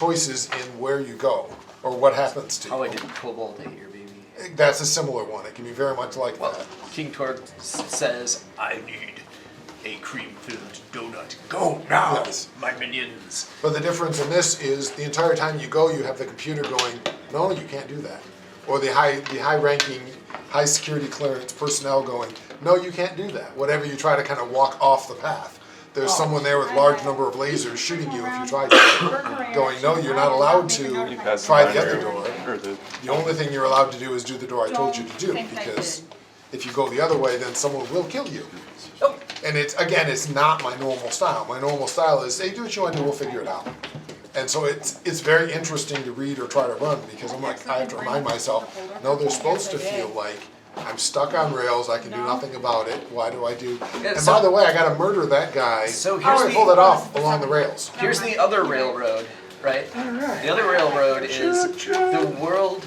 choices in where you go or what happens to you. Oh, I did Cobalt 8 here, baby. That's a similar one. It can be very much like Well, that. King Torg says, I need a cream-filled donut. Go now, Yes. my minions. But the difference in this is the entire time you go, you have the computer going, no, you can't do that. Or the high-ranking, high-security clearance personnel going, no, you can't do that. Whatever you try to kind of walk off the path. There's someone there with a large number of lasers shooting you if you try to. Going, no, you're not allowed to try the other door. The only thing you're allowed to do is do the door I told you to do, because if you go the other way, then someone will kill you. And it's not my normal style. My normal style is, hey, do what you want to do, we'll figure it out. And so it's very interesting to read or try to run, because I'm like, I have to remind myself, no, they're supposed to feel like I'm stuck on rails, I can do nothing about it, why do I do? Yeah, And so- by the way, I gotta murder that guy. So How do I here's pull the- that off along the rails? Here's the other railroad, right? The other railroad is the world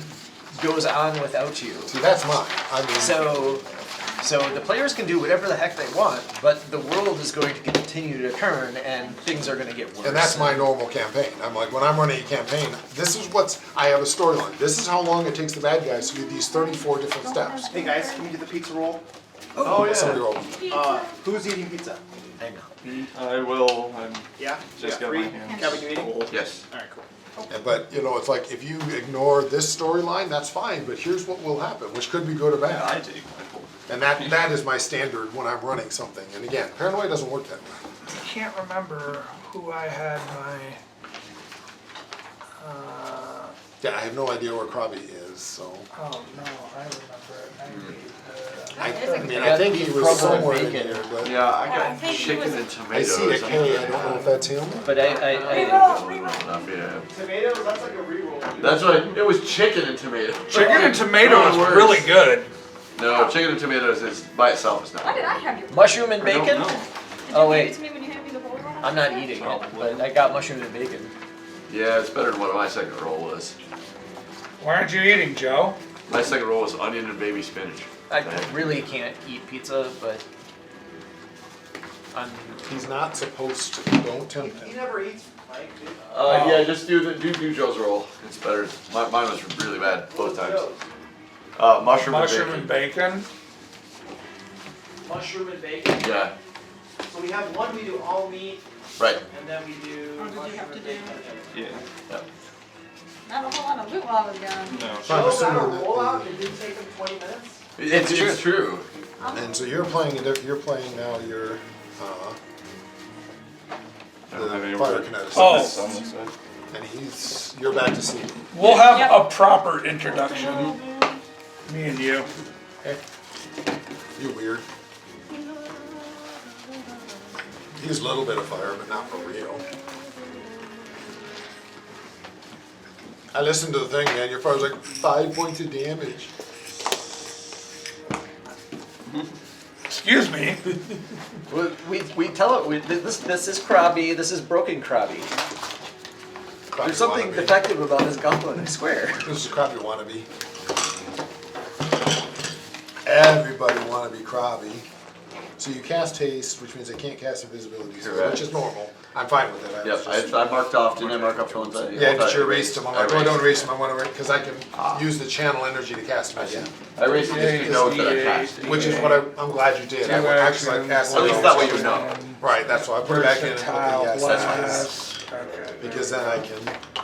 goes on without you. See, that's mine. I mean, So the players can do whatever the heck they want, but the world is going to continue to turn and things are going to get worse. and that's my normal campaign. I'm like, when I'm running a campaign, this is I have a storyline. This is how long it takes the bad guys to do these 34 different steps. Hey guys, can we get the pizza roll? Oh, yeah. Somebody roll. Who's eating pizza? Hang on. I will. I'm Yeah? just got got my three? hands Kevin, you eating? full. Yes. Alright, cool. But, it's like, if you ignore this storyline, that's fine, but here's what will happen, which could be good or Yeah, bad. I take my full. And that is my standard when I'm running something. And again, paranoia doesn't work that way. I can't remember who I had my, Yeah, I have no idea where Krabby is, so. oh no, I remember it. I think he was somewhere in bacon. here, but Yeah, I I got think he chicken was- and I tomatoes. see a K, I don't know if that's him. But Yeah. Tomatoes, that's like a reroll. That's right. It was chicken and tomatoes. Chicken and tomato No, is it works. really good. No, chicken and tomatoes is by itself is not. Why did I have your Mushroom and bacon? Did you Oh, give wait. it to me when you handed me the bowl? I'm not eating it, but I got mushroom and bacon. Yeah, it's better than what my second roll was. Why aren't you eating, Joe? My second roll was onion and baby spinach. I really can't eat pizza, but He's not supposed to, don't tempt He him. never eats, Mike, dude. Yeah, just do Joe's roll. It's better. Mine was really bad both times. Mushroom and bacon. Mushroom and bacon. Yeah, So we have one, we do all meat, right. and then we do Oh, did you have mushroom to and do- bacon. Yeah. Not a whole lot of loot while I was gone. No. So I'm Joe got a assuming that rollout and it didn't take him 20 minutes? It's true. And so you're playing now your, I don't have the any fire word. kinetic. Oh. And you're back to sea. We'll have Yep. a proper introduction. Me and you. You're weird. Use a little bit of fire, but not for real. I listened to the thing, man. Your fire's like 5 points of damage. Excuse me. we tell it, this is Krabby, this is broken Krabby. There's something wannabe. defective about this gauntlet, I swear. This is Krabby wannabe. Everybody wannabe Krabby. So you cast haste, which means they can't cast invisibility, Correct. which is normal. I'm fine with it. Yep, just- I marked off. Didn't I mark off one side? Yeah, but you erased them. I'm like, oh, erased don't them. erase them. I want to because I can use the channel energy to cast them again. I erased them just to note that I cast it. Which is what I'm glad you did. I would actually cast At least them. that way you know. Right, that's why I put it back in and Versatile hoping, yes, that's blast. Okay. because then I can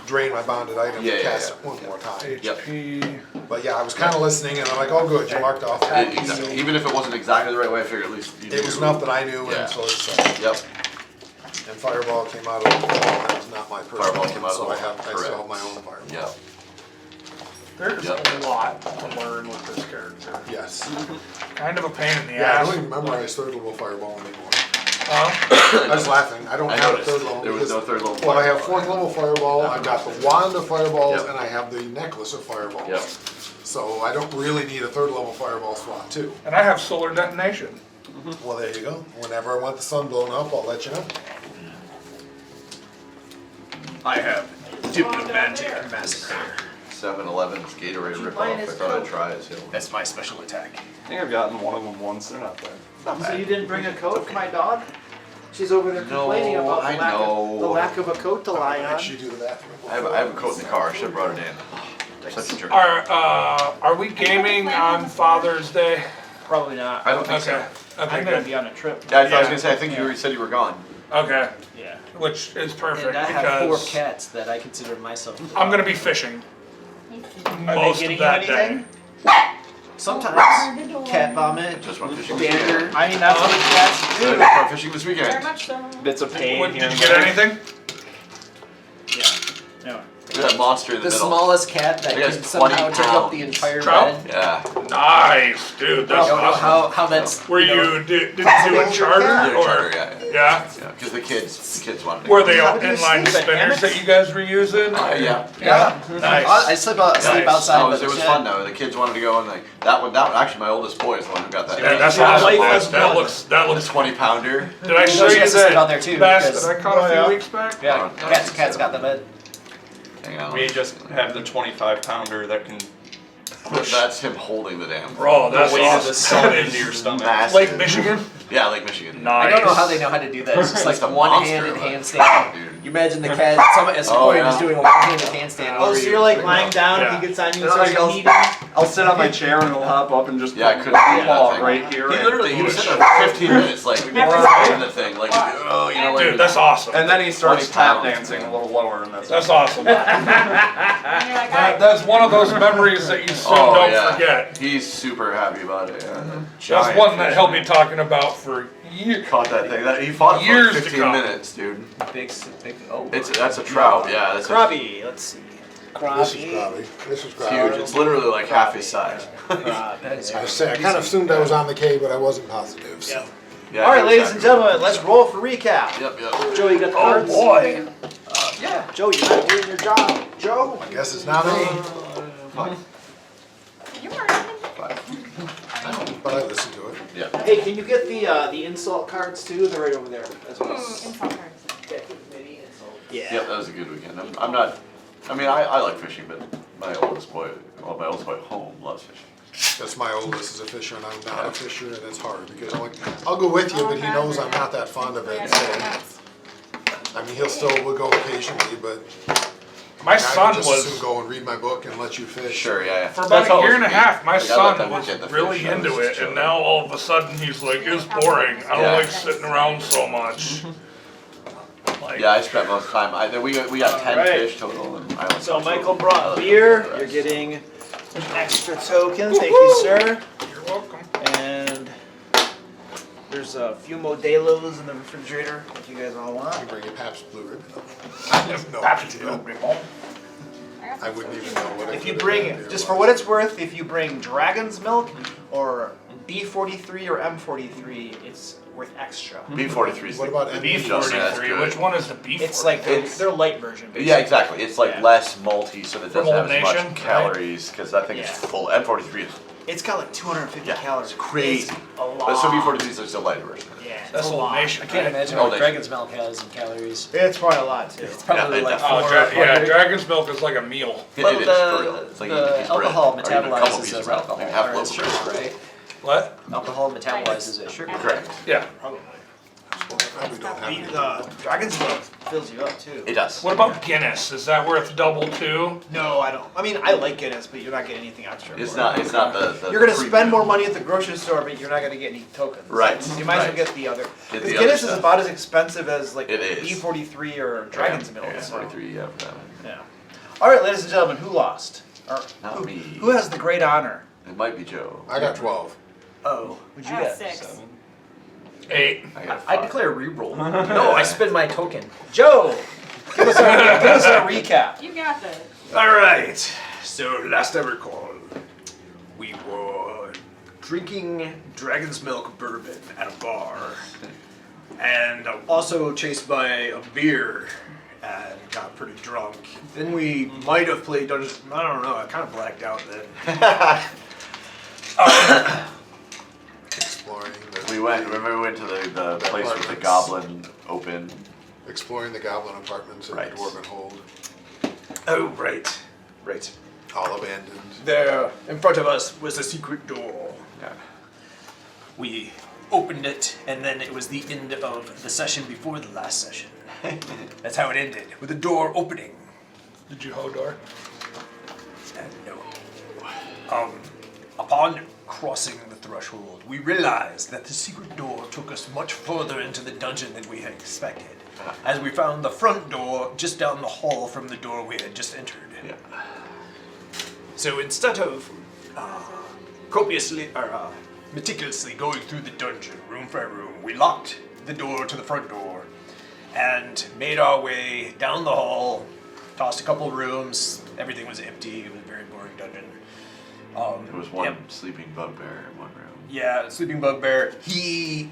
drain my bonded item Yeah, and yeah, cast yeah. it one more time. Yep. HP. But yeah, I was kind of listening and I'm like, oh good, you marked off. Exactly. Even if it wasn't exactly the right way, I figured at least you It was knew. enough that I knew Yeah. and so it's, Yep. and Fireball came out of the wall, that was not my personal Fireball one, came out of so the I wall, still correct. have my own Fireball. Yep. There's Yep. a lot to learn with this character. Yes. Kind of a pain in the Yeah, I ass. don't even memorize third level Fireball anymore. Huh? I was laughing, I don't I have a noticed. third level. There was because- no third level Well, I have Fireball. fourth level Fireball, I've got the wand of Fireballs, Yep. and I have the necklace of Fireballs. Yep. So I don't really need a third level Fireball slot too. And I have solar detonation. Well, there you go. Whenever I want the sun blown up, I'll let you know. I have Diplomatic Massacre. 7-Eleven's Gatorade ripoff. buying I his thought I'd Coke? try it. So. That's my special attack. I think I've gotten one of them once. They're not bad. So you didn't bring a coat for my dog? She's over there complaining No, about I the know. lack of a coat to lie on. Actually do the bathroom. I have a coat in the car. I should have brought it in. Such a jerk. Are we gaming on Father's Day? Probably not. I don't think Okay. so. Okay, I'm gonna good. be on a trip. Yeah, I was Yeah. gonna say. I think you said you were gone. Okay, Yeah. which is perfect And I have 4 because cats that I consider myself. I'm gonna be fishing Are they most getting of that you anything? day. Sometimes cat vomit, Just went fishing. dander. I mean, that's what cats So do. went fishing this Very weekend. much so. Bits of pain What, here did and you get there. anything? Yeah. Anyway. Look at that monster in the The middle. smallest cat that It has can somehow 20 take up the pounds. entire Trout? bed. Yeah. Nice, dude. I That's don't know awesome. how that's. Were you know, you did you do a charter Yeah, or charter, yeah. yeah? Yeah, because the kids wanted to. Were they How do you inline sleep, in spinners hammocks? that you guys were using? Yeah. Yeah. Nice. I sleep Nice. outside. No, by it the was shed. fun though. The kids wanted to go and like that one. Actually, my oldest boy is the one who got that. Yeah, that's Your awesome. wife That, has that one. looks The 20 20-pounder. Did I She show you has to sit that on there, too, bass because- that I caught a few weeks back? Yeah, Oh, cat's got the bed. Hang on. We just have the 25-pounder that can push That's him holding the damn. Bro, that's the weight of the awesome. sun That into is your stomach. Massive. Lake Michigan? Yeah, Lake Michigan. Nice. I don't know how they know how to do that. It's just like It's a one monster, handed like, handstand. dude. You imagine the cat, at some Oh, point yeah. is doing a one handed handstand. Oh, over so you. you're like lying down, Yeah. he gets on you and No, starts like, I'll- kneading? I'll sit on my chair and he'll hop up and just Yeah, I put couldn't do the ball that thing. right here. He and literally, he was push. sitting there for 15 minutes, like, in the thing, like, oh, you know, like. Dude, that's awesome. And then he starts 20 tap pounds. dancing a little lower, and That's awesome. And you're like, That's one of those memories that you soon Oh, don't yeah. forget. He's super happy about it. Yeah. That's Giant one that fish, he'll man. be talking about for years. Caught that thing. He fought it for Years like to 15 come. minutes, dude. Big, oh. That's a trout. Yeah, that's Krabi, let's see. This is Krabi. This is it's Krabi. huge. It's literally like half his size. That is I say I kind of assumed I was on the K, but I wasn't positive. So. Yeah, All right, ladies and exactly. gentlemen, let's roll for recap. Yep, yep. Joe, you got the cards? boy. yeah. Joe, you're not doing your job. Joe? I guess it's not me. you were But I listened to it. Yeah. Hey, can you get the insult cards too? They're right over there as well. insult cards. Yeah. Yep, that was a good weekend. I'm not. I mean, I like fishing, but my oldest boy at home loves fishing. That's my oldest is a fisher, and I'm not a fisher, and it's hard because I'm like, I'll go with you, but he knows I'm not that fond of it. So, I mean, he'll still will go occasionally, but My I son can just as soon was, go and read my book and let you fish. Sure, yeah. for about That's how a year it and a was half, for my me. Like, I let son them was get the really fish, I was into just it, and chilling. now all of a sudden he's like, it's boring. I don't Yeah. like sitting around so much. Like, Yeah, I spent most of the time. We got 10 Alright. fish total, and I went So to Michael I brought let beer. them do the You're rest. getting an extra token. Thank you, sir. You're welcome. And there's a few Modelos in the refrigerator if you guys all You want. bring a Pabst Blue Ribbon. I have no idea. I wouldn't even know what. If you bring, just for what it's worth, if you bring Dragon's Milk or B43 or M43, it's worth extra. B43 is What about the MB? just as B43, good. which one is the B43? It's like their light version. Yeah, exactly. It's like Yeah. less malty, so that it From doesn't Old have as Nation, much right? calories. Because I think it's Yeah. full. M43 is. It's got like 250 Yeah, calories. it's crazy. It's a lot. But so B43 is just a lighter version. Yeah, That's it's a Old lot. Nation. I can't imagine Oh, what they- Dragon's Milk has in calories. It's probably a lot too. It's probably Yeah, like it Oh, 400. yeah, Dragon's Milk is like a meal. It But is, the, for real. It's like eating a the piece of bread, alcohol or even a couple metabolizes pieces as of bread, alcohol, like half or loaf as of sugar, bread. right? What? Alcohol metabolizes as sugar. Correct. Yeah. Probably. Well, I probably don't have any. The Dragon's Milk fills you up too. It does. What about Guinness? Is that worth double too? No, I don't. I mean, I like Guinness, but you're not getting anything extra. It's for not. it. It's not the. You're gonna premium. spend more money at the grocery store, but you're not gonna get any tokens. Right, You might as well right. get the other. Get Because the other Guinness is stuff. about as expensive as like It is. B43 or Dragon's Milk. Yeah, so, 43. Yeah, for that one. yeah. All right, ladies and gentlemen, who lost? Or Not who, me. who has the great honor? It might be Joe. I got 12. Oh, what'd you I got get? 6. 8. I got I 5. declare reroll. No, I spend my token. Joe, give us a recap. You got this. Alright, so last I recall, we were drinking Dragon's Milk bourbon at a bar, and also chased by a beer, and got pretty drunk. Then we might have played Dungeons, I don't know, I kind of blacked out then. Exploring the. We went. Remember, we went to the place with the Apartments. goblin open. Exploring the Goblin Apartments in Right. the Dwarven Hold. Oh, right. All abandoned. There, in front of us, was a secret door. Yeah. We opened it, and then it was the end of the session before the last session. That's how it ended, with the door opening. Did you Hodor? No. Upon crossing the threshold, we realized that the secret door took us much further into the dungeon than we had expected, as we found the front door just down the hall from the door we had just entered. Yeah. So instead of copiously or meticulously going through the dungeon room by room, we locked the door to the front door and made our way down the hall, tossed a couple rooms. Everything was empty. It was a very boring dungeon. There was one sleeping bugbear in one room. Yeah, sleeping bugbear. He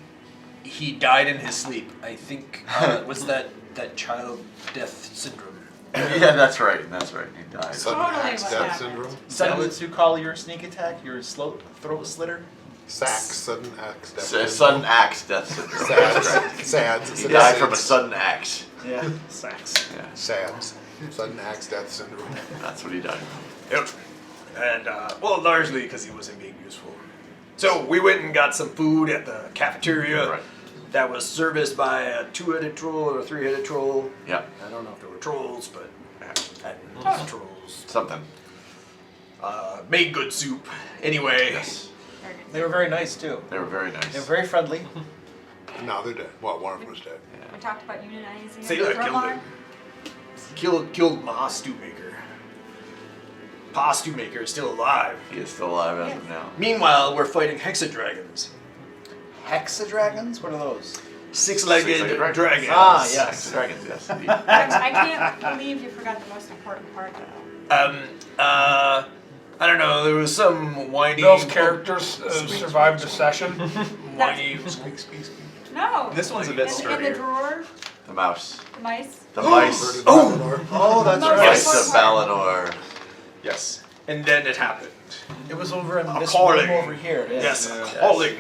died in his sleep. I think was that child death syndrome. Yeah, that's right. He died. Sudden Totally axe what death happened. syndrome. Is that what you call your sneak attack? Your throat slitter? Sudden axe death Sudden syndrome. axe death syndrome. That's right. Sads. He died from a sudden axe. Yeah. Sex. Yeah, Sads. Sudden axe death syndrome. that's what he died from. Yep. And, well, largely because he wasn't being useful. So we went and got some food at the cafeteria Right. that was serviced by a 2-headed troll or a 3-headed troll. Yeah, I don't know if they were trolls, but trolls. something. Made good soup. Anyway, Yes, They were very nice too. they were very They nice. were very friendly. No, they're dead. Well, one of them was dead. We talked about unionizing. Sailor killed him. Killed Ma Stewmaker. Pa Stewmaker is still alive. He is still alive as of now. Meanwhile, we're fighting Hexadragons. Hexadragons? What are those? Six-legged Six-legged dragons. Ah, yes. Dragons, yes, indeed. I can't believe you forgot the most important part though. I don't know, there was some whiny... Those characters survived the session. Whiny... No. This one's a bit in the sturdier. drawer, The mouse. the mice. The mice. Oh, that's No, right. Mice yes. of Valinor. Yes. And then it happened. It was over in A this calling. room over here. Yes, a calling.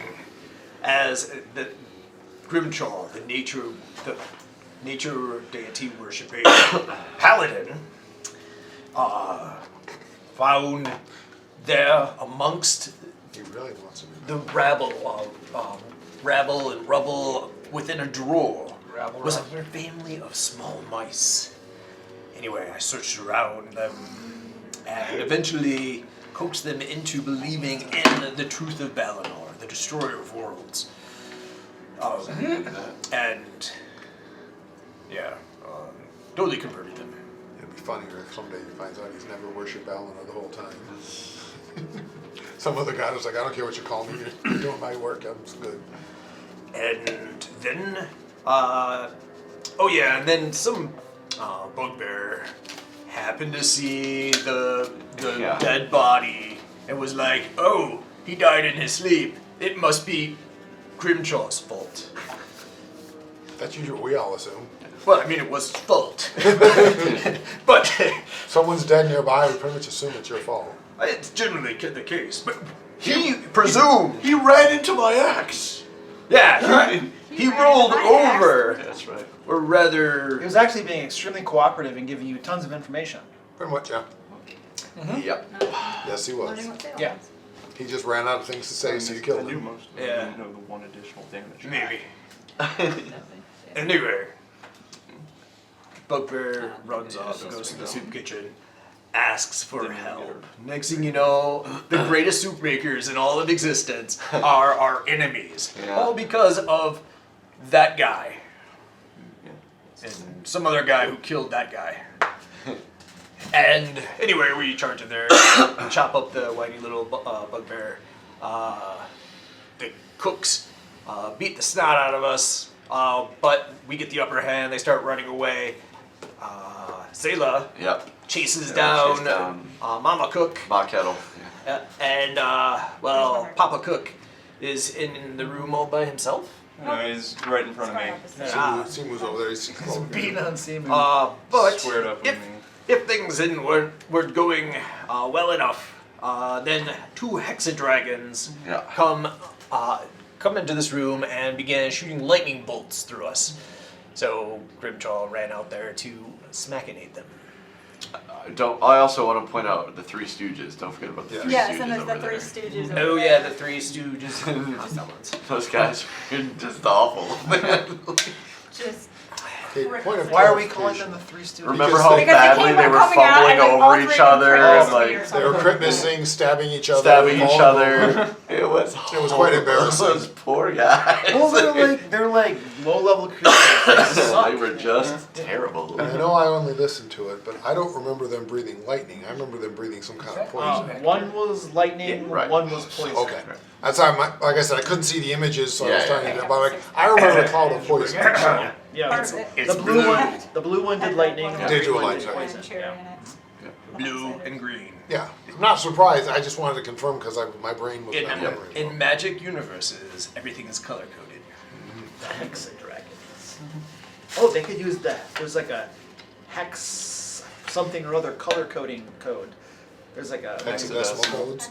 As the Grimchaw, the nature deity worshipping paladin, found there amongst He really wants him. the rabble and rubble within a drawer was a family of small mice. Anyway, I searched around them and eventually coaxed them into believing in the truth of Valinor, the destroyer of worlds. And yeah, totally converted them. It'd be funnier if someday he finds out he's never worshipped Valinor the whole time. Some other guy was like, I don't care what you call me, you're doing my work, I'm good. And then, and then some bugbear happened to see the dead body and was like, oh, he died in his sleep. It must be Grimchaw's fault. That's usually what we all assume. Well, I mean, it was his fault. But Someone's dead nearby, we pretty much assume it's your fault. it's generally the case. But he presumed. He ran into my axe. Yeah, he ran rolled into my axe. over. That's right. Or rather... He was actually being extremely cooperative and giving you tons of information. Pretty much, yeah. Yep. Yes, he was. Learning what Salem Yeah. is. He just ran out of things to say, so you killed I knew him. most of Yeah. them. I didn't know the one additional damage. Maybe. Anyway, Bugbear runs off, goes to the soup kitchen, asks for help. Next thing you know, the greatest soup makers in all of existence are our enemies. Yeah. All because of that guy. And some other guy who killed that guy. And anyway, we charge him there, chop up the whiny little bugbear. The cooks beat the snot out of us, but we get the upper hand. They start running away. Zayla Yep. chases Chase down, down Mama Cook, Ma Kettle. and Papa Cook is in the room all by himself. No, he's right in front of me. Simu's over there, he's Being on Seaman. But Squared up with me. if things weren't going well enough, then two hexadragons Yeah. come into this room and began shooting lightning bolts through us. So Grimchaw ran out there to smackinate them. I also want to point out the Three Stooges. Don't forget about the Three Yes, Stooges and there's over the Three there. Stooges. Oh over yeah, there. the Three Stooges. Those guys are just awful. Just. Okay, point of Why are we calling them clarification. the Three Stooges? Remember Because how they- Because badly they they were keep on coming out fumbling and then all over three each of them other turned and to me or like They were something. crit missing, stabbing each other. stabbing each falling other? over. It was It was quite embarrassing. Those poor guys. Well, they're like low level creatures. They suck. They were just terrible. And I know I only listened to it, but I don't remember them breathing lightning. I remember them breathing some kind of poison. One was lightning, Yeah, right. one was poison. Okay. That's how like I said, I couldn't see the images, so I was Yeah, trying yeah, to get, but like, I remember a cloud of poison. Yeah, Part of it. It's the blue blue. one. The blue one did lightning. The Did green one lightning, did sorry. poison. Cherry Yeah. in it. Blue and green. Yeah, I'm not surprised. I just wanted to confirm because my brain was not memory. In magic universes, everything is color coded. The Hexadragons. Oh, they could use that. There's like a hex something or other color coding code. There's like a Hexadecimal codes.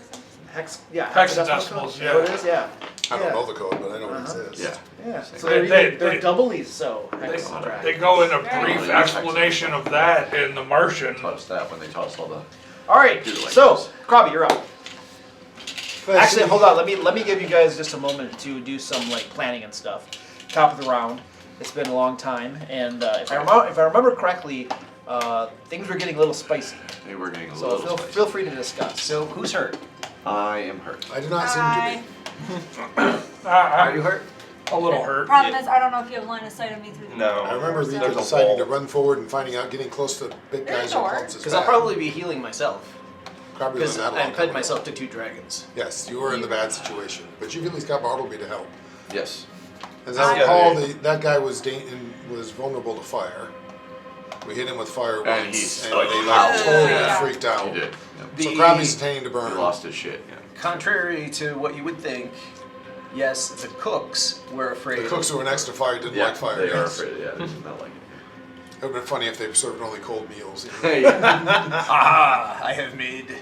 hex. Yeah. Hexadecimals, code. yeah. Oh, it is. Yeah. I don't Yeah. know the code, but I know it Uh-huh. exists. Yeah. Yeah. So They- they're they- doubly so. They Hexadragons. go in a Very brief good. explanation of that in The Martian. Taught us that when they taught us all the. All right. Do like So, this. Krabby, you're up. But Actually, see, hold on. Let me give you guys just a moment to do some like planning and stuff. Top of the round. It's been a long time, and if I remember correctly, things were getting a little spicy. They were getting a So little spicy. feel free to discuss. So who's hurt? I am hurt. I do not seem to be. Are you hurt? a little hurt? Problem is, I don't know if you have line of sight on me through the. No. I remember so- Rika There's a deciding wall. to run forward and finding out, getting close to big There's guys a or door. clumps is Because I'll bad. probably be healing myself. Probably Because wasn't that I long fed ago. myself to 2 dragons. Yes, you were in the bad situation, but you've at least got Bartleby to help. Yes. As I Yeah. recall, that guy was was vulnerable to fire. We hit him with fire And once, he's and like, they "Ow." like totally Yeah. freaked out. He did. So The- Krabby's intending to He burn. lost his shit. Yeah. Contrary to what you would think, yes, the cooks were afraid. The cooks who were next to fire didn't Yeah, like fire. They are yes. afraid. Yeah, they did not like It would have been funny if they served only cold meals. it. Ah, I have made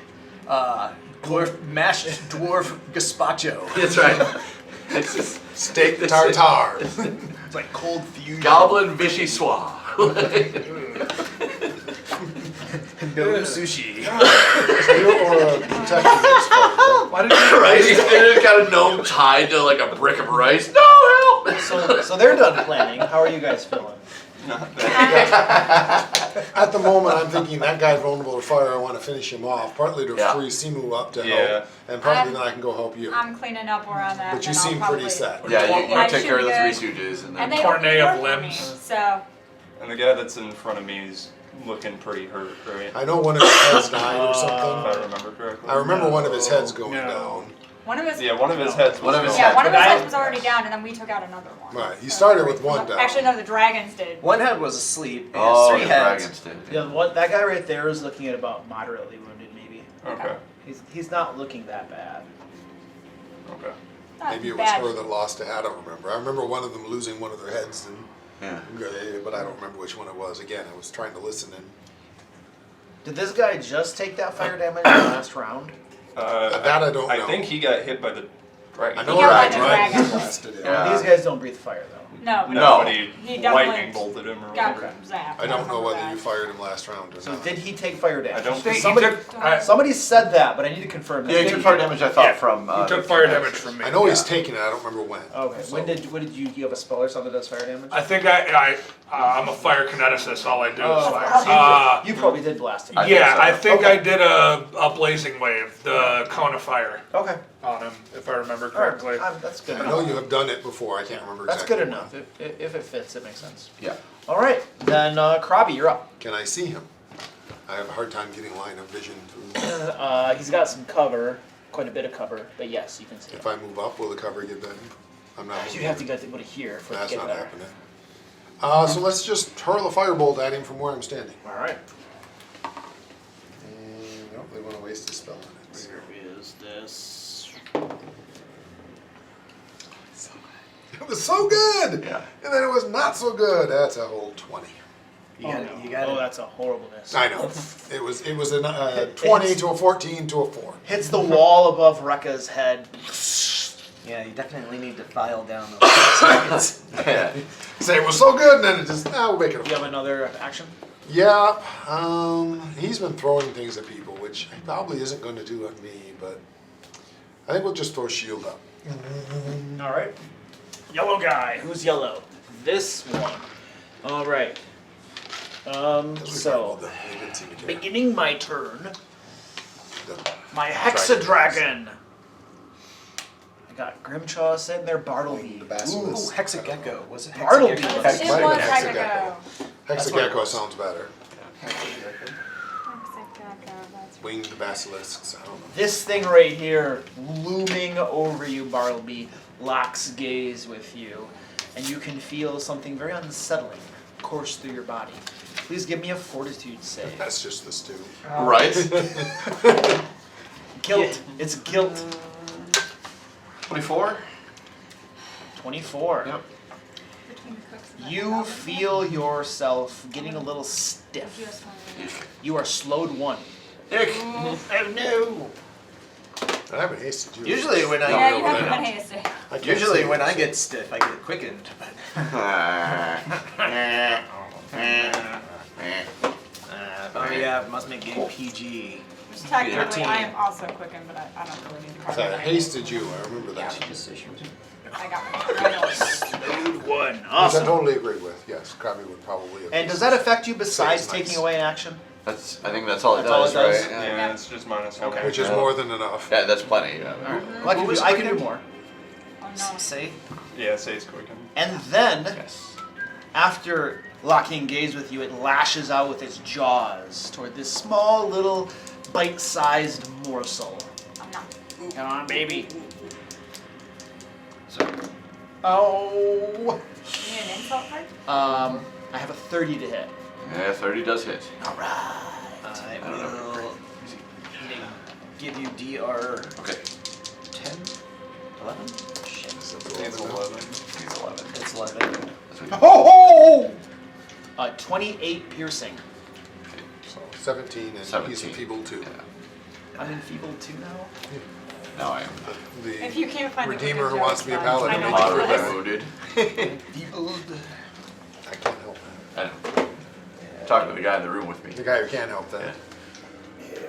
mashed dwarf gazpacho. That's right. It's just Steak tartare. It's like cold fusion. goblin vichyssoise. No sushi. Or a detective is fire. Why did you Right? He's got a gnome tied to like a brick of rice. No help! So they're done planning. How are you guys feeling? At the moment, I'm thinking that guy's vulnerable to fire. I want to finish him off, partly to Yeah. free Simu up to Yeah. help, and partly I'm- then I can go help you. I'm cleaning up where I'm at. But you and I'll seem pretty probably- set. Yeah, you I take should care of be the Three good. Stooges and And then. they Tornado don't of work for me, limbs. so And the guy that's in front of me is looking pretty hurt, right? I know one of his heads died or If I something. remember correctly. I remember one of his heads going No. down. one of his. Yeah, one of his heads was One of his gone. Yeah, heads. one of his But I- heads was already down, and then we took out another one. Right, he So- started with one down. Actually, no, the dragons did. One head was asleep. It has Oh, 3 the heads. dragons did. Yeah, that guy right there is looking at about moderately wounded, maybe. Okay. He's not looking that bad. Okay. Not Maybe it was bad. her that lost it. I don't remember. I remember one of them losing one of their heads, Yeah. but I don't remember which one it was. Again, I was trying to listen in. Did this guy just take that fire damage in the last round? That I don't know. I think he got hit by the dragon. I know got where by the dragons dragon. blasted it. Yeah. These guys don't breathe fire though. No, No, No. but he He definitely lightning bolted him or got whatever. zapped. I don't know whether Bad. you fired him last round or So not. did he take fire damage? I don't think Somebody, I- somebody said that, but I need to confirm that. Yeah, he took fire damage. I thought Yeah, from. He took fire damage from me. I know he's yeah. taking it. I don't remember when. Okay. So- When did you have a spell or something that does fire damage? I think I'm a fire kineticist. All I do is Oh, fire. you probably did blast him. Yeah, I think Okay. I did a blazing wave, the cone of fire Okay. on him, if I remember All right. correctly. That's good I know enough. you have done it before. I can't remember That's exactly good when. enough. If it fits, it makes sense. Yeah. All right. Then Krabby, you're up. Can I see him? I have a hard time getting line of vision through. He's got some cover, quite a bit of cover, but yes, you can see If him. I move up, will the cover get better? I'm not. You moving. have to go to here for it to That's get not better. happening. So let's just hurl a firebolt at him from where I'm standing. All right. And nope, they want to waste a spell on it. Where is this? It was so good! Yeah. And then it was not so good. That's a whole 20. You got Oh, it. that's a horrible miss. I know. It was a 20 to a 14 to a 4. Hits the wall above Rekka's head. Yeah, you definitely need to file down those seconds. Yeah. Say it was so good, and then it just, we'll make it. You have another action? Yeah, he's been throwing things at people, which he probably isn't going to do on me, but I think we'll just throw shield up. All right. Yellow guy. Who's yellow? This one. All right. So, beginning my turn, my Hexadragon. I got Grimchaw sitting there, Bartleby. Ooh, Hexagecko. Was it Bartleby. Hexagecko? It Might was have been Hexagecko. Hexagecko sounds better. Hexagecko, that's right. Winged basilisks, I don't know. This thing right here, looming over you, Bartleby, locks gaze with you, and you can feel something very unsettling course through your body. Please give me a fortitude save. That's just the stew. Right? Guilt. It's guilt. 24? 24. Yep. Between the cooks and You the feel yourself getting a little stiff. Just one. You are slowed 1. Ick. Oh no! I haven't hasted you. Usually when I Yeah, go you over haven't there. been hasted. I can't Usually see when it. I get stiff, I get quickened. Oh yeah, must make game PG. Just technically, 13. I am also quickened, but I don't really need to. So I hasted you, I remember that. I got my notes. Slowed 1. Which I Awesome. totally agreed with, yes. Krabby would probably have. And does that affect you besides Saves nice. taking away an action? I think that's all it That's all does, it does? right? Yeah. Yeah, it's just minus one. Which is more than enough. Yeah, that's plenty. Yeah. Well, I can do more. Oh no. Say. Yeah, say it's quicken. And then, Yes. after locking gaze with you, it lashes out with its jaws toward this small little bite-sized morsel. I'm not. Come on, baby. Oh. You need an insult card? I have a 30 to hit. Yeah, 30 does hit. All right. I I don't know. will give you DR Okay. 10? 11? Shit. It's 11. He's 11. It's 11. That's what Oh! 28 piercing. So 17 and he's 17. enfeebled too. Yeah. I'm enfeebled too now. Now I am If The you can't find the Redeemer cooking who wants to jokes, be a then paladin I know will what make it moderately is. wounded. Enfeebled. I can't help that. I know. Talking to the guy in the room with me. The guy who can't help that. Yeah.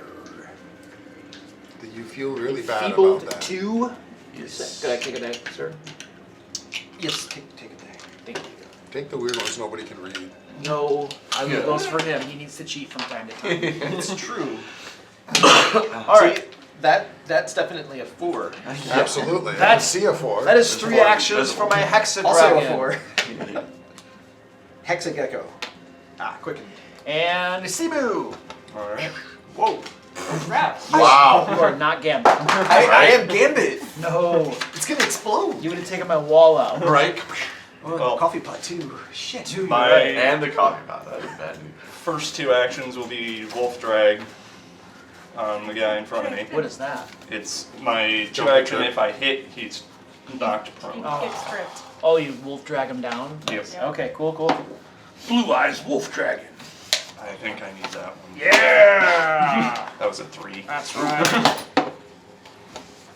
Do you feel really bad Enfeebled about that? 2. Yes. Could I take it out, sir? Yes, take it there. Thank you. Take the weird ones nobody can read. No, I Yeah. leave those for him. He needs to cheat from time to time. It's true. All right. That's definitely a 4. Absolutely. I That's- can see a 4. That is That's 3 four. actions for my Hexadragon. Also a 4. Hexagecko. Quicken. And Simu. Alright. Whoa. Crap. Wow. You are not Gambit. I am Gambit. No. It's gonna explode. You would have taken my wall out. Right? Oh, coffee pot too. Shit. My And the coffee pot. That is bad. first 2 actions will be Wolf Drag on the guy in front of me. What is that? It's my 2 Jump action. trip. If I hit, he's knocked You prone. get stripped. Oh, you wolf drag him down? Yep. Okay, cool, cool. Blue Eyes Wolf Dragon. I think I need that one. Yeah! That was a 3. That's right.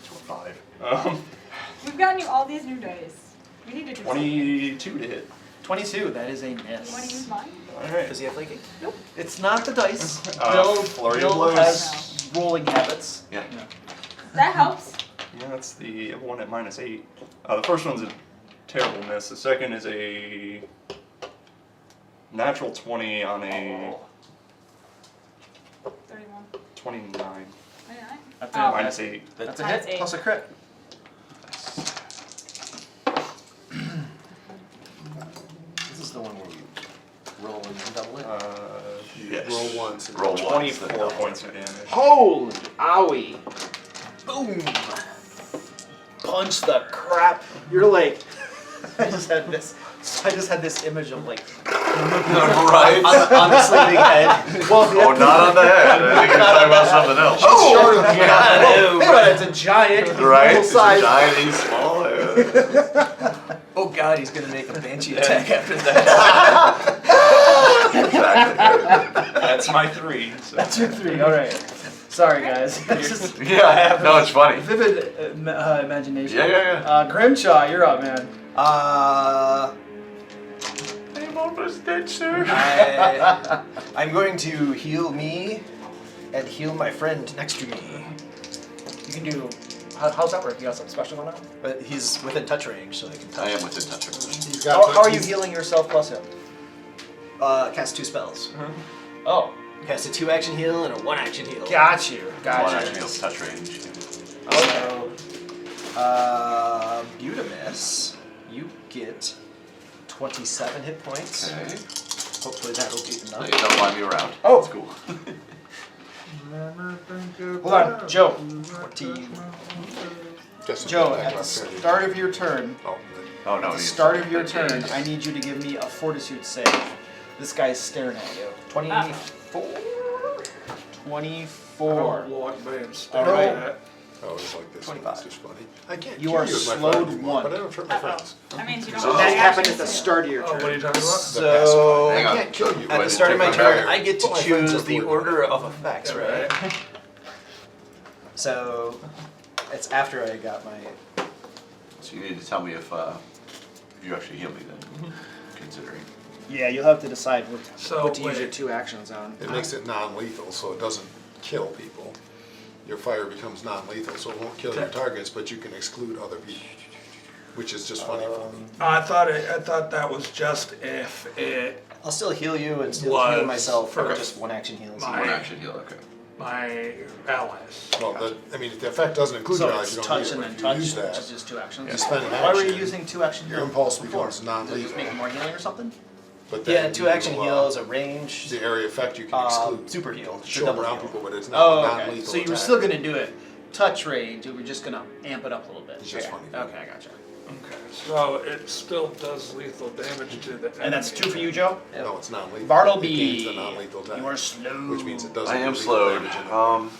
So a 5. We've gotten you all these new dice. We need to do something. 22 to hit. 22, that is a You want to use miss. mine? Alright. Does he have flanking? It's not the dice. Flurry of Bill blows. has rolling habits. Yeah. That helps. Yeah, that's the one at -8. The first one's a terrible miss. The second is a natural 20 on a 31. 29. 29? That's Oh. -8. That's a Minus hit 8. plus a crit. This is the one where you roll and double it. Yes. Roll once. and Roll once. 24 points of damage. Holy owie. Boom. Punch the crap. You're like, I just had this image of like, Right? On the sleeping head. well, Oh, not on the head. I think you're talking about something else. oh, yeah, it's a giant, Right? full It's a size. giant, he's small. Yeah. Oh god, he's gonna make a banshee attack after that. Exactly. That's my 3. So. That's your 3. All right. Sorry, guys. It's just Yeah, no, it's funny. vivid imagination. Yeah. Grimshaw, you're up, man. I'm almost dead, sir. I'm going to heal me and heal my friend next to me. You can do. How's that work? You got something special going on? But he's within touch range, so I can touch. I am within touch of it. He's got How are you healing yourself plus him? Cast 2 spells. Oh, Cast a 2-action heal and a 1-action heal. got you. One Got actually you. feels touch range. Butamus, you get 27 hit points. Okay. Hopefully that'll be No, enough. you don't mind me around. Oh. It's cool. Hold on, Joe. 14. Joe, at the start of your turn, Oh no. at the start of your turn, I need you to give me a fortitude save. This guy's staring at you. 24. 24. Like being All stared right. at. Oh, it's like this. 25. It's just funny. I can't You kill are you with my slowed friend anymore, 1. but I don't hurt my friends. That means you don't So have That any happened at actions the to- start of your Oh, what are turn. you talking about? So, Hang I on. can't kill you. at but the start of my it's turn, like I get to my friends choose the avoid order it. of effects, right? So, it's after I got my. So you need to tell me if you actually heal me then, considering. Yeah, you'll have to decide So, what to use wait. your 2 actions on. It makes it non-lethal, so it doesn't kill people. Your fire becomes non-lethal, so it won't kill your targets, but you can exclude other people, which is just funny for me. I thought that was just if it I'll still heal you and still Was heal myself for for just 1-action heals. my- One action heal, okay. my allies. Well, I mean, if the effect doesn't include your So allies, it's you don't touch need it, and but then if touch, you use which that, is just 2 actions. you spend an Why were you action, using 2 actions? your impulse before? becomes Does it non-lethal. just make more healing or something? But Yeah, then 2-action you, heal is a range. the area effect you can exclude. Super heal. Show double around heal. people, but it's not Oh, a okay. non-lethal So you were attack. still gonna do it touch range, you were just gonna amp it up a little bit. It's just funny. Okay, I gotcha. Okay, so it still does lethal damage to the enemy. And that's 2 for you, Joe? No, it's non-lethal. Bartleby, It gains the non-lethal attack, you are slowed. which means it doesn't I am do lethal slowed. damage in it.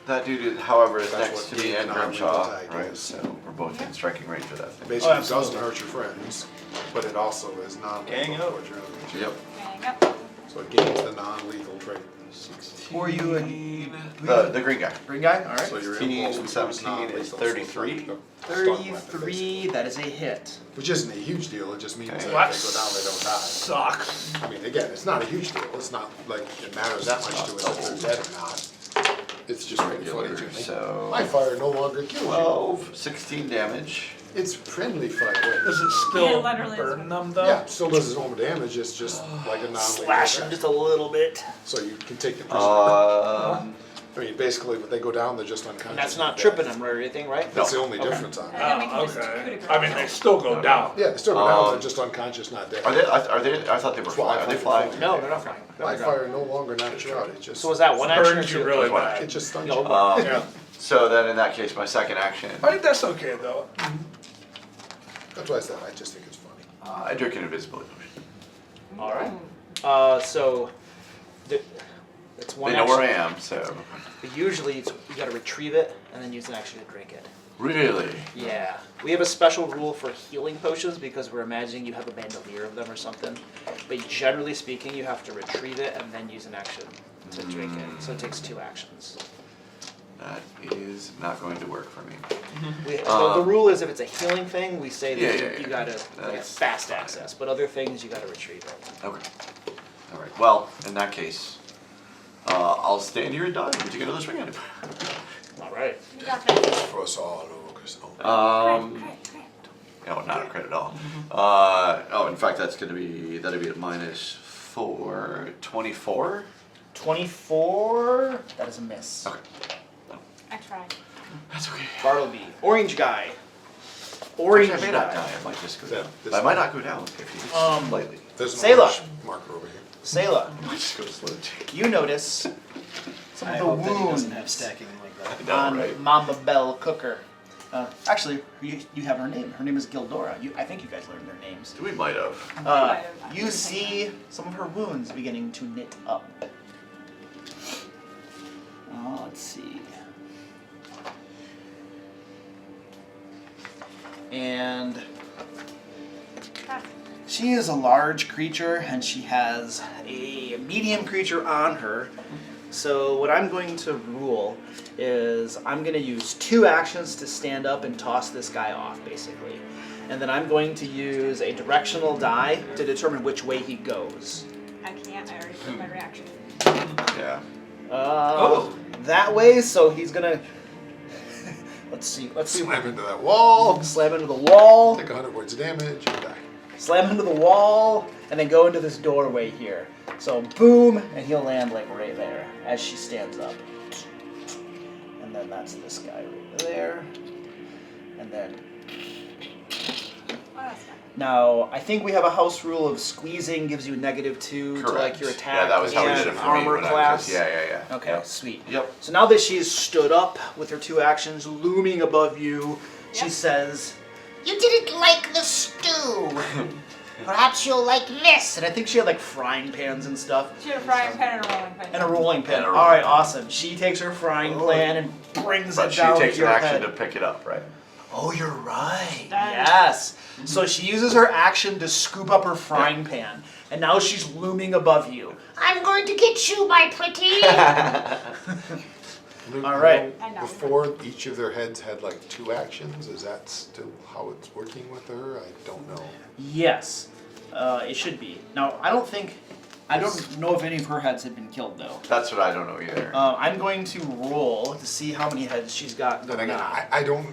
That dude, however, is That's next what to me being and non-lethal Grimshaw, attack right? is. So we're both in striking range of that thing. Basically, it absolutely. doesn't hurt your friends, but it also is Gang non-lethal up. towards your enemies. Yep. Hang up. So it gains the non-lethal trait. Who are you and The green guy. green guy? Alright. So your 15 impulse and becomes 17 is non-lethal, so 33. it's like a stun weapon, 33, that is a hit. which isn't a huge deal, it just means Okay. that What if they go down, they don't die. sucks. I mean, again, it's not a huge deal, it's not like it matters that much to us if they're dead or not. It's just really funny Regular, to me. so My fire no longer kills 12, 16 damage. you. It's friendly fire. Does it Yeah, still literally. burn them though? Yeah, it still does its normal damage, it's just like a non-lethal Slash him attack. just a little bit. So you can take the prisoner. I mean, basically, when they go down, they're just unconscious. And that's not and dead. tripping him or anything, right? That's the only difference on it. And then we can Oh, just okay. coup de grace. I mean, they still go down. Yeah, they still go down, they're just unconscious, not dead. Are they? I thought they were flying. Are they flying? No, they're not flying. My fire no longer knocks you out, it just. So was that 1 action or Burns you 2? really Which one? bad. It just stuns No. you. Yeah. So then, in that case, my second action, I think that's okay though. That's why I said, I just think it's funny. I drink an invisibility potion. Alright. So it's 1 They know action. where I am, so But usually it's, you gotta retrieve it and then use an action to drink it. really. Yeah. We have a special rule for healing potions because we're imagining you have a bandolier of them or something. But generally speaking, you have to retrieve it and then use an action to drink it. So it takes 2 actions. That is not going to work for me. The rule is if it's a healing thing, we say that Yeah. you gotta like, That's fast fine. access. But other things, you gotta retrieve it. Okay. All right. Well, in that case, I'll stand here and die and take another swing at him. Alright. You got this. For us all, Lucas. No, not a crit at all. Oh, in fact, that'd be at -4, 24. 24. That is a miss. Okay. I tried. That's okay. Bartleby. Orange guy. Orange I may not guy. die. I might just go Yeah, down. this I might not go down if you slightly. There's an Sailor. orange marker over here. Sayla, I might just go slow. you notice some I of hope the that he wounds doesn't have stacking like that. know, on right? Mama Bell Cooker. Actually, you have her name. Her name is Gildora. I think you guys learned their names. We might have. You see some of her wounds beginning to knit up. Let's see. And she is a large creature, and she has a medium creature on her. So what I'm going to rule is I'm going to use 2 actions to stand up and toss this guy off, basically. And then I'm going to use a directional die to determine which way he goes. I can't, I already put my reaction. Yeah. That way, so he's gonna... Let's see. Slam into that wall. Slam into the wall. Take 100 points of damage and die. Slam into the wall, and then go into this doorway here. So boom, and he'll land like right there as she stands up. And then that's this guy right there. And then... Oh, that's fine. Now, I think we have a house rule of squeezing gives you -2 to like your attack Yeah, that was how we and did it for me armor when I class. was, yeah. Okay, Yep. sweet. Yep. So now that she's stood up with her 2 actions looming above you, she Yep. says, "You didn't like the stew. Perhaps you'll like this." And I think she had like frying pans and stuff. She had a frying pan and a rolling pin. And a rolling pin. And a rolling All right, pin. awesome. She takes her frying pan and brings But it she down takes to an your action head. to pick it up, right? Oh, you're right. Done. Yes. So she uses her action to scoop up her frying pan, and now she's looming above you. I'm going to get you, my pretty. Luke, All right. you know, I know. before each of their heads had like 2 actions. Is that still how it's working with her? I don't know. Yes, it should be. Now, I don't know if any of her heads have been killed though. That's what I don't know either. I'm going to roll to see how many heads she's got Then going again, on. I don't.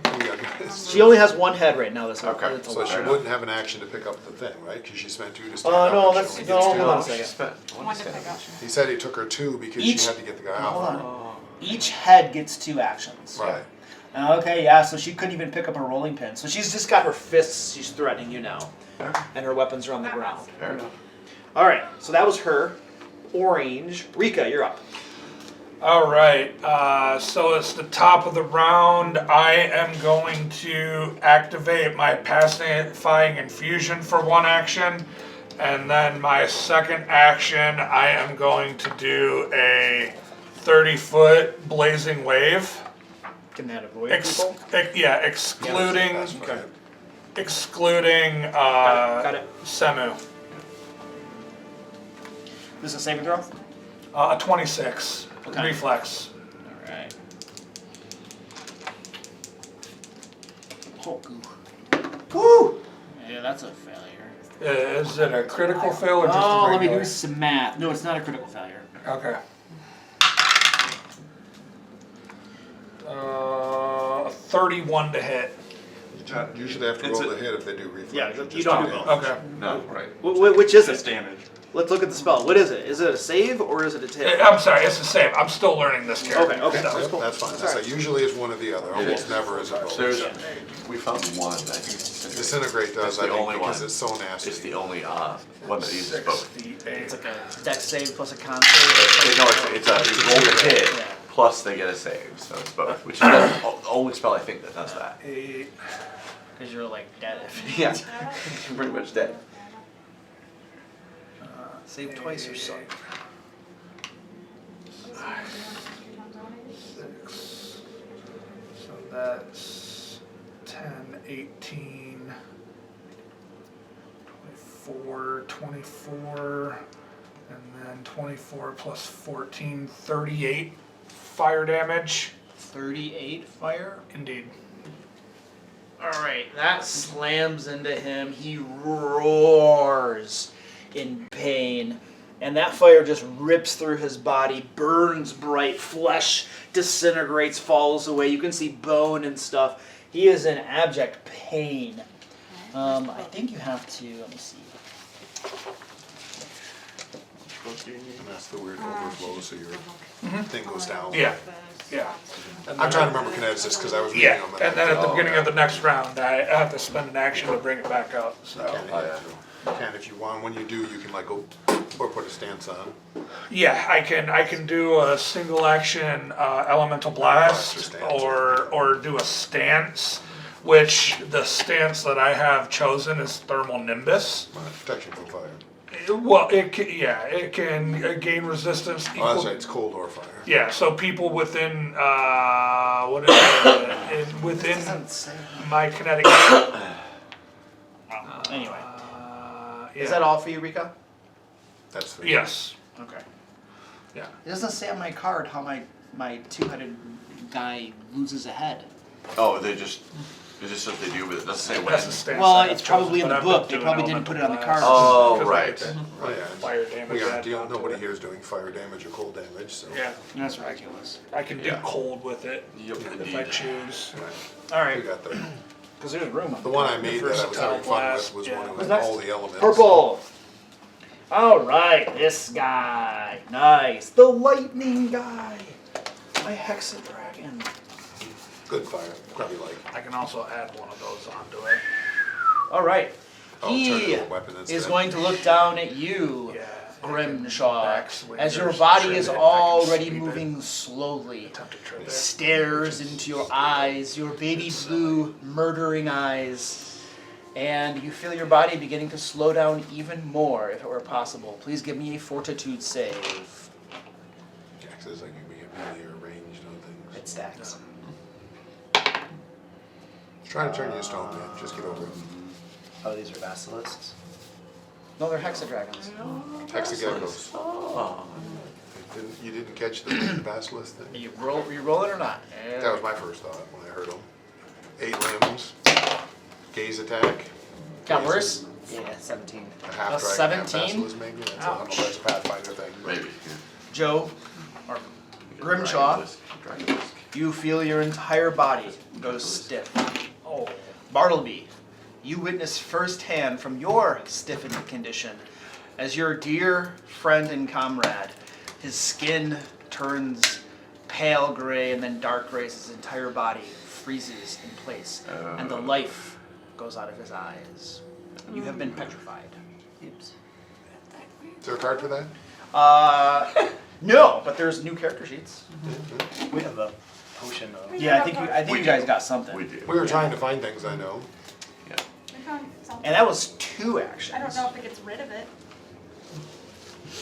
She only has 1 head right now. That's Okay, That's a So she lot. wouldn't have an action to pick up the thing, right? Because she spent 2 to stand No, up. and that's she no. only Hold gets on a 2. She second. spent One to pick up. He said it took her 2 because Each- she had to get the guy Hold out. on. Each head gets 2 actions. Right. Okay, yeah. So she couldn't even pick up a rolling pin. So she's just got her fists. She's threatening you now, and her weapons are on the ground. Fair enough. All right. So that was her. Orange. Rika, you're up. All right, so it's the top of the round. I am going to activate my pacifying infusion for 1 action, and then my second action, I am going to do a 30-foot blazing wave. Can that avoid people? Excluding Okay. excluding Got it. Semu. This is a saving throw? A 26 Okay. reflex. Alright. Oh, woo! Yeah, that's a failure. Is it a critical fail or just a Oh, let me regular? do some math. No, it's not a critical failure. Okay. 31 to hit. You usually have to It's roll a- the hit if they do reflex. Yeah, Just you don't do do it. both. Okay. No, right. Which is It's it? damage. Let's look at the spell. What is it? Is it a save or is it a hit? I'm sorry, it's the same. I'm still learning this character. Okay, okay. So- That's cool. That's fine. That's That's all right. usually it's one or the other. It Almost is. never is it both. There's, we found 1, I think it's Disintegrate does, That's I the think, only because one. it's so nasty. It's the only one that uses both. 68. It's like a dex save plus a con save. No, it's a roll to hit, Yeah. plus they get a save, so it's both. Which is the only spell I think that does that. 8. Because you're like dead. Yeah, you're pretty much dead. Save twice or so. 6. So that's 10, 18, 24, 24, and then 24 plus 14, 38 fire damage. 38 fire. Indeed. Alright, that slams into him. He roars in pain. And that fire just rips through his body, burns bright, flesh disintegrates, falls away. You can see bone and stuff. He is in abject pain. I think you have to, let me see. And that's the weird overflow, so your thing goes down. Yeah. Yeah. I'm trying to remember kineticist because I was reading Yeah, them. and then at the Oh, beginning okay. of the next round, I have to spend an action to bring it back up. So You can if you want. When you do, you can like go or put a stance on. yeah, I can do a single action elemental blast or do a stance, which the stance that I have chosen is thermal nimbus. Protection from fire. Well, it can gain resistance Oh, equal. that's right. It's cold or fire. Yeah, so people within what is it? Within my kinetic Is that all for you, Rika? That's 3. Yes. Okay. Yeah. It doesn't say on my card how my two-headed guy loses a head. Oh, it's just what they do, but it doesn't say when. That's a stance Well, I have it's probably in chosen, the but I've book. They been probably doing didn't put it on the elemental card. blast Oh, because I right. get Oh, the yeah. Fire damage. We aren't added dealing, onto nobody it. here is doing fire damage or cold damage, so. Yeah, That's ridiculous. I can do Yeah. cold with it Yep, if I indeed. choose. Right. All We right. got the Because there's room. the one I made that I was having fun Blast, with was yeah. one who Who's had next? all the elements. Purple. All right, this guy. Nice. The lightning guy. My hexadragon. Good fire, probably like. I can also add one of those onto it. All right. Oh, turn He it into a weapon instead. is going to look down at you, Yeah. Grimshaw, Backswing as your or body is shove it, I can already sweep it. moving slowly. Attempt to trip it. Stares into your eyes, your baby blue murdering eyes, and you feel your body beginning to slow down even more if it were possible. Please give me a fortitude save. Yeah, 'cause it's like you can be melee or ranged on things. It stacks. Trying to turn you to stone, man. Just get over it. Oh, these are basilisks? No, they're hexadragons. Hexadragons. Oh. You didn't catch the basilisk Are thing? you roll it or not? That was my first thought when I heard them. 8 limbs, gaze attack. Got gaze- worse? Yeah, 17. A half dragon, half 17? basilisk maybe. That's, I don't know if that's a Pathfinder thing. but- Maybe. Joe, or Grimshaw, you feel your entire body go stiff. Oh. Bartleby, you witness firsthand from your stiffened condition as your dear friend and comrade, his skin turns pale gray and then dark gray as his entire body freezes in place and the life goes out of his eyes. You have been petrified. Oops. Is there a card for that? No, but there's new character sheets. We have a potion of... Yeah, I think you guys got something. We do. We were trying to find things I know. Yeah. We found something. And that was 2 actions. I don't know if it gets rid of it.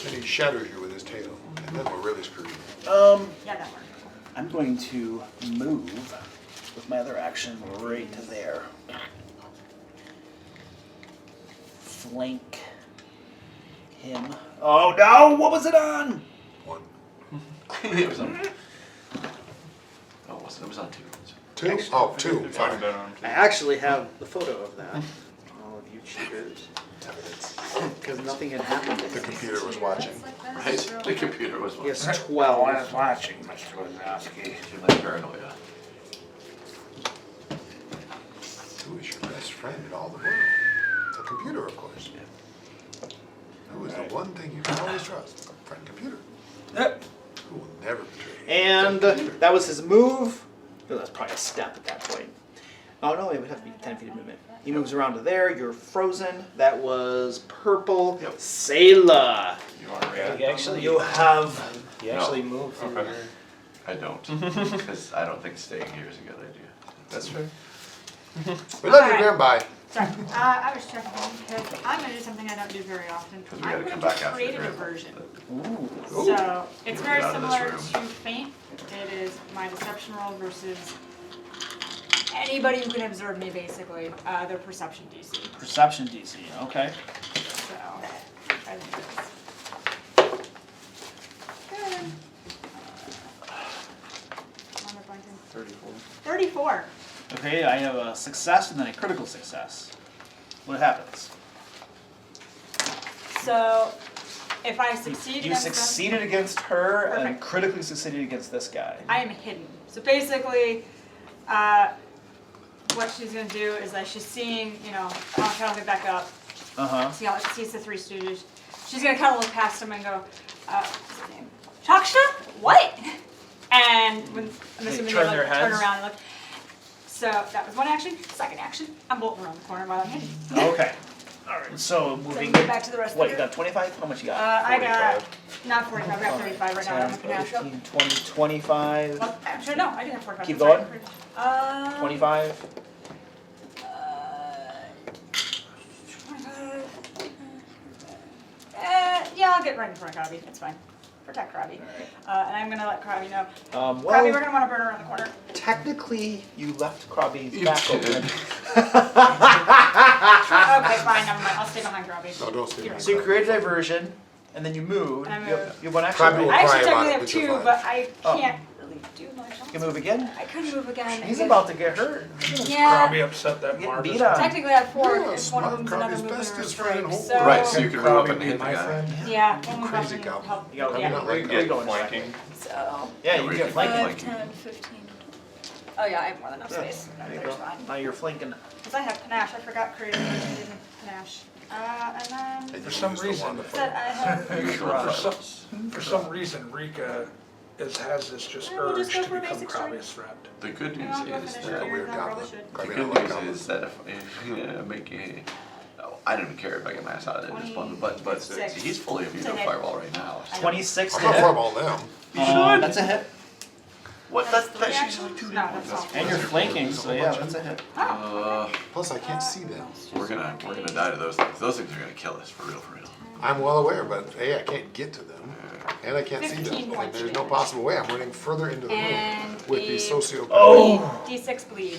And he shatters you with his tail. And then we're really screwed. Yeah, that worked. I'm going to move with my other action right to there. Flank him. Oh no! What was it on? 1. It was on. Oh, it wasn't. It was on 2. 2? Oh, 2. Find Sorry. better on I actually have the photo of that. All of you cheaters. Because nothing had happened. The computer was watching. Right? The computer was He has I 12. was watching, Mr. Wazowski. Too much paranoia. Who is your best friend in all the world? The computer, of course. Who is the one thing you can always trust? Friend computer. Who will never betray you. And Friend computer. that was his move. Oh, that's probably a step at that point. Oh no, it would have to be 10 feet of movement. He moves around to there. You're frozen. That was purple. Yep. Sailor. You are right. You actually, You have. you actually move through Okay. your... I don't. Because I don't think staying here is a good idea. That's fair. We love you, Alright. Grim. Bye. Sorry, I was checking because I'm gonna do something I don't do very often. Because we I'm gotta going come to back after create the a grand. diversion. Ooh. So it's very Get out of this similar room. to Feint. It is my deception roll versus anybody who can observe me, basically. Their perception DC. Perception DC. Okay. So try to do this. Good. What am I blanking? 34. 34. Okay, I have a success and then a critical success. What happens? So if I succeed You against them, succeeded against her and Perfect. critically succeeded against this guy. I am hidden. So basically, what she's gonna do is that she's seeing, I'll kind of get back up, Uh-huh. sees the Three Stooges. She's gonna kind of look past him and go, what's his name? Chaksha? What? And when I'm They assuming turn they their like, turn heads? around and look. So that was one action. Second action, I'm bolting around the corner while I'm hidden. Okay. Alright, so So moving. get back to the rest What, of you the got 25? How much you got? I got, not 45, I got 35 right now. I'm 10, looking at it. 15, 20, 25, Well, actually, no, I didn't have 45. Keep that's going. right. 25. 25. Yeah, I'll get right in front of Cobby. It's fine. protect Krabby. And I'm gonna let Krabby know. Well, Krabby, we're gonna want to burn around the corner. technically, you left Krabby's back open. Okay, fine, never mind. I'll stay behind Krabby. No, don't stay You're behind. So you create a diversion, and then you move. And I You have, move. you have one action. Krabby will I actually cry about technically it, have but you're 2, fine. but I Oh. can't really do much else. You can move again. I could move again. He's and about to get hurt. Yeah. Krabby upset that Get Marvis. beat up. Technically, I have 4 Yeah, if one of them's another Krabby's movement or a bestest friend. strike. So Right, so you can move up Krabby and be hit the my guy. friend. yeah, we'll move Crazy up and goblin. help. You gotta Yeah. not We like can You're get going flanking. So Yeah, you we can can get flanking. 5, 10, 15. Oh yeah, I have more than enough space. There you There's go. fine. Now you're flanking. Because I have panache. I forgot creative version didn't panache. And then For some reason, said I have. for some reason, Rika has this just Yeah, we'll urge just go to for a become basic strike. Krabby's friend. The good You news wanna go is finish that it? A weird I probably goblin. should. the Krabby good don't like news goblins. is that if make a, I don't even care if I get my ass out of it, just button the button, but 26. he's fully immune to To hit. fireball right now. So. 26 I'm to not hit. fireball them. You should. That's a hit. What? That's That's three usually actions? 2 No, that's all. And you're flanking, so yeah, that's a hit. Plus, I can't see them. We're gonna die to those things. Those things are gonna kill us for real, for real. I'm well aware, but A, I can't get to them, and I can't see 15 them. points And there's no damage. possible way. I'm running further into the room And with the a- sociopath Oh! D6 bleed.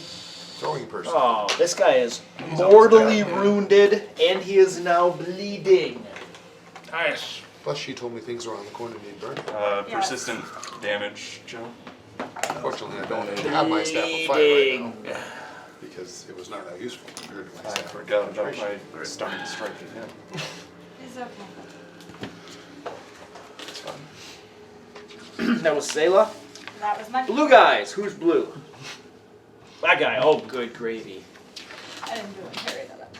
throwing person. Oh, this guy is mortally wounded, and he is now bleeding. Nice. Plus, she told me things around the corner need burning. Yeah. Persistent damage, Joe. Fortunately, I don't have my staff of fire right now because it was not that useful compared to my I staff. of forgot about concentration. my starting strike again. It's okay. It's fine. That was Selah. That was my. Blue guys. Who's blue? That guy. Oh, good gravy. I didn't do it. Carry that up.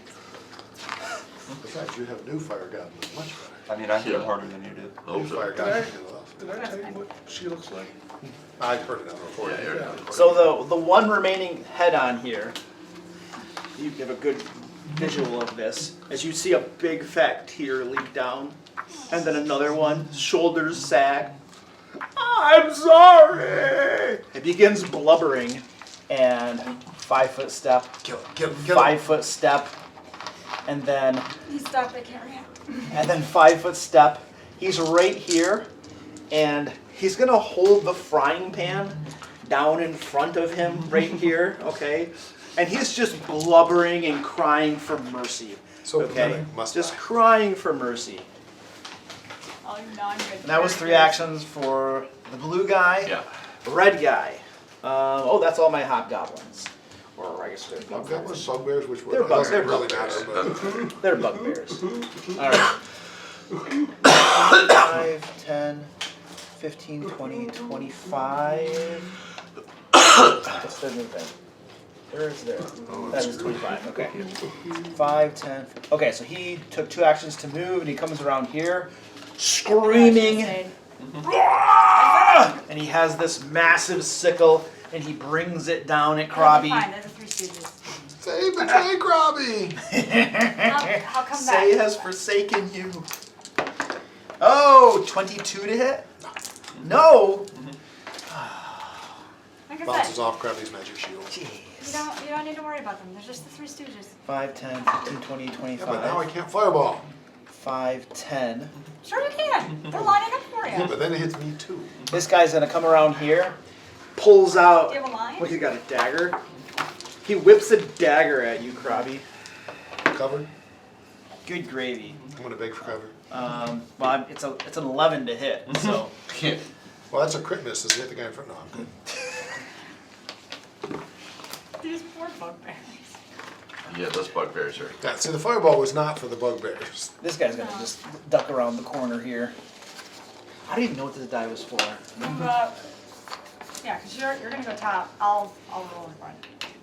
Besides, you have new fire goblins, much better. I mean, I hit him harder than you did. New fire goblins can love. Did I tell you what she looks like? I heard it on the recording. Yeah, you heard it on the recording. So the one remaining head on here, you have a good visual of this, as you see a big fat tear leak down, and then another one, shoulders sag. I'm sorry. It begins blubbering, and 5 foot step, Kill him, kill him, kill 5 foot step, and then He stopped. I can't react. 5 foot step. He's right here, and he's gonna hold the frying pan down in front of him right here, okay? And he's just blubbering and crying for mercy. So Okay? pathetic, must Just die. crying for mercy. All you non-good. And that was 3 actions for the blue guy. Yeah. Red guy. Oh, that's all my hobgoblins. Or I guess they're I've got bugbears. one bugbears, which They're one doesn't really bugbears. matter, but They're bugbears. Alright. 5, 10, 15, 20, 25. What's their movement? Where is there? That is 25, okay. 5, 10. Okay, so he took 2 actions to move, and he comes around here, screaming. And he has this massive sickle, and he brings it down at Krabby. Fine, they're the Three Stooges. say betray Krabby. How come that? Say has forsaken you. Oh, 22 to hit? No. Like I Bounces said, off Krabby's magic shield. Jeez. you don't need to worry about them. They're just the Three Stooges. 5, 10, 15, 20, Yeah, but now I 25. can't fireball. 5, 10. Sure you can. They're lining up for you. But then it hits me too. This guy's gonna come around here, pulls out. Do you have a line? What, you got a dagger? He whips a dagger at you, Krabby. Covered. Good gravy. I'm gonna beg for cover. Well, it's an 11 to hit, so. Well, that's a crit miss. Does it hit the guy in front? No, I'm good. These poor bugbears. Yeah, those bugbears are. Yeah, see, the fireball was not for the bugbears. This guy's gonna just duck around the corner here. I don't even know what this die was for. Yeah, because you're gonna go top. I'll roll in front.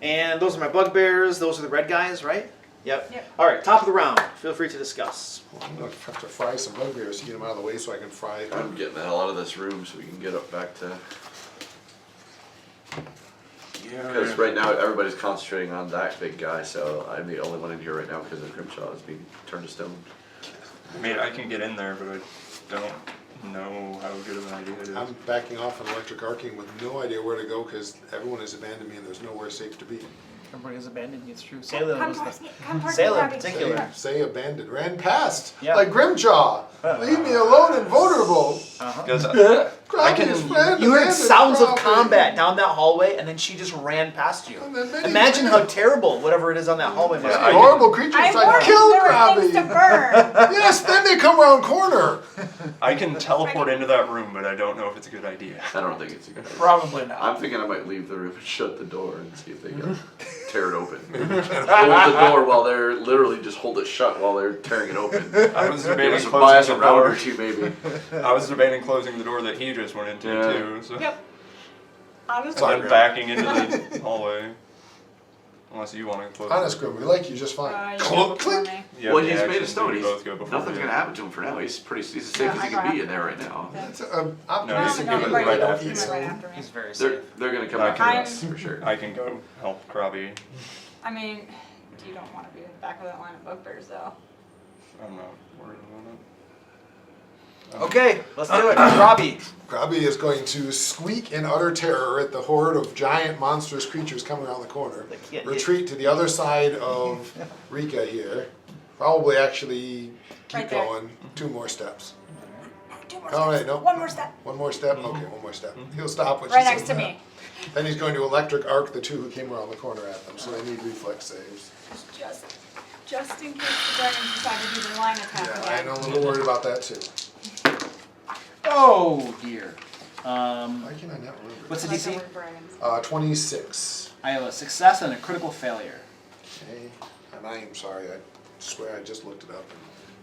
And those are my bugbears. Those are the red guys, right? Yep. Yep. All right, top of the round. Feel free to discuss. Well, I'm gonna have to fry some bugbears to get them out of the way so I can fry. I'm getting the hell out of this room so we can get up back to. Because right now everybody's concentrating on that big guy, so I'm the only one in here right now because the Grimshaw is being turned to stone. I mean, I can get in there, but I don't know how good of an idea it is. I'm backing off on electric arcing with no idea where to go because everyone has abandoned me and there's nowhere safe to be. Everybody has abandoned you. It's true. Sailor Come was towards the me. Come towards Sailor me, in Krabby. particular. Say abandoned. Ran past. Yeah. Like Grimjaw. Leave me alone and vulnerable. Because Krabby's friend. You heard abandoned sounds of Krabby. combat down that hallway, and then she just ran past you. And then many Imagine men- how terrible whatever it is on that hallway must Yeah, be. horrible creatures I'm trying worried to kill there are things to Krabby. burn. Yes, then they come around corner. I can teleport into that room, but I don't know if it's a good idea. I don't think it's a good idea. Probably not. I'm thinking I might leave the room and shut the door and see if they can tear it open. Hold the door while they're literally just hold it shut while they're tearing it open. I was Give debating us buy us a closing the round door. or two maybe. I was debating closing the door that he just went into Yeah. too. So. Yep. Honestly. And then backing into the hallway. Unless you want to close. Honest Grim, we like you just fine. You Click, go before click. me. Yeah, Well, the he's made actions of stone. do He's, both go before nothing's you. gonna happen to him for now. He's as safe Yeah, as I he go can be after in there him. right now. That's No, optimistic. you No, can no, go right don't after eat me. so. right after me. He's very They're safe. they're gonna come I after can- us for sure. I can go help Krabby. I mean, you don't want to be in the back of that line of bugbears, though. I'm not worried about it. Okay, let's do it. Robbie. Krabby is going to squeak in utter terror at the horde of giant monstrous creatures coming around the corner. They can't- Retreat to the other side of Rika here. Probably actually keep Right there. going. 2 more steps. 2 more All right, steps. no. 1 more step. 1 more step? Okay, 1 more step. He'll stop when Right she next says to that. me. Then he's going to electric arc the 2 who came around the corner at them, so they need reflex saves. Just in case the dragons decide to do their line attack Yeah, again. I'm a little worried about that too. Oh dear. Why can I not remember? What's the Like DC? the dragons. 26. I have a success and a critical failure. Okay, and I am sorry, I swear I just looked it up and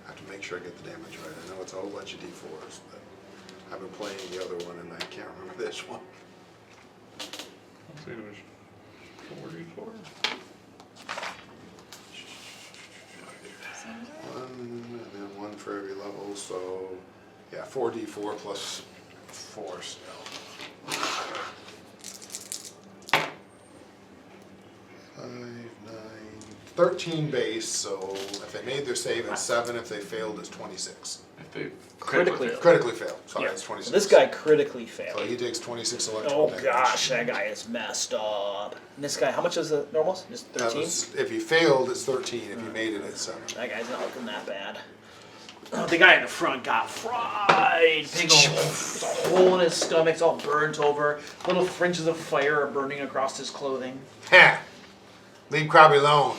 I have to make sure I get the damage right. I know it's a whole bunch of D4s, but I've been playing the other one and I can't remember this one. Let's see, it was 44. 1 and then 1 for every level, so yeah, 4D4 plus 4 still. 5, 9, 13 base, so if they made their save, it's 7. If they failed, it's 26. If they Critically. Critically failed. Sorry, Yeah. it's 26. This guy critically So failed. he takes 26 electrical Oh damage. gosh, that guy is messed up. And this guy, how much is the normals? Just That 13? was, if he failed, it's 13. If he made it, it's 7. That guy's not looking that bad. Oh, the guy in the front got fried. Big old there's a hole in his stomach, it's all burnt over. Little fringes of fire are burning across his clothing. Ha! Leave Krabby alone.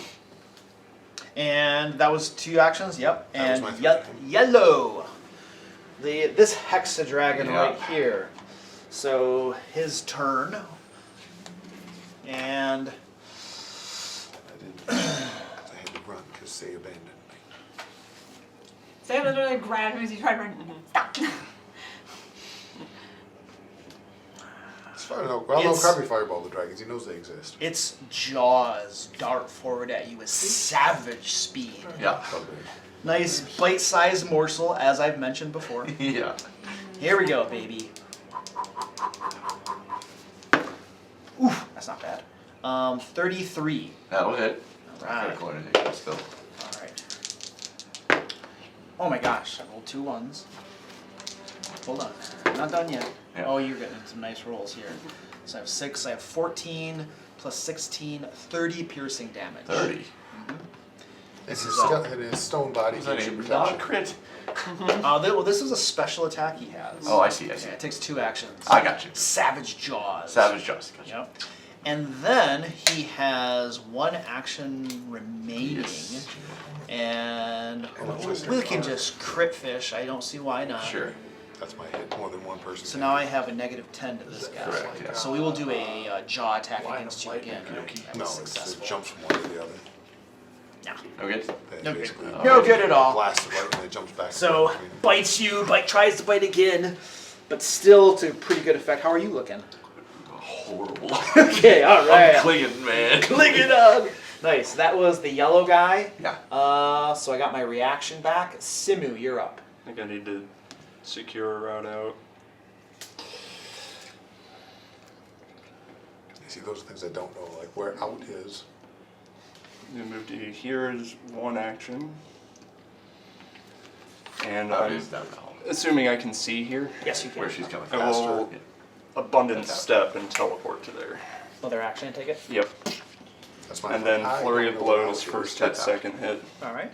And that was 2 actions, yep. That was And my third action. yellow. This Hexadragon Yeah. right here. So his turn. And I didn't. I had to run because they abandoned me. So I literally grabbed him as he tried to run. Stop. It's fine. Well, no, It's- Krabby fireball the dragons. He knows they exist. its jaws dart forward at you with savage speed. Yeah. Nice bite-sized morsel, as I've mentioned before. Yeah. Here we go, baby. Oof, that's not bad. 33. That'll hit. Right. Critical or anything, but still. Alright. Oh my gosh, I rolled 2 1s. Hold on, I'm not done yet. Yeah. Oh, you're getting some nice rolls here. So I have 6, I have 14, plus 16, 30 piercing damage. 30. It's his, his stone body Is that gives a you protection. non-crit? Well, this is a special attack he has. Oh, I see, I see. Yeah, it takes 2 actions. I got you. Savage Jaws. Savage Jaws. Gotcha. Yep. And then he has 1 action remaining. Yes. And Oh, we can just crit fish. I don't see why not. Sure. That's my hit. More than one person. So now I have a -10 to this guy. Correct, yeah. So we will do a jaw attack against you again. That No, was it successful. jumps from one to the other. Yeah. Okay. They No good. basically No good at all. blast it right when it jumps back. So I mean, bites you, tries to bite again, but still to pretty good effect. How are you looking? Horrible. Okay, all right. I'm clinging, man. Clinging on. Nice. That was the yellow guy. Yeah. So I got my reaction back. Simu, you're up. I think I need to secure a route out. you see, those are things I don't know, like where out is. I'm gonna move to here is 1 action. And That I'm is down the hall. assuming I can see here. Yes, you can. Where she's coming I from. will abundant step and teleport to there. Another action, I take it? Yep. That's my And then fault. I flurry don't of know what blows, else first it hit, is. second hit. All right.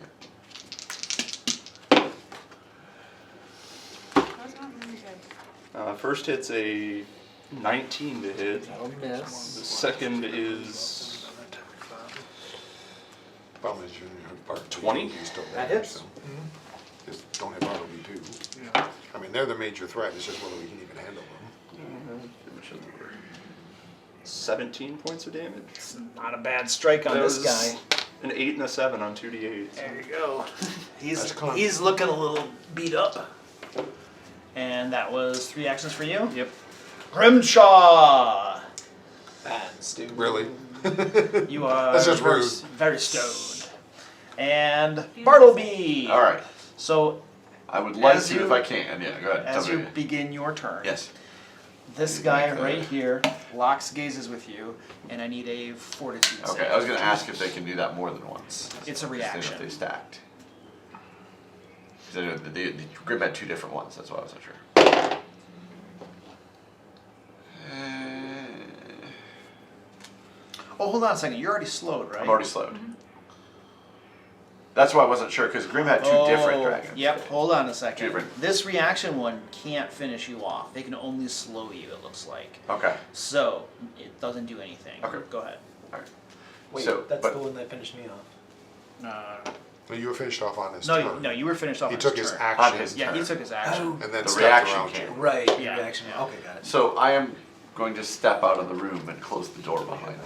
That's not really good. First hit's a 19 to hit. That'll The miss. second is Problem is, you have Bartleby 20? still That there, hits. so. Just don't have Bartleby too. I mean, they're the major threat, it's just whether we can even handle them. 17 points of damage. It's not a bad strike on That this was guy. An 8 and a 7 on 2d8. There you go. That's con. He's looking a little beat up. And that was 3 actions for you. Yep. Grimshaw. Really? You are That's just very, rude. very stoned. And Bartleby. All right. So I would like As to you- if I can. Yeah, go ahead. as Tell you me. begin your turn, Yes. this guy right here locks gazes with you, and I need a fortitude Okay, save. I was gonna ask if they can do that more than once. It's a If reaction. they stacked. Because the Grim had 2 different ones, that's why I wasn't sure. Oh, hold on a second. You're already slowed, right? I'm already slowed. That's why I wasn't sure, because Grim had 2 different dragons. Yep, hold on a second. Different. This reaction one can't finish you off. They can only slow you, it looks like. Okay. So, it doesn't do anything. Okay. Go ahead. Wait, So, that's but- the one that finished me off. Well, you were finished off on his No, turn. no, you were finished off He on took his his turn. action. On his Yeah, he turn. took his action. And then The stepped reaction around came. you. Right, your Yeah, reaction. yeah. Okay, got it. So I am going to step out of the room and close the door behind me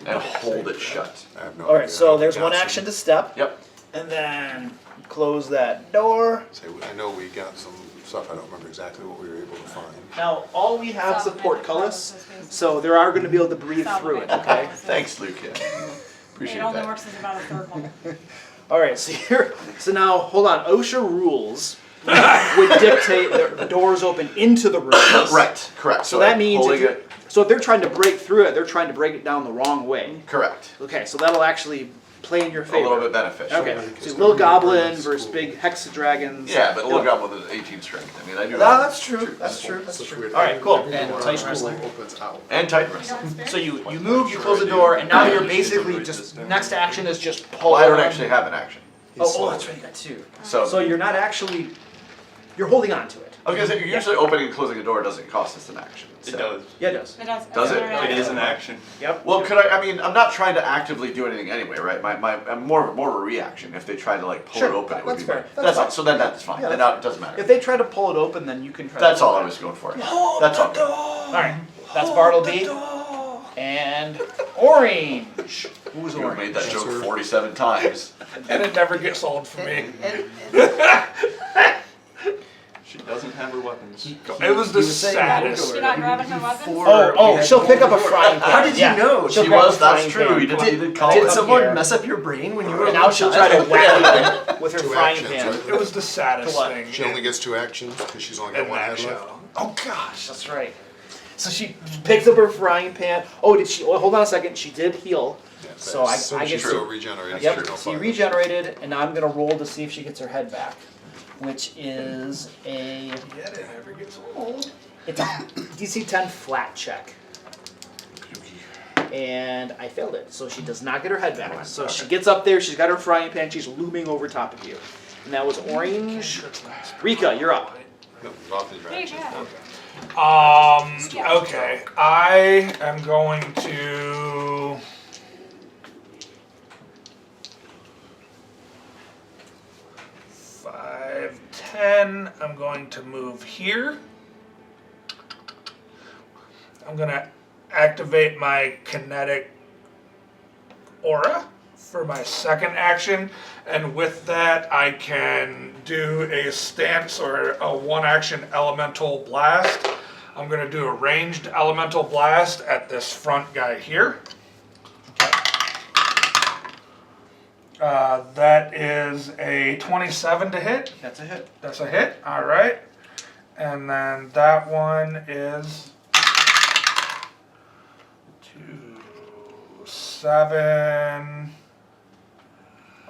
and hold it shut. I have no Alright, idea so how there's we one got action to step, Yep. and then close that door. Say, I know we got some stuff, I don't remember exactly what we were able to find. Now, all we have Solid support magic colors, powers, basically. so there are going to be able to breathe Solid through it, magic okay? powers. Thanks, Luke. Appreciate It only that. works as about a third one. Alright, so now, hold on, OSHA rules would dictate the doors open into the rooms. Right, correct. So that I'm means holding if it. so if they're trying to break through it, they're trying to break it down the wrong way. Correct. Okay, so that'll actually play in your A favor. little bit beneficial. Okay, Because so little every goblin member is versus cool. big hexadragons. Yeah, but a little It'll- goblin with 18 strength. I mean, I do. No, that's true. That's true. That's That's true. weird. All right, cool. Every And door tight on wrestling. school opens out. And tight You wrestling. don't spare? So you move, you close the door, and now you're basically just next action is just pull. Well, I don't on. actually have an action. Oh, that's right, you got 2. So, So you're not actually, you're holding on to it. I was gonna say, usually opening and closing a door doesn't cost us an action. It so- does. Yeah, it does. It does. Does it? It is an action. Yep. Well, could I mean, I'm not trying to actively do anything anyway, right? I'm more of a reaction. If they try to like pull Sure, it open, it would that's be fair. better. That's That's fine. all. So then that's fine. Yeah, Then that's it doesn't matter. If they try to pull it open, then you can try. That's to all I was going for. That's all. All right, that's Bartleby and Orange. Who's You've Orange? made that joke sir. 47 times. And it never gets old for me. She doesn't have her weapons. It was the saddest. You're not grabbing her weapons? Oh, she'll pick up a frying pan. How did you Yeah. know? She'll She grab was. a frying That's true. pan. You did call Did it. someone here. mess up your brain when you were a And now little she'll child? try to whack you with her 2 frying actions, pan. right? It was the saddest To what? thing She only gets 2 actions because she's only got in 1 that head left. show. Oh gosh. That's right. So she picks up her frying pan. Oh, did she? Oh, hold on a second. She did heal. Yeah, So I she's get still to. regenerated. Yep. She's So you fine. regenerated, and now I'm gonna roll to see if she gets her head back, which is a. Yeah, it never gets old. It's a DC 10 flat check. And I failed it, so she does not get her head back. So she gets up there, she's got her frying pan, she's looming over top of you. And that was Orange. Rika, you're up. No, off his Hey, reaction. yeah. Okay. I am going to. Five, 10. I'm going to move here. I'm going to activate my kinetic aura for my second action, and with that I can do a stance or a 1-action elemental blast. I'm going to do a ranged elemental blast at this front guy here. That is a 27 to hit. That's a hit. That's a hit. All right. And then that one is 2, 7,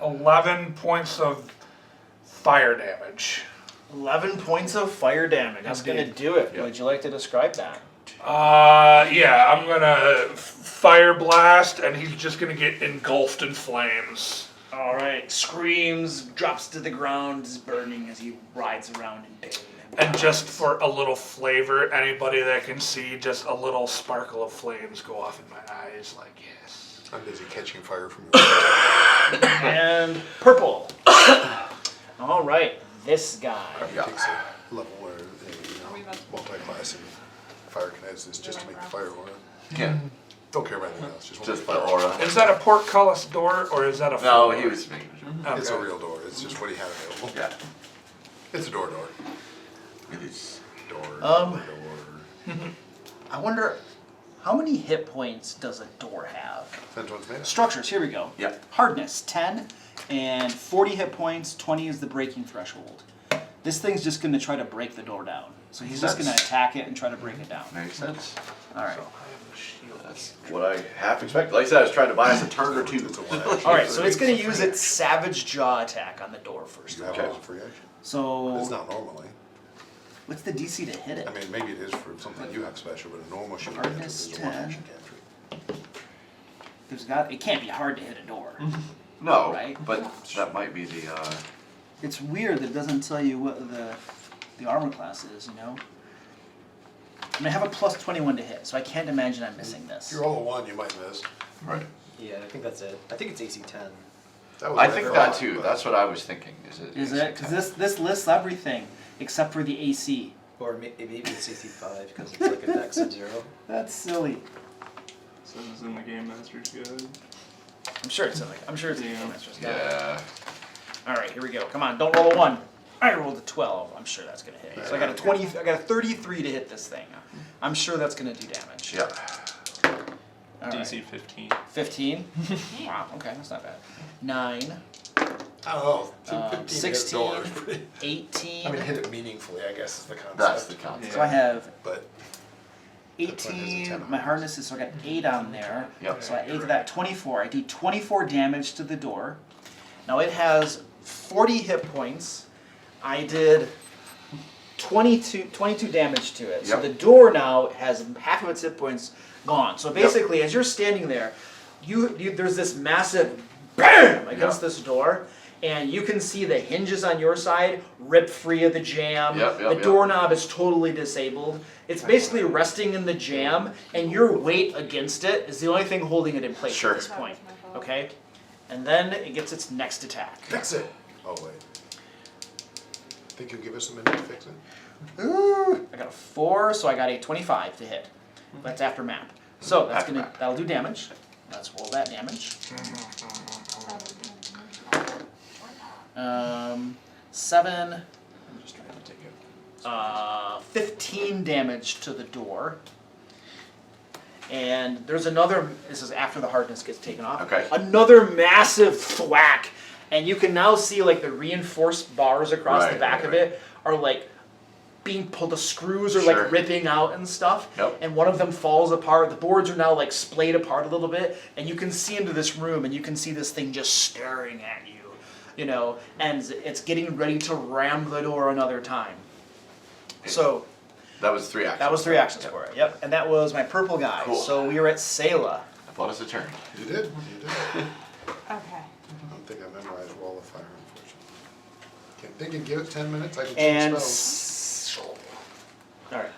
11 points of fire damage. 11 points of fire damage. That's gonna Indeed. do it. Would you like to describe that? Yeah, I'm gonna fire blast, and he's just gonna get engulfed in flames. All right, screams, drops to the ground, is burning as he rides around in pain. And just for a little flavor, anybody that can see just a little sparkle of flames go off in my eyes, like, yes. I'm busy catching fire from your And purple. All right, this guy. It takes a level where multi-class and fire kinetics is just to make the fire aura. Yeah. Don't care about anything else. Just, Just want the the fire aura. Is that a portcullis door, or is that a No, full he door? was making. Okay. It's a real door. It's just what he had available. Yeah. It's a door. It is. Door. Um, Door. I wonder, how many hit points does a door have? Depends what it's made of. Structures, here we go. Yep. Hardness, 10, and 40 hit points, 20 is the breaking threshold. This thing's just going to try to break the door down. So he's just going to attack it and try to break it down. Makes sense. All right. That's what I half expected. Like I said, I was trying to buy us a turn or two. It's a one action. All right, so it's going to use its Savage Jaw attack on the door first. You have it as a free action. So It's not normally. what's the DC to hit it? I mean, maybe it is for something you have special, but a normal shooting Hardness cantrip is a one 10. action cantrip. It can't be hard to hit a door. No, Right. but that might be the. It's weird that it doesn't tell you what the armor class is, you know? I mean, I have a plus 21 to hit, so I can't imagine I'm missing this. If you roll a 1, you might miss. Right. Yeah, I think that's it. I think it's AC 10. That was I what think thought, that too. but- That's what I was thinking. Is it? Because this lists everything except for the AC. Or maybe it's AC 5 because it's like a dex of 0. That's silly. So this is in the Game Master's Guide. I'm sure it's in the Yeah. Game Master's Guide. Yeah. All right, here we go. Come on, don't roll a 1. I rolled a 12. I'm sure that's gonna hit. So I got a 20. I got a 33 to hit this thing. I'm sure that's gonna do damage. Yeah. All right. DC 15. 15. Wow. Okay, that's not bad. 9. I don't know. 15 16. hit a door is pretty- 18. I mean, hit it meaningfully, I guess is the concept. That's the concept. So I have But 18. My hardness is, so I got 8 on there. Yep. So I 8 to that, 24. I do 24 damage to the door. Now it has 40 hit points. I did 22 damage to it. So Yep. the door now has half of its hit points gone. So basically, as you're standing there, there's this massive BAM against this door. And you can see the hinges on your side rip free of the jam. The doorknob is totally disabled. It's basically resting in the jam, and your weight against it is the only thing holding it in place Sure. at this point. Okay? And then it gets its next attack. fix it. Oh, wait. Think you'll give us a minute to fix it? Ooh, I got a 4, so I got a 25 to hit. That's after map. So that's After gonna map. that'll do damage. Let's roll that damage. 7. I'm just trying to take it. 15 damage to the door. And there's another. This is after the hardness gets taken off. Okay. Another massive thwack, and you can now see like the reinforced bars across the Right, back right, of right. it are like being pulled. The screws are Sure. like ripping out and stuff. Yep. And one of them falls apart. The boards are now like splayed apart a little bit, and you can see into this room, and you can see this thing just staring at you. You know, and it's getting ready to ram the door another time. So That was 3 actions. that was 3 actions for it. Yep, and that was my purple guy. Cool. So we are at Selah. I bought us a turn. You did. You did. Okay. I don't think I memorized Wall of Fire, unfortunately. Can't think and give it 10 minutes. I can And change spells. all right.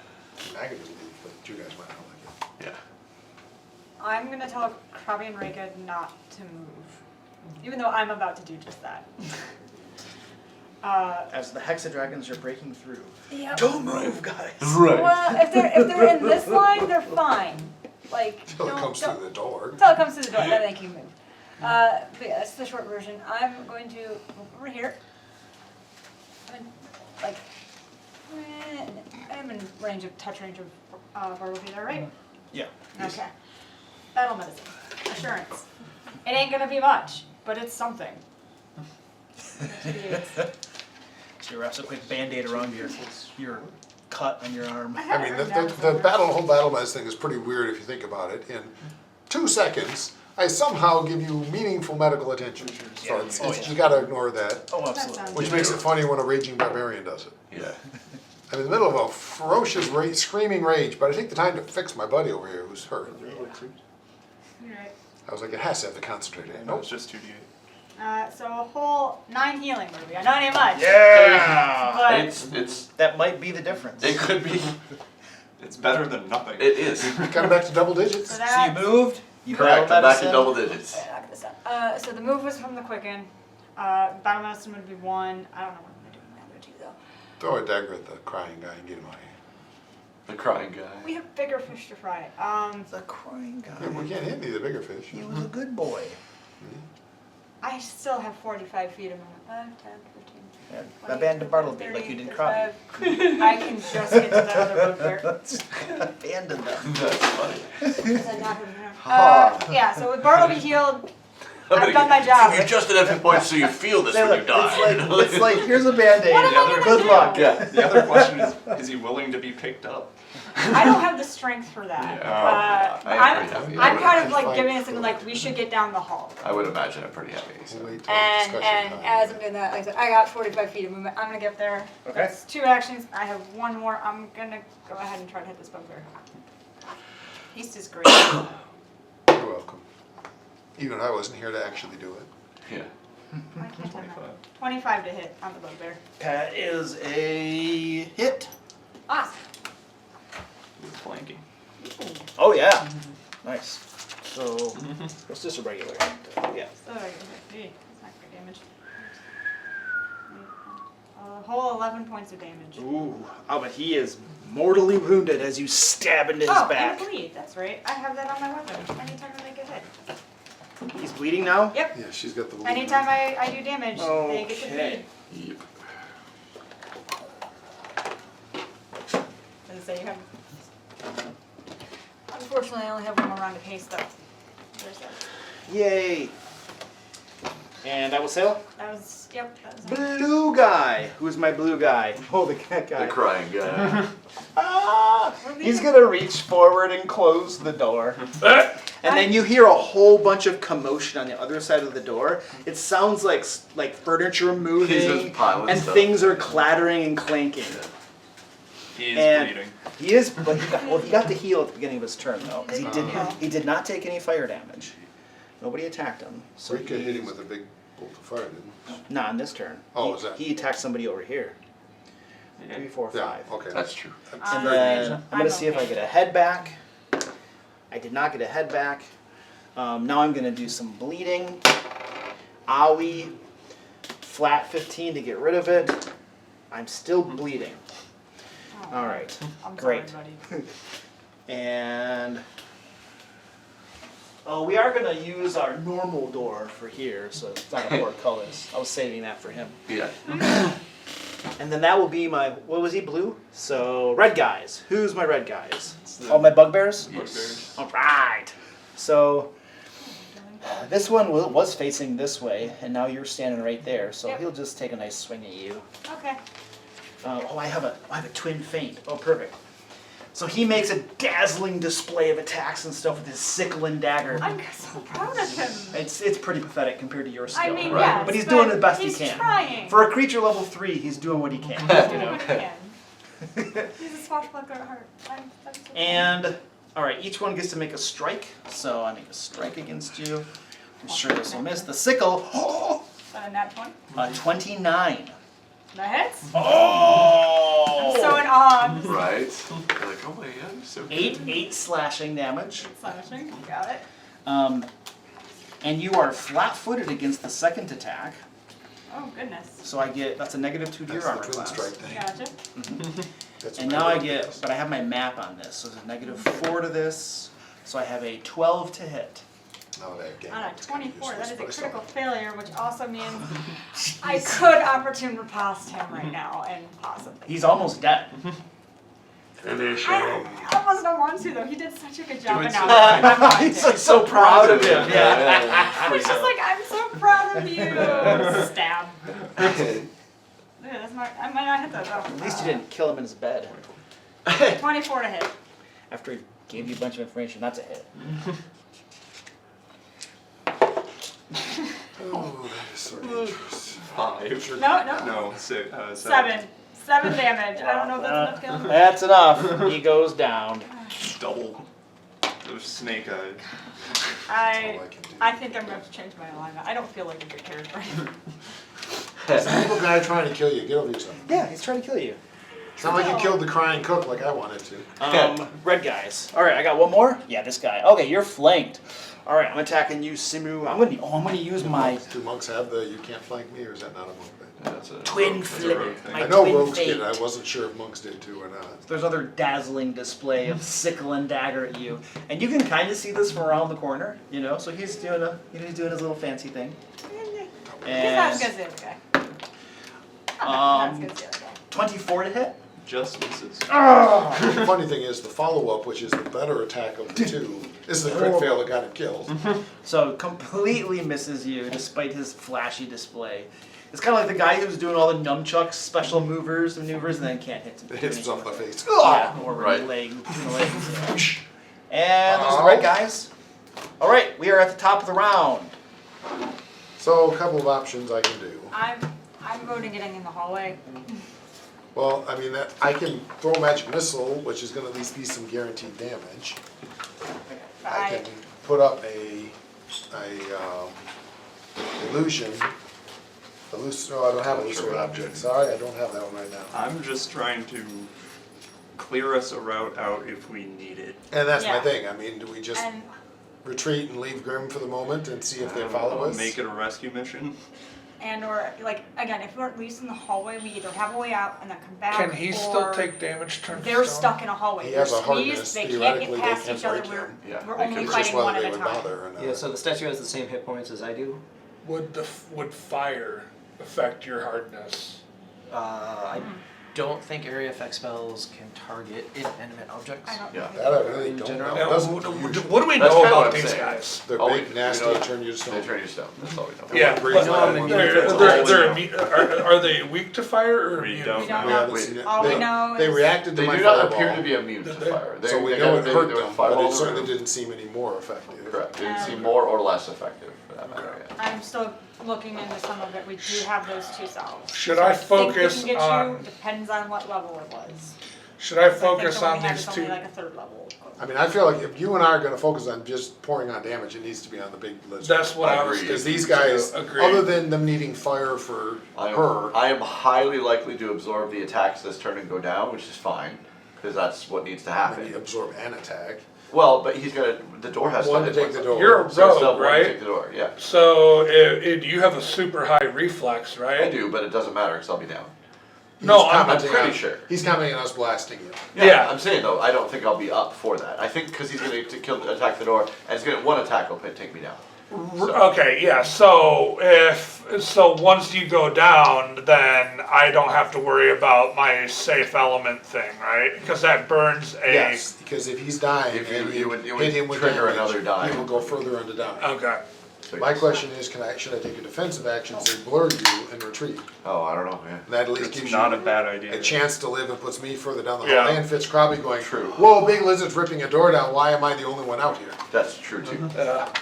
I could just leave, but you guys might not like it. Yeah. I'm gonna tell Krabby and Reka not to move, even though I'm about to do just that. As the Hexadragons are breaking through. Yep. Don't move, guys. Right. Well, if they're in this line, they're fine. Like Till it comes don't, through the door. Until it comes to the door, then they can move. But yeah, that's the short version. I'm going to move over here. Like, I'm in touch range of Bartleby there, right? Yeah. Okay. Battle medicine. Assurance. It ain't gonna be much, but it's something. So you wrap a quick band-aid around your cut on your arm. I mean, the whole battle mess thing is pretty weird if you think about it. In 2 seconds, I somehow give you meaningful medical attention. So you gotta ignore that. Oh, absolutely. Which makes it funny when a raging barbarian does it. Yeah. I'm in the middle of a ferocious screaming rage, but I take the time to fix my buddy over here who's hurt. You're right. I was like, it has to have the concentrated. No, Nope. it's just 2d8. So a whole 9 healing, maybe. I know it ain't much. Yeah! But It's That might be the difference. it could be. It's better than nothing. It is. Got it back to double digits. so So that. you moved. You Correct. battle I'm back to medicine. double digits. Wait, knock this up. So the move was from the quicken. Battle medicine would be 1. I don't know what I'm gonna do with my other 2 though. Throw a dagger at the crying guy and get him out of here. The crying guy. We have bigger fish to fry. The crying guy. Yeah, we can't hit any of the bigger fish. He was a good boy. I still have 45 feet of movement. 5, 10, 15. Yeah, 20, abandoned Bartleby 30, like you did 35. Krabi. I can just get to that other bugbear. Abandoned them. That's funny. Yeah, so with Bartleby healed, I've done my job. You just enough hit points so you feel this when you die. It's like here's a band-aid. What am I gonna Good do? luck. Yeah. The other question is he willing to be picked up? I don't have the strength for that. I'm kind of like giving it something like we should get down the hall. I would imagine I'm pretty heavy. So. We'll wait till And discussion time. as I'm doing that, like I said, I got 45 feet of movement. I'm gonna get there. Okay. That's 2 actions. I have 1 more. I'm gonna go ahead and try to hit this bugbear. Haste is great. You're welcome. Even if I wasn't here to actually do it. Yeah. Why can't I not? 25 to hit on the bugbear. That is a hit. Awesome. With flanking. Oh yeah. Nice. So what's this a regular hit? Yeah. So, hey, that's not good damage. A whole 11 points of damage. Ooh. Oh, but he is mortally wounded as you stab into his Oh, back. and bleed. That's right. I have that on my weapon. Anytime I make a hit. He's bleeding now? Yep. Yeah, she's got the lead. Anytime I do damage, they get to Okay. bleed. Yep. Does it say you have? Unfortunately, I only have 1 more round of haste though. There's that. Yay. And that will sail? That was, yep, that was Blue guy. Who's my blue guy? Oh, the cat The guy. crying guy. Ah! He's gonna reach forward and close the door. And then you hear a whole bunch of commotion on the other side of the door. It sounds like furniture He's moving just piling and stuff. things are clattering and clanking. He is And bleeding. he is, but he got the heal at the beginning of his turn though, because Uh-huh. he did not take any fire damage. Nobody attacked him. So Rika hit him with a big bolt of fire, didn't he? not on this turn. Oh, he, is that- he attacked somebody over here. Yeah. 3, 4, 5. Yeah, okay. That's true. And then I'm gonna see if I get a head back. I did not get a head back. Now I'm gonna do some bleeding. Owie. Flat 15 to get rid of it. I'm still bleeding. Oh, All right. I'm Great. sorry, buddy. And we are gonna use our normal door for here, so it's not a portcullis. I was saving that for him. Yeah. And then that will be my, what was he, blue? So, red guys. Who's my red guys? the- Oh, my bugbears? Bugbears. All right. So, this one was facing this way, and now you're standing right there, so Yep. he'll just take a nice swing at you. Okay. I have a twin feint. Oh, perfect. So he makes a dazzling display of attacks and stuff with his sickle and dagger. I'm so proud of him. It's pretty pathetic compared to your skill. I mean, Right. yes, But he's doing the best he's he can. trying. For a creature level 3, he's doing what he can. You know? What he can. He's a swashbuckler at heart. I'm so And all right, each one gets to make a strike. So I make a strike against you. I'm sure this will miss. The sickle, a nat 20. 29. That hits. Oh! I'm so in awe. I'm Right. You're like, oh my god, you're so good. 8 slashing damage. slashing. Got it. And you are flat-footed against the second attack. Oh goodness. So I get, that's a -2 to That's your the armor twin class. strike thing. Gotcha. That's And what now I wrote get, this. but I have my map on this, so there's a -4 to this. So I have a 12 to hit. No, that game On a is kinda 24, that is a useless, but I critical failure, which also means I could opportune riposte him right now, and possibly. He's almost dead. Finish I almost don't want to though. He did such a good job, Do it and so now I'm not He's to. like so proud of him. I was just like, I'm so proud of you. Stab. Yeah, that's my. I might not hit that though. At least you didn't kill him in his bed. 24 to hit. After he gave you a bunch of information, that's a hit. Oh, that is so dangerous. 5. No, no. No, 7. 7 damage. I don't know if that's enough to kill him. That's enough. He goes down. Double Those snake eyes. I think I'm going to change my alignment. I don't feel like a good character. It's an evil guy trying to kill you. Get over yourself. Yeah, he's trying to kill you. It's not like you killed the crying cook like I wanted to. Red guys. All right, I got one more. Yeah, this guy. Okay, you're flanked. All right, I'm attacking you, Simu. I'm gonna use my Do monks have the "you can't flank me" or is that not a monk thing? That's a twin that's a flip. rogue thing. My I know twin rogues fate. did. I wasn't sure if monks did too or not. There's another dazzling display of sickle and dagger at you, and you can kind of see this from around the corner. You know, so he's doing his little fancy thing. He's not And as good as the other guy. Not as good as the other guy. 24 to hit. Just misses. The funny thing is, the follow-up, which is the better attack of the two, is the crit fail that got him killed. So completely misses you despite his flashy display. It's kind of like the guy who's doing all the nunchucks, special maneuvers, and then can't hit him. It hits him on the face. Yeah, or Right. leg, between the legs. And those are the red guys. All right, we are at the top of the round. So a couple of options I can do. I'm voting getting in the hallway. Well, I mean, I can throw a magic missile, which is going to at least be some guaranteed damage. But I can put up a illusion. No, I don't have illusory object. Sorry, I don't have that one right now. I'm just trying to clear us a route out if we need it. And that's my Yeah. thing. I mean, do we just and retreat and leave Grim for the moment and see if I they don't follow know, us? Make it a rescue mission. or like again, if we're at least in the hallway, we either have a way out and then come back. Can he still or take damage turned to They're stone? stuck in a hallway. He They're has a hardness. squeezed. They can't Theoretically, get they past can't each other. break We're, him. Yeah, we're they only can- It's just fighting one whether at they a would time. bother or not. Yeah, so the statue has the same hit points as I do. Would fire affect your hardness? I don't think area effect spells can target inanimate objects. I don't Yeah. think That I really In don't general? know. Now, Doesn't what usually. do we That's know kinda what about I'm these saying. guys? They're Oh, big, nasty, you know, turn you to They stone. turn you to stone. That's all we know. Yeah, One but breathes out, one are they weak to fire or We immune? don't We don't We know. haven't seen it. All we They- know They is- reacted to They my do not fireball, appear to be immune to fire. so we they know got- it they- hurt they were them, but fireball it certainly or- didn't seem any more effective. Correct. Didn't Um, seem more or less effective for that matter. Yeah. I'm still looking into some of it. We do have those two cells. Should So I think we focus can get on- you, depends on what level it was. Should I I think focus the one on we have these is two? only like a third level. I mean, I feel like if you and I are gonna focus on just pouring on damage, it needs to be on the big lizard. That's what I was Agreed. Because thinking. these guys, Agreed. other than them needing fire for her, I am highly likely to absorb the attacks this turn and go down, which is fine, because that's what needs to when happen. you absorb an attack. Well, but he's gonna. The door has One to to take the door. You're a So it's rogue, not one to right? take the door. Yeah, So you have a super high reflex, right? I do, but it doesn't matter because I'll be down. No, He's I'm commenting pretty on- sure. He's commenting on us blasting you. Yeah. I'm saying though, I don't think I'll be up for that. I think because he's gonna attack the door, and it's gonna one attack will take me down. So- Okay, yeah. So once you go down, then I don't have to worry about my safe element thing, right? Because that burns a. Yes, because if he's dying If you- and you you would hit him with trigger damage, another die. he will go further into dying. Okay. So My yes. question is, should I take a defensive action, say blur you and retreat? Oh, I don't know. Yeah. That at least It's gives not a you bad idea. a chance to live and puts me further down the Yeah. hallway and Fitzcrabby going, True. whoa, big lizard's ripping a door down, why am I the only one out here? That's true too.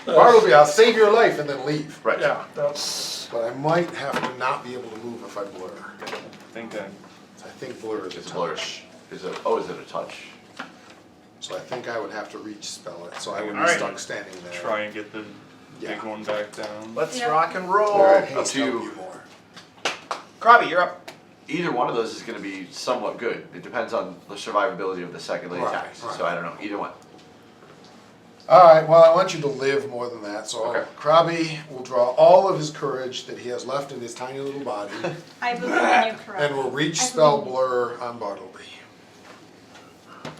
Bartleby, I'll save your life and then leave. Right. Yeah, that's. But I might have to not be able to move if I blur. I think I think blur is a It's a blur. touch. Is it? Oh, is it a touch? So I think I would have to reach spell it, so I would be Alright. stuck standing there. try and get the Yeah. big one back down. Let's Yeah. rock and roll. Alright. Hey, Up to stun you. you more. Krabby, you're up. Either one of those is going to be somewhat good. It depends on the survivability of the second lane Right, attacks. right. So I don't know. Either one. Alright, well, I want you to live more than that, so Okay. Krabby will draw all of his courage that he has left in his tiny little body, I believe in you, correct? and will reach I spell believe- blur on Bartleby.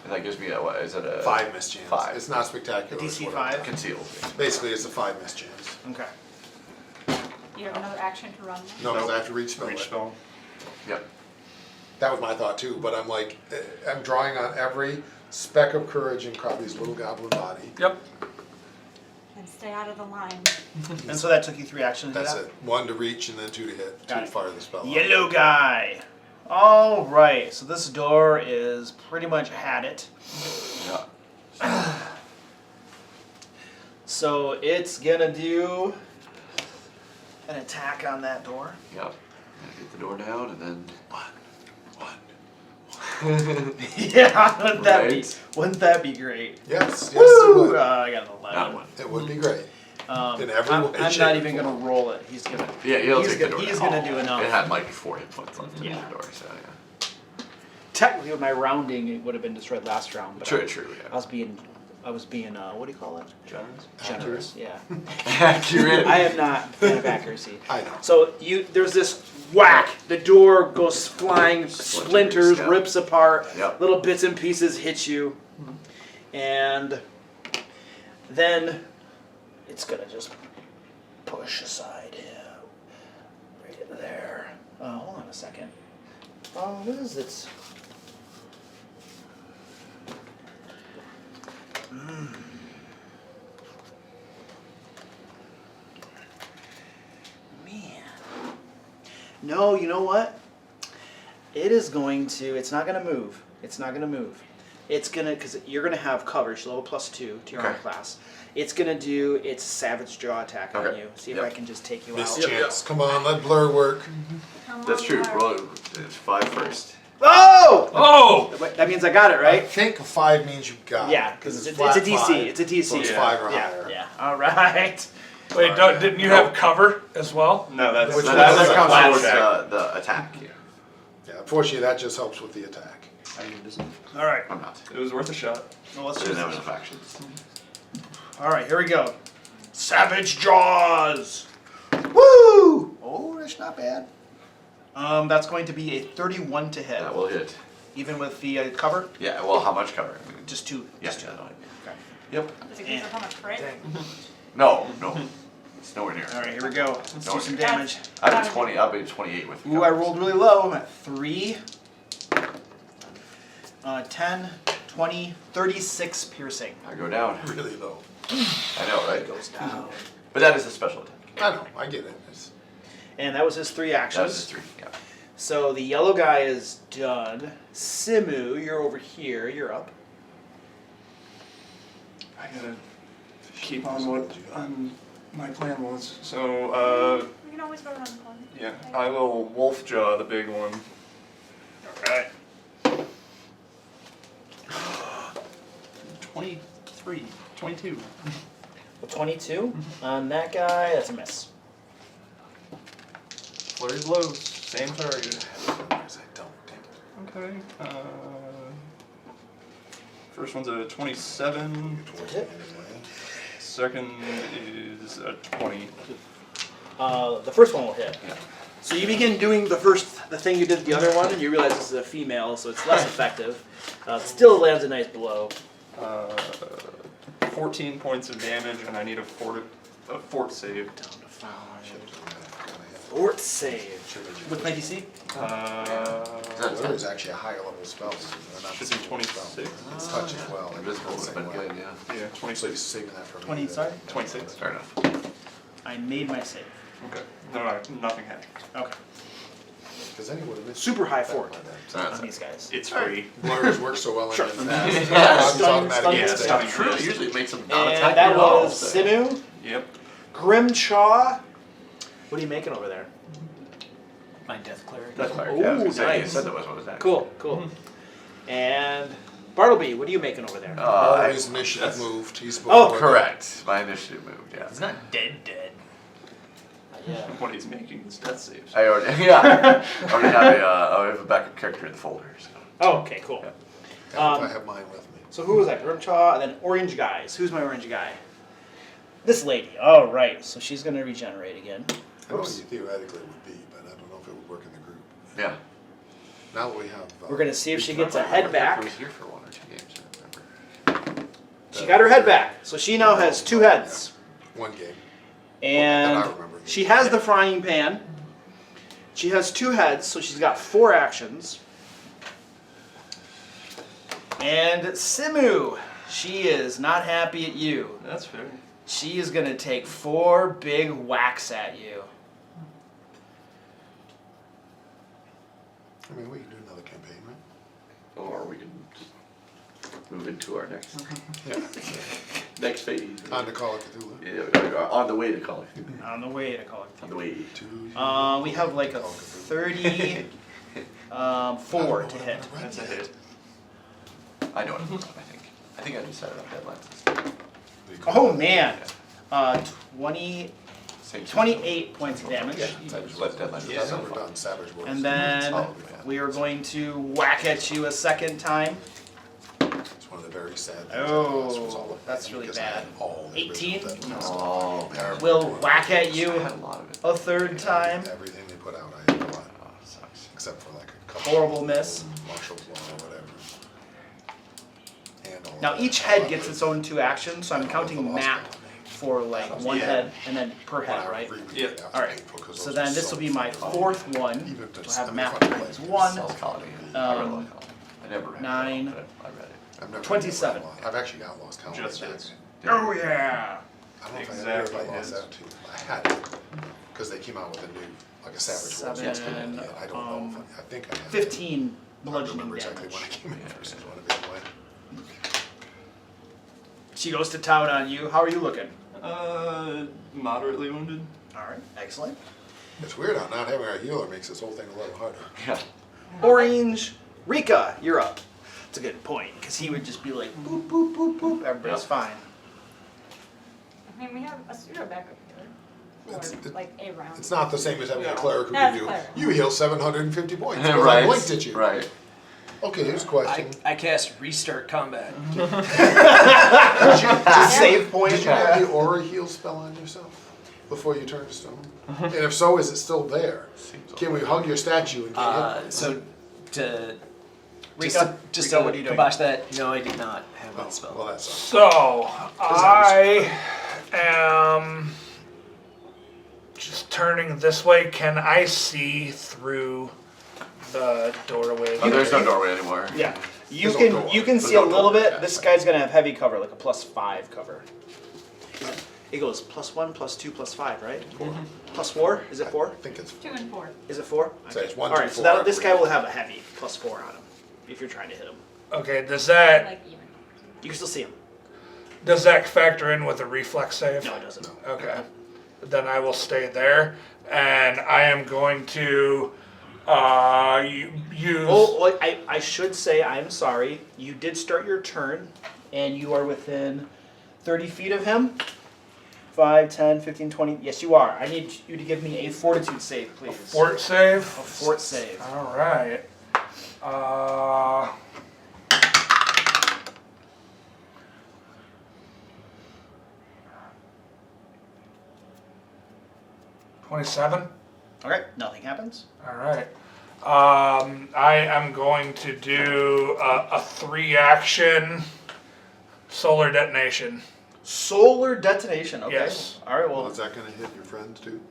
And that gives me a what? Is it a 5 miss chance. 5. It's not spectacular. DC it's whatever. 5? Concealed. Basically, it's a 5 miss chance. Okay. You have another action to run. No, because Nope. I have to reach spell Reach it. spell. Yep. That was my thought too, but I'm like, I'm drawing on every speck of courage in Krabby's little goblin body. Yep. And stay out of the line. And so that took you 3 actions. to do That's that? it. 1 to reach and then 2 to hit, 2 Got to it. fire the spell. Yellow guy. All right, so this door is pretty much had it. Yeah. So it's gonna do an attack on that door. Yep. Gotta get the door down and then. Yeah, Right. wouldn't that be great? Yes, yes, it Woo! would. I got an 11. That one. It would be great. In every I'm, way, I'm shape, not or even form. gonna roll it. He's gonna. Yeah, he'll he's take gonna, the door. He's down. gonna do enough. It had like 4 hit points left in Yeah. the door, so yeah. Technically, with my rounding, it would have been destroyed last round. But True, I yeah. was being, what do you call it? Jones. Generous. Yeah. Accurate. I am not a fan of accuracy. I know. So there's this whack. The door goes flying, splinters, yeah. rips apart. Yep. Little bits and pieces hit you, and then it's gonna just push aside. Yeah, right there. Hold on a second. What is this? Man. No, you know what? It is going to, it's not going to move. It's not going to move. It's going to, because you're going to have coverage, level +2 to your armor Okay. class. It's going to do its Savage Jaw attack on Okay. you. See if Yep. I can just take you Miss out. chance. Come on, let blur work. Come That's on, true. Mark. Roll it's 5 first. Oh! Oh! That means I got it, I right? think 5 means you got it. Yeah, because it's a flat DC. 5. It's a DC. So it's Yeah. 5 or Yeah, higher. yeah. All right. Wait, didn't you have cover as well? No, that's Which That, one is that that? counts flat towards attack. the attack. Yeah. Yeah, unfortunately, that just helps with the attack. All right. I'm not. It was worth a shot. Well, let's I didn't just, have enough actions. all right, here we go. Savage Jaws. Woo! Oh, that's not bad. That's going to be a 31 to hit, That will hit. even with the cover. Yeah, well, how much cover? Just 2. Yeah, Just 2. no, no. Okay. Yep. Is it gonna become a crit? No, it's nowhere near. All right, here we go. Let's do No, some it's- damage. I have 20. I'll be 28 with. Ooh, I rolled really low. I'm at 3. 10, 20, 36 piercing. I go down. Really low. I know, right? Goes down. But that is a special attack. I know, I get it. It's, And that was his 3 That actions. was just 3. Yeah. So the yellow guy is done. Simu, you're over here. You're up. I gotta keep on what my plan was. So, We can always vote on the corner. yeah, I will wolf jaw the big one. Alright. 23, 22. 22 on that guy. That's a miss. Flurry blows, same target. because I don't think. Okay. First one's a 27. That's it. Second is a 20. The first one will hit. So you begin doing the thing you did the other one, and you realize this is a female, so it's less effective. It still lands a nice blow. 14 points of damage, and I need a fort save. Down to 5. Fort save. With my DC? Blur is actually a higher level spell. They're not Should the be same 26. spell. It's touch as well. Invisible would have been good, yeah. Yeah, So 26. he's saving that for me. 20, sorry? 26. Fair enough. I made my save. Okay. No, nothing happened. Okay. Because then he would have missed. Super high fort So that's on these guys. It's free. Blurs work so well Sure. in that. Yeah, It's automatic stun- instant. stun- Yeah. True, usually it makes them not attack And that you at all, was so- Simu. Yep. Grimchaw. What are you making over there? My death cleric. That's clear. Yeah, I was gonna say, you nice. said that was what was that. Cool, cool. And Bartleby, what are you making over there? His initiative that's- moved. He's Oh, before Correct. My initiative moved, yeah. He's not dead. Yeah. What he's making is death saves. I already, yeah. I already have a backup character in the folder, so. Oh, okay, cool. that. I have mine with me. So who was that? Grimchaw, and then Orange Guys. Who's my Orange Guy? This lady. All right. So she's gonna regenerate again. I know what you theoretically would be, but I don't know if it would work in the group. Yeah. Now that we have. We're gonna see if she gets a I head think I back. was here for 1 or 2 games, I don't remember. She got her head back, so she now has 2 heads. One game. And That I remember. she has the frying pan. She has 2 heads, so she's got 4 actions. And Simu, she is not happy at you. That's fair. She is gonna take 4 big whacks at you. I mean, we can do another campaign, right? Or we can just move into our next Yeah. next phase. On to Call of Cthulhu. Yeah, we are on the way to Call of Duty. On the way to Call of On the way. We have like a 30, 4 to hit. That's a hit. I know what I'm doing, I think I decided on deadlines. Oh man, 28 points of damage. I just let deadlines Yeah, we're done. Savage Worlds. And then Oh, man. we are going to whack at you a second time. It's one of the very sad things. Oh, that's really because I bad. had all the 18? original Oh, terrible. We'll whack at you I had a lot of it. a third time. Everything they put out, I had a lot. Oh, sucks. Except for like a couple. Horrible miss. Martial law or whatever. And all Now that. each head gets its own 2 actions, so I'm counting map for like 1 head and then per head, right? Yeah. Alright, so then this will be my 4th one. We'll have map times 1. Cell colony. I really like it. I never read 9. it, but I read it. I've never 27. I've actually got Lost Colony. Just back. hits. Oh yeah! I don't know if I Exactly ever if I lost his. that too. I had it because they came out with a new, like a Savage Worlds. 7, Yeah, I don't know. If I think I had 15 it. I don't bludgeoning remember exactly damage. when I came in versus when it went. She goes to town on you. How are you looking? Moderately wounded. Alright, excellent. It's weird how not having our healer makes this whole thing a little harder. Yeah. Orange, Rika, you're up. It's a good point, because he would just be like, boop, boop, boop, boop, everybody's fine. I mean, we have a pseudo backup healer. For like a round. It's not the same as having a cleric who That's can do, cleric. you heal 750 points. Because I Right. blinked at you. Right. Okay, here's a question. I cast restart combat. Save point. Did you have the aura heal spell on yourself before you turned to stone? And if so, is it still there? Can we hug your statue and get hit points? So to Rika, just Rika, to what are you doing? kibosh that, no, I did not have that Well, spell. that sucks. So, I am just turning this way. Can I see through the doorway? Oh, there's no doorway anymore. Yeah. You There's no can door. you can There's see a no little door. bit. Yeah, This it's guy's gonna have heavy cover, like a +5 cover. It goes +1, +2, +5, right? +4? Is it 4? I think it's 2 and 4. Is it 4? So it's 1, All 2, right, so 4 this every guy will have a heavy +4 on him if you're trying to hit him. Okay, does that Like even. You can still see him. factor in with a reflex save? No, it doesn't. Okay. Then I will stay there, and I am going to use. Oh, well, I should say I'm sorry. You did start your turn, and you are within 30 feet of him. 5, 10, 15, 20. Yes, you are. I need you to give me a fortitude save, please. Fort save. A fort save. All right. 27. Okay, nothing happens. All right. I am going to do a 3-action solar detonation. Solar detonation. Okay. Yes. All right. Well, Well, is that going to hit your friends too?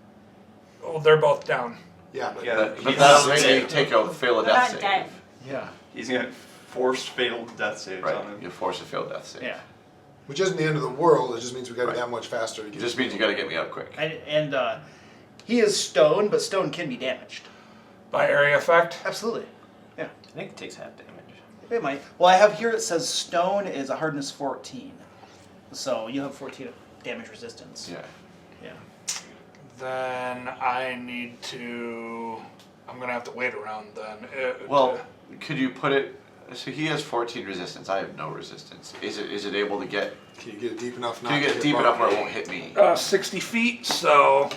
Oh, they're both down. Yeah, but Yeah. But that'll make you take a fail a They're death not save. dead. yeah. He's gonna forced failed death saves Right. on him. You force a failed death save. Yeah. which isn't the end of the world. It just means we got to Right. be that much faster. To It get just means you gotta get me up quick. And he is stone, but stone can be damaged. By area effect. Absolutely. I think it takes half damage. It might. Well, I have here it says stone is a hardness 14, so you have 14 damage resistance. Yeah. Yeah. Then I need to. I'm gonna have to wait around then. Well, could you put it? So he has 14 resistance. I have no resistance. Is it able to get? Can you get it deep enough? Not Can you to get it hit deep enough where it Barbara? won't hit me? 60 feet. So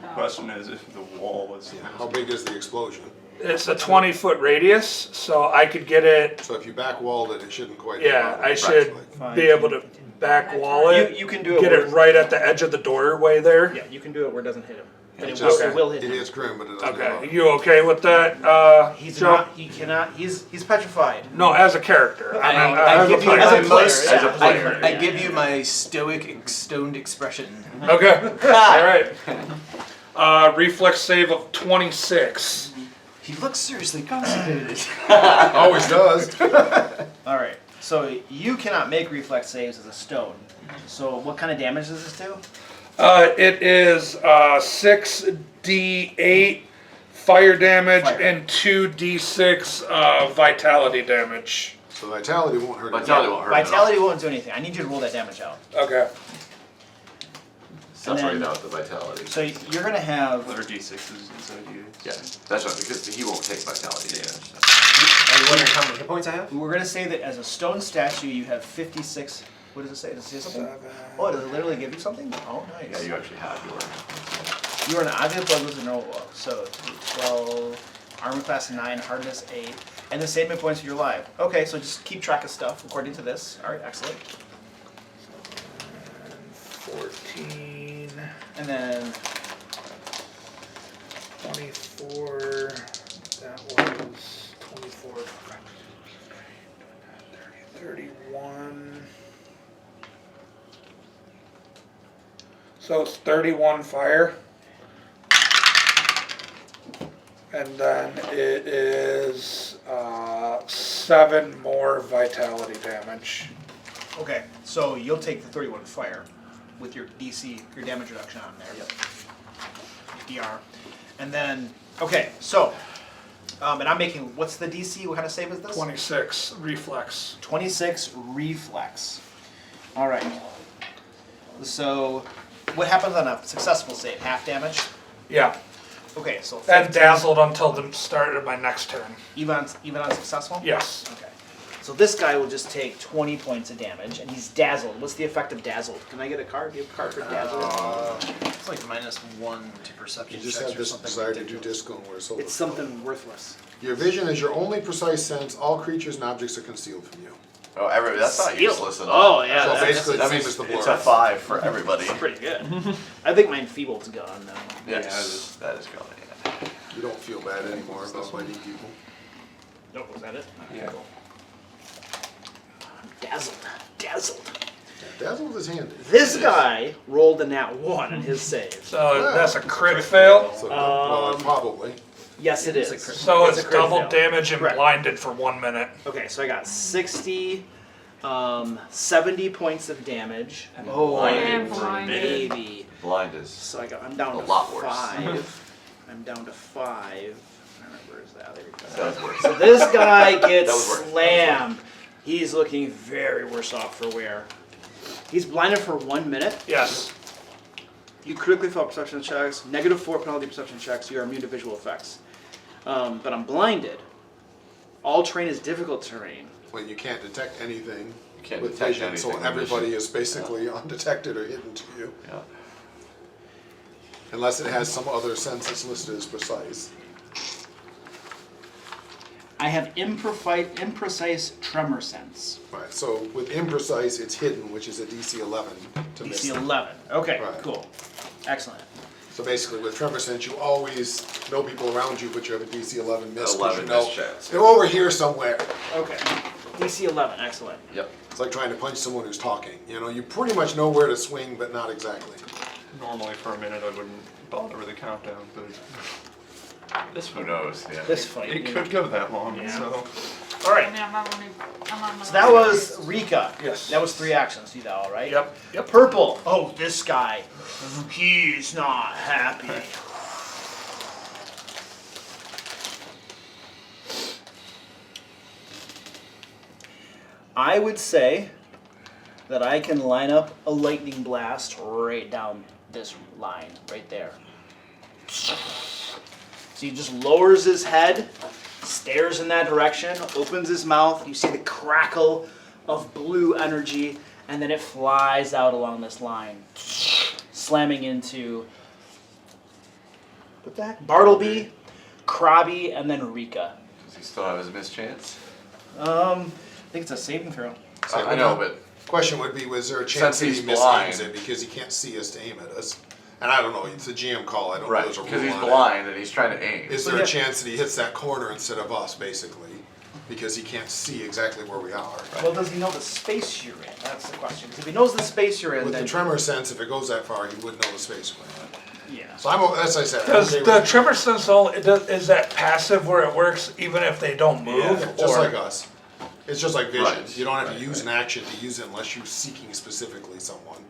No. Question is if the wall was. Yeah. How big is the explosion? it's a 20-foot radius. So I could get it. So if you back walled it, it shouldn't quite. hit Yeah, Barbara. I should Fine. be able to back wall it. You can do it. Get where, it right at the edge of the doorway there. Yeah, you can do it where it doesn't hit him. But It it, just- will, it will hit It him. hits Grim, but it doesn't. Okay, hit you okay with that? He's Joe? not. He cannot. He's petrified. No, as a character. I as a give you player. As a my player, most. as a player, I yeah. give you my stoic, stoned expression. Okay. All right. Reflex save of 26. He looks seriously constipated. Always does. All right. So you cannot make reflex saves as a stone. So what kind of damage does this do? It is 6d8 fire damage Fire. and 2d6 vitality damage. So vitality won't hurt. Vitality won't hurt. at all. Vitality won't do anything. I need you to roll that damage out. Okay. separate then- out the vitality. So you're gonna have. There are d6s inside you. Yeah, that's right, because he won't take vitality Yeah. damage. Are you wondering how many hit points I have? We're gonna say that as a stone statue, you have 56. What does it say? Does it say something? Oh, does it literally give you something? Oh, nice. Yeah, you actually have your. You are an object blood with no wall. So 12, armor class 9, hardness 8, and the same hit points of your life. Okay, so just keep track of stuff according to this. All right, excellent. 14, And then 24, that was 24, 31. So it's 31 fire. And then it is 7 more vitality damage. okay, so you'll take the 31 fire with your DC, your damage reduction on there. Yep. DR. And then okay, so and I'm making what's the DC? What kind of save is this? 26 reflex. 26 reflex. All right. So, what happens on a successful save? Half damage. Yeah, Okay, so and 15, dazzled until the start of my next turn. even on successful. Yes. Okay. So this guy will just take 20 points of damage, and he's dazzled. What's the effect of dazzled? Can I get a card? Do you have a card for dazzled? It's like -1 to perception You just checks have or this something desire to do ridiculous. disco where it's over. It's something worthless. Your vision is your only precise sense. All creatures and objects are concealed from you. Oh, that's not Seal. useless at all. Oh yeah, So that's basically, That the same means as the it's blur. a 5 for everybody. pretty good. I think my enfeebled's gone now. Yes, that is going. Yeah. You don't feel bad anymore about biting people. Oh, was that it? Yeah. Dazzled. Dazzled. Dazzled is handy. This guy rolled a nat 1 in his save. So that's a crit fail. So, well, probably. Yes, it is. So it's a crit double fail. damage and Correct. blinded for 1 minute. Okay, so I got 60, 70 points of damage. Oh, And blinded. baby. Blind is. So I'm down A to lot worse. 5. I'm down to 5. Where is that? There we go. That was worse. So this guy gets That was worse. slammed. He's looking very worse off for wear. He's blinded for 1 minute. Yes. You critically fail perception checks. -4 penalty perception checks. You are immune to visual effects. But I'm blinded. All terrain is difficult terrain. When you can't detect anything You can't with detect vision, anything so with everybody vision. is basically undetected or hidden to you. Yeah. Unless it has some other sense that's listed as precise. I have imprecise tremor sense. Right, so with imprecise, it's hidden, which is a DC 11 to miss. DC 11. Okay, Right. cool. Excellent. So basically, with tremor sense, you always know people around you, but you have a DC 11 miss. 'cause 11 you know miss chance. they're over here somewhere. Okay. DC 11. Excellent. Yep. It's like trying to punch someone who's talking. You know, you pretty much know where to swing, but not exactly. Normally for a minute I wouldn't bother with a countdown, but Who knows? Yeah. This fight. it could go that long. Yeah. So All I right. mean, I'm not So that was Rika. Yes. That was 3 actions. See that all right? Yep. Yep. Purple. Oh, this guy. He's not happy. I would say that I can line up a lightning blast right down this line, right there. So he just lowers his head, stares in that direction, opens his mouth. You see the crackle of blue energy, and then it flies out along this line, slamming into what the heck? Bartleby, Krabby, and then Rika. Does he still have his miss chance? I think it's a saving throw. I know, but Question would be, was there a chance Since that he he's misaims blind. it because he can't see us to aim at us? And I don't know, it's a GM call, I don't know right if there's a because rule he's on it. blind and he's trying to aim. Is there Yeah. a chance that he hits that corner instead of us, basically? Because he can't see exactly where we are. Well, does he know the space you're in? That's the question. 'Cause if he knows the space you're in, With then the tremor sense, if it goes that far, he would know the space we're in. yeah. So as I said, I'm Does okay the with- tremor sense is that passive where it works even if they don't move? just or- like us. It's just like vision. Right. You don't have to Right, use an action to use it unless you're seeking specifically someone.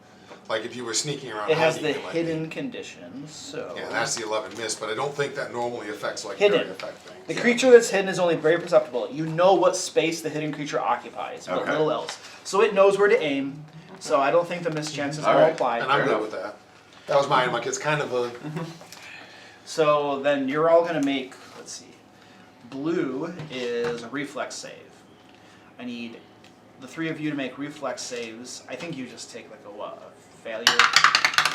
Like if you were sneaking around It has hiding, the it might be- hidden conditions, so. Yeah, that's the 11 miss, but I don't think that normally affects like Hidden. area effect things. The creature that's hidden is only very perceptible. You know what space the hidden creature occupies, but Okay. little else. So it knows where to aim. So I don't think the mischances will Alright. apply. And I'm Fair good enough. with that. That was mine. Like, it's kind of a, So then you're all gonna make, let's see, blue is a reflex save. I need the three of you to make reflex saves. I think you just take like a what, a failure?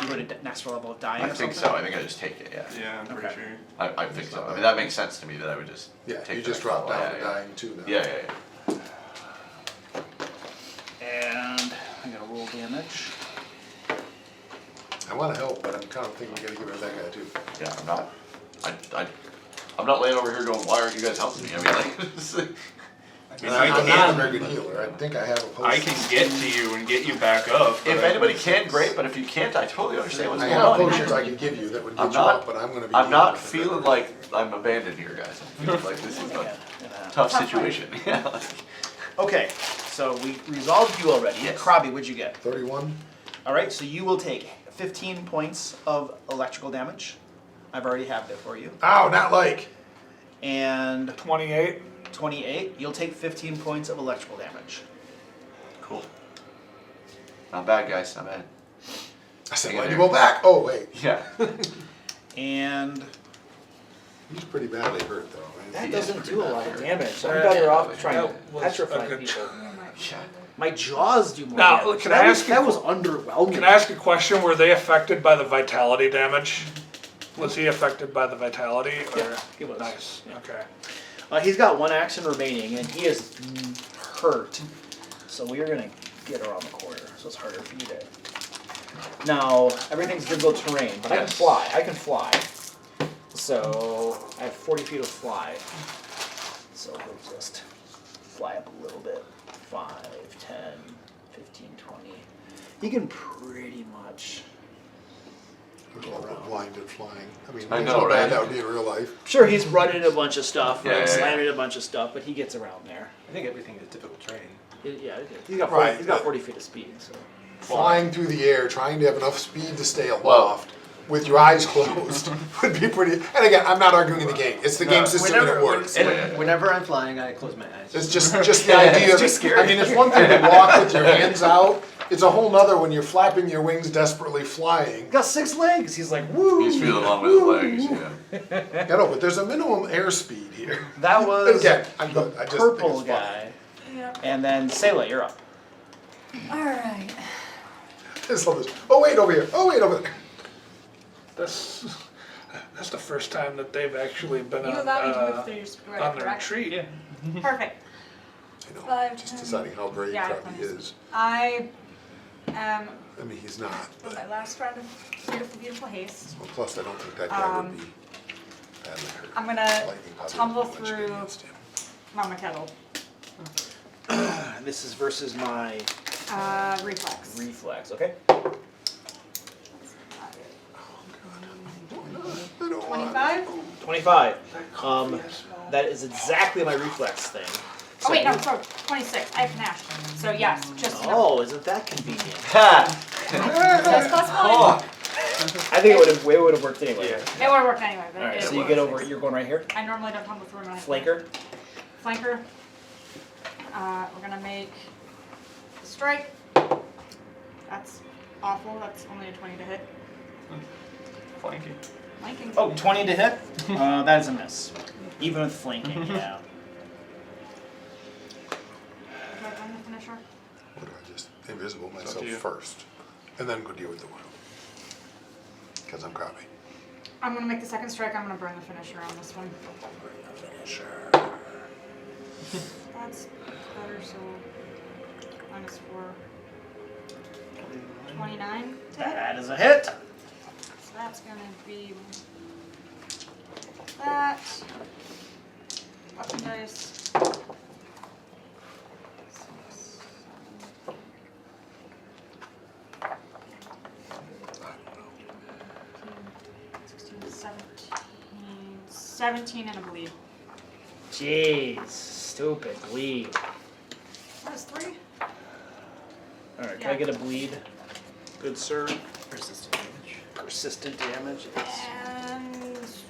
You go to next level of dying I or think something? so. I think I just take it. Yeah. Yeah, I'm pretty Okay. sure. I think so. I mean, that makes sense to me that I would just yeah, take you the just next drop level. down to Yeah, dying too now. Yeah, yeah, And I'm gonna roll damage. I want to help, but I'm kind of thinking we gotta get rid of that guy too. yeah. Yeah, I'm not. I'm not laying over here going, why aren't you guys helping me? I mean, like, it's like- And I'm not a very good healer. I think I have a potion. I can get to you and get you back up. but if I- anybody can, great. But if you can't, I totally understand what's I going have on. potions I can give you that would I'm get you not- up, but I'm gonna be. I'm dealing not with it. feeling like I'm abandoned here, guys. I'm feeling like this is a tough situation. Yeah. like- Okay, so we resolved you already. Yes. Krabi, what'd you get? 31. Alright, so you will take 15 points of electrical damage. I've already have it for you. Ow, not like. And 28. 28, you'll take 15 points of electrical damage. Cool. Not bad, guys. Not bad. I said, Hang why'd in you there. go back? Oh, wait. Yeah. And He's pretty badly hurt though. Right? That Yeah, doesn't pretty do a bad. lot of damage. I'm Yeah, better yeah, off trying that to was petrify a good people. Yeah. my jaws do more Now, damage. can I That was- ask you- that was underwhelming. Can I ask a question? Were they affected by the vitality damage? Was he affected by the vitality? Or? Yeah, he was. Nice. Okay. He's got one action remaining, and he is hurt. So we are gonna get around the corner, so it's harder for you to. Now everything's difficult terrain, but I can Yes. fly. I can fly. So I have 40 feet of fly. So he'll just fly up a little bit. 5, 10, 15, 20. He can pretty much. There's a lot of blinded flying. I mean, I there's know, no bad right? that would be in real life. Sure, he's running a bunch of stuff, Yeah, like yeah, yeah. slamming a bunch of stuff, but he gets around there. I think everything is difficult terrain. Yeah, he's got 40, Right. he's got 40 feet of speed. So. Flying through the air, trying to have enough speed to stay aloft with your eyes closed would be pretty. And again, I'm not arguing the game. It's the game system and it works. Whenever I'm flying, I close my eyes. It's just the idea. It's too That, scary. I mean, it's one thing to walk with your hands out. It's a whole nother when you're flapping your wings desperately flying. He's got 6 legs. He's like, woo. He's feeling along with his legs. Yeah. I know, but there's a minimum airspeed here. That was Again, I'm good. I just think purple it's funny. guy. Yep. And then Selah, you're up. Alright. I just love this. Oh wait, over here. Oh wait, over there. That's the first time that they've actually been You on, allow me to move through your spread, on the correct? retreat. Yeah. Perfect. I know. 5, Just 10. deciding how brave Yeah, Krabby is. I am I mean, he's not. But, my last round of beautiful haste. well, plus, I don't think that guy would be badly hurt. I'm gonna Lightning probably tumble wouldn't do much through against him. Mama Kettle. This is versus my Reflex. reflex, okay? I don't want 25? 25. That is exactly my reflex thing. Oh wait, no, sorry, 26. I have panache. So yes, just enough. Oh, isn't that convenient? Just plus one. I think it would have worked anyway. It would have worked anyway, but Alright, it so you get over. You're going right here. I normally don't tumble through when I Flanker. Flanker. We're gonna make a strike. That's awful. That's only a 20 to hit. Flanking. Flanking. Oh, 20 to hit. That is a miss. Even with flanking, yeah. Do I run the finisher? What do I just invisible up to myself you. first, and then go deal with the wound? Because I'm Krabby. I'm gonna make the second strike. I'm gonna burn the finisher on this one. That's better. So -4. 29 to hit. That is a hit. So that's gonna be that. Weapon dice. 17 and a bleed. Jeez, stupid bleed. What is 3? Alright, can I get a bleed? Good sir. Persistent damage. Persistent damage. Yes.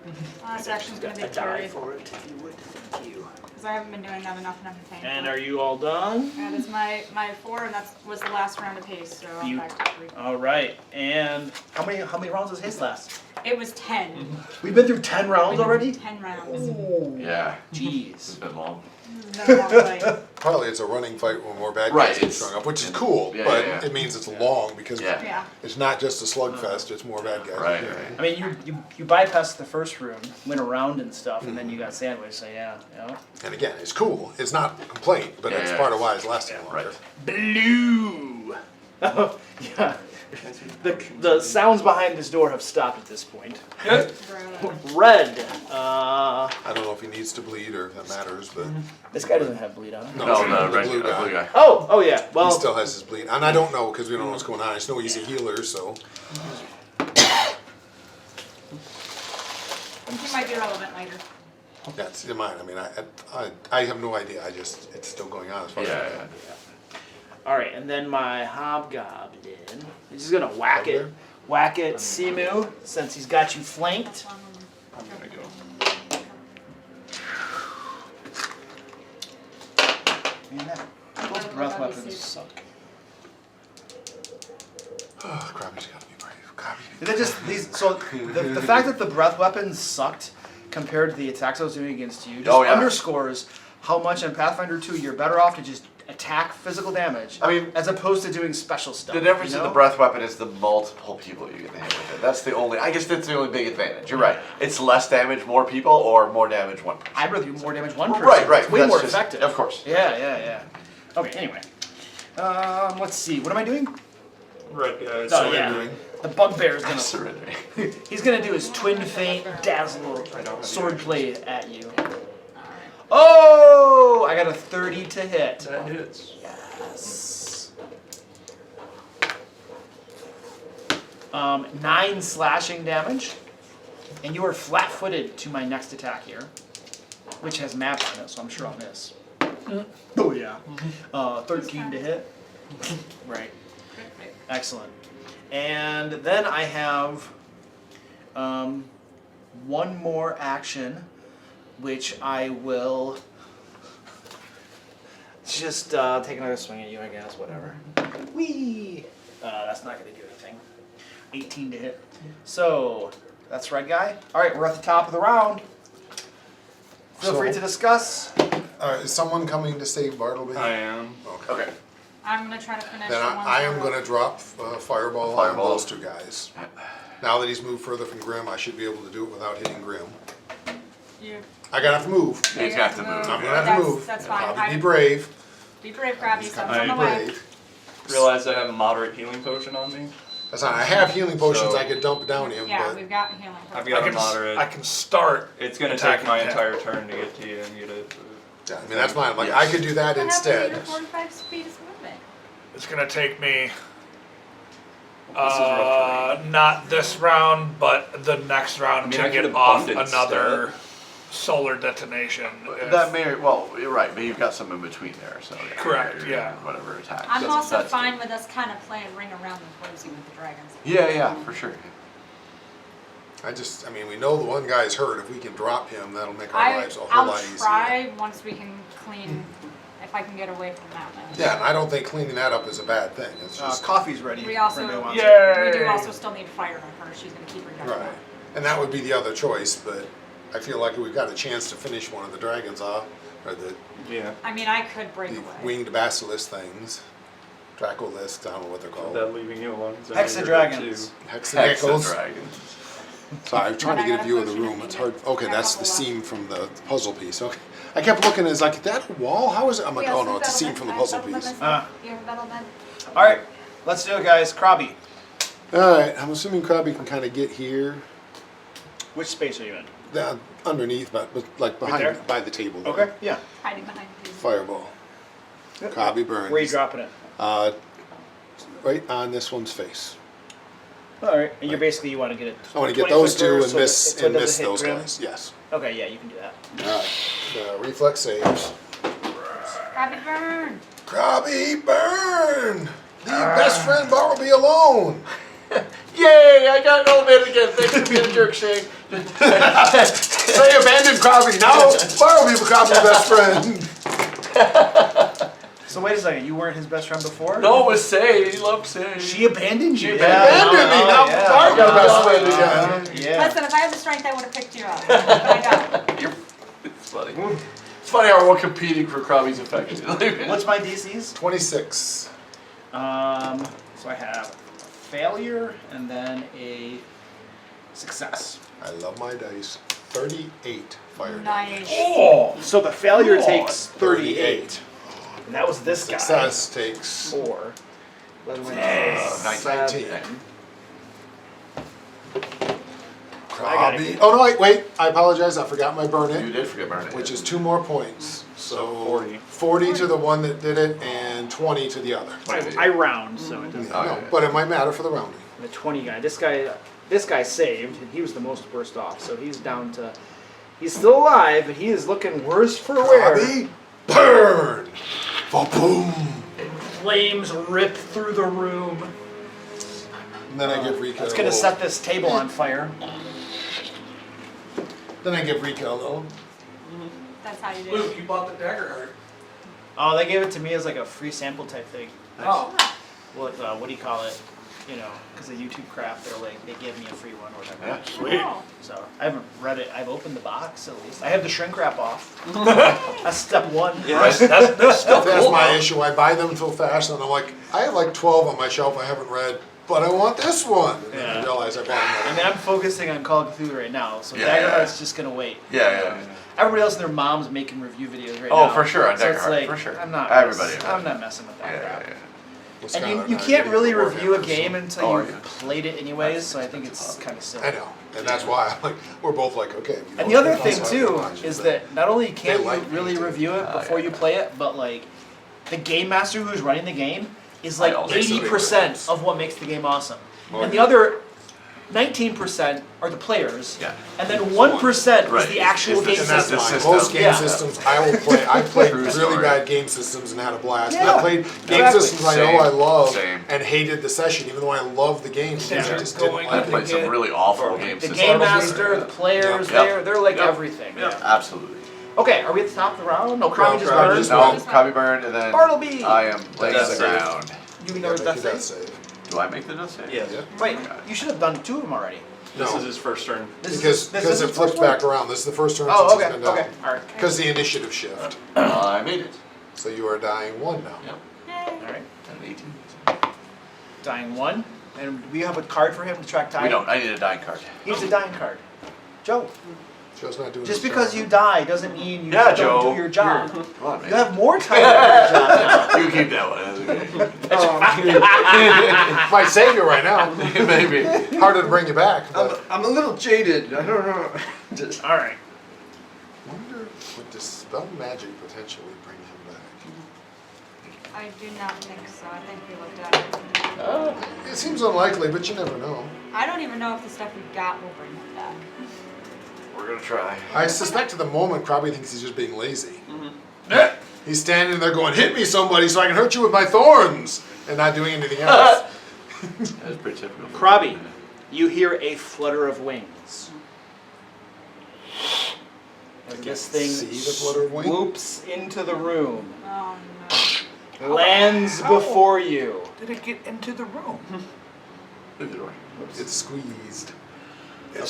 And Last action's gonna be A die carried. for it, if you would. Thank you. Because I haven't been doing that enough and I've been paying And for are it. you all done? That is my 4, and that was the last round of haste, so I'm back to 3. All right. And how many rounds does haste last? It was 10. We've been through 10 rounds We did already. 10 rounds. Yeah. It's Jeez. been long. It's been a long fight. Partly it's a running fight when more bad Right, guys get it's- strung up, which is cool, Yeah, but yeah, yeah. it means it's long because Yeah. Yeah. it's not just a slugfest, it's more bad guys. Right, Yeah. right. I mean, you bypassed the first room, went around and stuff, and then you got sandwiched. So yeah. And again, it's cool. It's not a complaint, but Yeah, it's yeah. part of why it's lasting longer. Right. Blue. Oh yeah. The sounds behind this door have stopped at this point. Red. I don't know if he needs to bleed or if that matters, but This guy doesn't have bleed on him. No, the the blue guy. blue guy. Oh yeah. Well, He still has his bleed. And I don't know because we don't know what's going on. I just know he's a healer, so. He might be relevant later. That's in mine. I mean, I have no idea. It's still going on as far as I know. Yeah. all right, and then my hobgoblin. He's just gonna whack it. Okay. Whack it, Simu, since he's got you flanked. I'm gonna go. Man, those breath weapons suck. Oh, Crabby's gotta be brave. Crabby. They're just these. So the fact that the breath weapons sucked compared to the attacks I was doing against you just underscores how much in Pathfinder 2 you're better off to just attack physical damage, I mean, as opposed to doing special stuff. the difference you in know? the breath weapon is the multiple people you get to hit with it. That's the only. I guess that's the only big advantage. You're right. It's less damage, more people, or more damage, one person. I'd rather do more damage one person. Right. It's way That's more just- effective. Of course. Yeah. Okay. Anyway, let's see. What am I doing? Red guys. Oh yeah. The bugbear's I'm gonna. surrendering. He's gonna do his twin feint dazzle swordplay at you. Oh! I got a 30 to hit. That hits. Yes. 9 slashing damage, and you are flat-footed to my next attack here, which has map on it, so I'm sure I'll miss. Oh yeah. 13 to hit. Right. Excellent. And then I have one more action, which I will just take another swing at you, I guess. Whatever. Whee! That's not going to do anything. 18 to hit. So that's red guy. All right, we're at the top of the round. Feel free to discuss. Is someone coming to save Bartleby? I am. Okay. I'm gonna try to finish Then the ones I am that going to drop Fireball on Fireball. those two guys. Now that he's moved further from Grim, I should be able to do it without hitting Grim. you. I gotta have to move. Yeah, He's you got to move. I'm gonna have to move. That's fine. Probably be brave. Be brave, Krabby. Something's on I the way. Brave. Realize I have a moderate healing potion on me. That's not. I have healing potions So- I could dump down him, Yeah, but we've got healing. I've I got a can, moderate. I can start. It's gonna take attacking my him. entire turn to get to you and get it. yeah, I mean that's fine. Like I could do that What happened to instead. your 45 speed is movement? It's gonna take me. This is rough Not this round, but the next round I mean, to I could get off abundance another solar detonation. if- That may. Well, you're right, but you've got some in between there, so. Correct, you're- yeah. Whatever attack. I'm also that's fine good. with us kind of playing ring around the rosy with the dragons. Yeah, for sure. I mean, we know the one guy's hurt. If we can drop him, that'll make our lives a whole I'll lot easier. try once we can clean, if I can get away from that one. Yeah, and I don't think cleaning that up is a bad thing. It's just Coffee's ready. We also, Everybody wants Yeah. it. we do also still need fire on her. She's gonna keep her down. right, and that would be the other choice. But I feel like we've got a chance to finish one of the dragons off, or the Yeah. I mean, I could break away. winged basilisk things, Dracolisks. I don't know what they're called. That leaving you alone. 'cause I know you're Hexadragons. good too. Hexadragons. Dragons. Sorry, I'm trying to get a view of the room. It's hard. Okay, that's the seam from the puzzle piece. Okay, I kept looking. Is like that a wall? How is it? I'm like, oh no, it's a seam from the puzzle piece. You have a battle med? All right, let's do it, guys. Krabby. All right, I'm assuming Krabby can kind of get here, Which space are you in? down underneath, but like behind there? by the table. there. Okay. Yeah. Hiding behind the Fireball. Krabby burns. Where are you dropping it? Right on this one's face. All right, and you're basically you want to get it. I want to get 20 those foot two burst and so miss that- so it and doesn't miss hit those Grim? guys. Yes. Okay, yeah, you can do that. All right. Reflex saves. Krabby burn! Krabby burn. Leave best friend Bartleby alone. Yay! I got elevated again. Thanks for being a jerk, Shane. Say abandoned Krabby. Now Bartleby becomes your best friend. So wait a second, you weren't his best friend before? No, it was Say. He loved Say. She abandoned you. Abandoned me. Now yeah. Bart's your best friend again. Yeah. Listen, if I had the strength, I would have picked you up. But I don't. It's funny. It's funny how we're competing for Krabby's affection. What's my DCs? 26. So I have a failure and then a success. I love my dice. 38 fire damage. Nice. Oh, So the failure Lord. takes 38. And that was this guy. Success takes 4. 19. I gotta Krabby. get- Oh no, wait. I apologize. I forgot my burn You it, did forget Barnett. which is 2 more points. So So 40. 40 to the one that did it and 20 to the other. I round, so it doesn't. No, Okay. but it might matter for the rounding. The 20 guy. This guy saved, and he was the most worst off. So he's down to. He's still alive, but he is looking worse for wear. Krabby, burn! Ba-boom! Flames rip through the room. And then I give Rika It's a gonna little, set this table on fire. Then I give Rika a little. That's how you do Luke, it. you bought the dagger heart. Oh, they gave it to me as like a free sample type thing. Oh. What do you call it? You know, because of YouTube craft, they gave me a free one or whatever. Yeah, sweet. Oh. So I haven't read it. I've opened the box at least. I have the shrink wrap off. That's step 1. Right. That's still That's cool. my though. issue. I buy them so fast, and I'm like, I have like 12 on my shelf I haven't read, but I want this one. And then I Yeah. realize I bought I another. mean, I'm focusing on Call of Cthulhu right now, so Yeah, Daggerheart's yeah. just gonna wait. Yeah. Everybody else and their mom's making review videos right Oh, now. for sure, on so it's Daggerheart, like, for sure. I'm not. Everybody. I'm not messing with that crap. Well, And Skylar you I can't are getting really more review a Warhammer, game so- until Oh, you've yeah. played it anyways, so I think it's kind of silly. I know, and that's why I'm like, we're both like, okay. we And both the other can thing also too watch it, is but- that not only can't They you like me really too. review it Oh, before yeah. you play it, but like the game master who's running the game is like I also say 80% of what makes the game awesome. Oh, And the yeah. other 19% are the players. Yeah. And then 1% Right. is the actual It's the- game And that's system. the fine. system. Most game Yeah. systems I will play. I played True really story. bad game systems and had a blast. Yeah, I played game exactly. systems I Same, know I love same. and hated the session, even though I loved the game because I just didn't Going I like it. played some really awful games. The this game season. master, the players, Yep. they're like Yep. everything. Yep. Absolutely. Okay, are we at the top of the round? No, No, Crowley just Crowley burned. just No, burned. Krabby burned, and then Bartleby! I am laying Death the save. ground. You Yeah, know make that your death thing? save. Do I make the death save? Yeah. Yeah. Wait, you should have done 2 of them already. This No. is his first turn. This Because is this it the flips first one? back around. This is the first turn Oh, since okay, it's been done. okay, alright. Because the initiative shift. I made it. So you are dying 1 now. Yep. Yay. Alright. And 18. Dying 1. And we have a card for him to track time. We don't. I need a dying card. Here's a dying card. Joe, Joe's not doing just his because job. you die doesn't mean you Yeah, don't Joe. do your job. Come on, man. You have more time to do your job now. You keep that one. That's okay. Might save you right now. Maybe. Harder to bring you back. But I'm a little jaded. I don't know. Just Alright. wonder would dispel magic potentially bring him back? I do not think so. I think we looked at it. It seems unlikely, but you never know. I don't even know if the stuff we got will bring him back. We're gonna try. I suspect at the moment Krabby thinks he's just being lazy. Yeah. He's standing there going, hit me somebody so I can hurt you with my thorns! And not doing anything else. That's pretty typical. Krabby, you hear a flutter of wings. As this thing see the flutter of wings? swoops into the room, Oh no. lands before you. did it get into the room? Leave the door. It's squeezed. Yeah,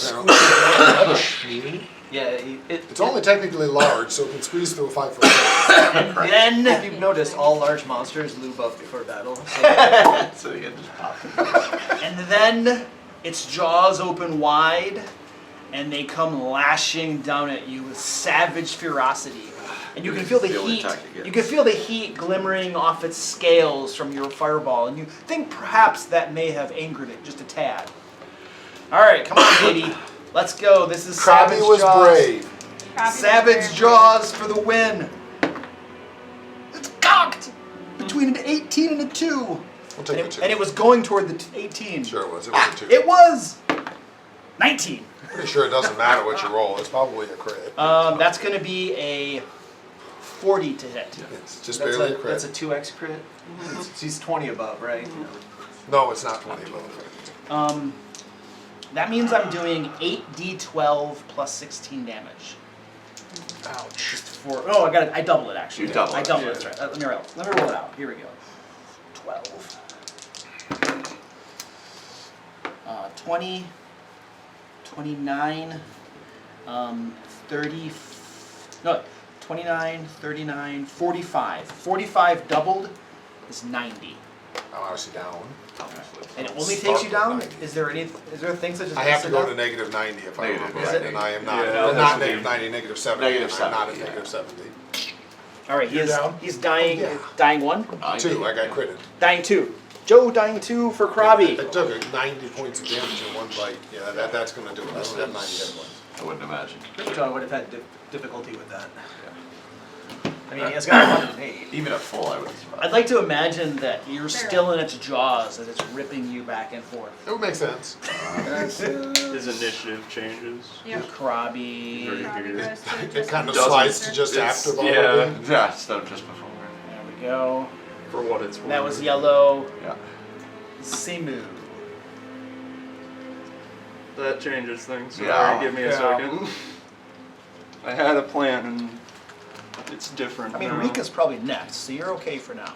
It's only technically large, so it can squeeze through a 5-foot hole. if Then you've noticed, all large monsters lube up before battle. So So you can just pop. And then its jaws open wide, and they come lashing down at you with savage ferocity. And you can feel the The only heat. attack it gets. You can feel the heat glimmering off its scales from your fireball, and you think perhaps that may have angered it just a tad. All right, come on, baby, let's go. This is Krabby Savage was Jaws. brave. Krabby was Savage very Jaws for the win. It's cocked between an 18 and a 2. We'll take And a 2. it was going toward the 18. Sure it was. It was a 2. It was 19. Pretty sure it doesn't matter what you roll. It's probably a crit. That's going to be a 40 to hit. It's just that's barely a a that's a crit. 2x crit. He's 20 above, right? No, it's not 20 above. That means I'm doing 8d12 plus 16 damage. Ouch. I double it actually. You double I it, double yeah. it. That's right. Let me roll it out. Here we go. 12. 20, 29, 30, no, 29, 39, 45. 45 doubled is 90. I'm obviously down. And it only Start takes you with down? 90. Is there things that just I have to go to down? negative 90 if I Negative, remember yeah. right, and I am not. Yeah, not that's negative the- 90, negative 70. Negative and I'm not at 70, negative 70. Alright, You're down? he's dying. Oh, yeah. Dying 1? 2, I got critted. Dying 2. Joe dying 2 for Krabby. I took 90 points of damage in one bite. Yeah, that's going to do it. I don't have 90 hit points. I wouldn't imagine. John would have had difficulty with that. I mean, he has got 108. Even at full, I would survive. I'd like to imagine that you're still in its jaws as it's ripping you back and forth. It would make sense. His initiative changes. Yep. Krabby. Very Probably weird. goes to It just kind of Doesn't- slides to just it's- after the yeah. Yeah, stop just before. There we go. For what it's worth. That was yellow. Yeah. Simu. That changes things. So Yeah. give me a Yeah. second. I had a plan and it's different I mean, now. Rika's probably next, so you're okay for now.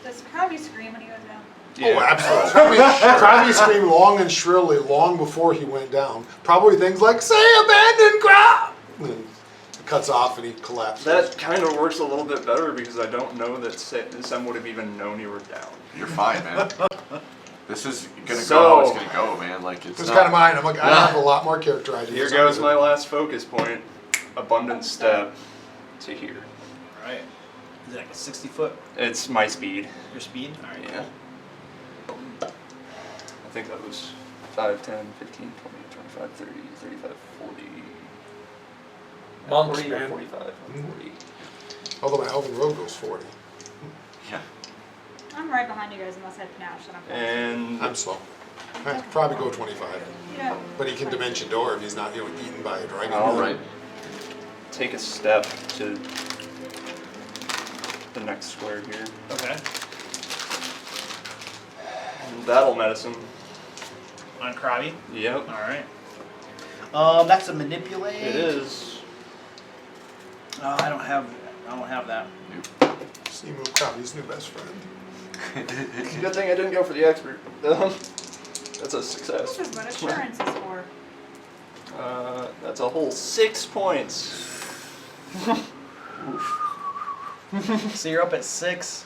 Does Krabby scream when he goes down? Oh, absolutely. Krabby screamed long and shrilly long before he went down. Probably things like, say abandoned crab! And it cuts off and he collapses. That kind of works a little bit better because I don't know that Sem would have even known you were down. You're fine, man. This is gonna So- go how it's gonna go, man. Like it's It's not. kind of mine. I'm like, I have a lot more character ideas. Here goes my last focus point. Abundant step to here. Alright. Is it like a 60-foot It's my speed. your speed? Alright. Yeah. I think that was 5, 10, 15, 20, 25, 30, 35, 40. Monks, 40 or man. 45, 40. Although my Elven Road goes 40. Yeah. I'm right behind you guys unless I panache and I'm close. And I'm slow. I probably go 25. Yeah. But he can dimension door if he's not, eaten by a dragon. All All right. take a step to the next square here. Okay. And battle medicine. On Krabby? Yep. Alright. That's a manipulate. It is. I don't have that. Simu Krabby's new best friend. Good thing I didn't go for the expert. That's a success. This is what assurance is for. That's a whole 6 points. So you're up at 6,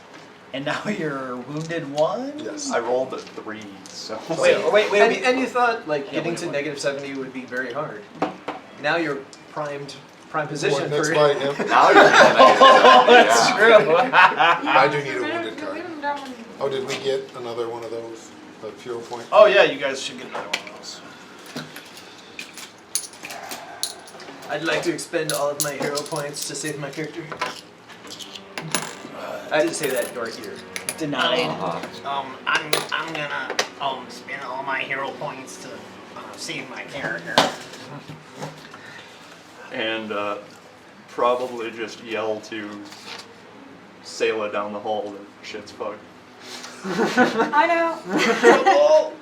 and now you're wounded 1? Yes. I rolled a 3, so. Wait. And you thought like Yeah, getting wait, to wait. negative 70 would be very hard. Now you're prime position Next for bite, yeah. Now you're Oh, that's yeah. true. I do need a wounded Leave card. him down. Oh, did we get another one of those? A hero point? Oh yeah, you guys should get another one of those. I'd like to expend all of my hero points to save my character. I had to say that door here. Denied. I'm gonna spend all my hero points to save my character. And probably just yell to Sayla down the hall that shit's fucked. I know.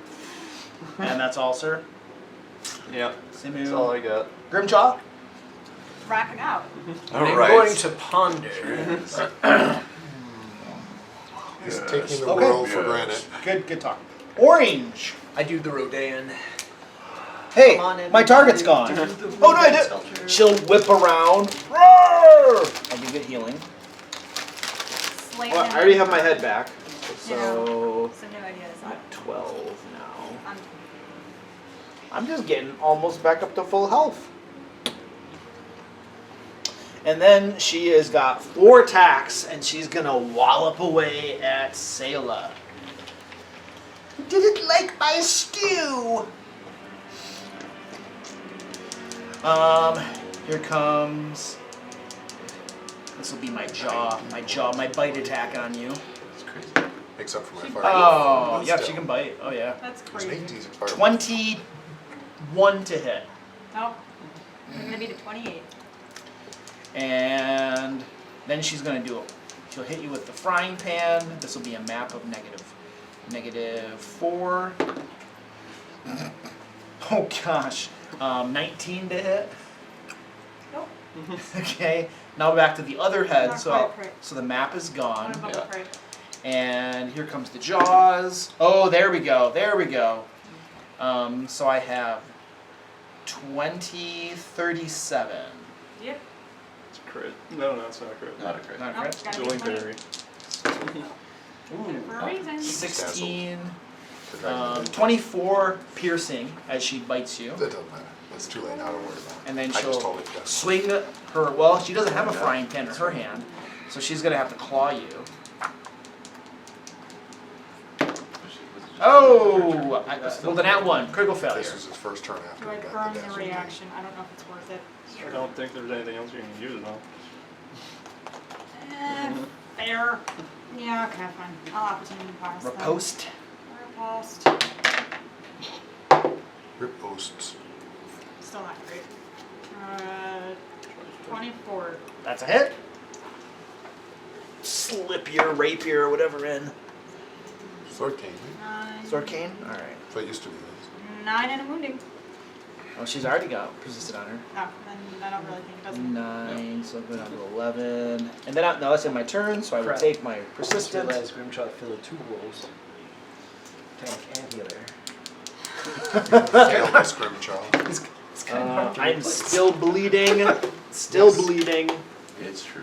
And that's all, sir. Yep. Simu. That's all I got. Grimjaw. Racking out. All I'm right. going to ponder. He's taking the Okay. world for granted. Good talk. Orange. I do the Rodan. Hey, Come on in, my target's come gone. on in. Oh no, I did. She'll whip around. Roar! I'll give it healing. Slaying Well, him. I already have my head back, You know, so some new ideas. I'm at 12 now. I'm I'm just getting almost back up to full health. And then she has got 4 attacks, and she's gonna wallop away at Sayla. Didn't like my stew. Here comes. This will be my jaw, my bite attack on you. It's crazy. Except for my fire. Oh, But yeah, still. she can bite. Oh yeah. that's There's crazy. 18 fire. 21 to hit. Nope. I'm gonna be to 28. And then she's gonna do it. She'll hit you with the frying pan. This will be a map of -4. Oh gosh. 19 to hit. Nope. Okay. Now back to the other head. Not So quite a I'll- crit. so the map is What gone. about the crit? And here comes the jaws. Oh, there we go. There we go. So I have 20, 37. Yep. It's a crit. No, it's not a crit. Not a crit. Not a Nope, crit. gotta be Dueling 20. parry. Did it for a reason. 16, The dragon. 24 piercing as she bites you. That doesn't matter. It's too late now to worry about it. And then I just she'll told it yes. swing her, well, she doesn't have a frying pan in her hand, so she's going to have to claw you. Oh! Well, then at 1, critical failure. This was his first turn after Do I he got burn the the dash. reaction? I don't know if it's worth it. I don't think there's anything else you can use it on. Fair. Yeah, okay, fine. I'll opportunity pass. then. Riposte. Riposte. Rip posts. Still not great. 24. That's a hit. Slip your rapier or whatever in. Sword cane. 9. Sword cane? Alright. So it used to be. 9 and a wounding. Oh, she's already got persisted on her. No, then I don't really think it does anything. 9, so I'm going down to 11. And then, now that's in my turn, so I will Crap. take my I just persistent. realized Grimshot filled 2 rolls. Tank and healer. Failed my scrimmaw. It's kind of hard to I'm replace. still bleeding. Still Yes. bleeding. It's true.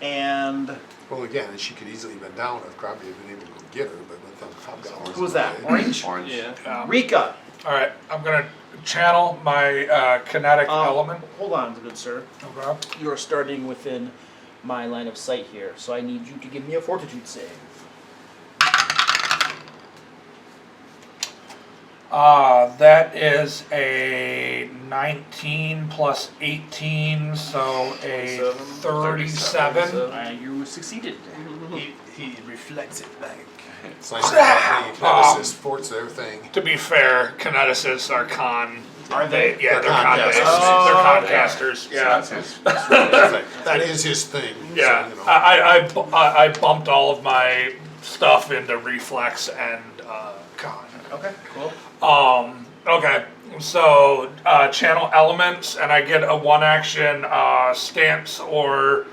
And Well, again, and she could easily have been down. I'd probably have been able to go get her, but with them hobgoblins. who was that? away. Orange? Orange. Yeah. Rika. Alright, I'm gonna channel my kinetic element. Hold on, good sir. Okay. You are starting within my line of sight here, so I need you to give me a fortitude save. That is a 19 plus 18, so a 37. You succeeded. He reflects it back. It's nice to have the Nemesis sports their thing. To be fair, kineticists are con. Are they? Yeah, They're they're concasters. they're concasters. So Yeah. that's his. That is his thing. Yeah. So, you know. I bumped all of my stuff into reflex and con. Okay, cool. Okay, so channel elements, and I get a 1-action stance or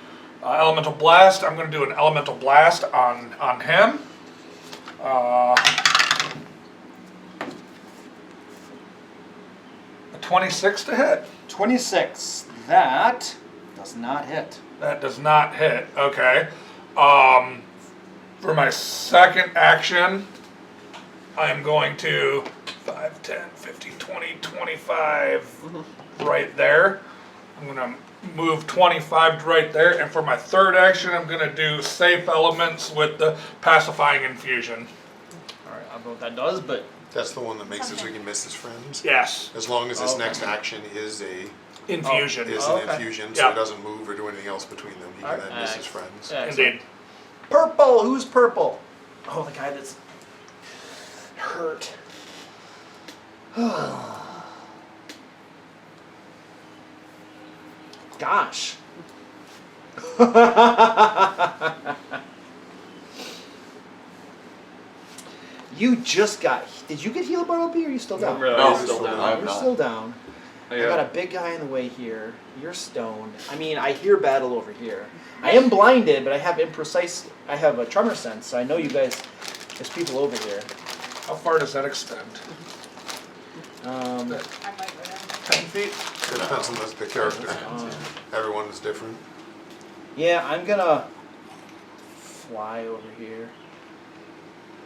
elemental blast. I'm going to do an elemental blast on him. A 26 to hit. 26. That does not hit. That does not hit. Okay. For my second action, I'm going to 5, 10, 15, 20, 25 right there. I'm going to move 25 right there. And for my third action, I'm going to do safe elements with the pacifying infusion. Alright, I don't know what that does, but That's the one that makes it so he can miss his friends. Yes. As long as his Okay. next action is Infusion. an okay. infusion, so Yeah. he doesn't move or do anything else between them. He can then miss his friends. Indeed. Purple! Who's purple? Oh, the guy that's hurt. Gosh. You just got. Did you get healed, Bartleby, or are you still down? No, No, he's still down. I'm You're not. still down. I got Yeah. a big guy in the way here. You're stoned. I mean, I hear battle over here. I am blinded, but I have imprecise. I have a tremor sense, so I know you guys. There's people over here. How far does that extend? I might go down. 10 feet? It depends on the character. Everyone is different. Yeah, I'm gonna fly over here.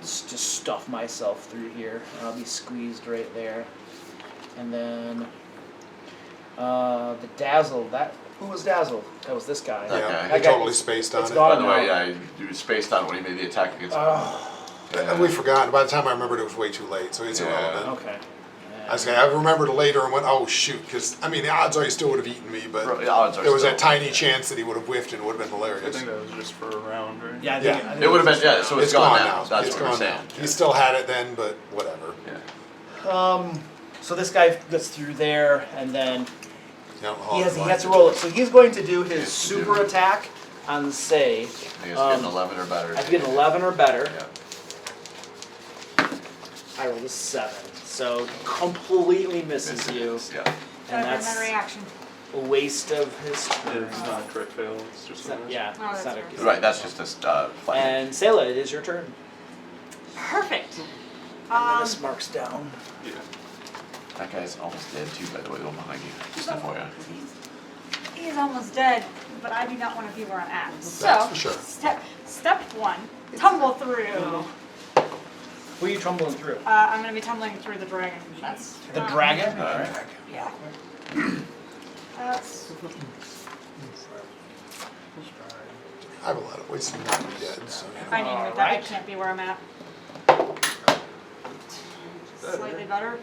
Just stuff myself through here. I'll be squeezed right there. And then the dazzle. Who was dazzle? That was this guy. That Yeah, guy. he That guy- totally spaced on it's it. gone. By the way, yeah, you spaced on it when he made the attack against. And we forgot. By the time I remembered, it was way too late, so it's Yeah. irrelevant. Okay. I remembered later and went, oh shoot, because I mean the odds are he still would have eaten me, but The odds are there was still- that tiny chance that he would have whiffed and it would have been I hilarious. think that was just for a round, right? Yeah, I Yeah. think It would have been, yeah, so it's gone now. That's It's what we're gone saying. now. He still had it then, but whatever. Yeah. So this guy gets through there, and then You know, he has to roll it. So he's going to do his super attack on the save. I guess get an 11 or better. I have to get an 11 or better. Yeah. I rolled a 7. So completely misses you. Yeah. Gotta And burn that reaction. a waste of his turn. It's not a crit fail, it's just a miss. Yeah, Oh, it's that's not a fair. Right, that's just a flat. And Sayla, it is your turn. Perfect. This marks down. Yeah. That guy's almost dead too, by the way, the one behind you. Just FYI. He's almost dead, but I do not want to be where I'm at. So, That's for sure. step 1, tumble through. Who are you tumbling through? I'm gonna be tumbling through the dragon. That's The dragon? Yeah. That's I have a lot of ways to not be dead, so. I need to move that. I Alright. can't be where I'm at. Slightly better.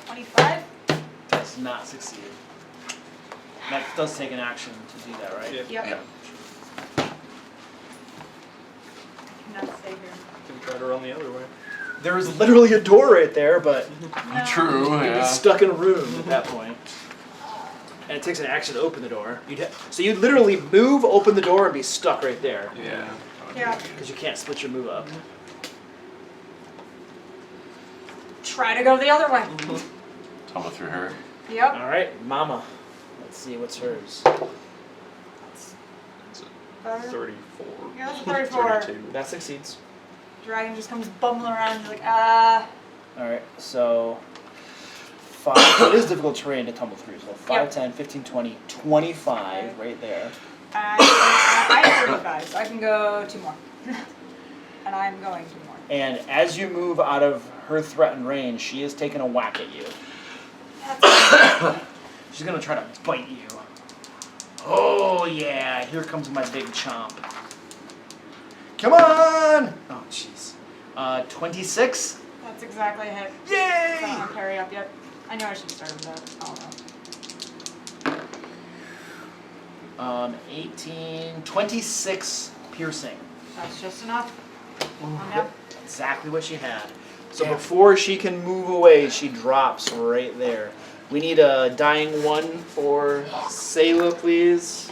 25. Does not succeed. That does take an action to do that, right? Yeah. Yep. Yeah. Cannot stay here. Can try to run the other way. There is literally a door right there, but No. True, you'd be yeah. stuck in a room at that point. And it takes an action to open the door. So you'd literally move, open the door, and be stuck right there. Yeah. Yeah. Because you can't split your move up. Try to go the other way. Tumble through her. Yep. Alright, Mama. Let's see what's hers. It's a Better. 34. Yeah, that's a 34. 32. That succeeds. Dragon just comes bumbling around like, Alright, so 5. It is difficult terrain to tumble through. So 5, Yep. 10, 15, 20, 25 right there. I have 35, so I can go 2 more. And I'm going 2 more. And as you move out of her threatened range, she is taking a whack at you. She's gonna try to bite you. Oh yeah, here comes my big chomp. Come on! Oh jeez. 26? That's exactly a hit. Yay! I don't want to parry up yet. I knew I should have started with that. Oh well. 18, 26 piercing. That's just enough. On down. Exactly what she had. So before she can move away, she drops right there. We need a dying 1 for Sayla, please.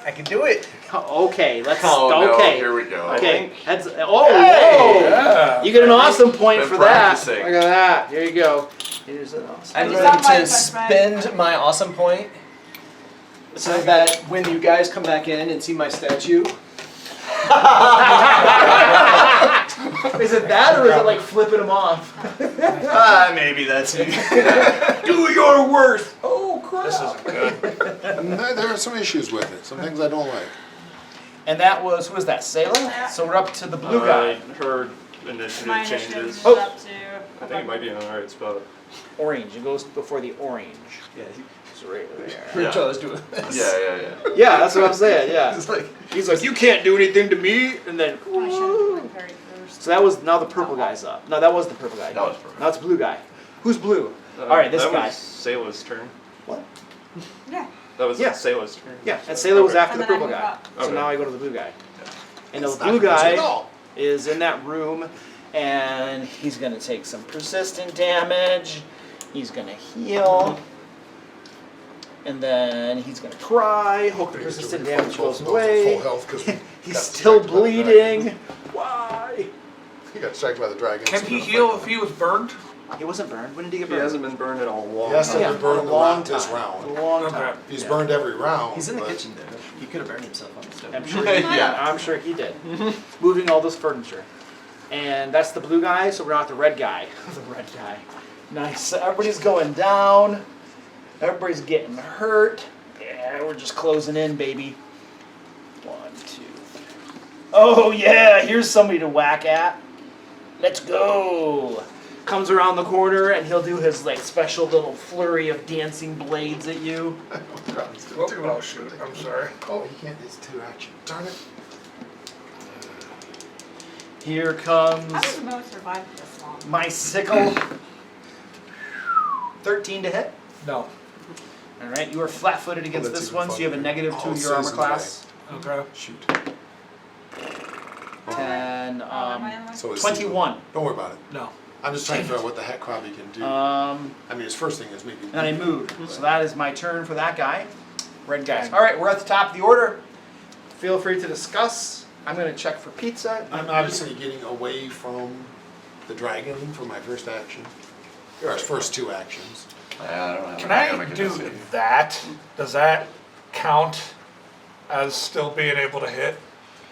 I can do it. Okay, let's. Oh no, okay. here we go. Okay. Heads. Oh, whoa! Yeah. You get an awesome point Been for that. practicing. Look at that. Here you go. Here's an awesome. I'm Just going not my to friend. spend my awesome point so that when you guys come back in and see my statue, Is it that, or is it like flipping them off? maybe that's it. Do your worst. Oh crap! This isn't good. There are some issues with it, some things I don't like. And that was, who was that, Sayla? So we're up to the blue guy. Her initiative My initiative changes. is Oh. up to. I think it might be in the right spot. Orange. It goes before the orange. Yeah, It's right there. Rincho's doing this. Yeah. Yeah, that's what I'm saying, yeah. It's like, He's like, you can't do anything to me, and then, I should have parried first. so that was, now the purple guy's up. No, that was the purple guy. That was purple. Now it's blue guy. Who's blue? Alright, this that guy. was Sayla's turn. What? Yeah. That was Yeah. Sayla's turn. Yeah, and Sayla was Okay. after And the then I purple move guy. up. So Okay. now I go to the blue guy. And It's the not blue convincing at guy all. is in that room, and he's gonna take some persistent damage. He's gonna heal. And then he's gonna cry, hope the persistent damage goes Full away. health because He's still bleeding. Why? He got struck by the dragon. Can he heal if he was burned? He wasn't burned. When did he get He burned? hasn't been burned in a long He has to time. Yeah, have been burned a long this time. round. A long Okay. time. He's Yeah. burned every round. he's in the but- kitchen there. He could have burned himself on the stove. I'm sure he, Yeah. I'm sure he did. Moving all this furniture. And that's the blue guy, so we're not the red guy. The red guy. Nice. So everybody's going down. Everybody's getting hurt. Yeah, we're just closing in, baby. 1, 2, 3. Oh yeah, here's somebody to whack at. Let's go. Comes around the corner and he'll do his like special little flurry of dancing blades at you. Oh, shoot. I'm sorry. Oh, he can't. It's 2 action. Darn it. Here comes How does Mo survive this long? my sickle. 13 to hit. No. Alright, you are flat-footed against that's this even one, so you have a funnier. -2 Oh, to your armor citizen's class. Okay. Shoot. 10, Am I on the way? So it's 21. Don't worry about it. No. I'm just trying to figure out what the heck Krabby can do. I mean, his first thing is maybe. And I moved. So that is my turn for that guy. Red guys. Alright, we're at the top of the order. Feel free to discuss. I'm gonna check for pizza. I'm obviously getting away from the dragon for my first action. Or its first two actions. I don't have Can gotta I make a do decision. that? Does that count as still being able to hit?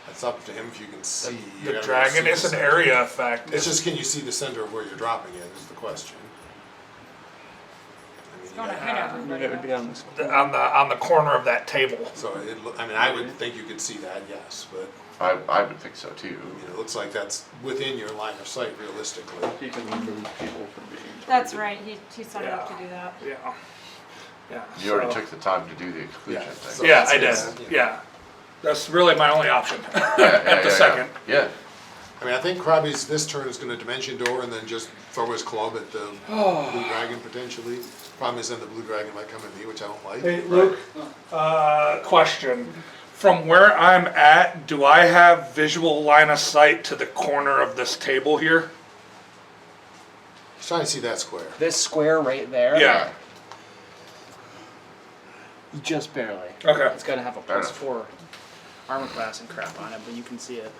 It's up to him if you can see. You The gotta dragon see is the an center. area effect. It's just, can you see the center of where you're dropping it is the question. It's gonna hit everybody. It would be on this. on the corner of that table. So I mean, I would think you could see that, yes, but I would think so too. it looks like that's within your line of sight realistically. You can remove people from being. That's right, he set it up to do that. Yeah. Yeah. You already so- took the time to do the exclusion Yeah, thing. so- Yeah, I did. That's- Yeah. That's really my only option Yeah, at the second. Yeah. I mean, I think Krabby's this turn is gonna dimension door and then just throw his club at the blue dragon potentially. Problem is then the blue dragon might come at me, which I don't like. Hey, Luke, question. From where I'm at, do I have visual line of sight to the corner of this table here? He's trying to see that square. This square right there. Yeah. Just barely. Okay. It's gotta have a Fair +4 armor class and crap on it, but you can see it.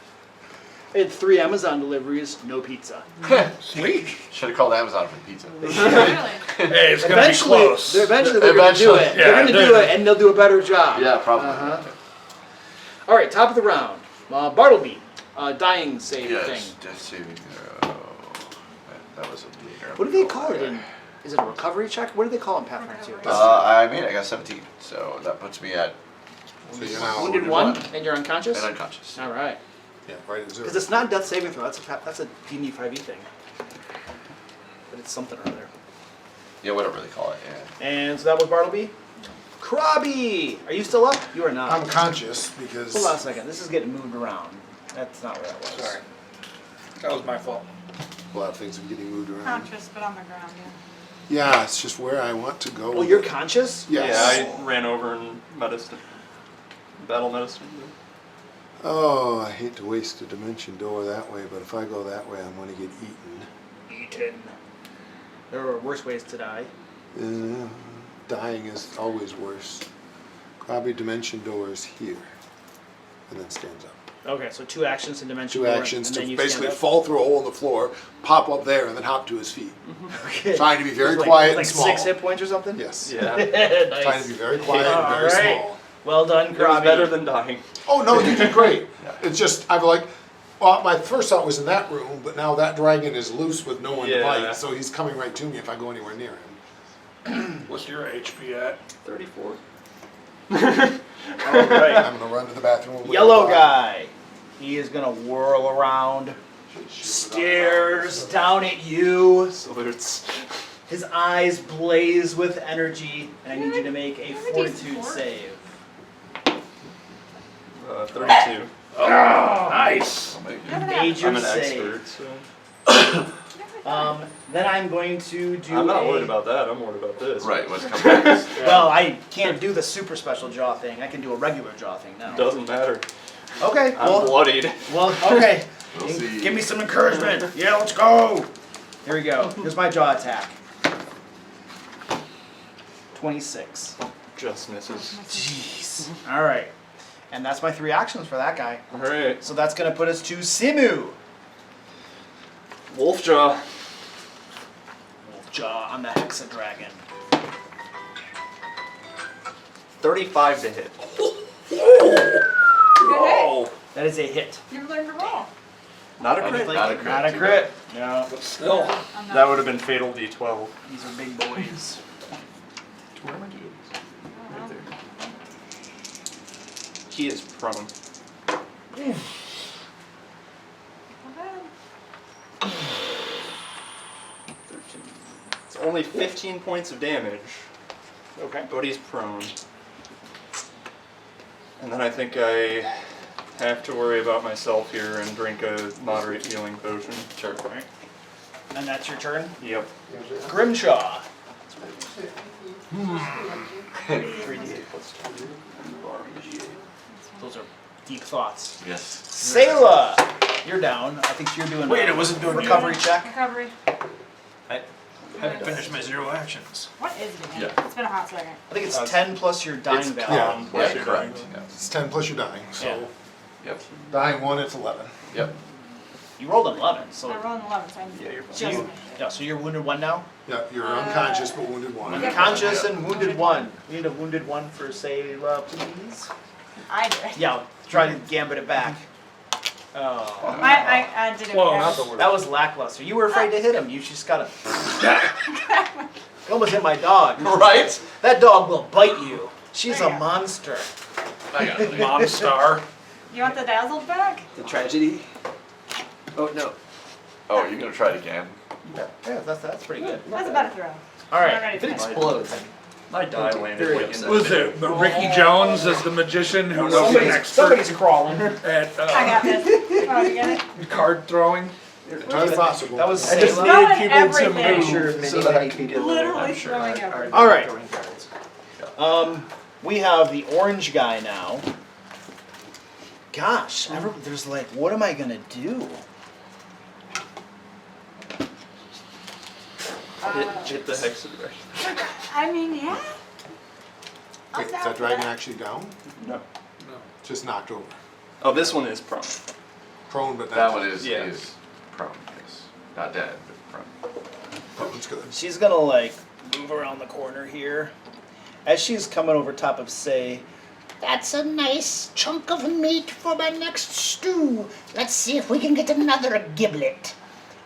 I had 3 Amazon deliveries, no pizza. Sweet. Should have called Amazon for the pizza. Really? Hey, it's gonna be close. Eventually they're gonna do Eventually. it. They're Yeah, gonna do it, and they'll do a better job. Yeah, probably. Uh-huh. All right, top of the round. Bartleby, dying save thing. Yes, death saving throw. That was a leader. What do they call it in? Is it a recovery check? What do they call it in Pathfinder 2? I got 17, so that puts me at So you're now. Wounded one. 1, and you're unconscious. an unconscious. All right, Yeah, right at zero. because it's not death saving throw. That's a D&D 5e thing. But it's something or other. Yeah, whatever they call it. Yeah. And so that was Bartleby. Krabby, are you still up? You are not. I'm conscious because. Hold on a second. This is getting moved around. That's not where that was. Sorry. That was my fault. A lot of things are getting moved around. Conscious, but on the ground, yeah. Yeah, it's just where I want to go. Oh, you're conscious? Yes. Yeah, I ran over and medicine. Battle medicine. Oh, I hate to waste a dimension door that way, but if I go that way, I'm going to get eaten. Eaten. There are worse ways to die. Dying is always worse. Krabby dimension door is here, and then stands up. Okay, so 2 actions to dimension 2 door, actions and to then you basically stand up. fall through a hole in the floor, pop up there, and then hop to his feet. Okay. Trying to be very Like- quiet like and small. 6 hit points or something? Yes. Yeah. Nice. Trying to be very quiet and very Alright. small. Well done, It was Krabby. better than dying. Oh no, you did great. It's just I'm like, well, my first thought was in that room, but now that dragon is loose with no one to Yeah. bite, so he's coming right to me if I go anywhere near him. What's your HP at? 34. Alright. I'm gonna run to the bathroom. and Yellow wait. guy. He is gonna whirl around, stares down at you. Salutes. His eyes blaze with energy, and I need you to make a fortitude save. 32. Oh, nice. Major I'm an save. expert, so. Then I'm going to do. I'm not worried about that. I'm worried about this. Right, what's coming next? Well, I can't do the super special jaw thing. I can do a regular jaw thing now. Doesn't matter. Okay. I'm bloodied. Well, okay. We'll see. Give me some encouragement. Yeah, let's go. Here we go. Here's my jaw attack. 26. Just misses. Jeez. All right. And that's my 3 actions for that guy. Alright. So that's going to put us to Simu. Wolfjaw. Jaw on the Hexadragon. 35 to hit. Oh, That is a hit. You've learned to roll. Not a crit. Not a crit. Not a crit. No. but still. I'm not. That would have been fatal D12. These are big boys. Where am I doing? I don't know. He is prone. Not bad. 13. It's only 15 points of damage, Okay. but he's prone. And then I think I have to worry about myself here and drink a moderate healing potion. Sure. Right. And that's your turn. Yep. Grimshaw. 3d8 plus 2. Those are deep thoughts. Yes. Sayla, you're down. I think you're doing Wait, a I wasn't doing recovery check. Recovery. I haven't finished my 0 actions. What is it again? Yeah. It's been a hot second. I think it's 10 plus your dying value. Yeah. Plus Yeah, your correct. dying. Yeah. It's 10 plus you're dying, so. Yep. Dying 1, it's 11. Yep. You rolled an 11, so I rolled an 11, so I'm just. yeah, so you're wounded 1 now. Yeah, you're unconscious but wounded 1. Unconscious and wounded 1. We need a wounded 1 for Sayla, please. I did. Yeah, try to gambit it back. Oh. I did it. Close. with That was lackluster. You were afraid to hit him. You just gotta. You almost hit my dog. Right? That dog will bite you. She's There a you go. monster. I got it. Mom star. You want the dazzled back? The tragedy. Oh no. Oh, you're gonna try it again? Yeah, that's pretty good. That's a better throw. All I'm right. ready If for it that. explodes, My die landed Very like in upset. the Was it Ricky Jones as the magician who was an Somebody's, expert somebody's crawling. at I got this. Oh, you get it? card throwing? Entirely possible. That was I just Sayla. Throwing needed people to everything. move sure many, so that I many could people get Literally I'm sure throwing are everything. All right. throwing cards. We have the orange guy now. Gosh, there's like, what am I gonna do? hit the hexadragon. I mean, yeah. Wait, is that dragon actually down? No. Just knocked over. Oh, this one is prone. Prone, but That one is Yeah. prone, yes. Not dead, but prone. Prone's good. She's gonna like move around the corner here. As she's coming over top of Say, That's a nice chunk of meat for my next stew. Let's see if we can get another giblet.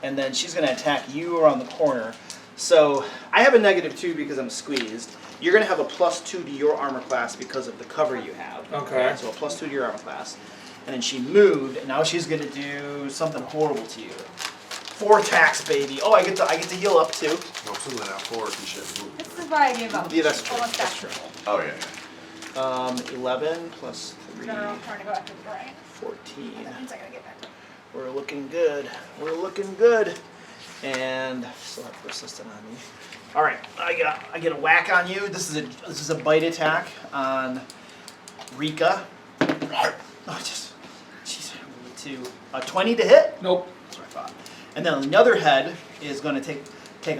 and then she's gonna attack you around the corner. So I have a -2 because I'm squeezed. You're gonna have a +2 to your armor class because of the cover you have. Okay. So a +2 to your armor class. And then she moved, and now she's gonna do something horrible to you. 4 attacks, baby. Oh, I get to heal up too. No, something like that 4 if you should move. This is why I gave up. Yeah, that's true. Almost That's back. true. Oh, yeah. 11 plus 3, No, I'm trying to go after the brain. 14. That means I gotta get back. We're looking good. We're looking good. And still have persistent on me. All right, I get a whack on you. This is a bite attack on Rika. Oh, jeez, to 20 to hit. Nope. That's what I thought. And then another head is going to take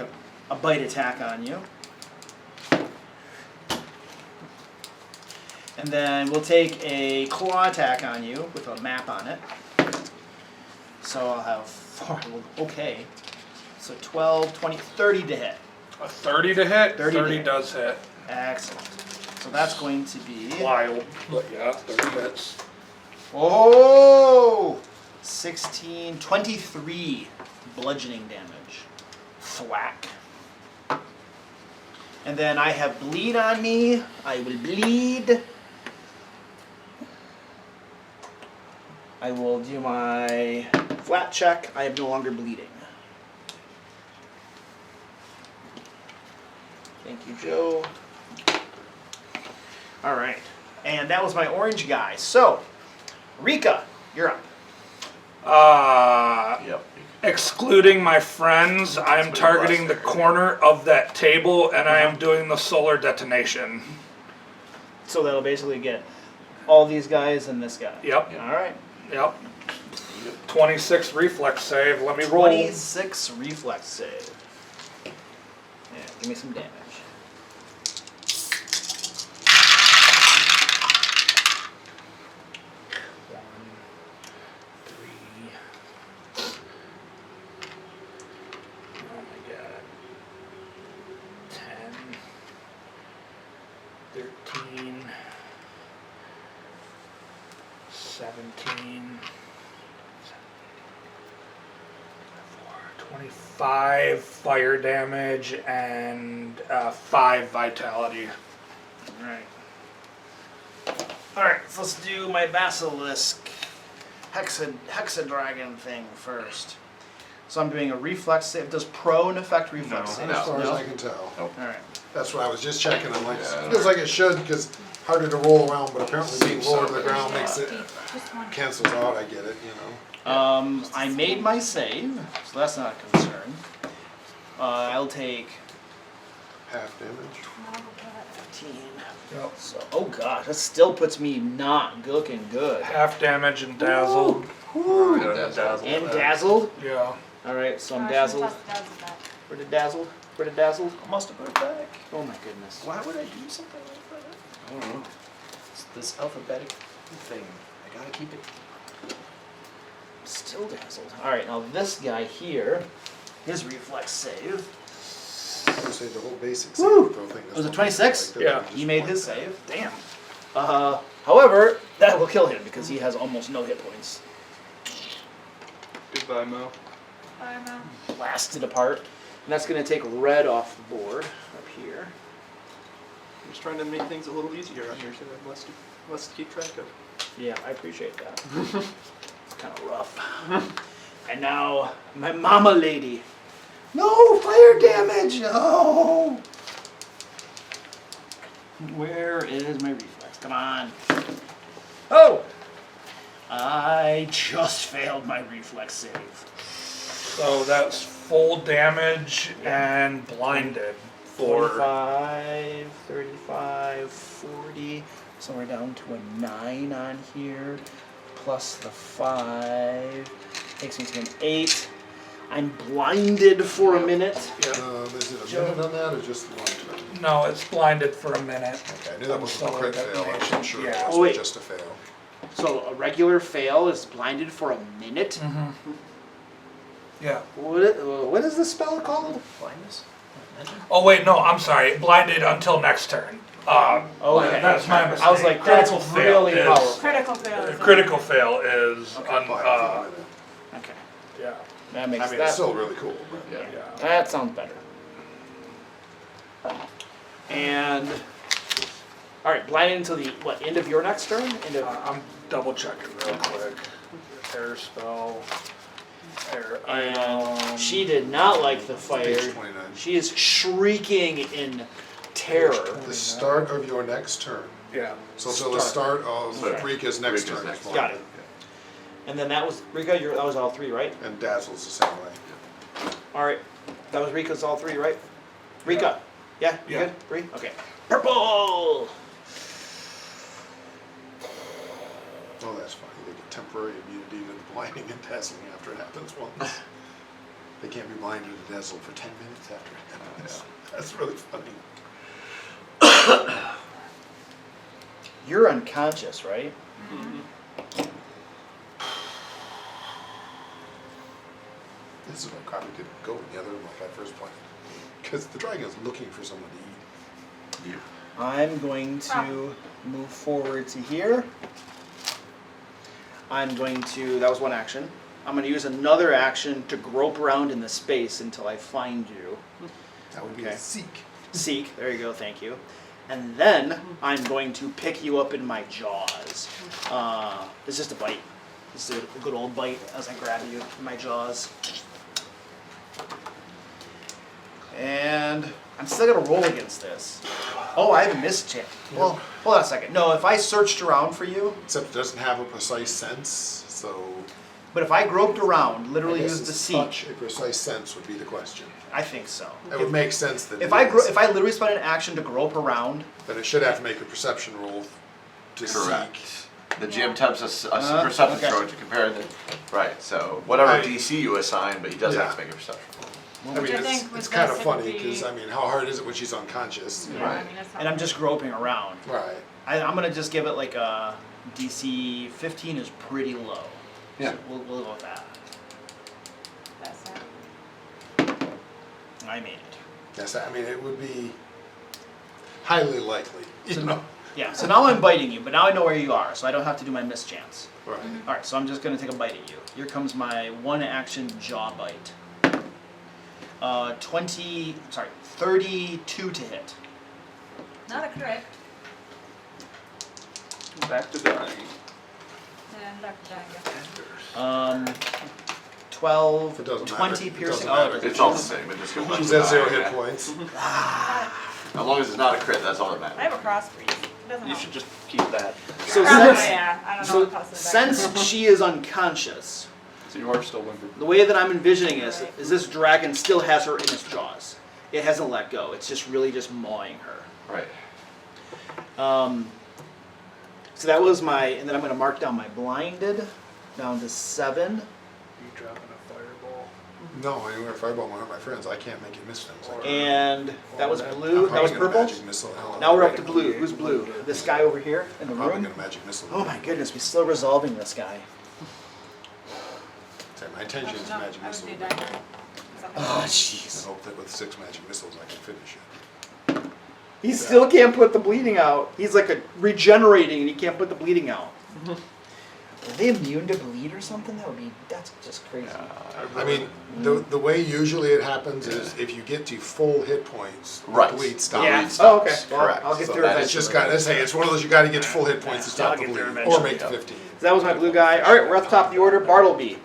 a bite attack on you. And then we'll take a claw attack on you with a map on it. So I'll have 4. Okay. So 12, 20, 30 to hit. A 30 to hit? 30 to 30 hit. does hit. Excellent. So that's going to be... Wild. But yeah, 30 hits. Oh! 16, 23 bludgeoning damage. Thwack. And then I have bleed on me. I will bleed. I will do my flat check. I am no longer bleeding. Thank you, Joe. All right. And that was my orange guy. So, Rika, you're up. Yep. Excluding my friends, I am targeting the corner of that table and I am doing the solar detonation. So that'll basically get all these guys and this guy. Yep. All right. Yep. 26 reflex save. Let me roll. 26 reflex save. Yeah, give me some damage. Oh my god. 10, 13, 17, 25 fire damage and 5 vitality. Alright. Alright, so let's do my basilisk hexadragon thing first. So I'm doing a reflex save. Does prone affect reflex saves? As far as No? I can tell. Alright. That's what I was just checking. I'm like, Yeah. feels like it should because harder to roll around, but apparently being Seems lower to so. the ground makes it Just one. cancels out. I get it, you know. I made my save, so that's not a concern. I'll take Half damage. 15. Yep. So, oh gosh, that still puts me not looking good. Half damage and dazzled. Dazzled. And dazzled. Yeah. Alright, so I'm Gosh, dazzled. toss the dazzled back. Where did dazzled? Where did dazzled? I must have put it back. Oh my goodness. Why would I do something like that? I don't know. It's this alphabetic thing. I gotta keep it still dazzled. Alright, now this guy here, his reflex save. I would say the whole basic Woo! saving throw thing. is Was it one 26? like that. Yeah. Just He made one his time. save. Damn. However, that will kill him because he has almost no hit points. Goodbye, Mo. I'm Blasted apart. And that's gonna take red off the board up here. I'm just trying to make things a little easier on here so I have less to keep track of. Yeah, I appreciate that. It's kind of rough. And now, my mama lady. No fire damage! No! Where is my reflex? Come on. Oh! I just failed my reflex save. So that's full damage and blinded for 45, 35, 40. So we're down to a 9 on here. Plus the 5. Takes me to an 8. I'm blinded for a minute. Is it a minute on that or just one turn? no, it's blinded for a minute. Okay, I knew that was a crit fail. I wasn't sure Yeah. it Oh, was wait. just a fail. So a regular fail is blinded for a minute? Yeah. What is this spell called? Blindness? Oh wait, no, I'm sorry. Blinded until next turn. Okay. That's my mistake. I was like, that's Critical fail really is- powerful. critical fail. Critical fail is Fine, if you want it. Okay. yeah. That makes I mean, that. it's still really cool. But Yeah. Yeah. That sounds better. And all right, blinded until the what? End of your next turn? End of. I'm double checking real quick. Air spell. Air item. And she did not like the fire. Page 29. She is shrieking in terror. The start of your next turn. Yeah. So till the start of Okay. Rika's next Rika's turn. next. Got it. And then that was Rika. That was all 3, right? And Dazzle's the same way. All right. That was Rika's all 3, right? Rika. Yeah. You Yeah. good? 3. Okay. Purple. Oh, that's funny. They get temporary immunity to the blinding and dazzling after it happens once. They can't be blinded and dazzled for 10 minutes after it happens. That's really funny. You're unconscious, right? This is why probably didn't go in the other one like I first planned. Because the dragon is looking for someone to eat. I'm going to move forward to here. I'm going to, that was one action. I'm going to use another action to grope around in the space until I find you. That would be Okay. a seek. Seek, there you go, thank you. And then I'm going to pick you up in my jaws. It's just a bite. Just a good old bite as I grab you in my jaws. And I'm still gonna roll against this. Oh, I have a mischance. Well, hold on a second. No, if I searched around for you, Except it doesn't have a precise sense, so but if I groped around, I literally guess used the is seek, touch a precise sense would be the question. I think so. It would make sense that If it I is. if I literally spent an action to grope around, Then it should have to make a perception roll to Correct. seek. The GM types a Uh-huh, perception okay. throw to compare the. Right, so whatever Right. DC you assign, but he does have Yeah. to make a perception roll. I mean, I think it's with kind this of it would funny because be- I mean, how hard is it when she's unconscious? Yeah, Right. I mean, it's not and I'm just groping around, Right. I'm gonna just give it like a DC 15 is pretty low. Yeah. So we'll go with that. that's it. I made it. Yes, I mean, it would be highly likely, you know. Yeah, so now I'm biting you, but now I know where you are, so I don't have to do my mischance. Right. Alright, so I'm just gonna take a bite at you. Here comes my one action jaw bite. 32 to hit. Not a crit. Back to dying. And Dr. Dagger. 12, It doesn't 20 matter. It piercing. doesn't Oh, matter. it doesn't It's all the matter. same. It just goes She's back at to 0 dying, hit yeah. points. As long as it's not a crit, that's all that I matters. have a cross breeze. It doesn't You help. should just keep that. So Probably, since, yeah. I don't know so what causes that. since she is unconscious, So you are still limbered. the way that I'm envisioning is this dragon still has her in its jaws. It hasn't let go. It's just really just mawing her. Right. So that was my, and then I'm going to mark down my blinded down to 7. You dropping a fireball? No, anywhere fireball won't hurt my friends. I can't make it miss things. I can't. And that was blue. I'm That was probably gonna purple. magic missile hell out of Now we're it. up to blue. Who's blue? This guy over here in the Probably room. gonna magic missile. Oh my goodness, we're still resolving this guy. My intention is No, magic I would missile. do And dagger. Oh jeez. hope that with 6 magic missiles I can finish it. He still can't put the bleeding out. He's like regenerating, and he can't put the bleeding out. Are they immune to bleed or something? That's just crazy. I mean, the way usually it happens is if you get to full hit points, the Right. bleed stops. Yeah. Bleed Oh, okay. stops. Well, Correct. I'll get So there it's eventually. just got. It's one of those you got to get to full hit points to stop the I'll get there bleed, or eventually. make the 15. So that was my blue guy. All right, we're at the top of the order. Bartleby.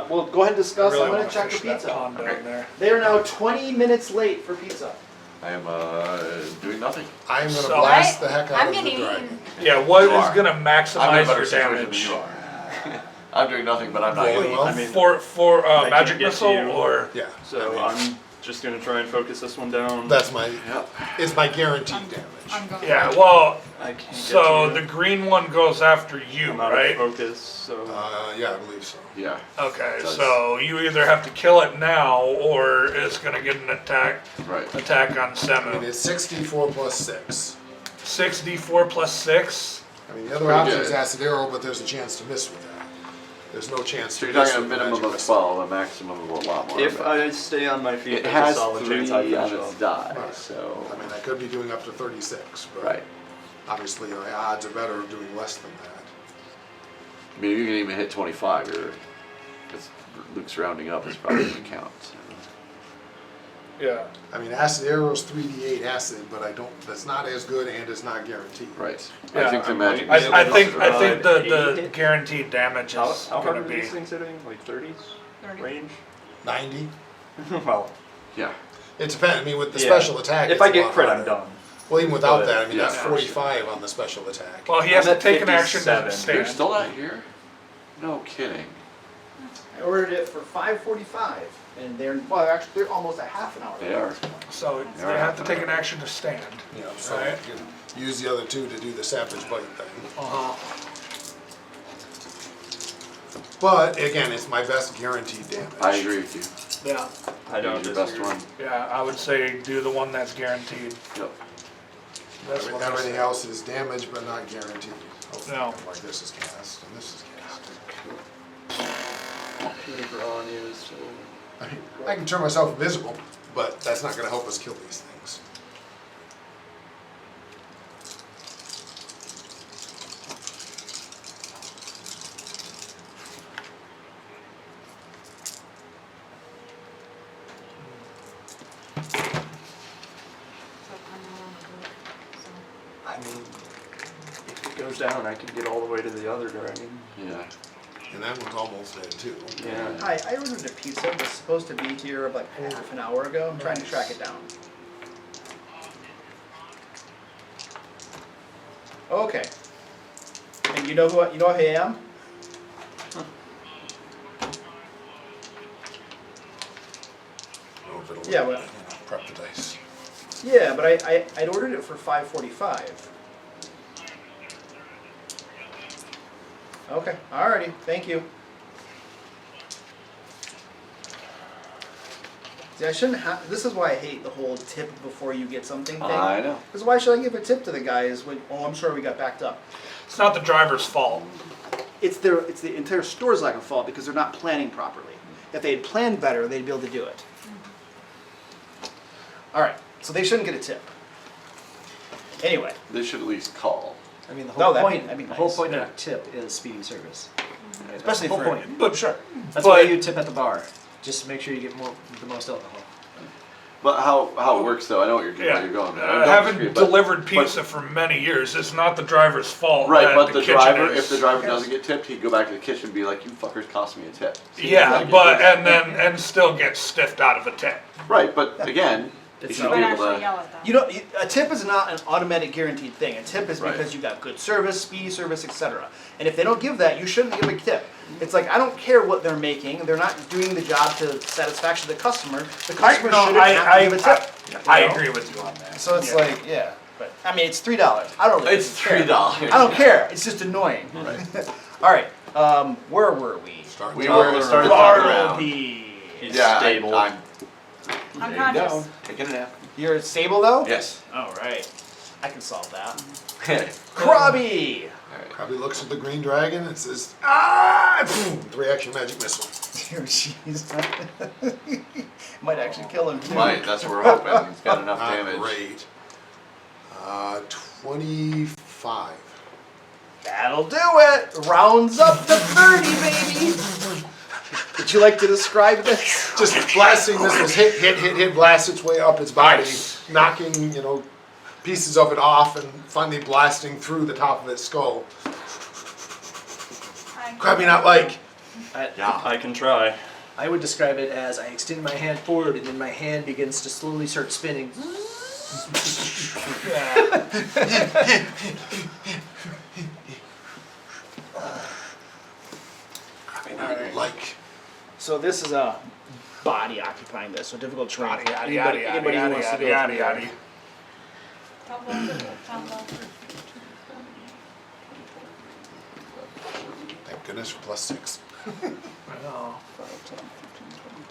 We'll go ahead and discuss. Really I'm going wanna to check for fish that pizza. pond down there. They are now 20 minutes late for pizza. I am doing nothing. I'm gonna So- blast the heck out I'm of the getting dragon. Yeah, what You is are. gonna I'm in a maximize better your situation damage? than you are. I'm doing nothing, but I'm not Roll getting well. I mean, For can't magic get to missile you. or Yeah. so I mean, I'm just gonna try and focus this one down. that's my. Yep. It's my guaranteed damage. I'm going. yeah. Well, I can't get so to the you. green one goes after you, I'm out right? of focus, so Yeah, I believe so. Yeah. Okay, Does. so you either have to kill it now, or it's gonna get an attack Right. on I mean, Semu. it's 64 plus 6. 6d4 plus 6. I mean, the other Pretty option good. is acid arrow, but there's a chance to miss with that. There's no chance So to you're miss talking a with the minimum magic of missile. 12, a maximum of a lot more. if but I stay on my feet, it there's has a solid 3 chance I on finish its off. die, Right. so I mean, I could be doing up to 36, but right. obviously the odds are better of doing less than that. I mean, you can even hit 25, or because Luke's rounding up is probably going to count. So. Yeah. I mean, acid arrow's 3d8 acid, but I don't. That's not as good, and it's not guaranteed. Right. Yeah, I think the I'm magic. like- missile I is think also- the 80? guaranteed damage How is hard gonna are be. these things hitting? Like 30s 30. range? 90. Well, Yeah. It depends. I mean, with the yeah. special attack, If it's I a get lot crit, harder. I'm done. Well, even without But, that, I mean, yeah. that's 45 on the special attack. Well, he has I'm to at take an action to 57. You're stand. still not here? No kidding. I ordered it for 5:45, and actually they're almost a half an hour. They are. So you have to take an action to stand. You know, so Right. you can use the other two to do the savage bite thing. But again, it's my best guaranteed damage. I agree with you. Yeah. I don't Use your best disagree. one. Yeah, I would say do the one that's guaranteed. Yep. That's what I Everything say. else is damage, but not guaranteed. Hopefully, No. like this is cast and this is cast. Eberron is so. I can turn myself invisible, but that's not going to help us kill these things. So I'm not on the book, so. I mean, if it goes down, I can get all the way to the other dragon. Yeah. And that one's almost dead too. Yeah. Hi, I ordered a pizza. It was supposed to be here like half an hour ago. I'm trying to track it down. Okay. And you know who I am? I don't know if it'll Yeah, let well- me, prep the dice. Yeah, but I'd ordered it for 5:45. Okay, alrighty, thank you. See, I shouldn't have. This is why I hate the whole tip before you get something thing. I know. Because why should I give a tip to the guys when? Oh, I'm sorry, we got backed up. It's not the driver's fault. It's the entire store's lack of fault because they're not planning properly. If they had planned better, they'd be able to do it. All right, so they shouldn't get a tip. Anyway, They should at least call. I mean, the No, whole that'd point. be- that'd be the whole nice. point Yeah. of a tip is speedy service. Right? especially That's the whole for point. But sure. That's why But- you tip at the bar. Just to make sure you get the most alcohol. But how it works though, I know what you're Yeah, going. I haven't delivered pizza for many years. It's not the driver's fault. Right, that but the kitchen driver, is- if the driver doesn't get tipped, he'd go back to the kitchen and be like, "You fuckers cost me a tip." Yeah, Like, but and still get stiffed out of a tip. right, but again, you It's should not- be But able actually to. yell at them. You know, a tip is not an automatic guaranteed thing. A tip is Right. because you got good service, speedy service, etc. And if they don't give that, you shouldn't give a tip. It's like I don't care what they're making; they're not doing the job to satisfaction of the customer. The customer shouldn't have to give a tip. I you know? agree with you on that. So it's Yeah. like, yeah, but I mean, it's $3. I don't really. It's care. $3. I don't care. It's just annoying. All right, where were we? Starting We to were turn started around. talking around. Bartleby. He's Yeah, stable. I'm I'm there you go. conscious. Taking a nap. You're stable though? Yes. Alright. I can solve that. Alright. Krabby! Probably looks at the green dragon and says, ah! Boom! 3-action magic missile. Jeez. Might actually kill him too. Might, that's what we're hoping. He's got enough Not damage. great. 25. That'll do it! Rounds up to 30, baby! Would you like to describe this? Just blasting missiles, hit, blast its way up its body, knocking, pieces of it off and finally blasting through the top of its skull. Crabby not like. Yeah, I can try. I would describe it as I extend my hand forward and then my hand begins to slowly start spinning. Crabby not like. So this is a body occupying this, so difficult terrain. Anybody who wants to go through there. Thank goodness for +6. I know.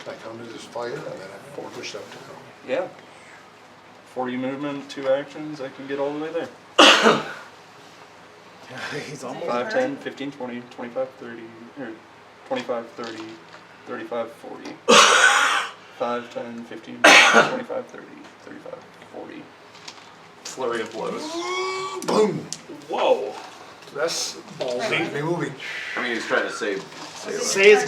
I counted as fire and then I pushed up to go. Yeah. 40 movement, 2 actions, I can get all the way there. He's almost 5, 10, 15, 20, 25, 30, or 25, 30, 35, 40. 5, 10, 15, 20, 25, 30, 35, 40. Flurry of blows. Boom! Whoa. That's ballsy. Be moving. I mean, he's trying to save. Say's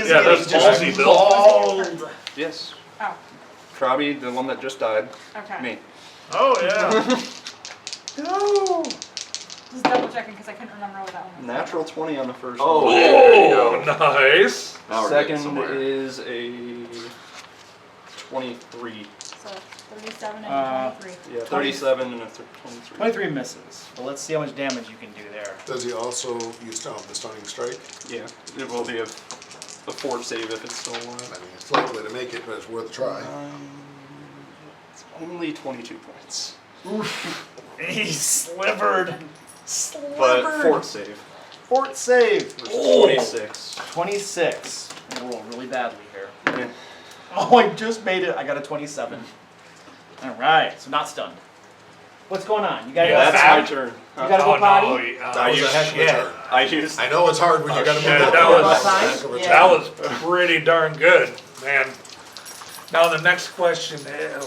Yeah, that's getting ballsy, Bill. bald. Yes. Oh, Krabby, the one that just died. okay. Me. Oh, yeah. No! Just double checking because I couldn't remember what that one was. Natural 20 on the first Oh, one. there you Oh, go. nice. Now we're getting Second somewhere. is a 23. So 37 and 23. Yeah, 37 and a 23. 23 misses. Well, let's see how much damage you can do there. Does he also use the stunning strike? Yeah, it will be a fort save if it's still I alive. mean, it's likely to make it, but it's worth a try. It's only 22 points. He's slivered. But fort save. Fort save. Versus 26. 26. I'm rolling really badly here. Yeah. Oh, I just made it. I got a 27. Alright, so not stunned. What's going on? You gotta Yeah, go That's back? my turn. You gotta go potty? That was a heck of a turn. I used. I know it's hard when you gotta shit, move that up. was- That was a heck of a Yeah. That was pretty darn good, man. Now the next question is,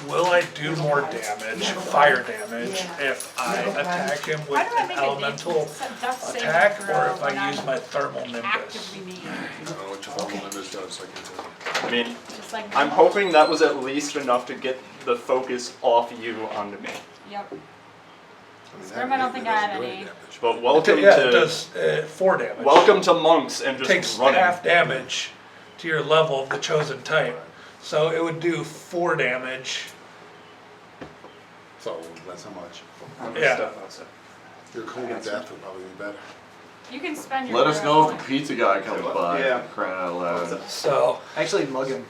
will I do more damage, fire damage, if I attack him Why with do I an make a elemental death saving attack, throw or if when I use I'm my thermal nimbus? actively needing? I don't know what your thermal nimbus does, I can tell you. I mean, Just like I'm hoping that was at least enough to get the focus off you onto me. Yep. I mean, Scrim, I don't think I doesn't have do any. damage. But welcome Yeah, it to does 4 damage. welcome to monks and just Takes running. half damage to your level of the chosen type. So it would do 4 damage. So, that's how much. I'm Yeah. stuff outside. Your cold death would probably be better. You can spend your. Let us know if point. the pizza guy comes by. Yeah. Crying out loud. So, Actually, mug him.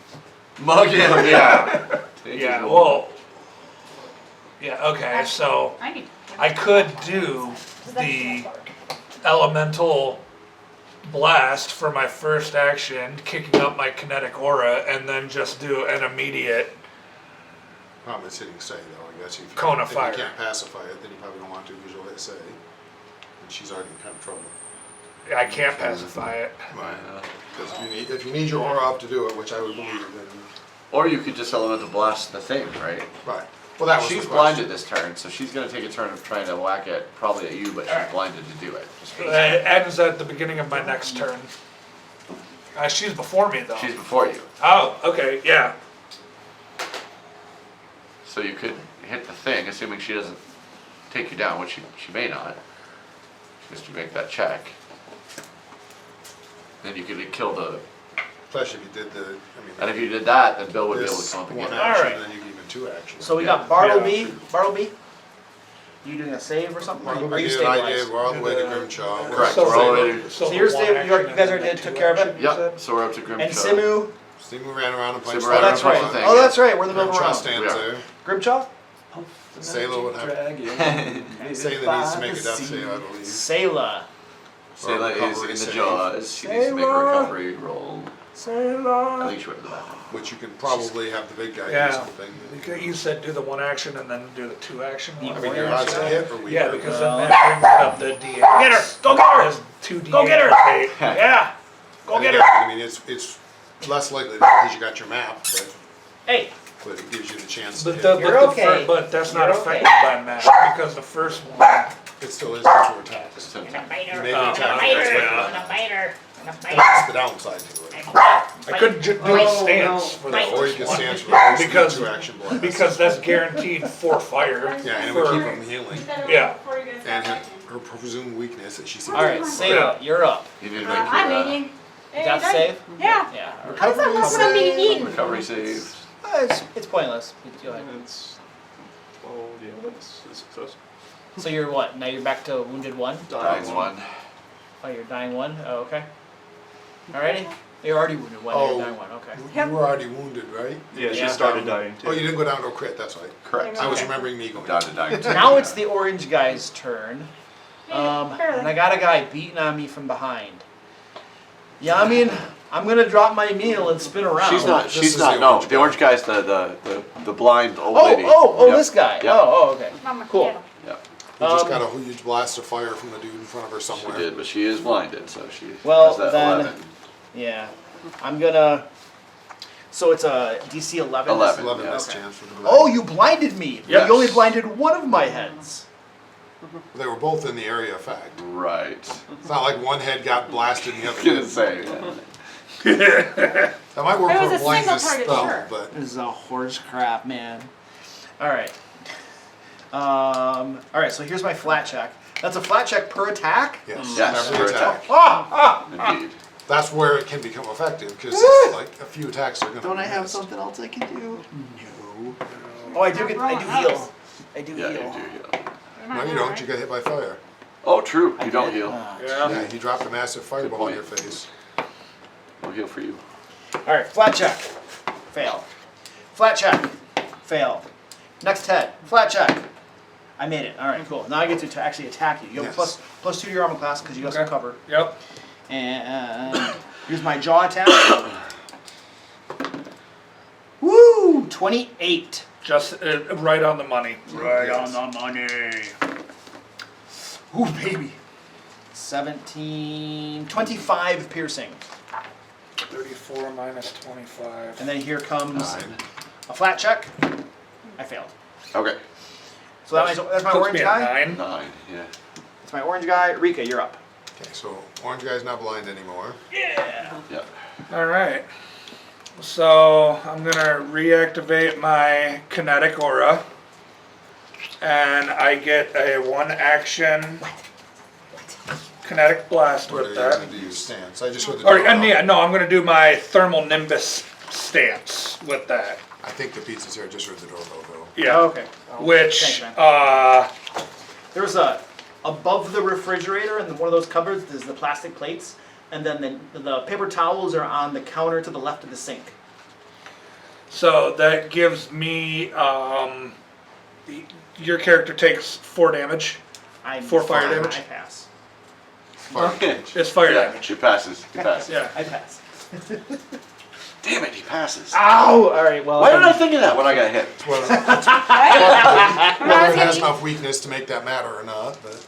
Mug him, yeah. Take yeah, his well, yeah, okay, so I need. I could do the elemental blast for my first action, kicking up my kinetic aura, and then just do an immediate. Problem is hitting say though, I guess. If you, Cone of if fire. you can't pacify it, then you probably don't want to because you'll hit say. And she's already in kind of trouble. I can't pacify it. Right. Because if you need your aura up to do it, which I would believe, then. Or you could just elemental blast the thing, right? Right. Well, that was She's the blinded question. this turn, so she's gonna take a turn of trying to whack it, probably at you, but she's blinded to do it. Just It ends at the beginning of my next turn. She's before me though. she's before you, Oh, okay, yeah. so you could hit the thing, assuming she doesn't take you down, which she may not. Just to make that check. Then you could kill the. Plus, if you did the, And if you did that, then Bill would be able to this come up one again. action, Alright. then you give him 2 actions. So we Yeah. got Bartleby. Bartleby? You doing a save or something? Well, Are you did, I did, stabilized? we're all the way to Grimshaw. We're Correct, still we're all stable. ready. So you're stable, you guys are dead, took care of it? Yep, so we're up to Grimshaw. And Simu? Simu ran around and played. Simu ran Oh, that's around right. and played. Oh, that's right. We're in the middle of a Grimshaw round. stands We are. there. Grimshaw? Sayla would have. Sayla needs to make a death save, I believe. Sayla. Sayla is recovery in the save, jaws. She needs to make a recovery roll. I think she went to the bathroom. which you can probably have the big guy Yeah. do something. You said do the 1 action and then do the 2 action. The one. I mean, you're allowed to hit or we Yeah, because then that brings up the D8. Get her! Go get her! There's 2 Go get her! D8. Yeah! Go get her! I mean, it's less likely because you got your map, Hey, but it gives you the chance to But, hit. You're okay. but that's not You're affected okay. by match because the first one. It still is because you're attacked. It's 10. And a biter. You make Oh. an attack. And a that's biter. what- And a biter. And a That's biter. the downside to it. I could do a stance for the Right. Or you first can one. stand for the Because- 2 action blast. Because that's guaranteed for fire. Yeah, and it would keep them healing. Yeah. And her presumed weakness that she sees. all right, Sayla, you're up. You need to make your I'm eating. You got to save? Yeah. Yeah. I thought that's what I'm being eaten. recovery save. It's pointless. Go ahead. It's 12, yeah, that's a success. So you're what? Now you're back to wounded 1? Dying's 1. Oh, you're dying 1? Oh, okay. Alrighty. You're already wounded 1. Oh. You're dying 1. Okay. You were already wounded, right? Yeah, she Yeah. started dying too. Oh, you didn't go down to a crit, that's right. Correct. I was remembering me going Down to dying 2. Now it's the orange guy's turn. And I got a guy beating on me from behind. Yeah, I mean, I'm gonna drop my meal and spin around. She's not. This She's is not. the No, orange the orange guy's the blind old Oh, lady. Yep. this guy. Yep. Oh, okay. Mama, Cool. get 'em. Yep. You just Um, got a huge blast of fire from the dude in front of her She somewhere. did, but she is blinded, so she Well, has that then- 11. Yeah. I'm gonna. So it's a DC 11. 11. 11 Yeah. miss chance for the Oh, you blinded me. Yes. You only blinded one of my heads. They were both in the area effect. Right. It's not like one head got blasted and the I other was gonna didn't. say. That might work It for was a a blindness single target, spell, sure. but This is a horse crap, man. Alright. Alright, so here's my flat check. That's a flat check per attack? yes, Yes, every per attack. Indeed. That's where it can become effective because like a few attacks are gonna. be missed. else I can do? No. Oh, I do heal. I do Yeah, heal. you do heal. No, you don't. You get hit by fire. Oh, true. You don't did? heal. Yeah. Yeah, he dropped a massive fireball in point. your face. No heal for you. Alright, flat check. Fail. Flat check. Fail. Next head. Flat check. I made it. Alright, cool. Now I get to actually attack you. You have Yes. plus 2 to your armor class because you got some Okay. cover. Yep. And here's my jaw attack. Woo! 28. Just right on the money. Right Yes. on the money. Ooh, baby. 17. 25 piercing. 34 minus 25. And then here comes 9. a flat check. I failed. Okay. So that's my Puts orange me at guy. 9. 9. Yeah. That's my orange guy. Rika, you're up. Okay, so orange guy's not blind anymore. Yeah. Yeah. All right. So I'm gonna reactivate my kinetic aura, and I get a 1 action kinetic blast What are with you that. gonna do? Your stance. I just read the Or door. yeah, no, I'm gonna do my thermal nimbus stance with that. I think the pizza's here. I just read the doorbell though. Yeah. Oh, okay. Which Thanks, man. There's a above the refrigerator in one of those cupboards. There's the plastic plates, and then the paper towels are on the counter to the left of the sink. so that gives me your character takes 4 damage. I'm 4 fire fine. damage? I pass. It's fire Yeah, damage. He passes. He passes. Yeah. I pass. Damn it, he passes. Ow! All right. Well. Why did I think of that when I got hit? Whether it has enough weakness to make that matter or not, but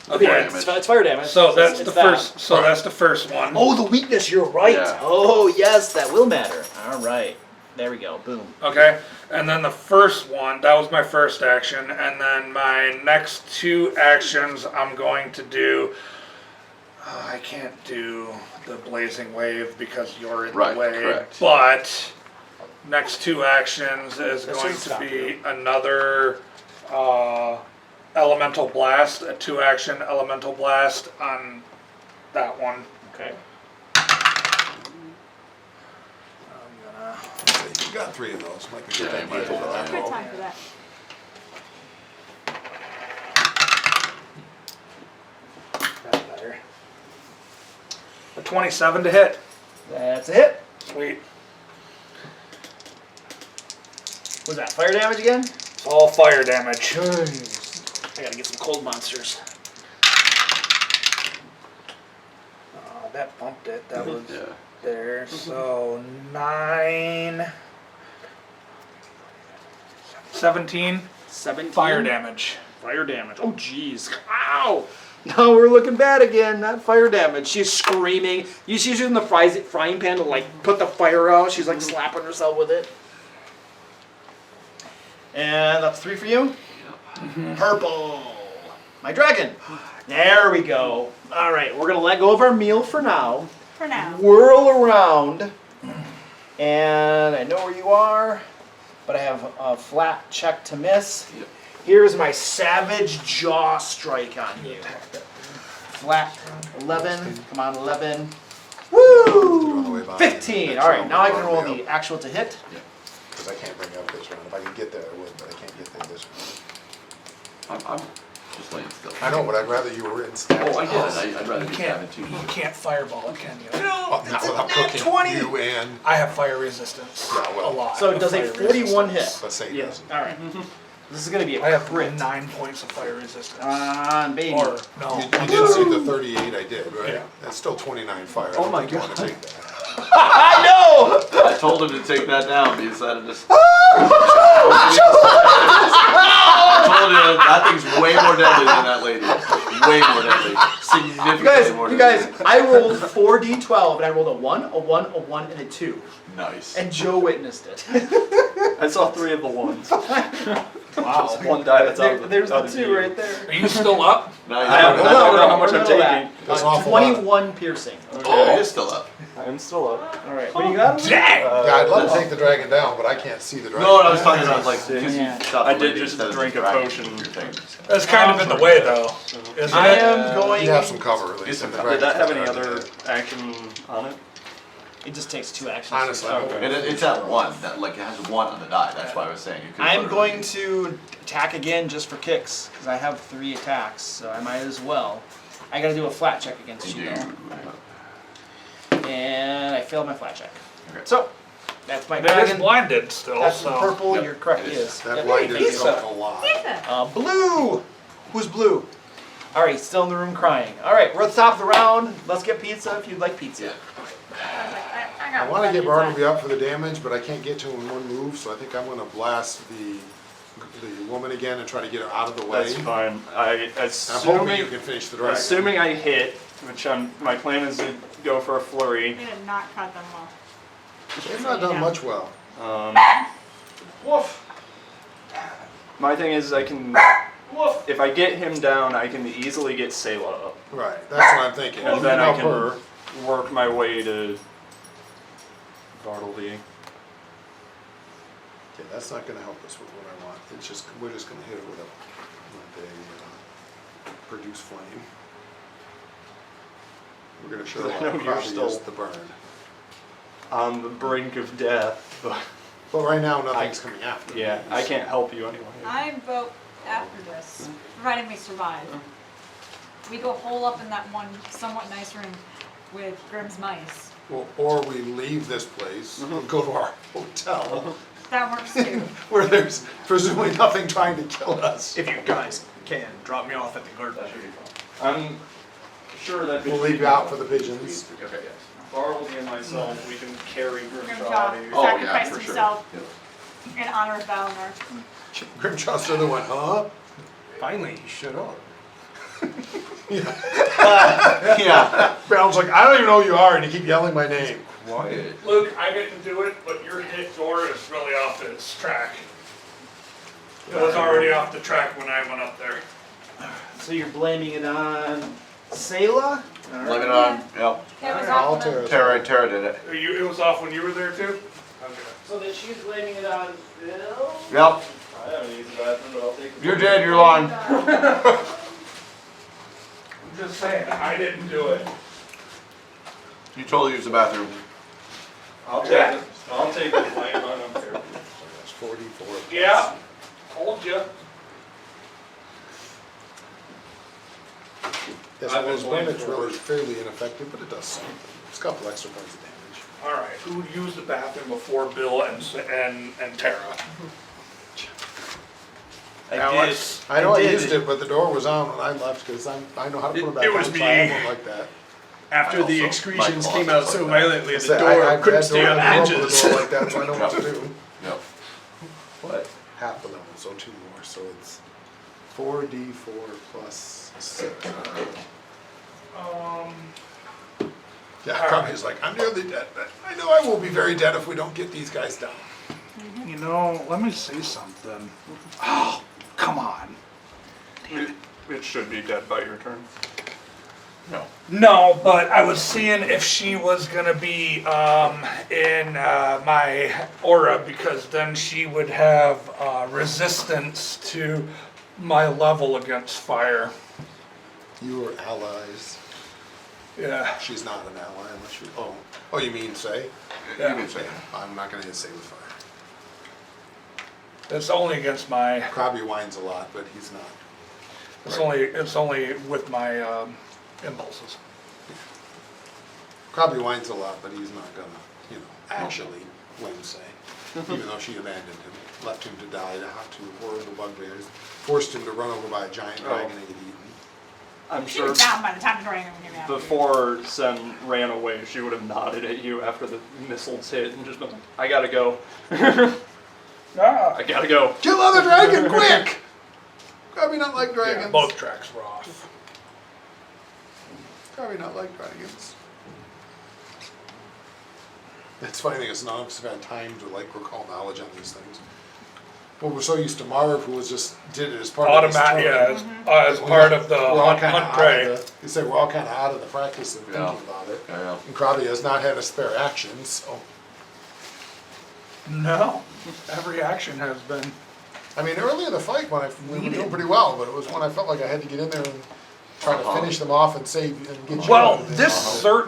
Okay. It's fire damage. So that's It's the bad. first. So that's the first one. Oh, the weakness. You're right. Yeah. Oh, yes, that will matter. All right. There we go. Boom. Okay, and then the first one, that was my first action, and then my next 2 actions I'm going to do, I can't do the blazing wave because you're in Right, the way, correct. but next 2 actions is That going should to stop be another elemental blast, a 2 action elemental blast on that one. Okay. you got 3 of those. Might be a Yeah, good you might idea. as well. Good time for that. That's better. A 27 to hit. That's a hit. Sweet. Was that fire damage again? All fire damage. I gotta get some cold monsters. that bumped it. That was Yeah. there. So 9. 17 17 fire damage. Fire damage. Oh, jeez. Ow! Now we're looking bad again. Not fire damage. She's screaming. She's using the frying pan to like put the fire out. She's like slapping herself with it. And that's 3 for you. Purple. My dragon. There we go. All right, we're gonna let go of our meal for now. For now. Whirl around. And I know where you are, but I have a flat check to miss. Yep. Here's my savage jaw strike on you. Flat 11. Come on, 11. On the way Woo! by. 15. All right, now I can roll the actual to hit. Because I can't bring up this round. If I could get there, I would, but I can't get there this round. I'm just laying still. I know, but I'd rather you were in stats. Oh, I did. I'd rather You be can't. having 2. You can't fireball it, can you? Oh, not without cooking 20. you and, I have fire resistance. Yeah, well. A lot. So it of does a fire 41 hit. resistance. let's say it Yeah. doesn't. All right. This is gonna be a I have crit. 9 points of fire resistance. On baby. Or no. You didn't see the 38 I did, right? Yeah. That's still 29 fire. I Oh don't my think you want to God. take that. I know. I told him to take that down, but he decided to. I told him that thing's way more deadly than that lady. Way more deadly. Significantly more You deadly. guys, I rolled 4d12 and I rolled a 1, a 1, a 1, and a 2. Nice. And Joe witnessed it. I saw 3 of the ones. Wow. Just one die that's out of There's the out of 2 you. right there. Are you still up? Now I don't know how much I'm taking. That's an awful lot. 21 piercing. Oh, he's still up. I am still up. All right, what do you got? Dang! Yeah, I'd love to take the dragon down, but I can't see the dragon. No, I was talking about like. Yeah. I did just drink a potion. That's kind of in the way, though. Isn't I it? am going. You have some cover at least. Some and the cover. Did that have any dragon's other not action on it? It just takes 2 actions. Honestly, I'm Okay. And it's at 1. That like it has 1 on the die. That's why I was saying. You could I'm literally- going to attack again just for kicks because I have 3 attacks, so I might as well. I got to do a flat check against you You though, do. and I failed my flat check. Okay. So that's my It is dragon. blinded still, That's so. the purple. Yep, You're correct. it It is. is. That Yep. blinded is Pizza. a lot. Pizza. Blue. Who's blue? All right, still in the room crying. All right, we're at the top of the round. Let's get pizza if you'd like pizza. Yeah. I was like, I got I want to one get pizza. Barnaby up for the damage, but I can't get to him in one move, so I think I'm going to blast the woman again and try to get her out of the way. That's fine. I'm hoping you can finish the dragon. Assuming I hit, which my plan is to go for a flurry. You did not cut them well. They've not done much well. Woof. My thing is I can, if I get him down, I can easily get Selah up. Right, that's what I'm thinking. And You then I help can her. work my way to Bartleby. Okay, that's not going to help us with what I want. It's just we're just going to hit it with a produce flame. We're going to show I know what you're probably still- is the burn. On the brink of death, but But right now, nothing's coming after. yeah, me, I so- can't help you anyway. I vote after this, providing we survive. We go hole up in that one somewhat nice room with Grimm's mice. Or we leave this place, and go to our hotel, That works too. where there's presumably nothing trying to kill us. If you guys can, drop me off at the garden. I'm sure that We'll leave you out for the pigeons. Okay, yes. Bartleby and myself, we can carry Grimjaw Grimjaw out of here. Oh, yeah, sacrificed for sure. himself Yep. in honor of Valinor. Grimshaw's the other one, huh? Finally, he shut up. Yeah. Brown's like, I don't even know who you are, and you keep yelling my name. Quiet. Luke, I get to do it, but your hit door is really off its track. It was already off the track when I went up there. So you're blaming it on Selah? Blame it on. Yep. It was I'll off the Tara did it. It was off when you were there too? Okay. So that she's blaming it on Bill? Yep. I haven't used the bathroom, but I'll take it. You're dead. You're lying. I'm just saying, I didn't do it. You totally used the bathroom. I'll take it. I'll take the blame. I don't care. That's 44. Yeah, told you. This I've been was one blamed that's for really it. fairly ineffective, but it does something. It's a couple extra points of damage. All right, who used the bathroom before Bill and Tara? I know I used it, but the door was on when I left because I know how to put it back It on. was so me. I won't like that. After the Also excretions might came cause out stuff so like that. violently, the Say, door I've couldn't had stay door- on I grew up with a hinges. door like that, so I know what to do. Yep. What? Half the level, so 2 more, so it's 4d4 plus 6. Yeah, Krabi's like, I'm nearly dead, but I know I will be very dead if we don't get these guys down. You know, let me see something. Oh, come on. It should be dead by your turn. No. No, but I was seeing if she was gonna be in my aura, because then she would have resistance to my level against fire. You are allies. Yeah. She's not an ally unless you. Oh, you mean say? You can say that. I'm not gonna hit say with fire. It's only against my. Krabi whines a lot, but he's not. It's only with my impulses. Krabi whines a lot, but he's not gonna, actually win say. Even though she abandoned him, left him to die to horrible bugbears, forced him to run over by a giant dragon and get eaten. I'm She sure was down by the time the dragon came out. before Sen ran away, she would have nodded at you after the missiles hit and just been like, I gotta go. Ah, I gotta go. Kill other dragon, quick! Krabi not like dragons. yeah, both tracks were off. Krabi not like dragons. It's funny thing is none of us have had time to recall knowledge on these things. But we're so used to Marv, who did it as part of his Automatic, turn. yeah, as part of the We're all kinda hunt out prey. of the- You say we're all kind of out of the practice of Yeah. thinking about it. Yeah. And Krabi has not had a spare action, so. No, every action has been. I mean, early in the fight, we were doing pretty well, but it was when I felt like I had to get in there and try to finish them off and save and get you Well, out of this there.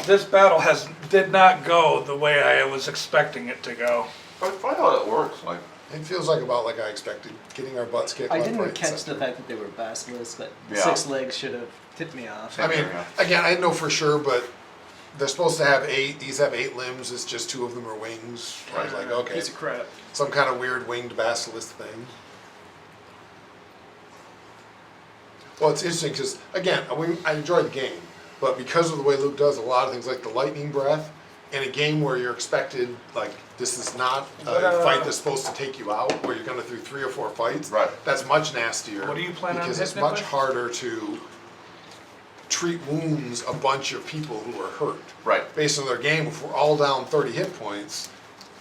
this battle did not go the way I was expecting it to go. But find out how it works. Like, It feels like about like I expected, getting our butts kicked I left, didn't right, catch center. the fact that they were basilisks, but Yeah. 6 legs should have tipped me off. I mean, Yeah. again, I know for sure, but they're supposed to have 8. These have 8 limbs. It's just 2 of them are wings. I was like, okay, Piece of crap. some kind of weird winged basilisk thing. Well, it's interesting because again, I enjoyed the game, but because of the way Luke does a lot of things, like the lightning breath, in a game where you're expected, like this is not a fight that's supposed to take you out, where you're going to do 3 or 4 fights. Right. That's much nastier. What do you plan on Because it's hitting it much with? harder to treat wounds a bunch of people who are hurt. right. Based on their game, if we're all down 30 hit points,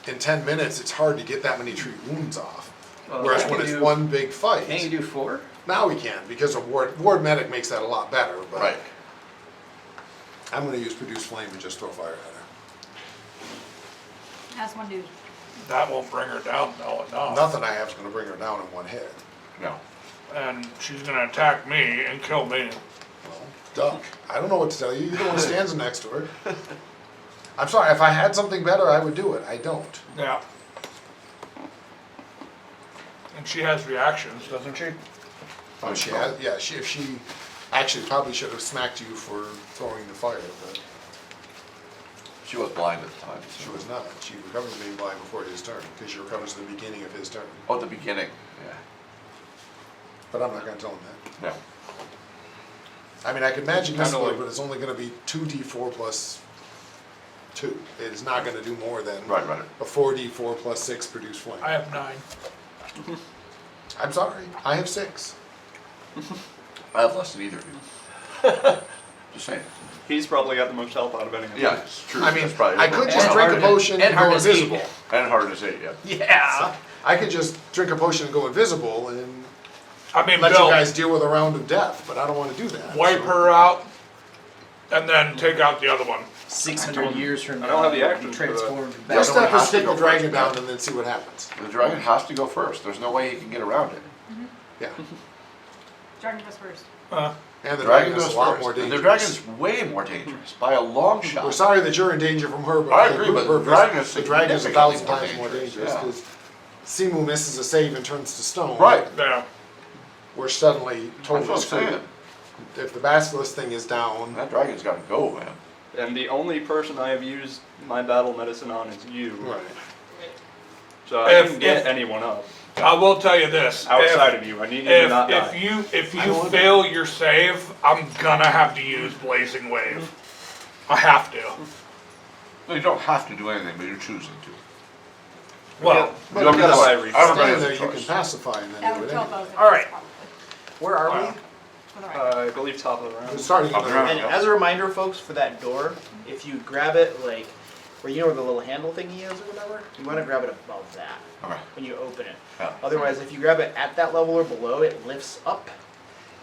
in 10 minutes it's hard to get that many treat wounds off. Well, Whereas I when can it's do- one big fight, Can't you do 4? now we can, because a ward medic makes that a lot better, but Right. I'm gonna use produce flame and just throw fire at her. That's one dude. That won't bring her down though enough. Nothing I have is gonna bring her down in one hit. No. And she's gonna attack me and kill me. Well, duck. I don't know what to tell you, you're the one stands next to her. I'm sorry, if I had something better, I would do it, I don't. Yeah. And she has reactions, doesn't she? Oh, she has, yeah, if she actually probably should have smacked you for throwing the fire, but She was blind at the time. she was not. She recovered from being blind before his turn, because she recovers at the beginning of his turn. Oh, at the beginning. Yeah. But I'm not gonna tell him that. No. I mean, I could magic Kinda missile her, like- but it's only gonna be 2d4 plus 2. It is not gonna do more than Right. a 4d4 plus 6 produce flame. I have 9. I'm sorry, I have 6. I have less than either of you. Just saying. He's probably got the most health out of any of them. Yeah, it's true. I mean, That's probably I could just And drink a hard to- potion and and hard go to see. invisible. And hard to say, yeah. Yeah. I could just drink a potion and go invisible and I mean, let you Bill, guys deal with a round of death, but I don't wanna do that. wipe so- her out and then take out the other one. 600 years from now, I don't have the I'll be action for that. transformed Yeah, back. First no one step is has to take go the dragon first, down yeah. and then see what happens. The dragon has to go first. There's no way he can get around it. Yeah. Dragon goes first. And the Dragon dragon is goes a lot first. more The dangerous. dragon's way more dangerous by a long We're shot. sorry that you're in danger from her, but I for agree, the but purpose, the dragon is the dragon is 1,000 times significantly more more dangerous, dangerous, because Simu misses a save and turns to stone. Right. Yeah. We're suddenly That's totally what I'm screwed. saying. If the basilisk thing is down, That dragon's got to go, man. And the only person I have used my battle medicine on is you. right. So I If- didn't get if- anyone up. I will tell you this. Outside if, of you, I need you to not if die. you I will- fail your save, I'm gonna have to use Blazing Wave. I have to. No, you don't have to do anything, but you're choosing to. Well, But You don't if get you a- stand everybody has a there, you can choice. pacify and That then do would it kill anyway. both of All us, right. probably. Where are we? For the right. I believe top of the We're round. starting Up another around. And as a reminder, folks, for that door, if you grab it like where you know where the little handle thingy is or whatever, you want to grab it above that Okay. when you open it. Yeah. Otherwise, if you grab it at that level or below, it lifts up,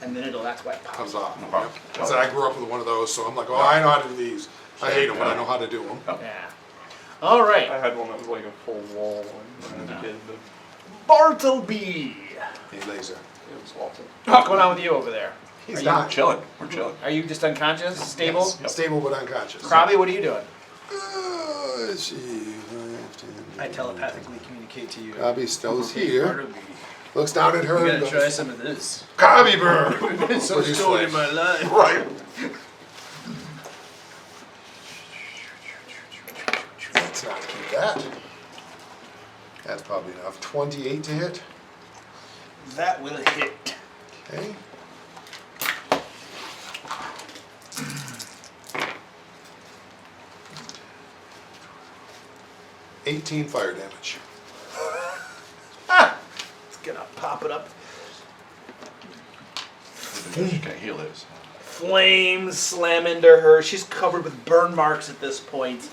and then that's why it pops comes off. off. No problem. I said I grew up with one of those, so I'm like, oh, I know how to do these. I hate them, but I know how to do them. Yeah. All right. I had one that was like a full wall when I was a kid, but Bartleby. Hey, laser. it was awful. What's going on with you over there? He's Are not Chilling. We're chilling. Are you just unconscious? Stable? Yes, stable but unconscious. Krabby, what are you doing? Let's see. I telepathically communicate to you. Krabby still's Hey, here. Bartleby, Looks down at her You and gotta try goes, some of this. Krabby bird! It's so What do you stolen say? my life. Right. Let's not keep that. That's probably enough. 28 to hit. That will hit. Okay. $18 fire damage. It's gonna pop it up. You can't heal this. Flames slam into her. She's covered with burn marks at this point.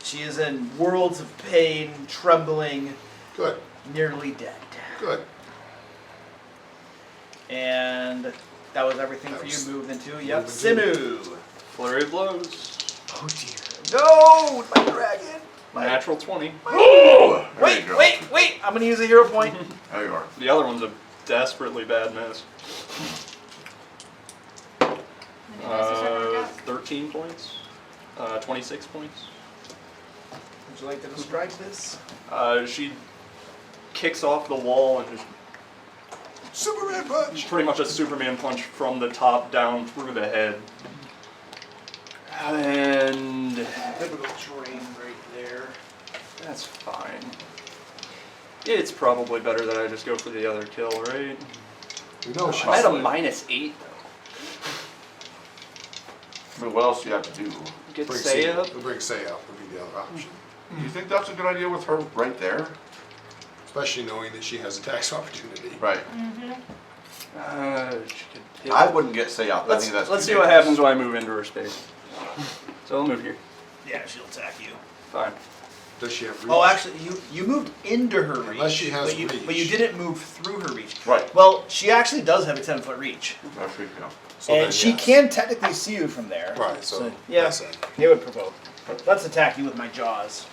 She is in worlds of pain, trembling, Good, nearly dead. good. And that was everything That for was- you moved into. Yep, moved Simu. Flurry of blows. Oh dear. No, my dragon. Natural 20. There Wait, you go. wait. I'm gonna use a hero point. There you are. The other one's a desperately bad miss. And you guys are starting to go. 13 points. 26 points. Would you like to describe this? She kicks off the wall and just Superman punch! pretty much a Superman punch from the top down through the head. And Pivotal terrain right there. that's fine. It's probably better that I just go for the other kill, right? We know she's I had a -8 though. But what else do you have to do? Get Bring Say Say up. up. Bring Say up would be the other option. Do you think that's a good idea with her right there? Especially knowing that she has a tax opportunity. Right. She could hit. I wouldn't get say out. I Let's think that's let's too see what dangerous. happens when I move into her space. So I'll move here. Yeah, she'll attack you. Fine. Does she have reach? Oh, actually, you moved into her reach. Unless she has but you reach. didn't move through her reach. Right. Well, she actually does have a 10-foot reach. There you go. So then, and she yes. can technically see you from there. Right, so yeah, that's it. it would provoke. Let's attack you with my jaws.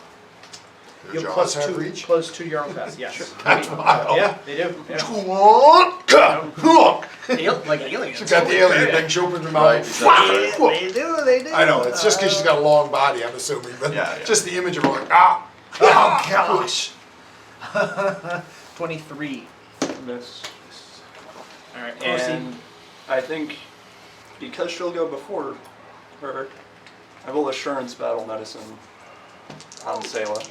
Your You have jaws plus have two, reach? plus 2 your own pass. Yes. That's wild. Yeah, they do. Yeah. Look! Like aliens. She's got the alien thing. She opens her Right, mouth. They do. They do. I know, it's just because she's got a long body, I'm assuming, but Yeah, yeah. just the image of her like, ah! Oh, gosh! 23. Miss. All right. And I think because she'll go before her, I will assurance battle medicine on Sayla.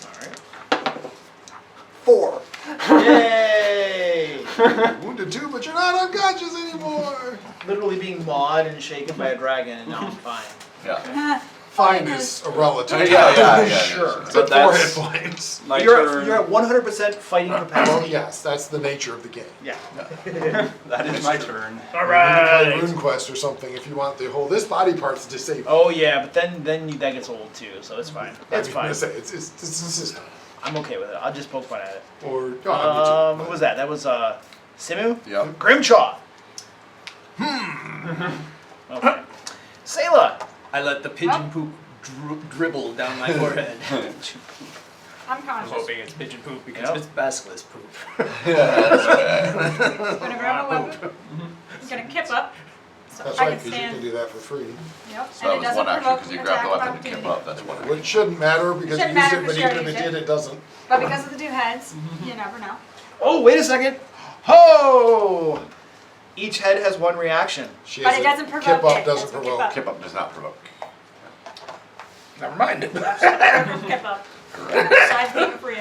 All 4. right. Yay! Wounded too, but you're not unconscious anymore! Literally being mauled and shaken by a dragon, and now I'm fine. Yeah. Fine is a relative. Yeah. Sure. It's But at 4 hit that's- points. My You're turn. at 100% fighting Well, capacity. yes, that's the nature of the game. Yeah. That is my turn. All You right. play RuneQuest or something if you want the whole, this body part's disabled. Oh yeah, but then that gets old too, so it's fine. It's I'm fine. gonna say, it's a system. I'm okay with it. I'll just poke fun at it. Or, oh, What was that? That was Simu? Yep. Grimchaw. Okay. Sayla. I let the pigeon poop dribble down my forehead. I'm I'm conscious. hoping it's pigeon poop because Yep. it's basilisk poop. I'm gonna grab a weapon. I'm gonna kip up. So That's I right, can because you stand. can do that for free. Yep. So that and it was doesn't one action provoke because you an grabbed the attack weapon of and kept opportunity. up. That's one. Which shouldn't matter because you Shouldn't used matter it, but because even you if it already did, did. it doesn't. But because of the 2 heads, you never know. Oh, wait a second. Ho! Each head has 1 reaction. She But has it a doesn't provoke Kip up it. doesn't That's what provoke. kip up. Kip up does not provoke. Never mind. Kip up. Side payment for you.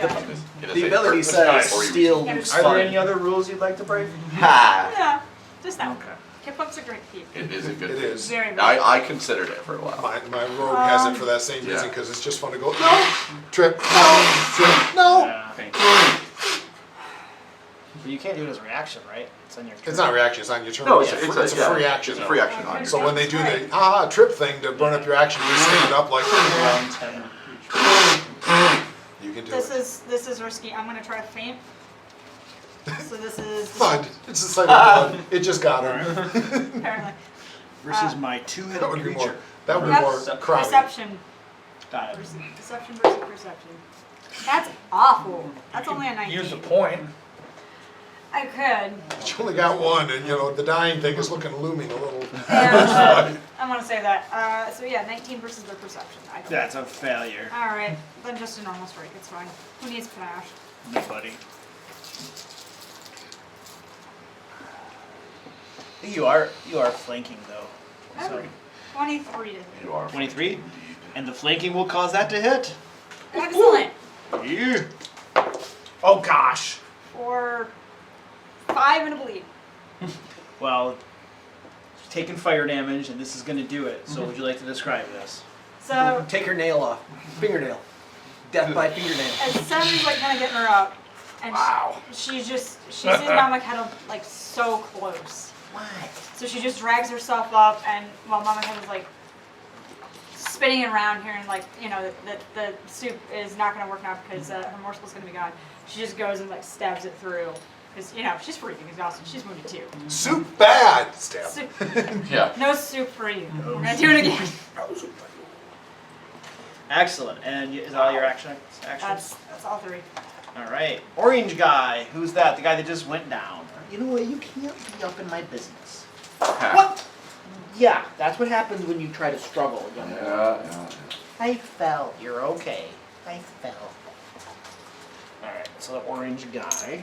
The ability says steal. Yeah, but Are there any other rules you'd like to break? Ha! No, just that one. Kip book's a great keep. It is a good It thing. is. Very, very I considered it for a while. My rogue has it for that same reason, Yeah. because it's just fun to go, no, trip, no, trip, no. Yeah. But you can't do it as a reaction, right? It's on your turn. It's not a reaction, it's on your turn. No, it's, it's a yeah, free action. It's a free action on your So turn. when they do the trip thing to burn up your action, you stand up like, Around 10. you can do This it. is risky. I'm gonna try to feint. So this is Thud. It's a sight of blood. It just got him. apparently Versus my two-headed That would be more. creature. That would be Yep. more crowded. perception. Got it. Deception versus perception. That's awful. That's only a 19. Use a point. I could. You only got one, and the dying thing is looking looming a little. Yeah, I'm gonna say that. So yeah, 19 versus their perception. I don't. That's a failure. All right, then just a normal strike. It's fine. Who needs panache? Buddy. You are flanking though. So 23 to hit. You are. 23, and the flanking will cause that to hit. Excellent. Yeah. Oh gosh. For 5 and a bleed. Well, taking fire damage, and this is going to do it. So would you like to describe this? So Take her nail off. Fingernail. Death by fingernail. as Sammy's like kind of getting her up, and she sees Mama Kettle like so close. What? So she just drags herself up, and while Mama Kettle's like spinning around here, and like the soup is not gonna work now because her morsel is gonna be gone. She just goes and like stabs it through because she's freaking exhausted. She's wounded too. Soup bad. Stab. Soup. Yeah. No soup for you. We're gonna do it again. Excellent. And is all your actions? That's all 3. All right. Orange guy. Who's that? The guy that just went down. You know what? You can't be up in my business. What? Yeah, that's what happens when you try to struggle. Young man. Yeah. I fell. You're okay. I fell. Alright, so the orange guy.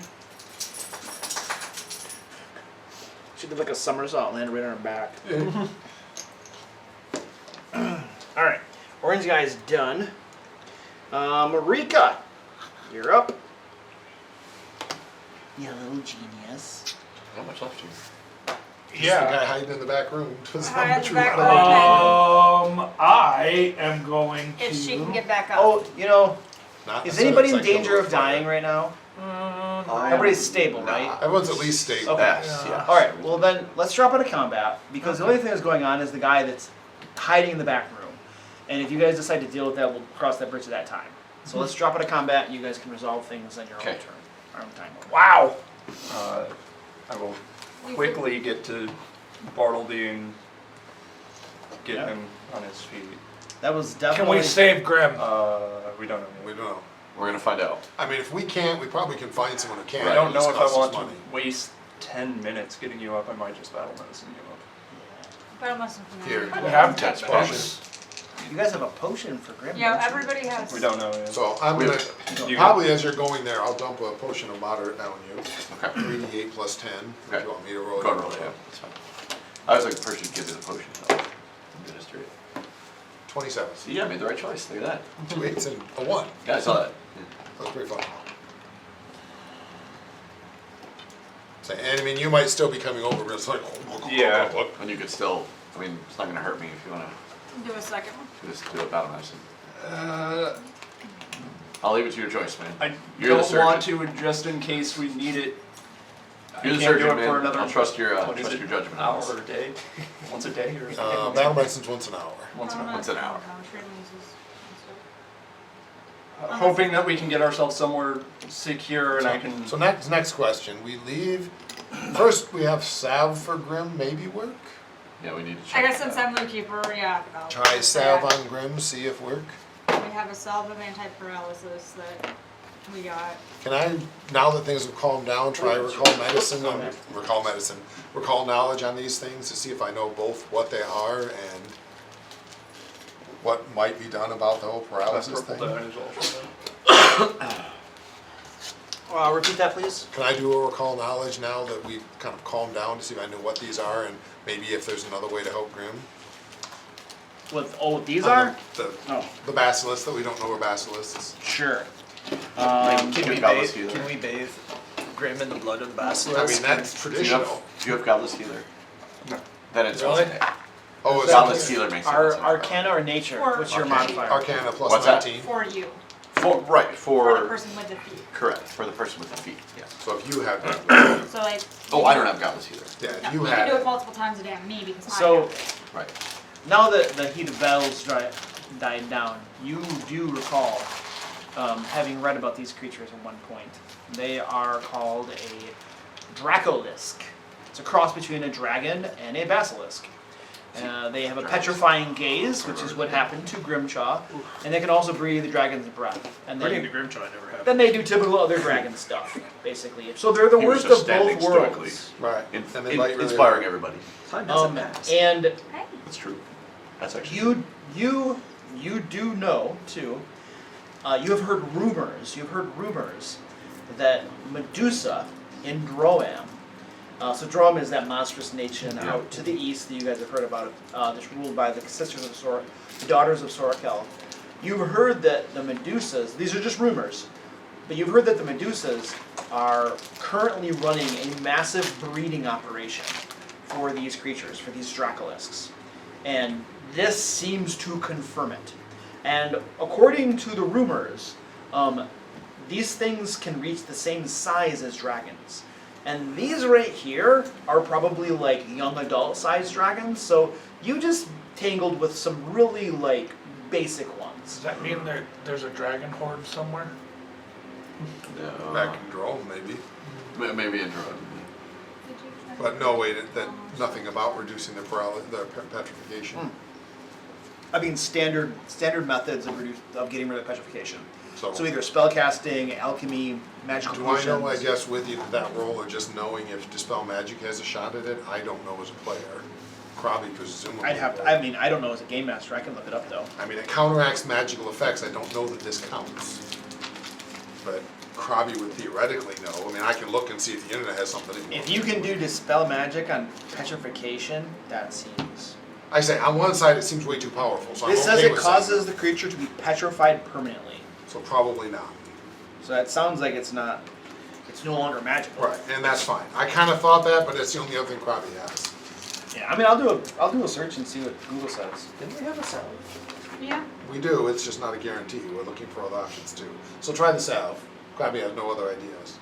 She did like a somersault, landed right on her back. Alright, orange guy's done. Marika, you're up. You little genius. How much left you? The guy hiding in the back room. Does Hide how in much the we back want. room. I am going to. If she can get back up. Oh, Not is necessarily anybody in psycho danger of fire. dying right now? Everybody's stable, right? Everyone's at least stable. Okay. Yeah. Alright, well then, let's drop out of combat, because the only thing that's going on is the guy that's hiding in the back room. And if you guys decide to deal with that, we'll cross that bridge at that time. So let's drop out of combat, and you guys can resolve things on your own Okay. turn. Our own time. Wow. I will quickly get to Bartleby and get him on his feet. That was Can definitely... we save Grim? We don't know. We don't know. We're gonna find out. I mean, if we can't, we probably can find someone who can. I don't It know just if I costs us want money. to waste 10 minutes getting you up. I might just battle medicine you up. But I must have Here. We have 10 That's minutes. You guys have a potion for Grim. Yeah, don't you? everybody has. We don't know yet. So I'm gonna, You probably as you're going there, I'll dump a potion of moderate down you. Okay. 3d8 plus 10. Okay. Do you want me to roll it? Go and roll it, yeah. That's fine. I was like the person who gives you the potion. So administer it. 27. See, yeah, I made the right choice. Look at that. 2 8s and a 1. Yeah, I saw that. That's pretty fun. So, and I mean, you might still be coming over, but it's like, Yeah. And you could still, I mean, it's not gonna hurt me if you wanna Do a second one. just do a battle medicine. I'll leave it to your choice, man. I You're the don't want surgeon. to, just in case we need it. You're the I can't do surgeon, it man. for another. I'll trust your what is trust it, your judgment. Hour on this. or a day? Once a day or something? battle medicine's once an hour. Once an hour. Once an hour. Hoping that we can get ourselves somewhere secure and I can. So next question. We leave. First, we have salve for Grim, maybe work. Yeah, we need to I check. guess since I'm the keeper, yeah. I'll Try say salve that. on Grim, see if work. We have a salve of anti-paralysis that we got. Can I, now that things have calmed down, try recall medicine, recall knowledge on these things to see if I know both what they are and what might be done about the whole paralysis thing? Repeat that, please. Can I do a recall knowledge now that we've kind of calmed down to see if I know what these are and maybe if there's another way to help Grim? What these are? The basilisks that we don't know are basilisks. Sure. Can we Godless bathe? healer. Can we bathe Grim in the blood of the I basilisk? mean, that's Do you traditional. have Godless Healer? No. Then it's Really? Oh, it's Godless Healer makes it. Arcana or Nature? Or- What's your Arcana. modifier? Arcana plus What's that? 19. For you. For right For the for person with the feet. correct for the person with the feet. Yeah. So if you have that, So like. Oh, I don't have Godless Healer. yeah, No, if you you had can do it it. multiple times a day on me because So- I have it. Right. Now that the heat of battle's died down, you do recall having read about these creatures at one point. They are called a Dracolisk. It's a cross between a dragon and a basilisk. They have a petrifying gaze, which is what happened to Grimchaw, and they can also breathe the dragon's breath. And Bringing they, to Grimchaw never happened. then they do typical other dragon stuff, basically. So they're the He was worst just of both standing worlds. Right. In, And they bite really inspiring hard. everybody. Time doesn't Um, pass. and Hey. That's true. That's actually you do know too. You have heard rumors. You've heard rumors that Medusa in Droam. So Droam is that monstrous nation out to the east that you guys have heard about. That's ruled by the sisters of the daughters of Sorakel. You've heard that the Medusas. These are just rumors, but you've heard that the Medusas are currently running a massive breeding operation for these creatures, for these Dracolisks. And this seems to confirm it. And according to the rumors, these things can reach the same size as dragons. And these right here are probably like young adult sized dragons, so you just tangled with some really like basic ones. Does that mean there's a dragon horde somewhere? Back in Drome, maybe. maybe in Drone. But no way that nothing about reducing the petrification. I mean standard methods of getting rid of petrification. So, So either spellcasting, alchemy, magical do I potions. know, I guess, with you that roll, or just knowing if Dispel Magic has a shot at it? I don't know as a player. Probably presumably. I'd have to, I mean, I don't know as a game master. I can look it up though. I mean, it counteracts magical effects. I don't know that this counts. But Krabby would theoretically know. I mean, I can look and see if the internet has something. If you can do dispel magic on petrification, that seems. I say, on one side, it seems way too powerful. So This I'm okay says it with saying causes the creature to be petrified permanently. that. So probably not. So that sounds like it's not. It's no longer magical. Right, and that's fine. I kind of thought that, but it's the only other thing Krabby has. Yeah, I mean, I'll do a search and see what Google says. Didn't we have a salve? Yeah. We do, it's just not a guarantee. We're looking for other options too. So try the salve. Krabby has no other ideas.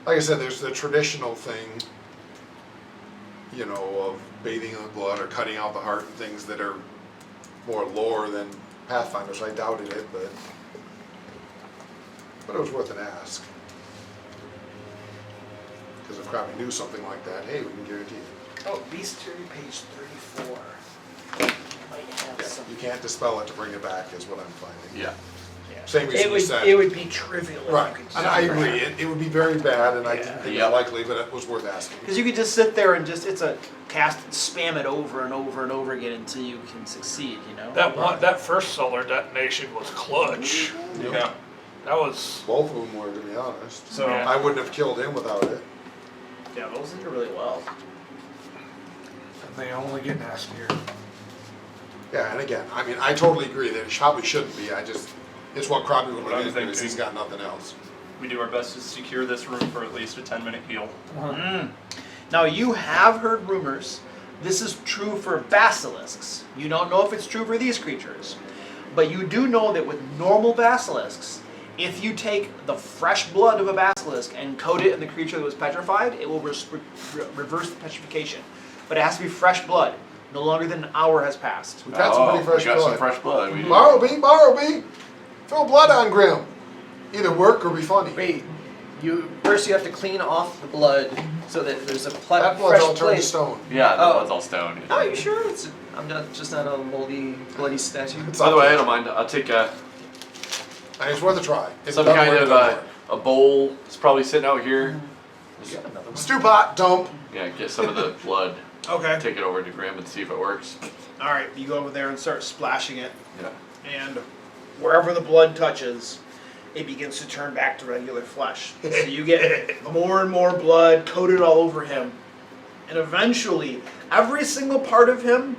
Like I said, there's the traditional thing, you know, of bathing in the blood or cutting out the heart and things that are more lore than Pathfinder, so I doubted it, but it was worth an ask. Because if Krabby knew something like that, hey, we can guarantee it. Oh, Bestiary page 34. Might have Yeah, some. you can't dispel it to bring it back, is what I'm finding. Yeah. Yeah. Same reason you said. It would be trivial. if Right, you could and I agree, it would be very bad, and I didn't think it Yeah. was likely, but it was worth asking. Because you could just sit there and just, it's a cast and spam it over and over and over again until you can succeed, you know? That first solar detonation was clutch. Yeah. That was Both of them were, to be honest. So I wouldn't have killed him without it. Yeah, those did really well. and they only get nastier. Yeah, and again, I mean, I totally agree that it probably shouldn't be, it's what Krabby would What look I'm into, is thinking. he's got nothing else. we do our best to secure this room for at least a 10-minute heal. Now, you have heard rumors. This is true for basilisks. You don't know if it's true for these creatures. But you do know that with normal basilisks, if you take the fresh blood of a basilisk and coat it in the creature that was petrified, it will reverse the petrification. But it has to be fresh blood. No longer than an hour has passed. We've had some pretty fresh we got some blood. fresh blood. We Borrow me! Throw blood on Grim! Either work or be funny. Wait, first you have to clean off the blood so that there's a That fresh blood's all turned to place. stone. Yeah, the Oh. blood's all stone. No, are you sure? I'm just not a moldy, bloody statue. It's By the up way, to I you. don't mind. I'll take And it's worth a try. It's some done kind work, of done work. a bowl. It's probably sitting out here. You got another one. Stew pot, dump. Yeah, get some of the blood. Okay. Take it over to Grim and see if it works. Alright, you go over there and start splashing it. Yeah. And wherever the blood touches, it begins to turn back to regular flesh. So you get more and more blood coated all over him. And eventually, every single part of him,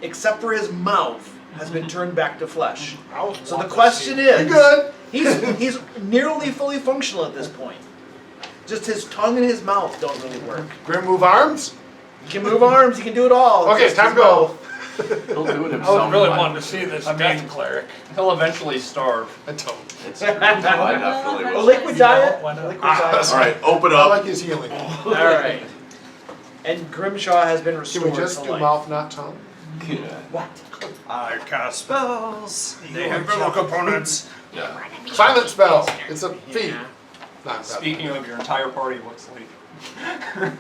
except for his mouth, has been turned back to flesh. So the question You is, good? he's nearly fully functional at this point. Just his tongue and his mouth don't really work. Grim move arms? You can move arms, you can do it all. Okay, Just time as to go. well. He'll do it I himself. was really wanting to see this death cleric. He'll eventually starve. I don't. I definitely A will. liquid diet? Why not? Liquid diet. All right, open I up. like his healing. Alright. And Grimshaw has been Can restored we just to do life. mouth, not tongue? Yeah. What? I cast spells. They have verbal components. Yeah. Silent spell. It's a feat. Not Speaking of, your entire party looks like.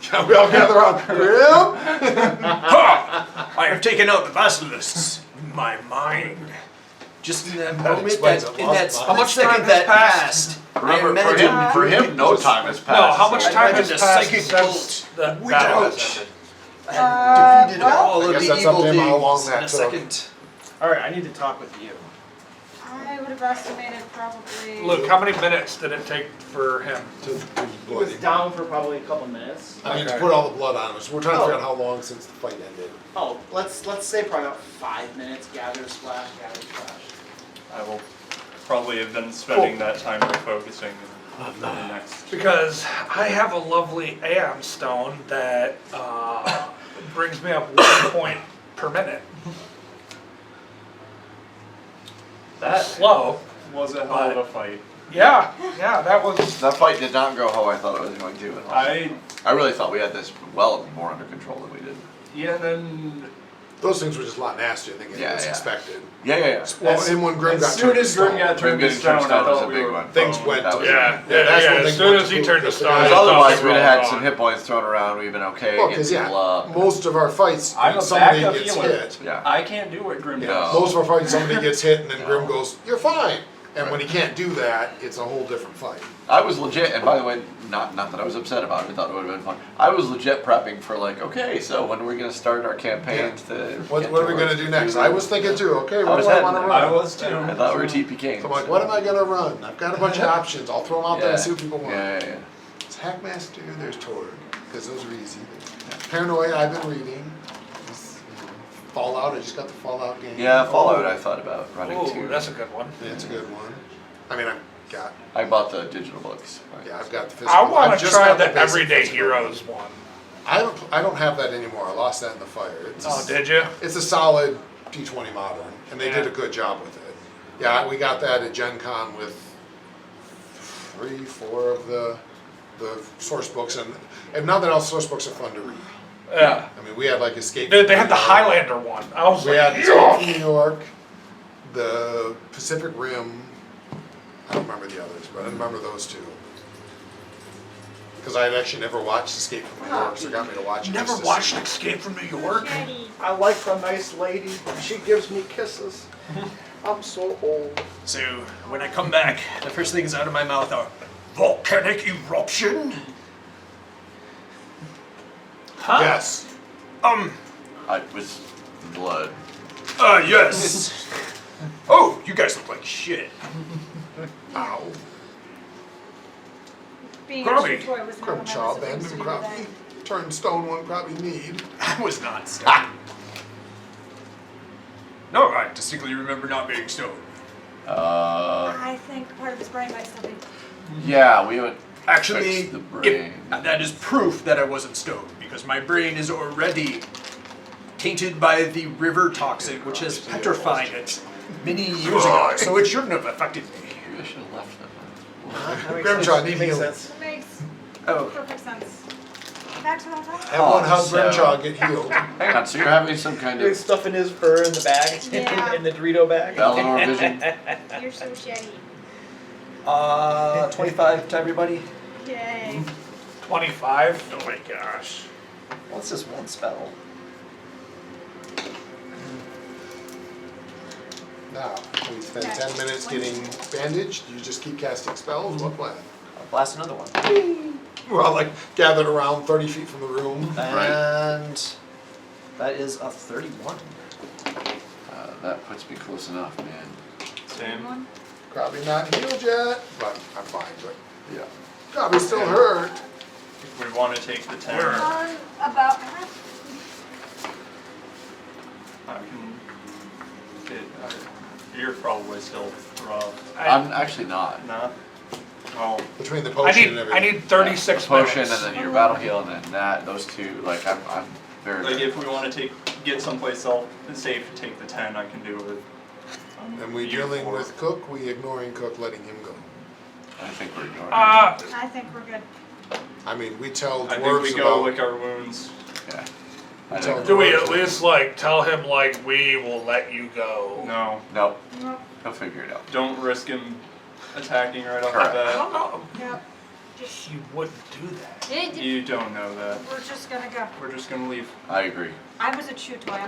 Shall we all gather around? Grim? Ha! I have taken out the basilisks in my mind. Just in that moment, explains that, a in lot. that How much split time second that has passed, I Remember, imagined for him, no time has passed. No, how much so- time imagine has a passed psychic since bolt that without- battle has ended? I defeated well, all I of guess the that's up evil to him how long things in that a took. second. Alright, I need to talk with you. I would have estimated probably. Look, how many minutes did it take for him? To He was down for probably a couple minutes. I mean, to Okay. put all the blood on him. So we're trying to Oh. figure out how long since the fight ended. Oh, let's say probably about 5 minutes. Gather, splash, gather, splash. I will probably have been spending that time refocusing in the next. Because I have a lovely Aeon stone that brings me up 1 point per minute. That Slow. was a hell of a fight. Yeah, that was. That fight did not go how I thought it was going to. I really thought we had this well more under control than we did. Yeah, and then Those things were just a lot nastier than Yeah, was yeah. expected. Yeah. Well, and when Grim got as soon turned to as Grim stone, got turned to getting stone, I was a thought we big were one. things went That to was Yeah, that's when as things soon went as to he poop, turned to because the stone, guys- I thought Otherwise, we we'd were have all had some gone. hit points thrown around. We've been okay Well, against because people. most of our fights, I'm when a somebody backup gets healer. hit. Yeah. I can't do what Grim No. does. Most of our fights, somebody gets hit, and then No. Grim goes, "You're fine." And when he can't do that, it's a whole different fight. I was legit, and by the way, not that I was upset about it. I thought it would have been fun. I was legit prepping for like, okay, so when are we going to start our campaigns to? What get are we towards going to do next? I was thinking too. Okay, I what was do I heading want to there. run? I was too. I thought we were TPKing. So I'm like, what am I going to run? I've got a bunch of options. I'll throw them out there and see what people want. Yeah. There's Hackmaster, there's Torg, because those are easy. Paranoia, I've been reading. Fallout, I just got the Fallout game. Yeah, Fallout. I thought about running Oh, too. that's a good one. Yeah, it's a good one. I mean, I bought the digital books. I've got the physical. I want I've to just try got the basic Everyday physical. Heroes one. I don't have that anymore. I lost that in the fire. It's Oh, did you? It's a solid D20 modern, and they Yeah. did a good job with it. Yeah, we got that at Gen Con with 3-4 of the source books, and if nothing else, source books are fun to read. Yeah. I mean, we had like Escape. They from had the New York. Highlander one. I was We like, had Escape from New York, the Pacific Rim. I don't remember the others, but I remember those two. Because I had actually never watched Escape from New York, so it got me to watch it. never just to watched see. Escape from New York. Jetty. I like a nice lady. She gives me kisses. I'm so old. So when I come back, the first things out of my mouth are volcanic eruption. Huh? Yes. I was blood. Yes. Oh, you guys look like shit. Ow. Being Grubby. a toy was not Crumb what I chaw, was bend supposed and to do crappy. today. Turn stone one crappy need. I was not stoned. No, I distinctly remember not being stoned. I think part of his brain might still be. Yeah, we would Actually, fix the brain. that is proof that I wasn't stoned, because my brain is already tainted by the river toxin, which has petrified it many years ago, so it shouldn't have affected me. Maybe I should have left them. Grimjaw, need Makes healing. sense. It makes Oh. perfect sense. Back to what I was talking Have one hug so- Grimjaw get healed. Hang on, so you're having some kind Doing of stuff in his fur in the bag, Yeah. in the Dorito bag. Valinor vision? about. You're so shitty. 25 to everybody. Yay. 25. Oh my gosh. Well, it's just one spell. Now, we spend Yeah. 10 minutes getting bandaged. You just keep casting spells. What plan? I'll blast another one. We're all like gathered around 30 feet from the room. And that is a 31. That puts me close enough, man. Same. Probably not healed yet, but I'm fine. But Yeah. probably still hurt. If we want to take the 10, About half. I can get. You're probably still rough. I'm actually not. Nah. Oh, between the I potion and need everything. 36 Potion minutes. and then your battle heal and then that, those two, like I'm very like very if we want to get someplace else safe, take the 10. I can do it. And we dealing with Cook, we ignoring Cook, letting him go. I think we're ignoring I think we're good. I mean, we tell I think dwarves we go about, lick our wounds. Yeah. we I tell think, Do we dwarves at least like tell him like we will let you go? No, no, Nope. he'll figure it out. don't risk him attacking right off Correct. the bat. No, Yep. you wouldn't do that. You don't know that. We're just gonna go. We're just gonna leave. I agree. I was a chew toy. I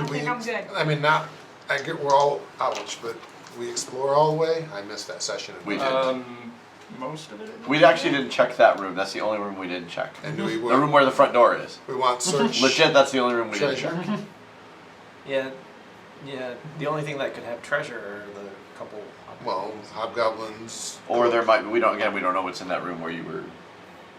think I'm good. I mean, not, I get we're all, ouch, but we explore all the way. I missed that session. We did. Most of it. We actually didn't check that room. That's the only room we didn't check. And do we, The room where the front door is. we want search. Legit, that's the only room we didn't Treasure. check. Yeah, yeah. The only thing that could have treasure are the couple. Well, hobgoblins. Or there might be, we don't know what's in that room where you were, and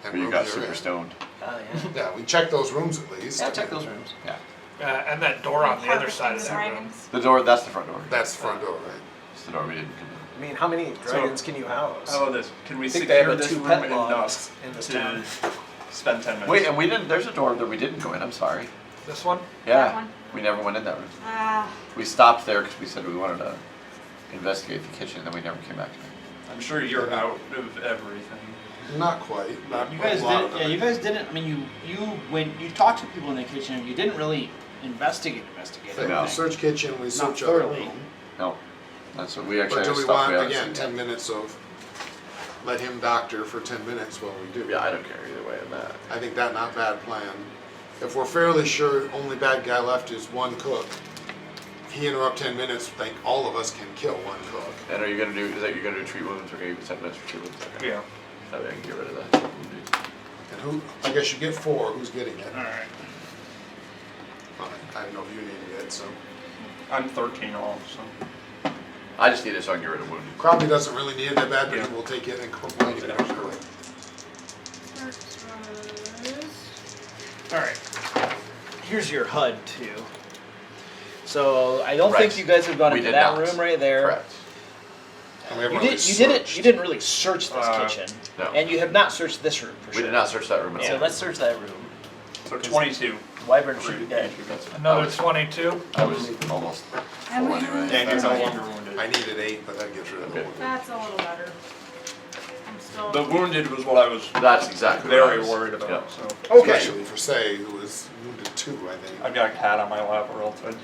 where you rooms got they're super in. stoned. Oh yeah. Yeah, we check those rooms at least. Yeah, check those rooms. Yeah. And that door on the other side of that room. Dragons. The door, that's the front door. That's the front door, right? It's the door we didn't come I mean, how many dragons can you house? How about this? Can we I think they secure have this two room pet enough logs in this to town. spend 10 minutes? in. Wait, and we didn't, there's a door that we didn't go in, I'm sorry. This one? That Yeah, one? we never went in that room. Ah. We stopped there because we said we wanted to investigate the kitchen, then we never came back to it. I'm sure you're out of everything. Not quite. Not You a guys lot didn't. of Yeah, it. you guys didn't. I mean, you talked to people in the kitchen. And you didn't really investigate We No. search kitchen, we search other thoroughly. room. No, that's what we actually But do have we stuff want, we haven't again, seen 10 yet. minutes of, let him doctor for 10 minutes while we do? Yeah, I don't care either way on that. I think that not bad plan. If we're fairly sure only bad guy left is one cook, if he interrupt 10 minutes, think all of us can kill one cook. And are you gonna do, is that you're gonna do treat wounds, or are you gonna 10 minutes for treat wounds? Okay. Yeah. That way I can get rid of that. And who, I guess you get 4, who's getting it? Alright. I don't know if you need it, so. I'm 13 off, so. I just need it so I can get rid of wounded. Probably doesn't really need it that bad, but Yeah. he will take it and complain if it goes away. Alright. Here's your HUD too. So I don't Right. think you guys have gone We into did that not. room right there. Correct. And we haven't You really did. You didn't. searched. You didn't really search this kitchen, no. and you have not searched this room for We sure. did not search that room at So all. let's search that room. So 22. Wyvern should be dead. Another 22? I was almost full anyway. And you're no longer wounded. I needed 8, but that gets rid of Okay. it. That's a little better. I'm still. The wounded was what I was That's exactly what I very was- worried about. yeah. So Okay. Especially for Say, who was wounded 2, I think. I've got a cat on my lap, or else I'd.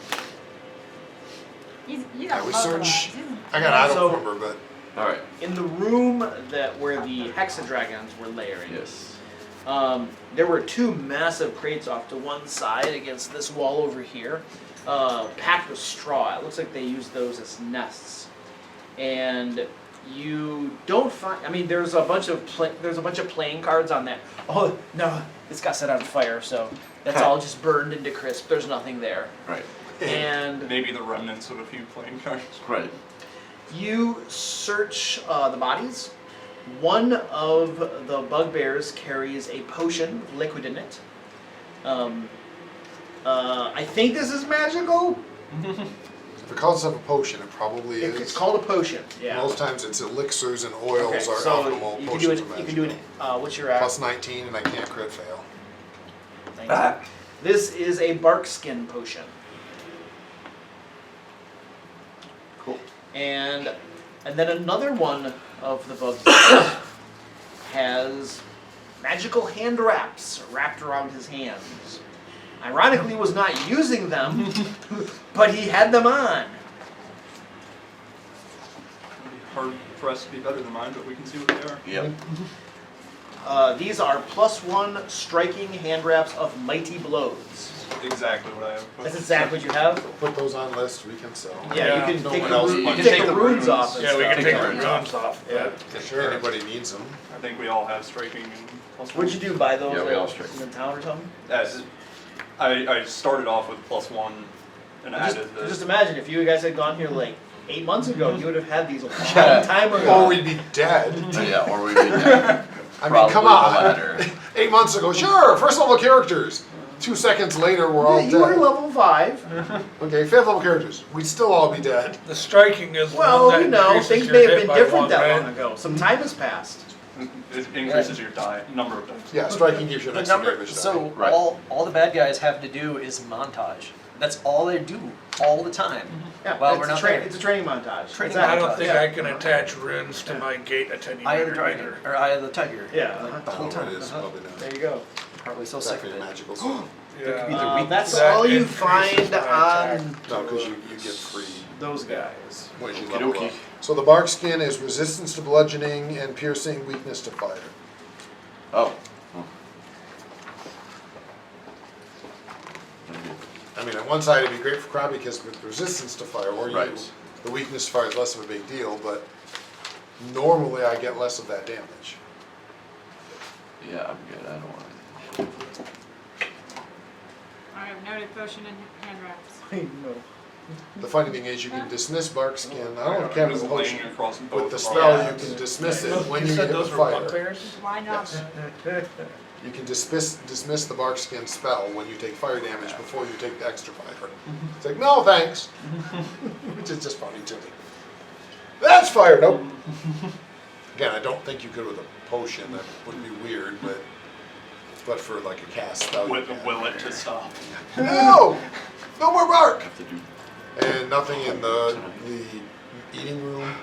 You I got would love search, that. I don't So- remember, but Alright, In the room that where the hexadragons were layering, yes. there were 2 massive crates off to one side against this wall over here, packed with straw. It looks like they used those as nests. And you don't find. I mean, there's a bunch of playing cards on that. Oh no, this got set on fire, so that's all just burned into crisp. There's nothing there. Right, And Maybe the remnants of a few playing cards. right. you search the bodies. One of the bugbears carries a potion with liquid in it. I think this is magical. if it calls itself a potion, it probably is. It's called a potion. Yeah. Most times it's elixirs and oils Okay, are so alcohol, you can do potions it. are You can do it. magical. What's your act? Plus 19 and I can't crit fail. 19. This is a bark skin potion. Cool. And then another one of the bugs has magical hand wraps wrapped around his hands. Ironically, he was not using them, but he had them on. It'd be hard for us to be better than mine, but we can see what they are. Yep. These are +1 striking hand wraps of mighty blows. Exactly what I have. That's exactly what you have. Put those on list, we can sell. Yeah, you can no take one the, else you wants can take the runes off. And Yeah, we stuff. can take the runes off. Yeah. If anybody needs them. I think we all have striking and plus What'd you do? Buy those Yeah, we all at- strike. in the town or something? I started off with +1 and Just, added the. just imagine if you guys had gone here like 8 months ago, you would have had these a long Yeah. time ago. Or we'd be dead. Yeah, or we did that. I mean, come Probably the on. latter. 8 months ago, sure, first level characters. 2 seconds later, we're all Yeah, you were dead. level 5. Okay, 5th level characters. We'd still all be dead. The striking is the Well, one that you know, increases things your may have hit been by different one, that right? long ago. Some time has passed. It increases your number of dice. Yeah, striking gives you an The extra number, damage die. so Right. all the bad guys have to do is montage. That's all they do all the time. Yeah, Well, it's, we're a not tra- there. it's a training montage. Training I Exactly. don't think Yeah. I can attach runes to my gate attenuator Eye of the dragon either. or Eye of the tiger. Yeah, like the I whole don't know time. what it is, probably not. There you go. Probably so It's sick of definitely it. magical stuff. Yeah. That's That all you increases find my attack. on No, because you get free those guys. when you Okie level dokie. up. So the bark skin is resistance to bludgeoning and piercing, weakness to fire. Oh. I mean, on one side it'd be great for Krabby because with resistance to fire, or you, Right. the weakness to fire is less of a big deal, but normally I get less of that damage. Yeah, I'm good. I don't want it. I have noted potion and hand wraps. I know. The funny thing is you can dismiss bark skin, I don't know if It was Kevin the laying potion, across both with the of spell our you backs. can dismiss it when You you said get those the were fire. bugbears? Why not? Yes. You can dismiss the bark skin spell when you take fire damage before you take the extra fire. It's like, no thanks. Which is just funny to me. That's fire, nope. Again, I don't think you could with a potion, that would be weird, but for like a cast spell. you can. Will it to stop? No! No more bark! Have to do. And nothing in the eating room.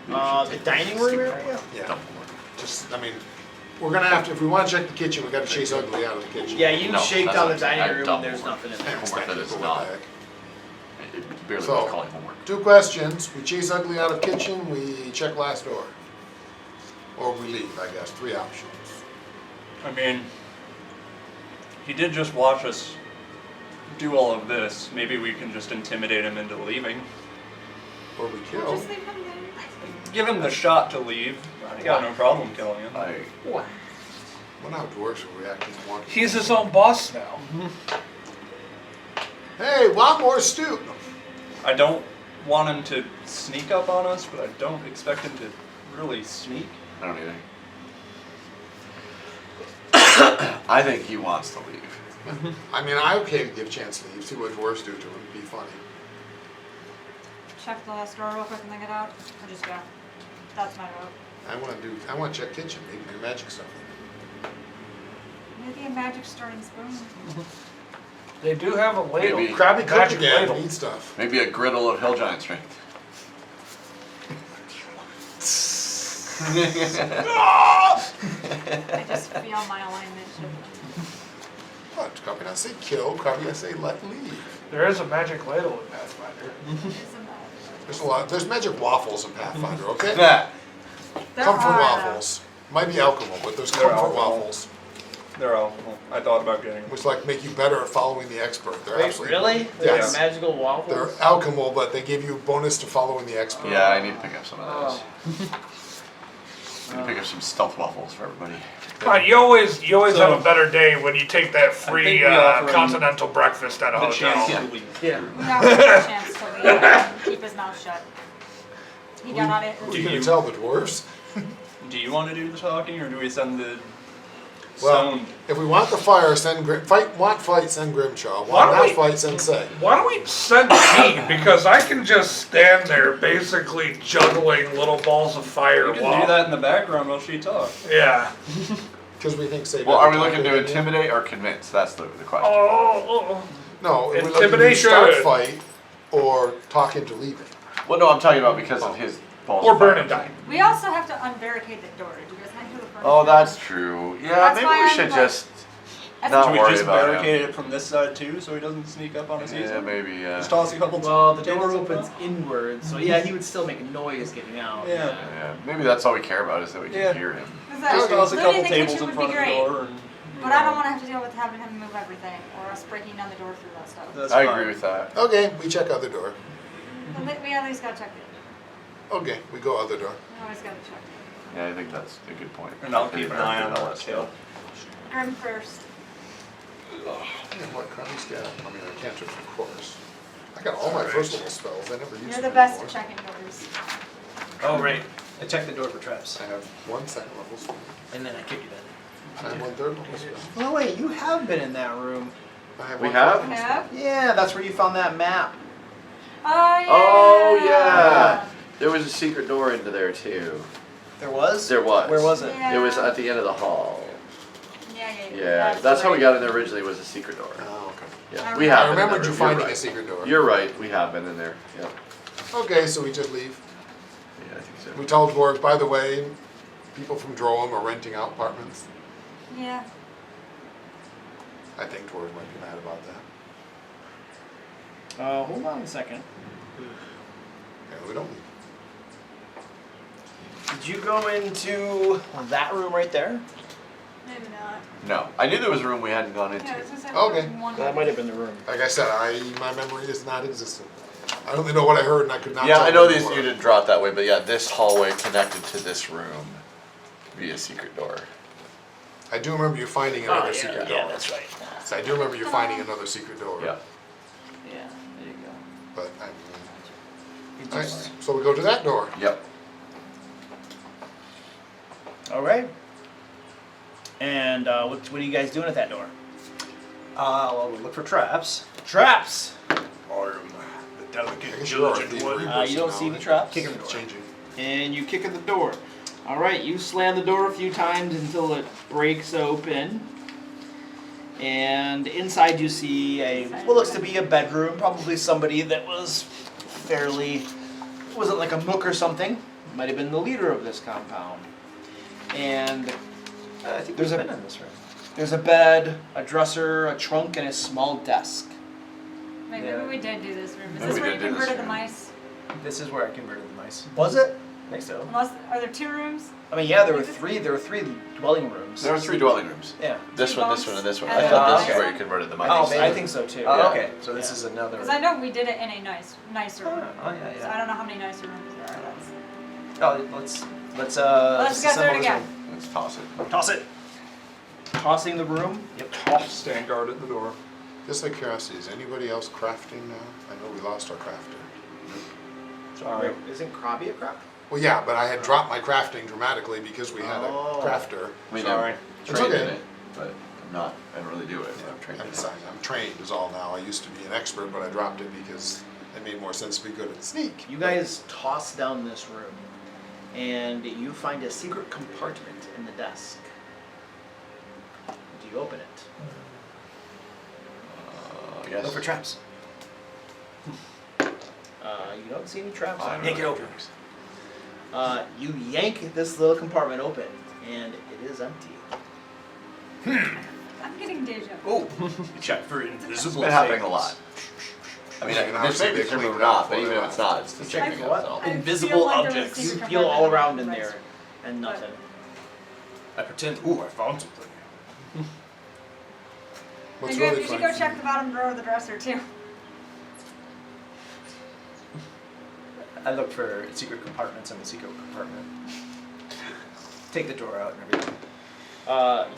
The dining room area? Yeah. Just, I mean, we're gonna have to, if we wanna check the kitchen, we gotta chase Ugly out of the kitchen. Yeah, you No, shake that's down not- the dining I room don't and there's work. nothing in there. Homework that is Go not. back. It barely So- worth calling homework. 2 questions. We chase Ugly out of kitchen, we check last door. Or we leave, I guess. 3 options. I mean, he did just watch us do all of this. Maybe we can just intimidate him into leaving. Or we kill. Just leave him there. Give him the shot to leave. I got no problem killing him. I Well, now dwarves will react to one. He's his own boss now. Hey, want more stew? I don't want him to sneak up on us, but I don't expect him to really sneak. I don't either. I think he wants to leave. I mean, I okay to give chance to leave, see what dwarves do to him, it'd be funny. Check the last door real quick and then get out. Or just go. That's my vote. I wanna check kitchen, maybe do magic stuff. Maybe a magic starting spoon. They do have a ladle. Maybe. Krabby cook Magic again, ladle. need stuff. Maybe a griddle of hell giant strength. I just feel my alignment shifting. What, Krabby not say kill, Krabby not say let leave. There is a magic ladle in Pathfinder. Isn't that- There's a lot, there's magic waffles in Pathfinder, okay? That. There Comfort are, waffles. Might be alcohol, but there's They're comfort alcohol. waffles, They're alcohol. I thought about getting them. which like make you better at following the expert. They're Wait, absolutely. really? Yes. They're magical waffles? They're alcohol, but they give you a bonus to following the expert. Yeah, I need to pick up some of those. Oh. I need to pick up some stealth waffles for everybody. Come on, you always So- have a better day when you take that think free we offer him continental breakfast at a The hotel. chance Yeah. to leave. Yeah. Now we have a chance to leave and keep his mouth shut. He got on it. Who are Do you gonna you- tell the dwarves? Do you want to do the talking, or do we send the Well, sound? if we want the fire, send fight, send Grimchaw. Why Want don't not we- fight, send Say. Why don't we send me? Because I can just stand there basically juggling little balls of fire You can while... do that in the background while she talks. Yeah. Because we think Say. Well, are we better looking talk to than you. intimidate or convince? That's the question. Oh. No, if we're looking to Intimidation. start fight or talk into leaving. Well, no, I'm talking about because of his balls. Or of fire. burn and die. We also have to unbarricade the door. Do you guys want to do the front? Oh, that's true. Yeah, That's maybe why we I'm should like- just. That's Not Should we worry just about barricade it from this side too, so he doesn't sneak up on us Yeah, easily? maybe. Just toss a couple. Well, the door tables up opens front? inwards, so yeah, he would still make a noise getting out. Yeah. Yeah, maybe that's all we care about is that we can Yeah. hear him. Because Just that toss a looting couple the tables kitchen in would front be of the great. door, and. But I don't want to have to deal with having him move everything or us breaking down the door through that stuff. That's I fine. agree with that. Okay, we check other door. We at least gotta check it. Okay, we go other door. We always gotta check it. Yeah, I think that's a good point. And I'll keep an eye on All that stuff. Grim first. Yeah, what Krabby's got? I mean, I can't do it, of course. I got all my first level spells. I never use You're them the best anymore. at checking doors. Oh right. I checked the door for traps, I have 1 second level spell. and then I kicked you then. I have 1/3. Oh wait, you have been in that room. I have We 1/3. have? Yeah. Yeah, that's where you found that map. Oh yeah. Oh yeah. There was a secret door into there too. There was? There was. Where was it? Yeah. It was at the end of the hall. Yeah. Yeah, that's how we right. got in there originally, was a secret door. Oh, okay. Yeah, I we have. I been in remembered that you room. finding You're a right. secret door. You're right. We have been in there. Yeah. Okay, so we just leave. Yeah, I think so. We tell dwarves, by the way, people from Droem are renting out apartments. Yeah. I think dwarves might be mad about that. Hold on a second. Yeah, we don't leave. Did you go into that room right there? Maybe not. No, I knew there was a room we hadn't gone into. Yeah, I was gonna say Okay. there was one. That might have been the room. Like I said, my memory is not existent. I only know what I heard and I could not Yeah, tell I know what these it you was. didn't draw it that way, but yeah, this hallway connected to this room via secret door. I do remember you finding another secret door. Yeah, that's right. So I do remember you finding another secret door. Yeah. Yeah, there you go. But It alright, just- so we go to that door. Yep. All right. And what are you guys doing at that door? Well, we'll look for traps. Traps. I'm the I delicate, guess you are a diligent thief. one. You don't see any traps. Kick 'em door. Changing. And you kick at the door. All right, you slam the door a few times until it breaks open. And inside you see what looks to be a bedroom, probably somebody that was was it like a mook or something? Might have been the leader of this compound. And I think There's we've a- been in this room. there's a bed, a dresser, a trunk, and a small desk. Maybe Yeah. we did do this room. Is Maybe this we where you did do this converted the room. mice? This is where I converted the mice. Was it? I think so. Unless, are there 2 rooms? I mean, yeah, there were three dwelling rooms. There were 3 dwelling rooms. Yeah. This Three one, this bunks one, and this one. and I thought this then- is where you converted the mice. Oh, maybe. I think so too. Oh, yeah. okay. So this Yeah. is another. Because I know we did it in a nicer room. Oh yeah, So I yeah. don't know how many nicer rooms there are. That's... Oh, let's Let's go through assemble it this again. room. Let's toss it. Toss it. Tossing the room. Stand guard at the door. Just like curiosity, is anybody else crafting now? I know we lost our crafter. Sorry. Isn't Krabby a crab? Well, yeah, but I had dropped my crafting dramatically because we had a Oh. crafter. I mean, Sorry. I'm It's trained in okay. it, but I'm not. I don't really do it. But I'm trained in it. I'm trained is all now. I used to be an expert, but I dropped it because it made more sense to be good at sneak. You guys toss down this room, and you find a secret compartment in the desk. Do you open it? Yes. Look for traps. You don't see any traps. I on don't Yank it know. open. You yank this little compartment open, and it is empty. I'm getting deja vu. Oh, Check for It's invisible been happening a things. lot. I mean, And this obviously may be they true cleaned or it up not, but before even they if it's left. not, it's just Check checking for what? out. I Invisible feel like there was a objects. You secret feel all compartment around in the there, rest. and nothing. I pretend, ooh, I found something. What's Maybe really you should funny? go check the bottom drawer of the dresser too. I look for secret compartments in the secret compartment. Take the door out and everything.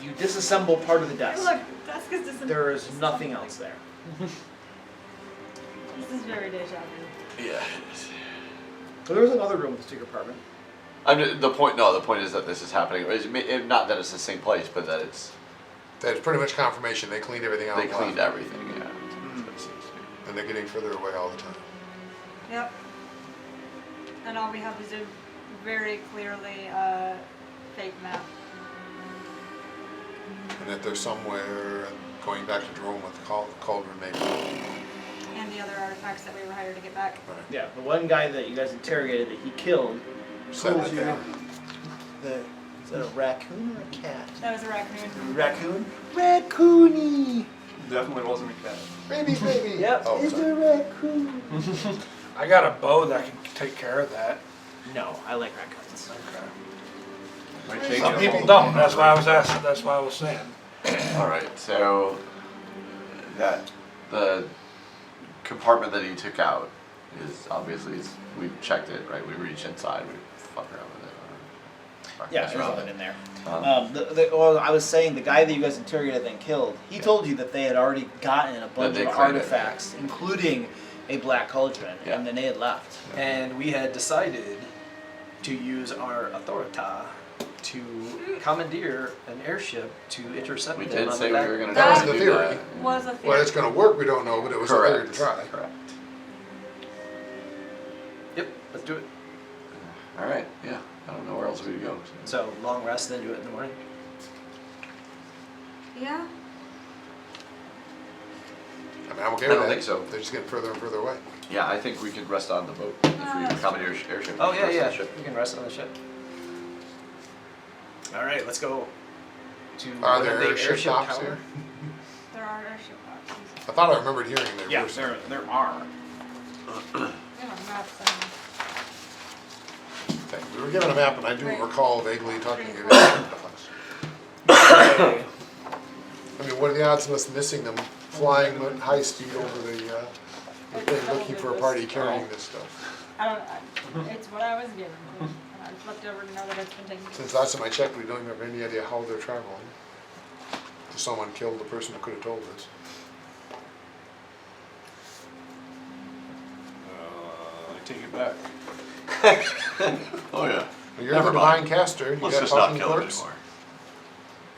You disassemble part of the Hey, desk. look, that's because this is. There is nothing else there. This is very deja vu. Yeah. So there was another room with a secret compartment. The point is that this is happening. Not that it's the same place, but that it's That's pretty much confirmation. They cleaned everything out. they and cleaned left. everything. Yeah. That's what it seems to be. And they're getting further away all the time. Yep. And all we have is a very clearly fake map. And that they're somewhere going back to Drome with the cauldron maybe. And the other artifacts that we were hired to get back. Right. Yeah, the one guy that you guys interrogated that he killed Said told that you they- that is that a raccoon or a cat? That was a raccoon. Raccoon? Raccoony! Definitely wasn't a cat. Baby. Yep, Oh, it's sorry. a raccoon. I got a bow that can take care of that. No, I like raccoons. Might take Some you a people whole- don't. That's why I was asking. That's why I was saying. All right. So the compartment that he took out is obviously we checked it, right? We reached inside. We fucked around with it. Yeah, there's nothing in there. Um, Well, I was saying the guy that you guys interrogated and killed, he told you that they had already gotten a bunch they of claimed it, artifacts, including a black cauldron, Yeah. and then they had left. And we had decided to use our authorita to commandeer an airship to intercept We them did on say the we back. were going to That was try the to do theory. that. Was a theory. Whether it's gonna work, we don't know, but it was a theory to try. Correct. Yep, let's do it. All right. Yeah. I don't know where else we would go. So long rest, then do it in the morning. Yeah. I mean, I'm okay I with don't that. think so. They're just getting further and further away. Yeah, I think we could rest on the boat if we commandeer airship. Oh yeah, rest on yeah. the ship. We can rest on the ship. All right, let's go to Are one of there the airship docks tower. here? There are airship options. I thought I remembered hearing there Yeah, were some. there are. We have a map somewhere. Okay, we were given a map, and I do Right. recall vaguely talking about airship docks. I mean, what are the odds of us missing them flying at high speed over the thing, looking for a party carrying this stuff? It's what I was given. I flipped over to know that it's been taken. Since last time I checked, we don't even have any idea how they're traveling. Someone killed the person who could have told us. I take it back. Oh yeah. Well, you're Never the mind. divine caster. You Let's got just not talking kill it corpse.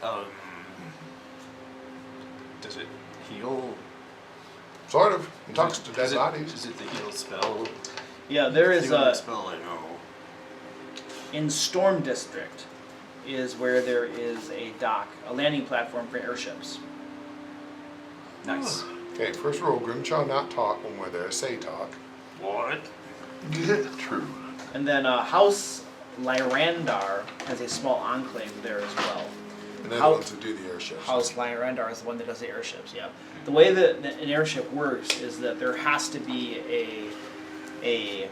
anymore. Does it heal? Sort of. It talks to dead Is it- bodies. Is it the heal spell? Yeah, there is Healing a spell, I know. in Storm District is where there is a dock, a landing platform for airships. Nice. Okay, first rule, Grimchaw not talk when we're there. Say talk. What? True. And then House Lyrandar has a small enclave there as well. And then How- the ones who do the airships. House Lyrandar is the one that does the airships, yeah. The way that an airship works is that there has to be a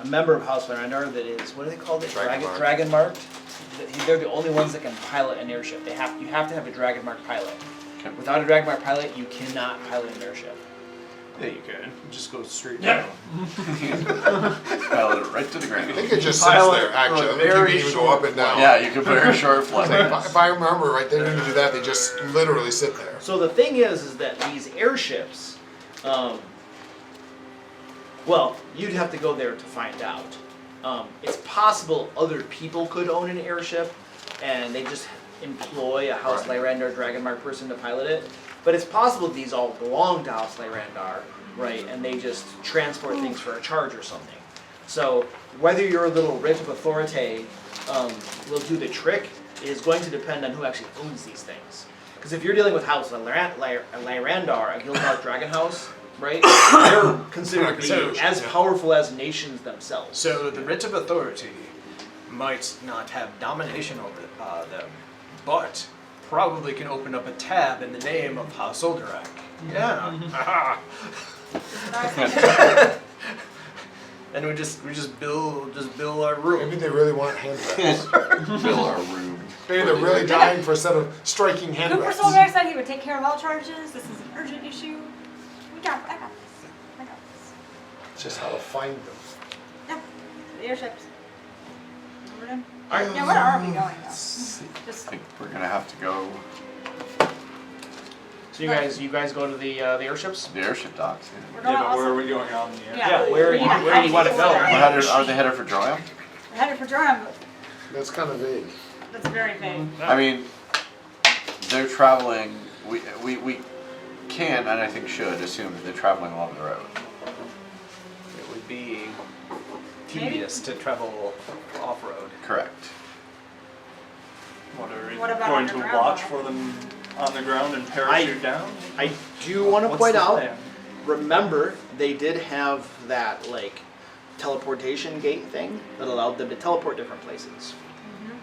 member of House Lyrandar that is, what do they call it? Dragon marked. Dragon marked. They're the only ones that can pilot an airship. You have to have a dragon marked pilot. Okay. Without a dragon marked pilot, you cannot pilot an airship. Yeah, you can. Just go straight Yeah. down. Pilot it right to the I ground. think it just sits Pilot there, actually. I for a don't think you very can even go short up and down. Yeah, you can put a short flight. If I remember right, they didn't do that. They just literally sit there. So the thing is that these airships, well, you'd have to go there to find out. It's possible other people could own an airship, and they just employ a House Lyrandar Dragonmark person to pilot it. But it's possible these all belong to House Lyrandar, right? And they just transport things for a charge or something. So whether your little writ of authority will do the trick is going to depend on who actually owns these things. Because if you're dealing with House Lyrandar, a Guildmark Dragon House, right? They're considered to be as powerful as nations themselves. So the writ of authority might not have domination over them, but probably can open up a tab in the name of House Kundarak. Yeah. And we just bill our room. Maybe they really want handbags. Fill our room. Maybe they're really dying for a set of striking Cooper handbags. Solberg said he would take care of all charges. This is an urgent issue. I got this. I got this. It's just how to find them. Yeah, the airships. Over them. Yeah, where are we going though? Just I think we're gonna have to go So you guys go to the airships? to the airship docks. we're Yeah, going but where are also. we going on the Yeah, where we need a do you want to hiding go? spot. Are they headed for Joyam? We're headed for Durham, but That's kind of vague. that's very vague. I mean, they're traveling. We can and I think should assume that they're traveling along the road. It would be tedious to travel off-road. Correct. What are we What about going to underground? watch for them on the ground and parachute down? I do want to What's point the out, plan? remember, they did have that, like, teleportation gate thing that allowed them to teleport different places.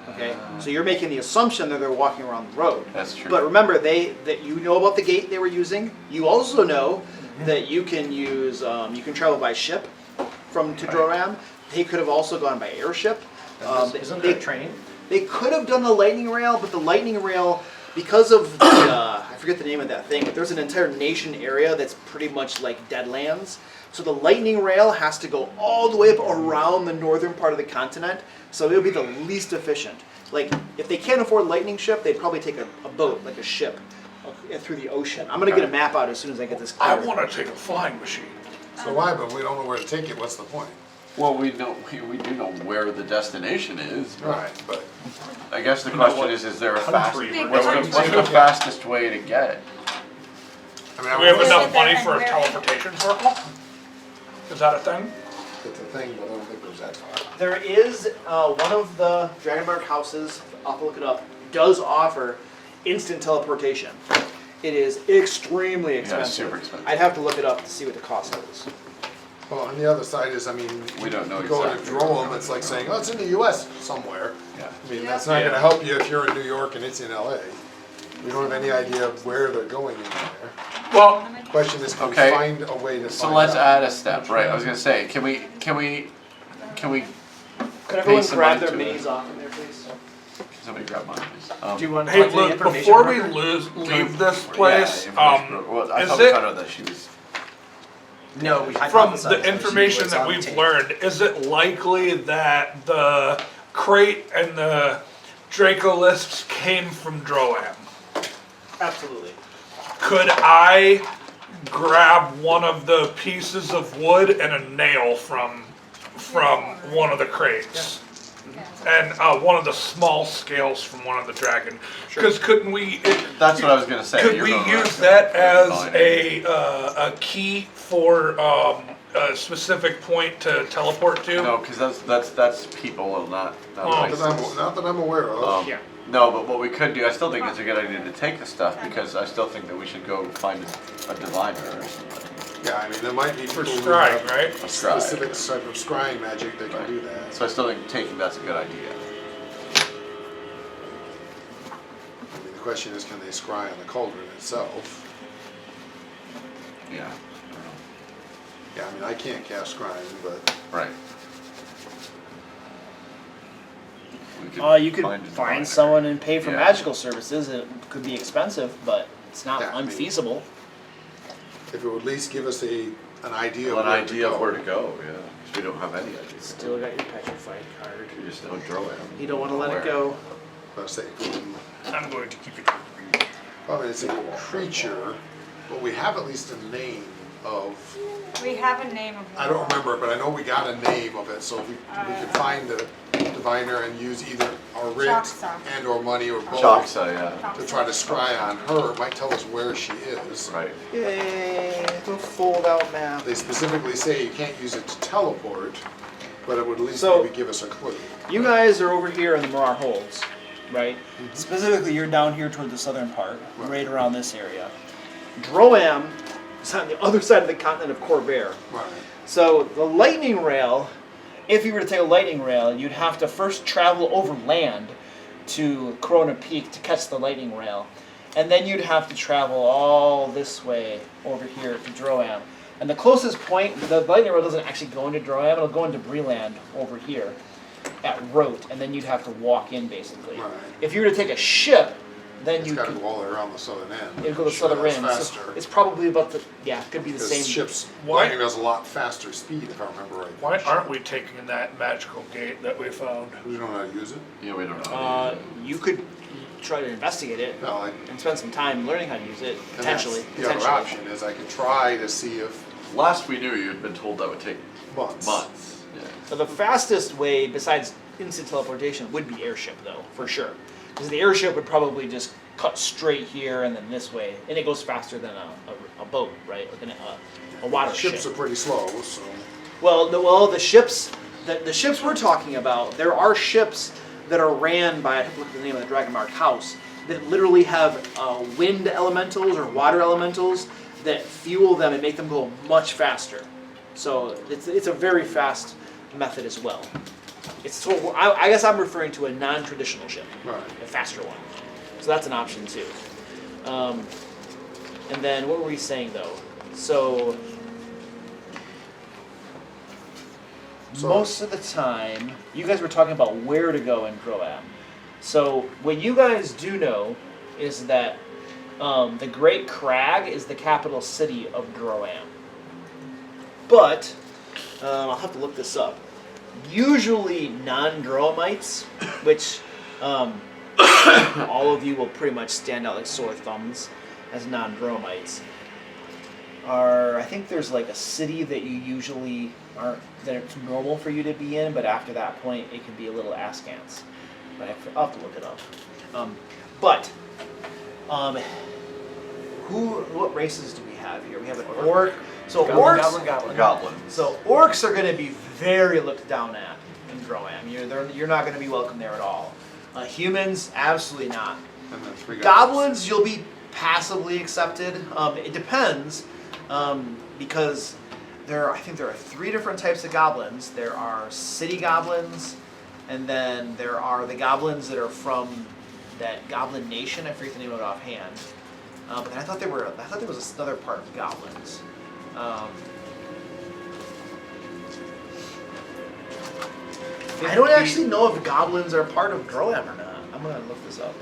Okay? So you're making the assumption that they're walking around the road. That's true. But remember, that you know about the gate they were using. You also know that you can use, you can travel by ship to Droram. They could have also gone by airship. Isn't they- there training? They could have done the lightning rail, but the lightning rail, because of the, I forget the name of that thing, but there's an entire nation area that's pretty much like Deadlands. So the lightning rail has to go all the way up around the northern part of the continent, so it'll be the least efficient. Like, if they can't afford lightning ship, they'd probably take a boat, like a ship, through the ocean. I'm gonna get a map out as soon as I get this I cleared. want to take a flying machine. So why? But we don't know where to take it. What's the point? Well, we do know where the destination is. Right, but I guess the question is there a fast? Country What's the fastest way to get? I Do mean, we have Is enough it money that for a Mary- teleportation circle? Is that a thing? it's a thing, but I don't think it goes that far. There is one of the Dragonmark houses, I'll have to look it up, does offer instant teleportation. It is extremely expensive. super expensive. I'd have to look it up to see what the cost is. Well, on the other side is, I mean, We don't know you go to exactly. Drome, it's like saying, oh, it's in the US somewhere. Yeah. I mean, that's not gonna help you if you're in New York and it's in LA. We don't have any idea of where they're going in there. Well, Question is, can we Okay. find a way to So find let's out? add a step, right? I was gonna say, can we? Could everyone some grab money their to it. minis off in there, please? Somebody grab mine, please. Do you want hey, want the look, information before we broker? leave this place, well, I is thought we it- found out that she was. No, we from hypothesized the that she information was that on we've tape. learned, is it likely that the crate and the Dracolisps came from Droam? Absolutely. Could I grab one of the pieces of wood and a nail from one of the crates? And one of the small scales from one of the dragon. Because couldn't we? That's what I was gonna say. Could You're we going use right. that as Fine. a key for a specific point to teleport to? No, because that's people, not Oh. places. Not that I'm aware of. Yeah. No, but what we could do, I still think it's a good idea to take the stuff because I still think that we should go find a diviner or something. Yeah, I mean, there might be For people who scrying, have right? A scribe. specific type of scrying magic that can do that. So I still think taking that's a good idea. I mean, the question is, can they scry on the cauldron itself? Yeah. Yeah, I mean, I can't cast scrying, but Right. We You could a find diviner. someone and pay for Yeah. magical services. It could be expensive, but it's not Yeah, I mean- unfeasible. if it would at least give us an idea Well, of an where idea to go. of where to go, yeah. 'Cause we don't have any idea. Still got your petrified card. We just don't draw it. You don't want to let it go. Let's say, I'm going to keep it. I mean, it's a creature, but we have at least a name of, We have a name of. I don't remember, but I know we got a name of it, so if we could find the diviner and use either our writ Choxa. and or money or both Choxa, yeah. to try to scry on her, it might tell us where she is. Right. Yay, the fold out map. They specifically say you can't use it to teleport, but it would at least So- maybe give us a clue. You guys are over here in the Mror Holds, right? Specifically, you're down here toward the southern part, right around this area. Droam is on the other side of the continent of Corvair. Right. So the lightning rail, if you were to take a lightning rail, you'd have to first travel over land to Corona Peak to catch the lightning rail. And then you'd have to travel all this way over here to Droam. And the closest point, the lightning rail doesn't actually go into Droam, it'll go into Breland over here at Rote, and then you'd have to walk in basically. Right. If you were to take a ship, then It's you gotta could go all the way around the southern end. it'd go to the Sure, southern that's end. So faster. it's probably about the could be the Because same. ships, Why- lightning has a lot faster speed, if I remember right. Why aren't we taking that magical gate that we found? We don't know how to use it? Yeah, we don't know. You could try to investigate it No, and spend some time learning how to use it, and that's potentially. the other option is I could try to see if Last we knew, you had been told that would take months. months. Yeah. So the fastest way, besides instant teleportation, would be airship, though, for sure. Because the airship would probably just cut straight here and then this way, and it goes faster than a boat, right? Like a water ship. Ships are pretty slow, so. Well, the ships, the ships we're talking about, there are ships that are ran by, I have to look at the name of the Dragonmark house, that literally have wind elementals or water elementals that fuel them and make them go much faster. So it's a very fast method as well. It's so I guess I'm referring to a non-traditional ship, Right. a faster one. So that's an option too. And then what were we saying though? So most of the time, you guys were talking about where to go in Droam. So what you guys do know is that the Great Crag is the capital city of Droam. But I'll have to look this up. Usually non-Droamites, which all of you will pretty much stand out like sore thumbs as non-Droamites, are, I think there's like a city that you usually aren't, that it's normal for you to be in, but after that point it can be a little askance. But I'll have to look it up. What races do we have here? We have an orc. So orcs. Goblin. So orcs are going to be very looked down at in Droam. You're not going to be welcome there at all. Humans, absolutely not. And then 3 Goblins, you'll be passively accepted. It depends, because I think there are 3 different types of goblins. There are city goblins, and then there are the goblins that are from that goblin nation. I forget the name of it offhand. But then I thought there was another part of goblins. I don't actually know if goblins are part of Droam or not. I'm gonna look this up.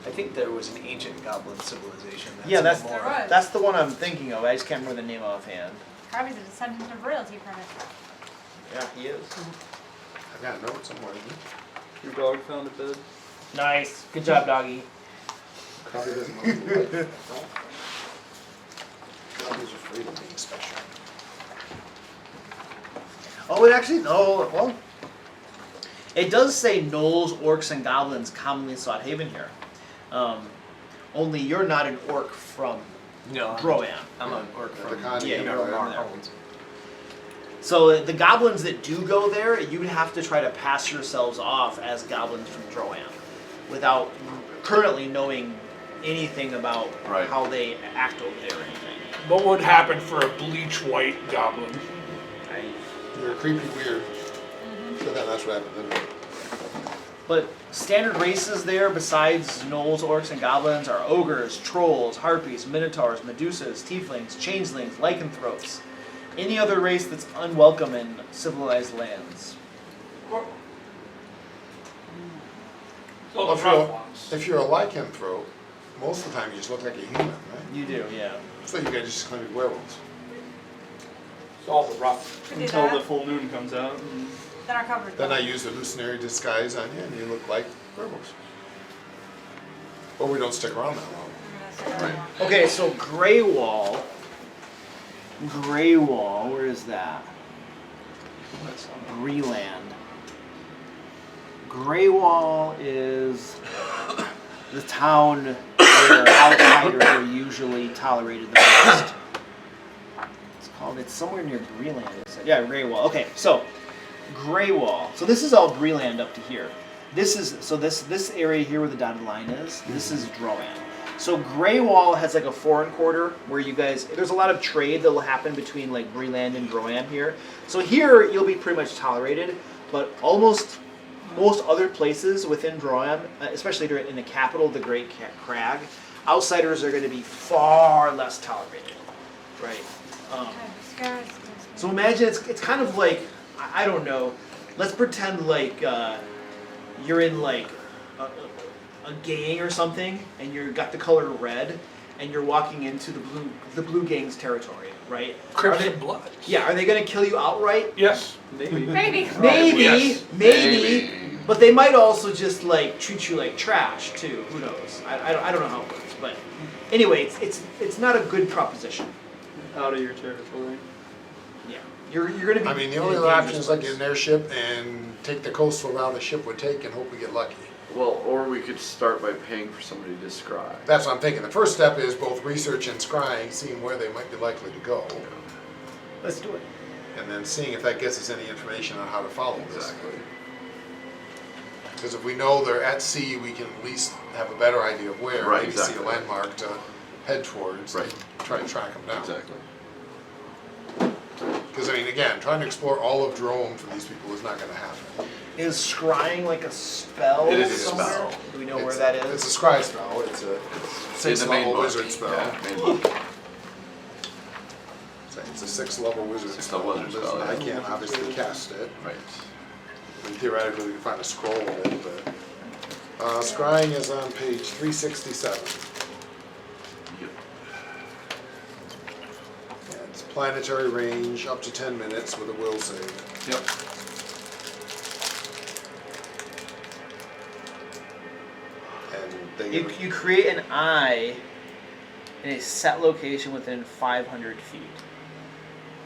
I think there was an ancient goblin civilization. Yeah, There was. that's the one I'm thinking of. I just can't remember the name offhand. Probably the descendant of royalty from it. Yeah, he is. I got a note somewhere. Isn't it? Your dog found a bed. Nice. Good job, doggy. Probably doesn't know what to like. Probably afraid of being special. Oh, it actually well. It does say gnolls, orcs, and goblins commonly sought haven here. Only you're not an orc from Droam. I'm an orc from Mror Holds. So the goblins that do go there, you'd have to try to pass yourselves off as goblins from Droam, without currently knowing anything about how they act over there or anything. What would happen for a bleach white goblin? You're creepy weird. So that's what happened. Didn't it? But standard races there, besides gnolls, orcs, and goblins, are ogres, trolls, harpies, minotaurs, medusas, tieflings, changelings, lycanthropes. Any other race that's unwelcome in civilized lands. So Well, the rough ones. if you're a lycanthrope, most of the time you just look like a human, right? You do, yeah. So you guys just claim to be werewolves. It's all the rough. Could do Until the that. full moon comes out. And Then our coverage. Then I use a hallucinatory disguise on you and you look like werewolves. But we don't stick around that long. Okay, so Greywall. Greywall, where is that? Breland. Greywall is the town where outsiders are usually tolerated the most. It's somewhere near Breland. Yeah, Greywall. Okay, so Greywall. So this is all Breland up to here. This area here where the dotted line is. This is Droam. So Greywall has like a foreign quarter where you guys. There's a lot of trade that will happen between like Breland and Droam here. So here you'll be pretty much tolerated, but almost most other places within Droam, especially in the capital, the Great Crag, outsiders are going to be far less tolerated, right? So imagine it's kind of like, I don't know, let's pretend like you're in like a gang or something, and you've got the color red, and you're walking into the blue gang's territory, right? Crips and Blood. Yeah, are they going to kill you outright? Yes. maybe. Maybe. Yes. Maybe. But they might also just like treat you like trash too. Who knows? I don't know how it works, but anyway, it's not a good proposition. Out of your territory. Yeah, you're going to be. I mean, the in a only other option dangerous is like place. get an airship and take the coastal route a ship would take and hope we get lucky. Well, or we could start by paying for somebody to describe. That's what I'm thinking. The first step is both research and scrying, seeing where they might be likely to go, Let's do it. and then seeing if that gets us any information on how to follow this. Exactly. Because if we know they're at sea, we can at least have a better idea of where. Right, Maybe see exactly. a landmark to head towards. Right. And try to track them down. Exactly. Because I mean, again, trying to explore all of Droam for these people is not going to happen. Is scrying like a spell? It is a somewhere? spell. Do we know where that is? It's a scry spell. It's a Say the main 6th level book. wizard spell. Yeah, main book. It's a 6th level wizard 6th spell. level wizard spell, I yeah. can't obviously cast it. Right. And theoretically, we can find a scroll of it, but scrying is on page 367. Yep. Yeah, it's planetary range, up to 10 minutes with a will save. Yep. And they You create an eye in a set location within 500 feet.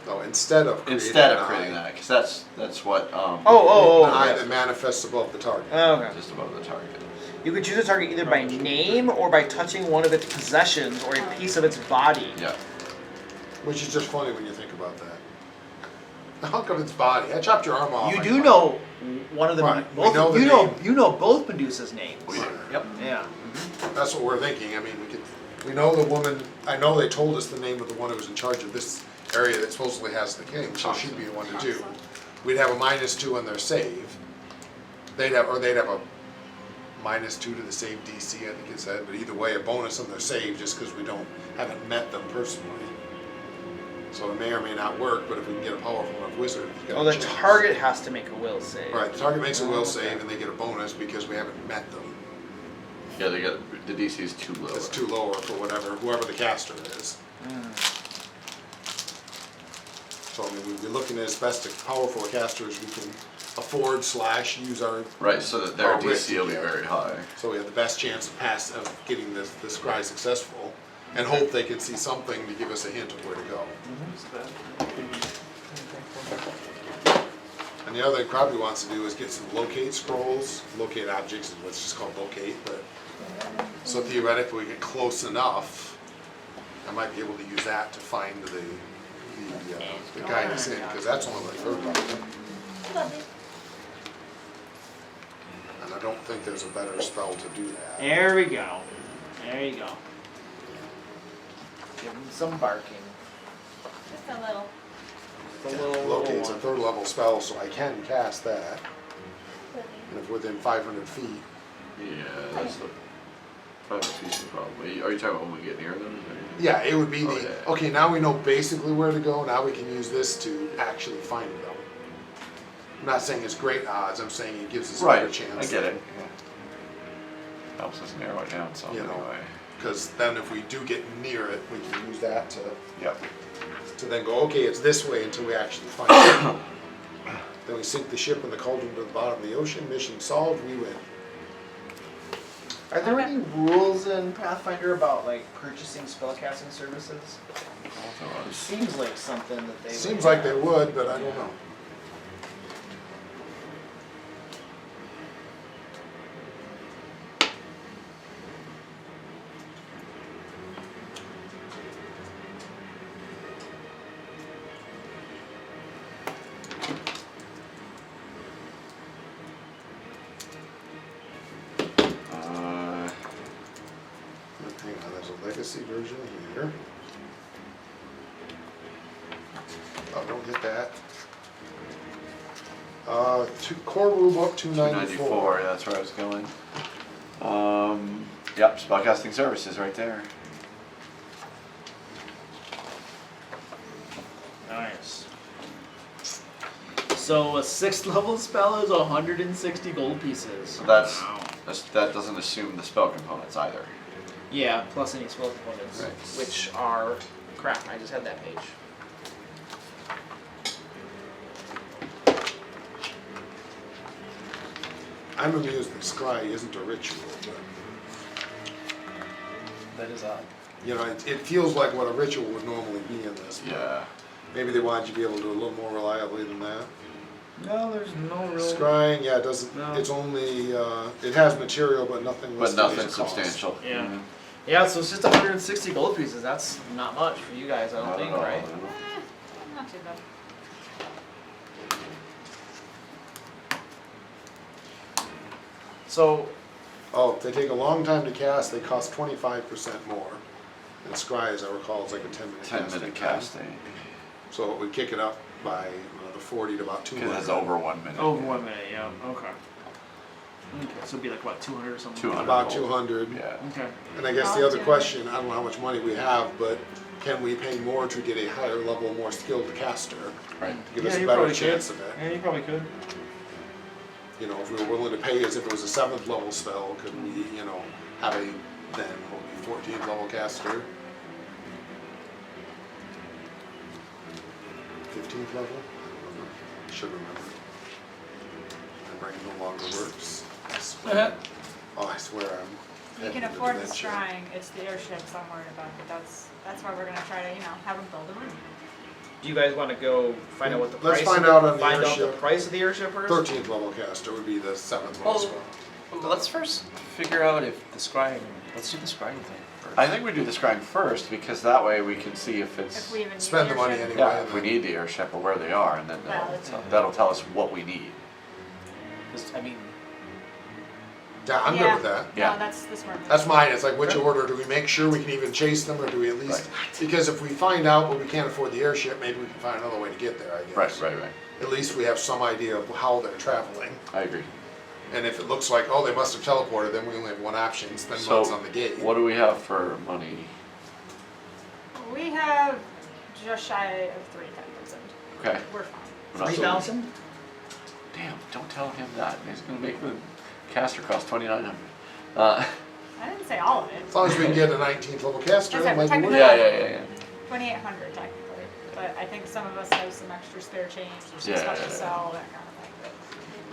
No, instead of creating that, because that's what. an Oh, eye yes. that manifests above the target. Okay. Just above the target. You could choose a target either by name or by touching one of its possessions or a piece of its body. Yeah. Which is just funny when you think about that. The hunk of its body. I chopped your arm off. You I do find- know one of the Right, we both. know the you know name. you know both Medusa's names. Right. Yep. Yeah. That's what we're thinking. I mean, we know the woman. I know they told us the name of the one who was in charge of this area that supposedly has the king, so she'd be the one to do. We'd have a -2 on their save. They'd have a -2 to the save DC, I think it said. But either way, a bonus on their save just because we haven't met them personally. So it may or may not work. But if we can get a powerful enough wizard, you got Well, a the chance. target has to make a will save. Right, the target makes a will save, and they get a bonus because we haven't met them. Yeah, they got the DC is too low. It's too lower for whoever the caster is. So I mean, we'd be looking at as best a powerful a caster as we can afford / use our. Right, so that their our wits DC will be together. very high. So we have the best chance of getting this scry successful, and hope they can see something to give us a hint of where to go. And the other thing probably wants to do is get some locate scrolls, locate objects is what's just called locate, but so theoretically we get close enough, I might be able to use that to find the guidance in, because that's only like third level. And I don't think there's a better spell to do that. There we go. There you go. Give him some barking. Just a little. The little Locate's a one. third level spell, so I can cast that. And if within 500 feet, Yeah, that's the piece of the problem. Are you talking about when we get near them? yeah, it would be Oh, the, yeah. okay, now we know basically where to go, now we can use this to actually find them. I'm not saying it's great odds, I'm saying it gives us a better Right, chance. I get it. Helps us narrow it down some You know. anyway. Because then if we do get near it, we can use that Yep. to then go, okay, it's this way until we actually find it. Then we sink the ship in the cauldron to the bottom of the ocean, mission solved, we win. Are there any rules in Pathfinder about like purchasing spellcasting services? It seems like something that they. Seems like they would, but I don't know. Hang on, there's a legacy version here. Oh, don't hit that. Core rulebook 294. Yeah, that's where I was going. Yep, spellcasting services right there. Nice. So a 6th level spell is 160 gold pieces. So that's, Wow. that doesn't assume the spell components either. Yeah, plus any spell components, Right. which are crap. I just had that page. I'm amused that Scry isn't a ritual, but That is odd. you know, it feels like what a ritual would normally be in this. but Yeah. Maybe they wanted you to be able to do it a little more reliably than that. No, there's no real. Scrying, yeah, it doesn't. No. It's only it has material, but nothing. But listed as nothing a cost. substantial. Yeah. Yeah, so it's just 160 gold pieces. That's not much for you guys, I don't Not think, at all. right? Not too bad. So, Oh, if they take a long time to cast, they cost 25% more. And Scry, as I recall, is like a 10-minute 10-minute casting. So it would kick it up by the 40 to about 200. Because it's over 1 minute. over 1 minute, yeah. Okay. Okay, so it'd be like what, 200 or something? 200. About gold. 200. Yeah. Okay. And I guess the other question, I don't know how much money we have, but can we pay more to get a higher level, more skilled caster? Right. To give Yeah, us a you better probably chance could. of it. Yeah, you probably could. You know, if we were willing to pay as if it was a 7th level spell, could we, you know, have a then what would be 14th level caster? 15th level? I don't remember. I should remember. My brain no longer works. I swear. Oh, I swear You can afford the scrying, it's the airships I'm worried about. That's why we're gonna try to, have them build a room. Do you guys want to go find out what the Let's price? find of out on the find out the airship. price of the airship is. 13th level caster would be the 7th level spell. Let's first figure out if the scrying. Let's do the scrying thing first. I think we do the scrying first because that way we can see if it's If we even need Spend the money airship. anyway. if we need the airship or where they are, and then Well, that's true. that'll tell us what we need. I mean, Yeah, I'm good with that. Yeah. No, that's the smart move. That's mine. It's like, which order do we make sure we can even chase them, or do we at least? Because if we find out, but we can't afford the airship, maybe we can find another way to get there. I guess. Right. At least we have some idea of how they're traveling. I agree. And if it looks like, oh, they must have teleported, then we only have one option: spend So, months on the gate. what do we have for money? We have just shy of 3,000. Okay. We're fine. We're not so- 3,000? Damn! Don't tell him that. He's gonna make the caster cost 2,900. I didn't say all of it. As long as we can get a 19th level caster, That's it might be technically- worth it. Yeah. 2,800 technically, but I think some of us have some extra spare change or some Yeah, stuff yeah, to yeah. sell, that kind of thing.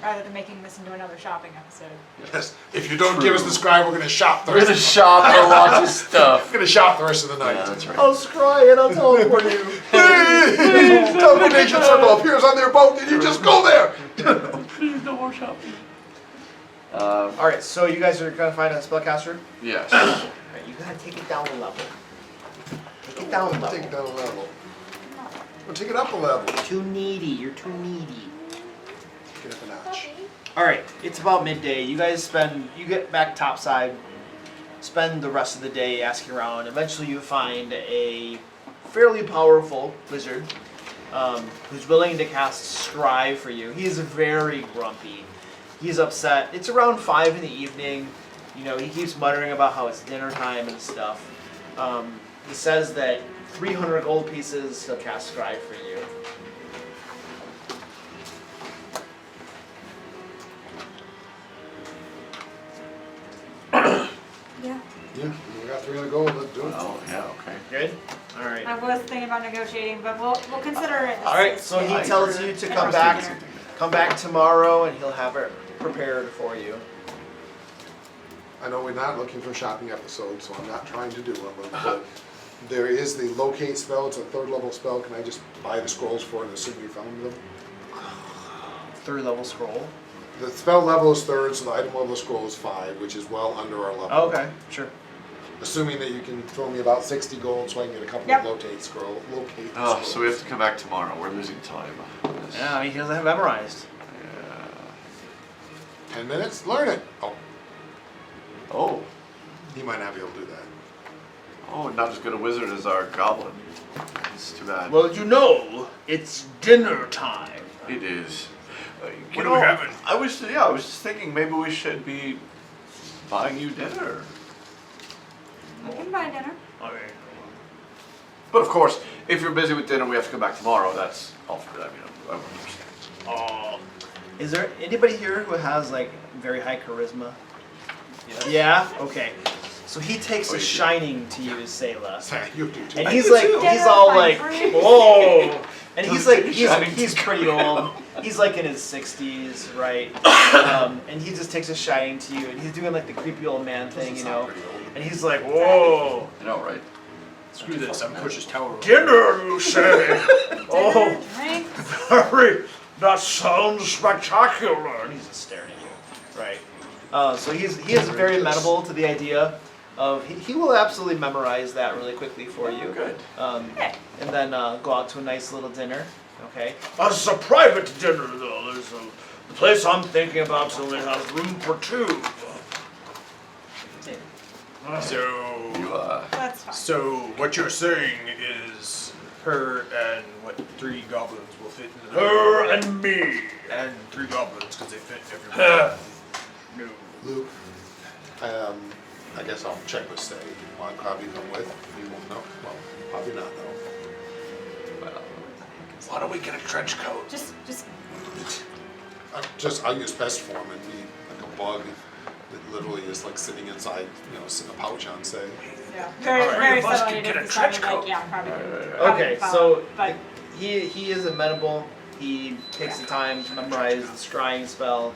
But rather than making this into another shopping episode. Yes. If you don't give us the scribe, we're gonna shop the We're rest. gonna shop for lots of stuff. We're gonna shop the rest of the night. Yeah, that's right. I'll scry and I'll teleport you. Hey, teleportation circle appears on their boat, and you just go there. Please no more shopping. All right, so you guys are gonna find a spellcaster. Yes. All right, you gotta take it down a level. Take it down a level. Take it down a level. We'll take it up a level. Too needy. You're too needy. Take it up a notch. All right, it's about midday. You guys you get back topside, spend the rest of the day asking around. Eventually, you find a fairly powerful wizard who's willing to cast Scry for you. He is very grumpy. He's upset. It's around 5 in the evening. He keeps muttering about how it's dinner time and stuff. He says that 300 gold pieces he'll cast Scry for you. Yeah. Yeah, we got 300 gold. Let's do it. Oh yeah. Okay. Good? All right. I was thinking about negotiating, but we'll consider it. All right, so he tells you to come back tomorrow, and he'll have it prepared for you. I know we're not looking for a shopping episode, so I'm not trying to do one, but there is the locate spell. It's a 3rd level spell. Can I just buy the scrolls for it and assume you found them? 3rd level scroll. The spell level is 3rd, so the item level scroll is 5, which is well under our level. Oh, okay, sure. Assuming that you can throw me about 60 gold so I can get a couple Yep. of locate scrolls. Oh, so we have to come back tomorrow. We're losing time. Yeah, he doesn't have memorized. Yeah. 10 minutes? Learn it! Oh, Oh. he might not be able to do that. Oh, not as good a wizard as our goblin. It's too bad. Well, it's dinner time. It is. What are we having? I was just thinking maybe we should be buying you dinner. We can buy dinner. Okay. But of course, if you're busy with dinner, we have to come back tomorrow. That's all for that. I understand. Is there anybody here who has very high charisma? Yeah. Okay. So he takes a shining to you, Sayla. Sorry, you do too. And he's all like, whoa. And he's pretty old. He's in his 60s, right? And he just takes a shining to you, and he's doing the creepy old man thing, And he's like, whoa. I know, right? Screw this, I'm Push's tower. Dinner, you say? Oh, Drinks. very. That sounds spectacular. And he's just staring at you, right? So he is very amenable to the idea of he will absolutely memorize that really quickly for you. Good. And then go out to a nice little dinner. Okay. It's a private dinner though. The place I'm thinking about only has room for 2. So, That's fine. so what you're saying is her and 3 goblins will fit in the Her and me. and 3 goblins because they fit everywhere. No. Luke, I guess I'll check with Stay. Want Crabby come with? You won't know. Well, probably not know. Well, Why don't we get a trench coat? Just I'll use pest form and be like a bug that literally is sitting inside, in a pouch on Say. yeah. Very Alright, very you must subtly get a decided, trench coat. yeah, probably. Okay, follow, so but he is amenable. He takes the time to memorize the scrying spell,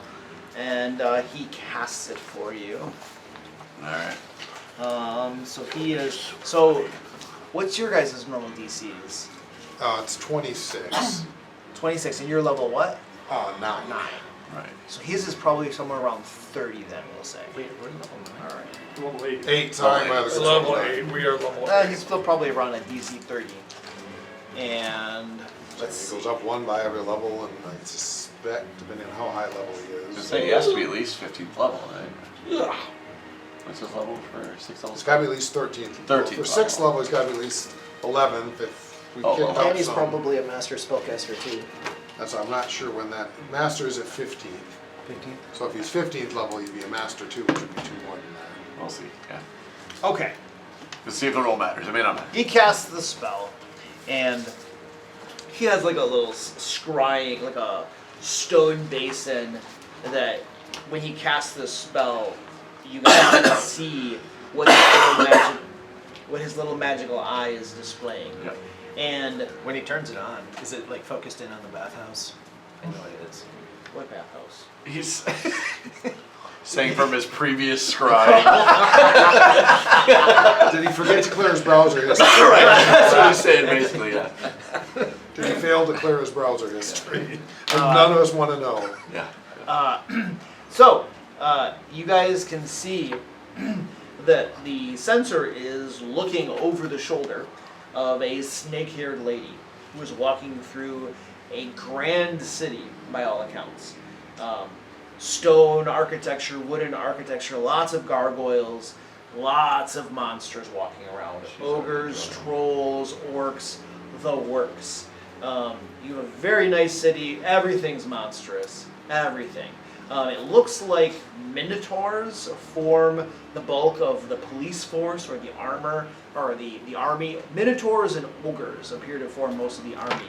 and he casts it for you. Alright. So he is. So, what's your guys' normal DCs? It's 26. 26, and you're level what? 9. 9. Right. So his is probably somewhere around 30 then, we'll say. Wait, we're level 9. Alright. Level 8. 8, sorry, my It's other level control. 8. We are level 8. He's still probably around a DC 30. And let's It goes up 1 by every level, and I suspect, depending on how high level he Just is, say he has to be at least 15th level, right? What's his level for 6th level? it's gotta be at least 13th. 13th For 6th level, it's gotta be at least 11th if we Oh, kicked well. out And he's some. probably a master spellcaster too. That's, I'm not sure when that, master is at 15th. 15th. So if he's 15th level, he'd be a master too, which would be 2 more than that. We'll see, yeah. okay. Let's see if the roll matters. It may not matter. He casts the spell, and he has like a little scrying, like a stone basin that when he casts this spell, you guys can see what his little magical eye is displaying. Yep. And When he turns it on, is it like focused in on the bathhouse? I know it is. what bathhouse? He's saying from his previous scribe. Did he forget to clear his browser history? Right, that's what he's saying basically, yeah. Did he fail to clear his browser history? And none of us want to know. Yeah. So, you guys can see that the sensor is looking over the shoulder of a snake-haired lady who is walking through a grand city, by all accounts. Stone architecture, wooden architecture, lots of gargoyles, lots of monsters walking around. Ogres, trolls, orcs, the works. You have a very nice city, everything's monstrous, everything. It looks like minotaurs form the bulk of the police force or the armor or the army. Minotaurs and ogres appear to form most of the army.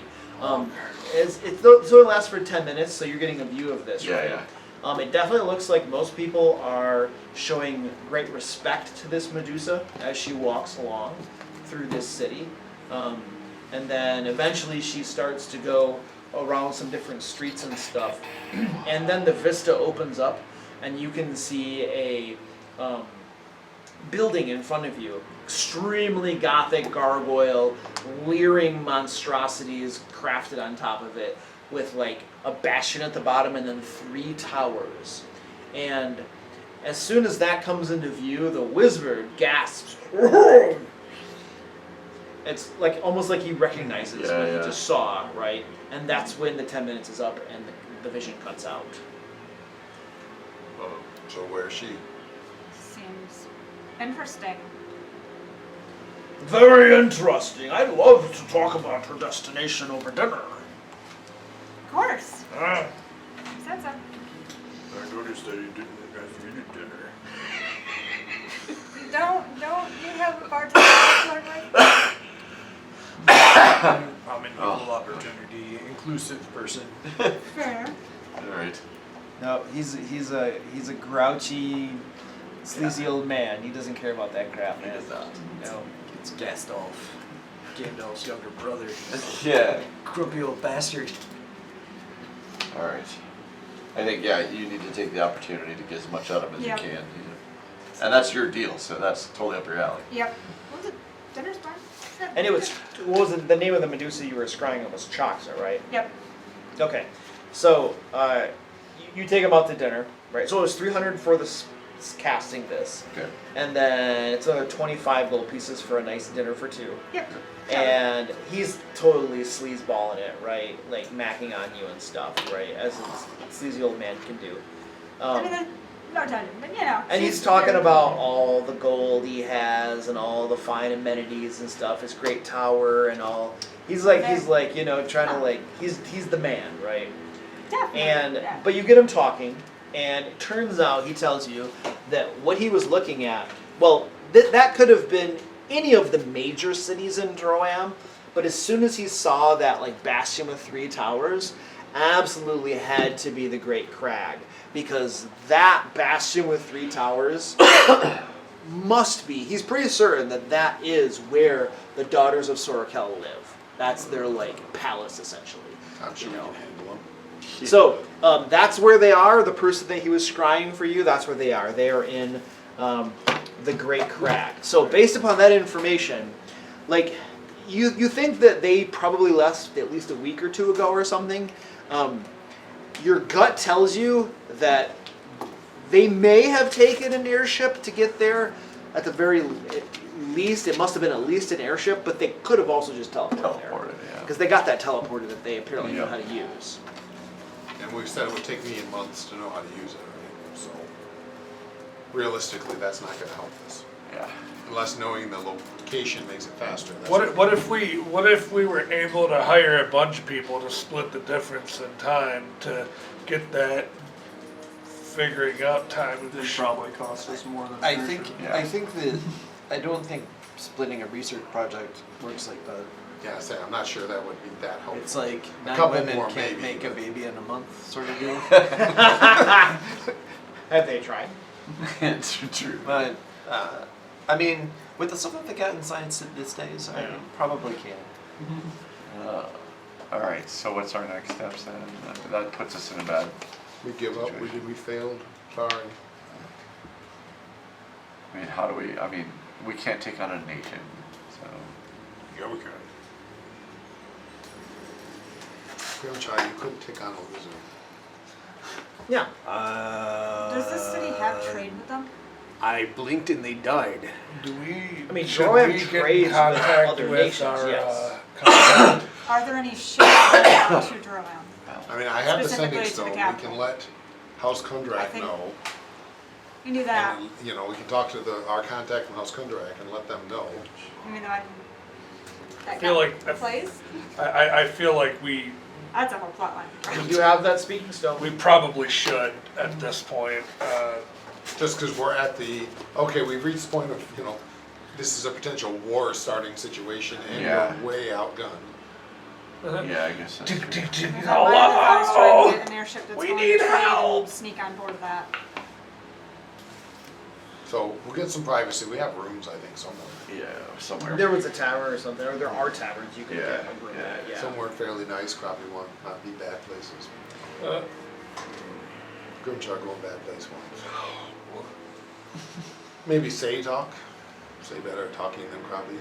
It only lasts for 10 minutes, so you're getting a view of this, Yeah, right? yeah. It definitely looks like most people are showing great respect to this Medusa as she walks along through this city. And then eventually she starts to go around some different streets and stuff. And then the vista opens up and you can see a building in front of you. Extremely gothic gargoyle, leering monstrosities crafted on top of it with like a bastion at the bottom and then 3 towers. And as soon as that comes into view, the wizard gasps. It's like almost like he recognizes what he just saw, right? And that's when the 10 minutes is up and the vision cuts out. So where is she? Seems interesting. Very interesting. I'd love to talk about her destination over dinner. Of course. You said so. I noticed that you didn't invite me to dinner. Don't you have a bartender right? I'm an equal opportunity, inclusive person. Fair. Alright. No, he's a grouchy, sleazy old man. He doesn't care about that crap, man. He does not. No. It's Gandalf. Gandalf's younger brother. Yeah. Grumpy old bastard. Alright. I think, yeah, you need to take the opportunity to get as much out of him as Yep. you can. And that's your deal, so that's totally up your alley. Yep. What was it? Dinner's fine. And it was, what was the name of the Medusa you were scrying on was Choxa, right? Yep. Okay. So, you take him out to dinner, right? So it was 300 for this casting this. Okay. And then it's another 25 gold pieces for a nice dinner for 2. Yep. And he's totally sleazeballing it, right? Like macking on you and stuff, right? As a sleazy old man can do. I mean, no judging, but you know. And he's talking about all the gold he has and all the fine amenities and stuff, his great tower and all. He's like, you know, trying to like, he's the man, right? Definitely. And yeah. but you get him talking, and it turns out he tells you that what he was looking at, well, that could have been any of the major cities in Droam, but as soon as he saw that like bastion with 3 towers, absolutely had to be the Great Crag, because that bastion with 3 towers must be. He's pretty certain that is where the daughters of Sorakel live. That's their like palace essentially. I'm sure we can handle them. So that's where they are. The person that he was scrying for you, that's where they are. They are in the Great Crag. So based upon that information, like you think that they probably left at least a week or two ago or something. Your gut tells you that they may have taken an airship to get there. At the very least, it must have been at least an airship, but they could have also just teleported there. Yeah. Because they got that teleporter that they apparently know how to use. And we've said it would take me months to know how to use it, right? So realistically, that's not gonna help us. Yeah. Unless knowing the location makes it faster. That's What if we were able to hire a bunch of people to split the difference in time to get that figuring out time? It'd probably cost us more than I an think airship. I don't think splitting a research project works like that. Yeah, I say, I'm not sure that would be that helpful. It's like A 9 couple women more can't maybe, make a but- baby in a month sort of deal. Have they tried? It's true. But I mean, with the stuff that they got in science these days, I probably can. All right. So what's our next steps then? That puts us in a bad. We give up, we failed, sorry. I mean, how do we? I mean, we can't take on a nation. So Yeah, we could. Grandchild, you couldn't take on a wizard. Yeah. Does this city have trade with them? I blinked and they died. Do we? I mean, should Droam we get trades in with contact other with nations, our yes. contact? Are there any ships that go to Droam? I mean, I have the Specifically sending to the stone, we capital. can let House I Kundarak think- know. You can do that. And, you know, we can talk to our contact from House Kundarak and let them know. Even though I that feel like- plays. I feel like we That's a whole plot line. You have that speaking stone. probably should at this point. Just because we're at the, okay, we've reached the point of, you know, this is a potential war starting situation and Yeah. we're way outgunned. yeah, I guess that's true. Because I might have thought I was trying to get an airship that's We going need to trade help. and sneak on board that. So we'll get some privacy. We have rooms, I think, somewhere. Yeah, somewhere. There was a tavern or something, or there are taverns you can Yeah, get a room yeah. at, yeah. Somewhere fairly nice, probably won't not be bad places. Uh, Grimchar going bad place once. Maybe Say talk. Say better at talking than Krabi.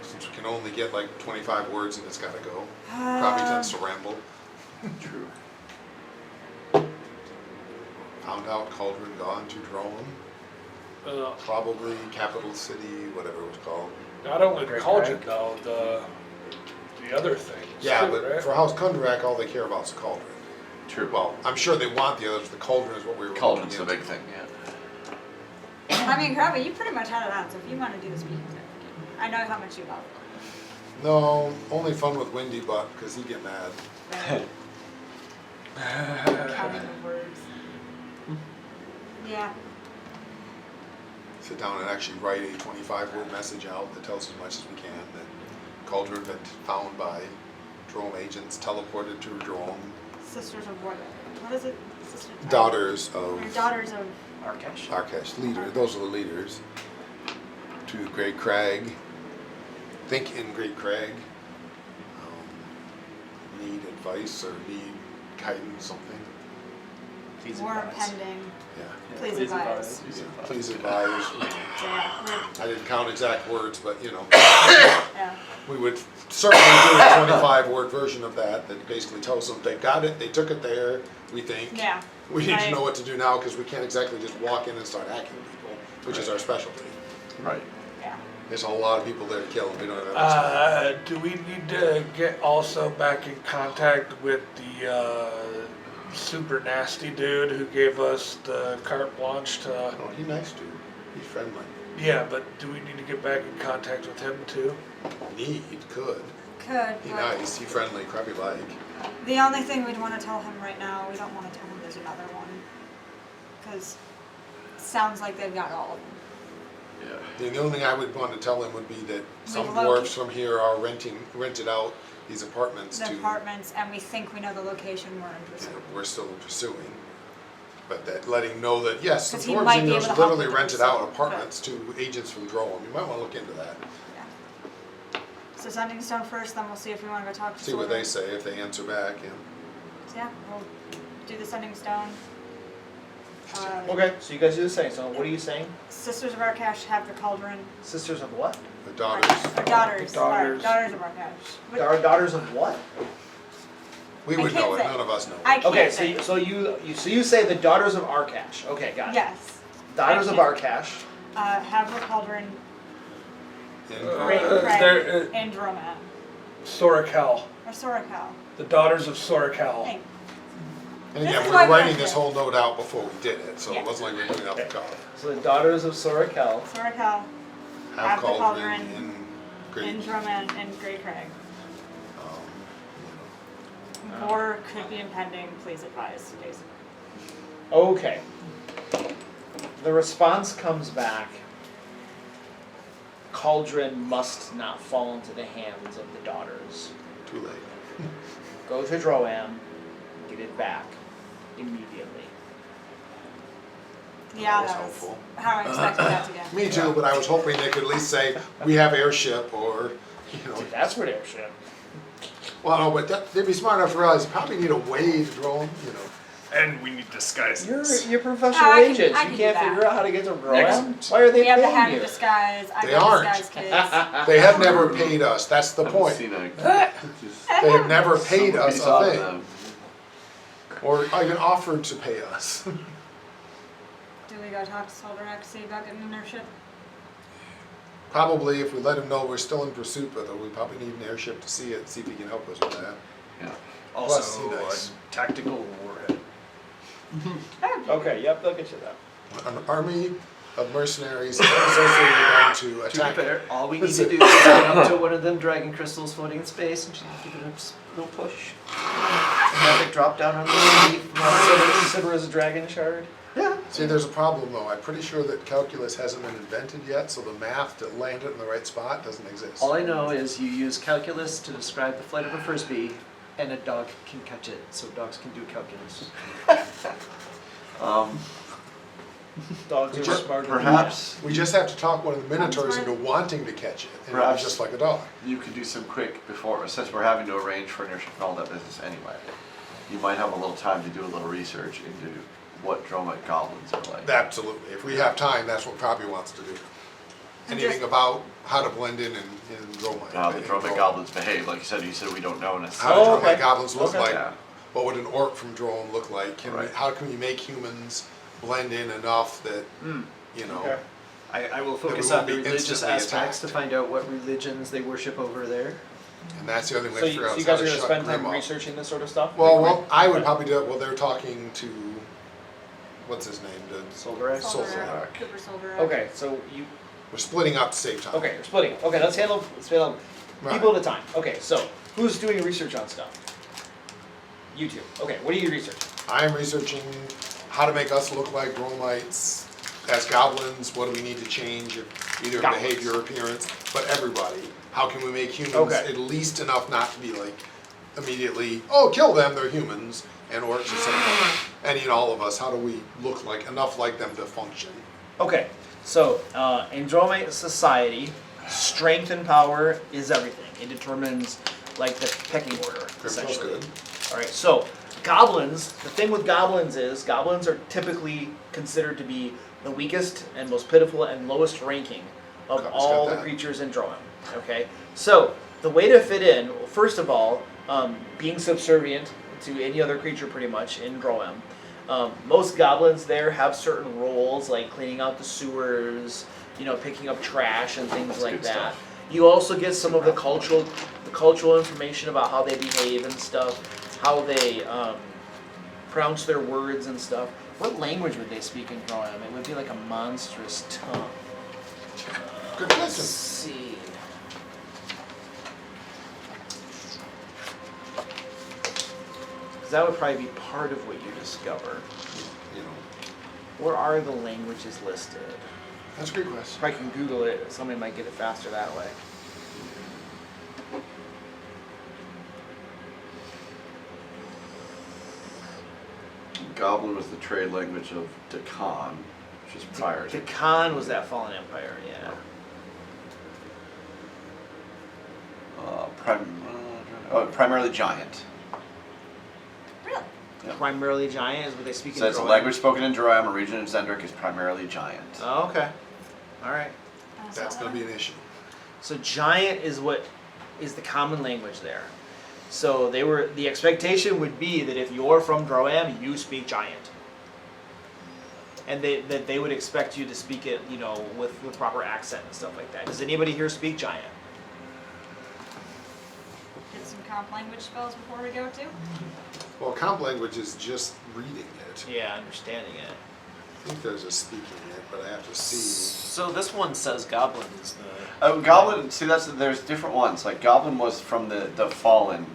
Since we can only get like 25 words and it's gotta go. Krabi tends to ramble. True. Found out Cauldron gone to Drone. Probably capital city, whatever it was called. not only the Great Cauldron Crag. though, the other things. Yeah, too, but right? for House Kundarak, all they care about is the Cauldron. True. Well, I'm sure they want the others. The Cauldron is what we were Cauldron's the looking big into. thing. Yeah. I mean, Krabby, you pretty much had it on, so if you want to do the speaking, I know how much you love No, only fun with Windy Butt because he'd get mad. it. Counting the words. Yeah. Sit down and actually write a 25-word message out that tells as much as we can that Cauldron been found by Drome agents, teleported to Drome, Sisters of what? What is it? Sisters daughters of Or daughters of. Arkesh. Arkesh, leader. Those are the leaders. To Great Crag. Think in Great Crag. Need advice or need guidance, something. Please War advise. impending. Yeah. Please advise. Please advise. So yeah, I didn't count exact words, but you know, yeah. we would certainly do a 25-word version of that that basically tells them they got it, they took it there, we think. Yeah. We need Right. to know what to do now because we can't exactly just walk in and start hacking people, which is our specialty. Right. Yeah. There's a lot of people there to kill and we don't have enough time. Do we need to get also back in contact with the super nasty dude who gave us the carte blanche to? Oh, he's nice dude. He's friendly. Yeah, but do we need to get back in contact with him too? Could. Could. He but nice, he friendly, crabby like. The only thing we'd want to tell him right now, we don't want to tell him there's another one. Because it sounds like they've got all of them. Yeah. The only thing I would want to tell him would be that some We've dwarves located- from here are rented out these apartments The to. apartments, and we think we know the location we're in Yeah, pursuit. we're still pursuing. But that letting know that, yes, some 'Cause he dwarves might in be there's able to help literally with the rented out pursuit, apartments to agents from Drome. You might want to look into that. Yeah. So sending stone first, then we'll see if we want to go talk to See what they Soldier. say, if they answer back, yeah. So yeah, we'll do the sending stone. Okay, so you guys do the same. So what are you saying? Sisters of Arkash have the cauldron. Sisters of what? The daughters. Or daughters. Daughters. Daughters of Arkash. But Daughters of what? We I would can't know it, say. none of us know I it. can't Okay, say. so you say the daughters of Arkash. Okay, got it. Yes. Daughters of can't- Arkash. Have the cauldron. And Great they're, Craig and Droman. Sorakel. Or Soracal. The daughters of Sorakel. Hey. and This again, is we why were we're writing here. this whole note out before we did it, so Yeah. it wasn't like we were doing it off the cuff. So the daughters of Sorakel. Soracal. Have the cauldron cauldron in great. And Droman and Grey Craig. Um, War could be impending. Please advise, Jason. Okay. The response comes back. Cauldron must not fall into the hands of the daughters. Too late. Go to Droam, get it back immediately. Yeah, was that was hopeful. how I expected that to go. Me too, but I was hoping they could at least say, we have airship, or, Dude, that's what airship. well, no, but they'd be smart enough to realize you probably need a way to drone, And we need disguises. You're professional I can- agents. I You can can't do that. figure out how to get to Droam? Excellent. Why are they We have the paying hat of you? disguise. I've They got aren't. disguise kids. They have never paid us, that's the I haven't point. seen a, just They have never paid some us piece out a of thing, them. or even offered to pay us. Do we go talk to Solderak, see about getting an airship? Probably, if we let him know we're still in pursuit, but we probably need an airship to see it, see if he can help us with that. Yeah. Plus, Also, he nice. a tactical warhead. Okay, yep, they'll get you that. An army of mercenaries associated with them to To be attack. fair, all we need to do is get up to one of them dragon crystals floating in space and just give it a little push. Have it drop down on the leaf. Silver is a dragon shard. Yeah. See, there's a problem though. I'm pretty sure that calculus hasn't been invented yet, so the math to land it in the right spot doesn't exist. All I know is you use calculus to describe the flight of a frisbee, and a dog can catch it, so dogs can do calculus. Dogs are Just- smarter Perhaps We just have to talk one of the minotaurs into wanting to catch it, and it'll be Perhaps. just like a dog. you could do some quick before, since we're having to arrange for an airship and all that business anyway. You might have a little time to do a little research into what Dromite goblins are like. Absolutely. If we have time, that's what Poppy wants to do. And Anything just- about how to blend in Dromite. How the Dromite goblins behave, like you said we don't know How necessarily. do Oh, Dromite okay. goblins look Okay. like? Yeah. What would an orc from Drome look like? Right. How can we make humans blend in enough that, you know, Okay. I will That we focus won't on the be religious instantly aspects to attacked. find out what religions they worship over there. and that's the other thing we So have to you, figure out so you is how guys to are going to shut spend Grim time off. researching this sort of stuff? Well, I would probably do it while they're talking to, what's his name, Solderak? Solderak. Cooper Solderak. Okay, so you. We're splitting up to save time. Okay, you're splitting. Okay, let's handle Right. people at a time. Okay, so who's doing research on stuff? You two. Okay, what are you researching? I'm researching how to make us look like Dromites as goblins. What do we need to change, either in Goblins. behavior or appearance, but everybody. How can we make humans Okay. at least enough not to be like immediately, oh, kill them, they're humans, and orcs the same. And in all of us, how do we look like enough like them to function? Okay, so in Dromite society, strength and power is everything. It determines like the pecking order, Feels essentially. good. All right, so goblins. The thing with goblins is goblins are typically considered to be the weakest and most pitiful and lowest ranking of Got all the that. creatures in Droam. Okay, so the way to fit in, well, first of all, being subservient to any other creature, pretty much in Droam. Most goblins there have certain roles, like cleaning out the sewers, picking up trash and things That's like good that. stuff. You also get some of the cultural information about how they behave and stuff, how they pronounce their words and stuff. What language would they speak in Droam? It would be like a monstrous tongue. Good Let's question. see. Because that would probably be part of what you discover. You know, Where are the languages listed? that's a great question. Probably can Google it. Somebody might get it faster that way. Goblin was the trade language of Deccan, which is prior to. Deccan was that fallen empire, yeah. Primarily giant. Really? Yeah. Primarily giant is what they speak in So it's a Droam? language spoken in Droam, a region in Zendrick is primarily giant. Oh, okay. Alright. That's gonna be an issue. So giant is what is the common language there. So the expectation would be that if you're from Droam, you speak giant. And that they would expect you to speak it, you know, with proper accent and stuff like that. Does anybody here speak giant? Get some comp language spells before we go to. Well, comp language is just reading it. Yeah, understanding it. I think there's a speaking it, but I have to see. So this one says goblin is the. Goblin, see there's different ones. Like Goblin was from the fallen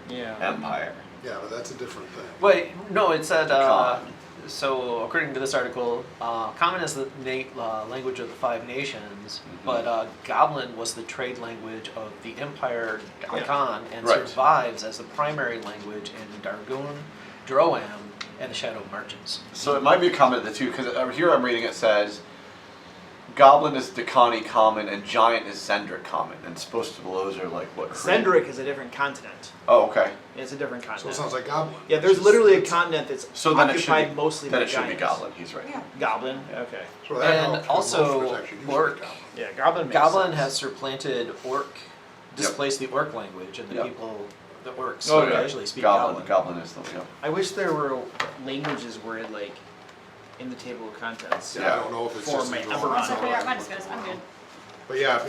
empire. Yeah, but that's a different thing. Wait, no, it said. Common. So according to this article, common is the language of the 5 nations, but goblin was the trade language of the empire Icon and Right. survives as the primary language in Dargoon, Droam, and the Shadow Merchants. So it might be a common of the two, because here I'm reading it says, Goblin is Dakani common and Giant is Zendrick common, and supposed to those are like what? Zendrick is a different continent. Oh, okay. It's a different So continent. it sounds like goblin. Yeah, there's literally a continent that's So then it should occupied be, mostly then by it should be giants. Goblin. He's right. Yeah. Goblin, okay. So that And helps, 'cause most also, of us actually do orc. speak goblin. Yeah, Goblin makes Goblin sense. has supplanted orc, displaced the orc language, and the Yep. people, the orcs, Oh, yeah. actually speak Goblin. goblin. Goblin is the I wish there were languages where it, like, in the table of contents. Yeah, I don't know if it's For just my a Eberron. drawing. Once I figure out my disguise, I'm good. But yeah,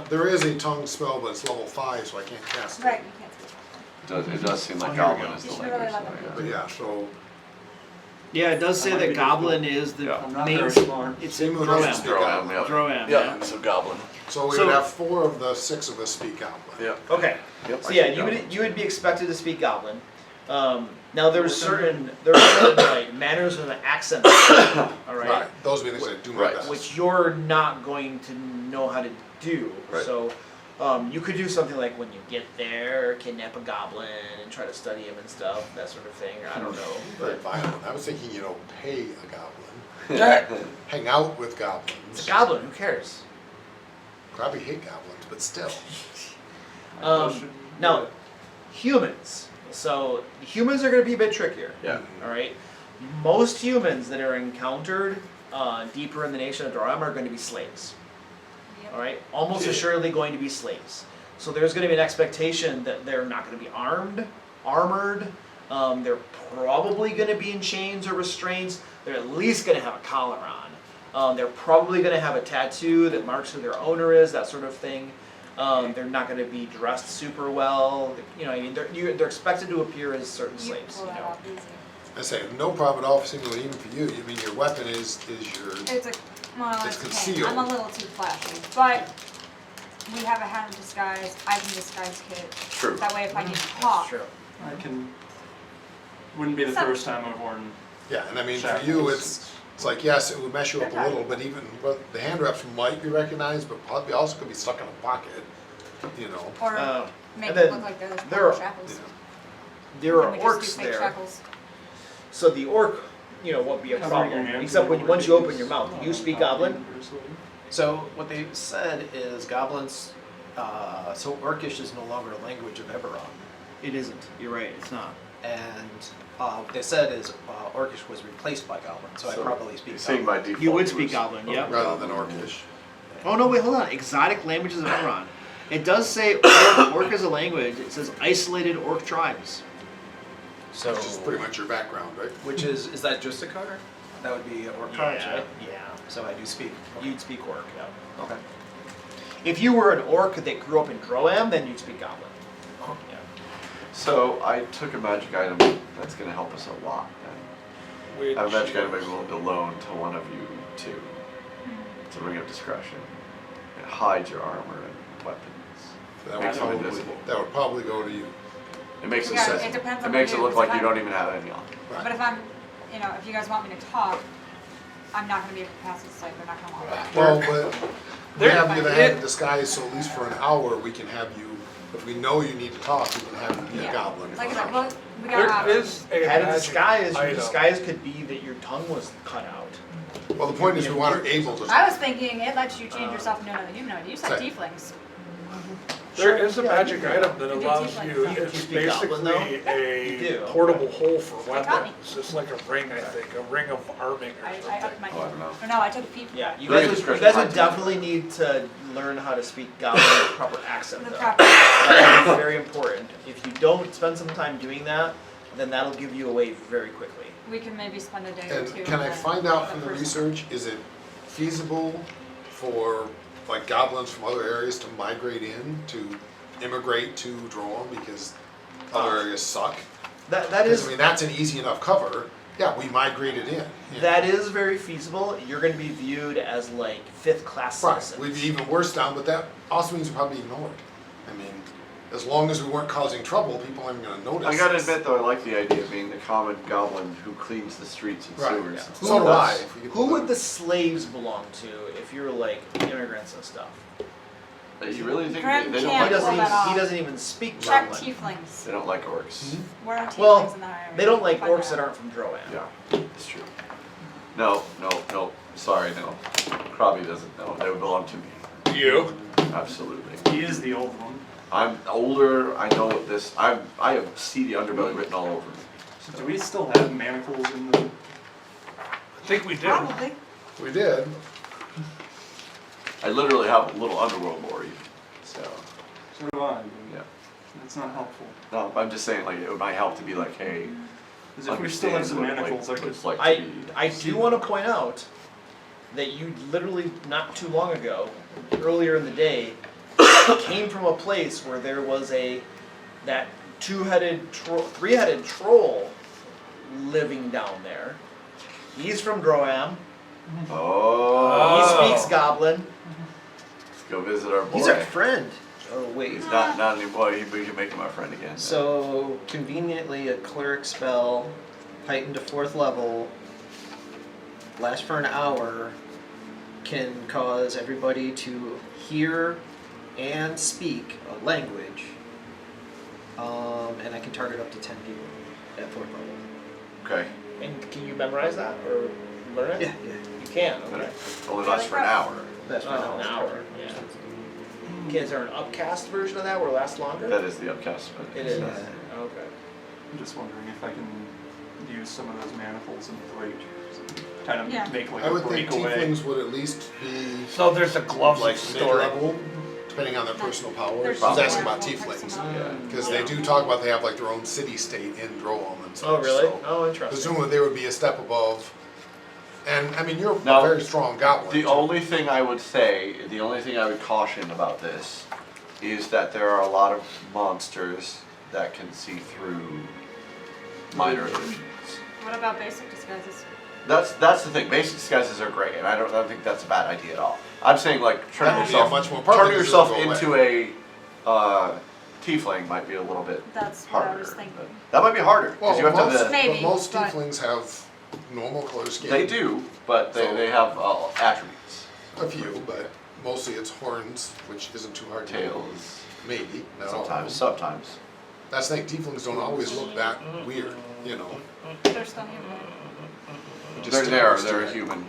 there is a tongue spell, but it's level 5, so I can't cast it. Right, you can't see. It does seem like here we Goblin go. is You the should really language. let them so, But yeah, so Yeah, it does say That might that be Goblin is the Yeah. I'm not main. very smart. It's in Simu doesn't Droam. speak Droam, goblin. yeah. Droam, Yeah, so Goblin. So we So- would have 4 of the 6 of us speak goblin. Yeah. Okay. Yep, So I yeah, speak Goblin. you would be expected to speak Goblin. Now there's certain like manners and accents, all right, Right, those would be things I do my Right. best. which you're not going to know how to do. Right. So you could do something like when you get there, kidnap a goblin and try to study him and stuff, that sort of thing. I don't know. Very violent. I was thinking, pay a goblin. Yeah. Hang out with goblins. It's a goblin. Who cares? Probably hate goblins, but still. Now, humans. So humans are going to be a bit trickier. Yeah. All right. Most humans that are encountered deeper in the nation of Droam are going to be slaves. Yep. All right. Almost assuredly going to be slaves. So there's going to be an expectation that they're not going to be armored. They're probably going to be in chains or restraints. They're at least going to have a collar on. They're probably going to have a tattoo that marks who their owner is, that sort of thing. They're not going to be dressed super well. I mean, they're expected to appear as certain You slaves. pull that off easy. I say, no problem at all, seemingly even for you. I mean, your weapon is your... It's well, It's okay. concealed. I'm a little too flashy, but we have a hand of disguise. I can disguise Kit. True. That way, if I need to That's talk, true. Wouldn't be the So- first time I've worn. Yeah, and I mean, for you, it's like, yes, it would mess you up a little, but even the hand wraps might be recognized, but probably also could be stuck in a pocket, or make and it then look like there's there are- shackles. There are Can we just orcs do fake there. shackles? So the orc, won't be a Covering your problem. hands Except with once you open these. your mouth. Do you speak Goblin? So what they said is goblins, so Orcish is no longer a language of Eberron. It isn't. You're right. It's not. And what they said is Orcish was replaced by Goblin, so I probably speak Seeing Goblin. by default. You would it speak was- Goblin, yeah. rather than orcish. Oh no! Wait, hold on. Exotic languages of Eberron. It does say orc as a language. It says isolated orc tribes. So, Which is pretty much your background, right? which is that just a car? That would be orc cars, right? Yeah. So I do speak. You'd speak orc. Yeah. Okay. If you were an orc that grew up in Droam, then you'd speak Goblin. Oh. Yeah. So I took a magic item that's going to help us a lot. I have a magic item I will loan to one of you two. It's a ring of discretion. It hides your armor and weapons. That Makes would it probably, invisible. that would probably go to you. It makes it Yeah, sense. it depends on It makes what it you look do, like you because don't even have any on. But if I'm, if you guys want me to talk, I'm not going to be able to pass this site. They're not going to want that. Well, but we There- have you the hand of disguise, so at least for an hour, we can have you, if we know you need to talk, we can have you be a goblin. Like I said, well, we got There options. is a Had a magic disguise. Your item. disguise could be that your tongue was cut out. Well, the point is we want her able to. I was thinking it lets you change yourself into another human. You said Sorry. tieflings. There is a magic item that You do allows tiefling you, stuff. You it's speak Goblin, though? basically You do. a portable hole for They taught me. weapons. It's like a ring, I think, a ring of arming or I something. upped my. Oh, I don't know. Oh, no, I took a feet. Yeah, you Very guys, discretion would hard to definitely need to learn how to speak Goblin with the proper accent, The though. proper. That is very important. If you don't spend some time doing that, then that'll give you away very quickly. We can maybe spend a day or two. And can I with find out from the person. research, is it feasible for like goblins from other areas to migrate in, to immigrate to Droll because other areas suck? That 'Cause, is I mean, that's an easy enough cover. Yeah, we migrated in. Yeah. that is very feasible. You're going to be viewed as like 5th class Right, citizens. we'd be even worse down, but that also means we're probably ignored. I mean, as long as we weren't causing trouble, people aren't gonna notice. I gotta admit though, I like the idea of being the common goblin who cleans the streets and Right, sewers. yeah. So do I. if we could Who pull would that. the slaves belong to if you're like immigrants and stuff? You really think Graham they don't can't like pull that off. He doesn't even speak Check Goblin. tieflings. They don't like orcs. Mm-hmm. Where are tieflings Well, in that area? they don't like Find orcs out. that aren't from Drowan. Yeah, it's true. No. Sorry, no. Krabby doesn't know. They would belong to me. You? Absolutely. He is the old one. I'm older. I know what this. I have seedy underbelly written all over me. So do we still have manacles in the? I think we did. Probably. We did. I literally have a little underworld lore even. So So do I. But yeah. That's not helpful. No, I'm just saying like it might help to be like, hey, Because if we still have some understand manacles, what I could. it's like to I be. do want to point out that you literally not too long ago, earlier in the day, came from a place where there was that three-headed troll living down there. He's from Droam. Oh. He speaks Goblin. Let's go visit our boy. He's our friend. Oh wait. He's not anymore. We can make him our friend again. So conveniently, a cleric spell, heightened to 4th level, lasts for an hour, can cause everybody to hear and speak a language, and I can target up to 10 people at 4th level. Okay. And can you memorize that or learn it? Yeah. You can. But Okay. it only lasts for an hour. That's for An hour. Yeah. Okay, is there an upcast version of that where it lasts longer? That is the upcast. It is. Yeah. Okay. I'm just wondering if I can use some of those manacles and break, kind of Yeah. make like I a would think breakaway. tieflings would at least be So there's a gloves like story. mid-level, depending on their personal powers. There's He's asking some about that won't tieflings. fix them up. Yeah. Because they do talk about they have like their own city-state in Droll and such. Oh, really? so Oh, interesting. presumably they would be a step above. And, I mean, you're Now, a very strong goblin. The only thing I would say, the only thing I would caution about this, is that there are a lot of monsters that can see through minor illusions. What about basic disguises? That's the thing. Basic disguises are great, and I don't think that's a bad idea at all. I'm saying like That turning would be yourself, much more part turning because yourself it'll go into a tiefling might be a little bit That's what I harder. was thinking. but that might be harder because Well, you have to most, have the, Maybe, but most but- tieflings have normal color skin. they do, but So- they have attributes. A few, but mostly it's horns, which isn't too hard to do. Tails, Maybe, not all of them. sometimes. That's the thing, tieflings don't always look that weird, you know. They're still human. Just They're used to they're a it. human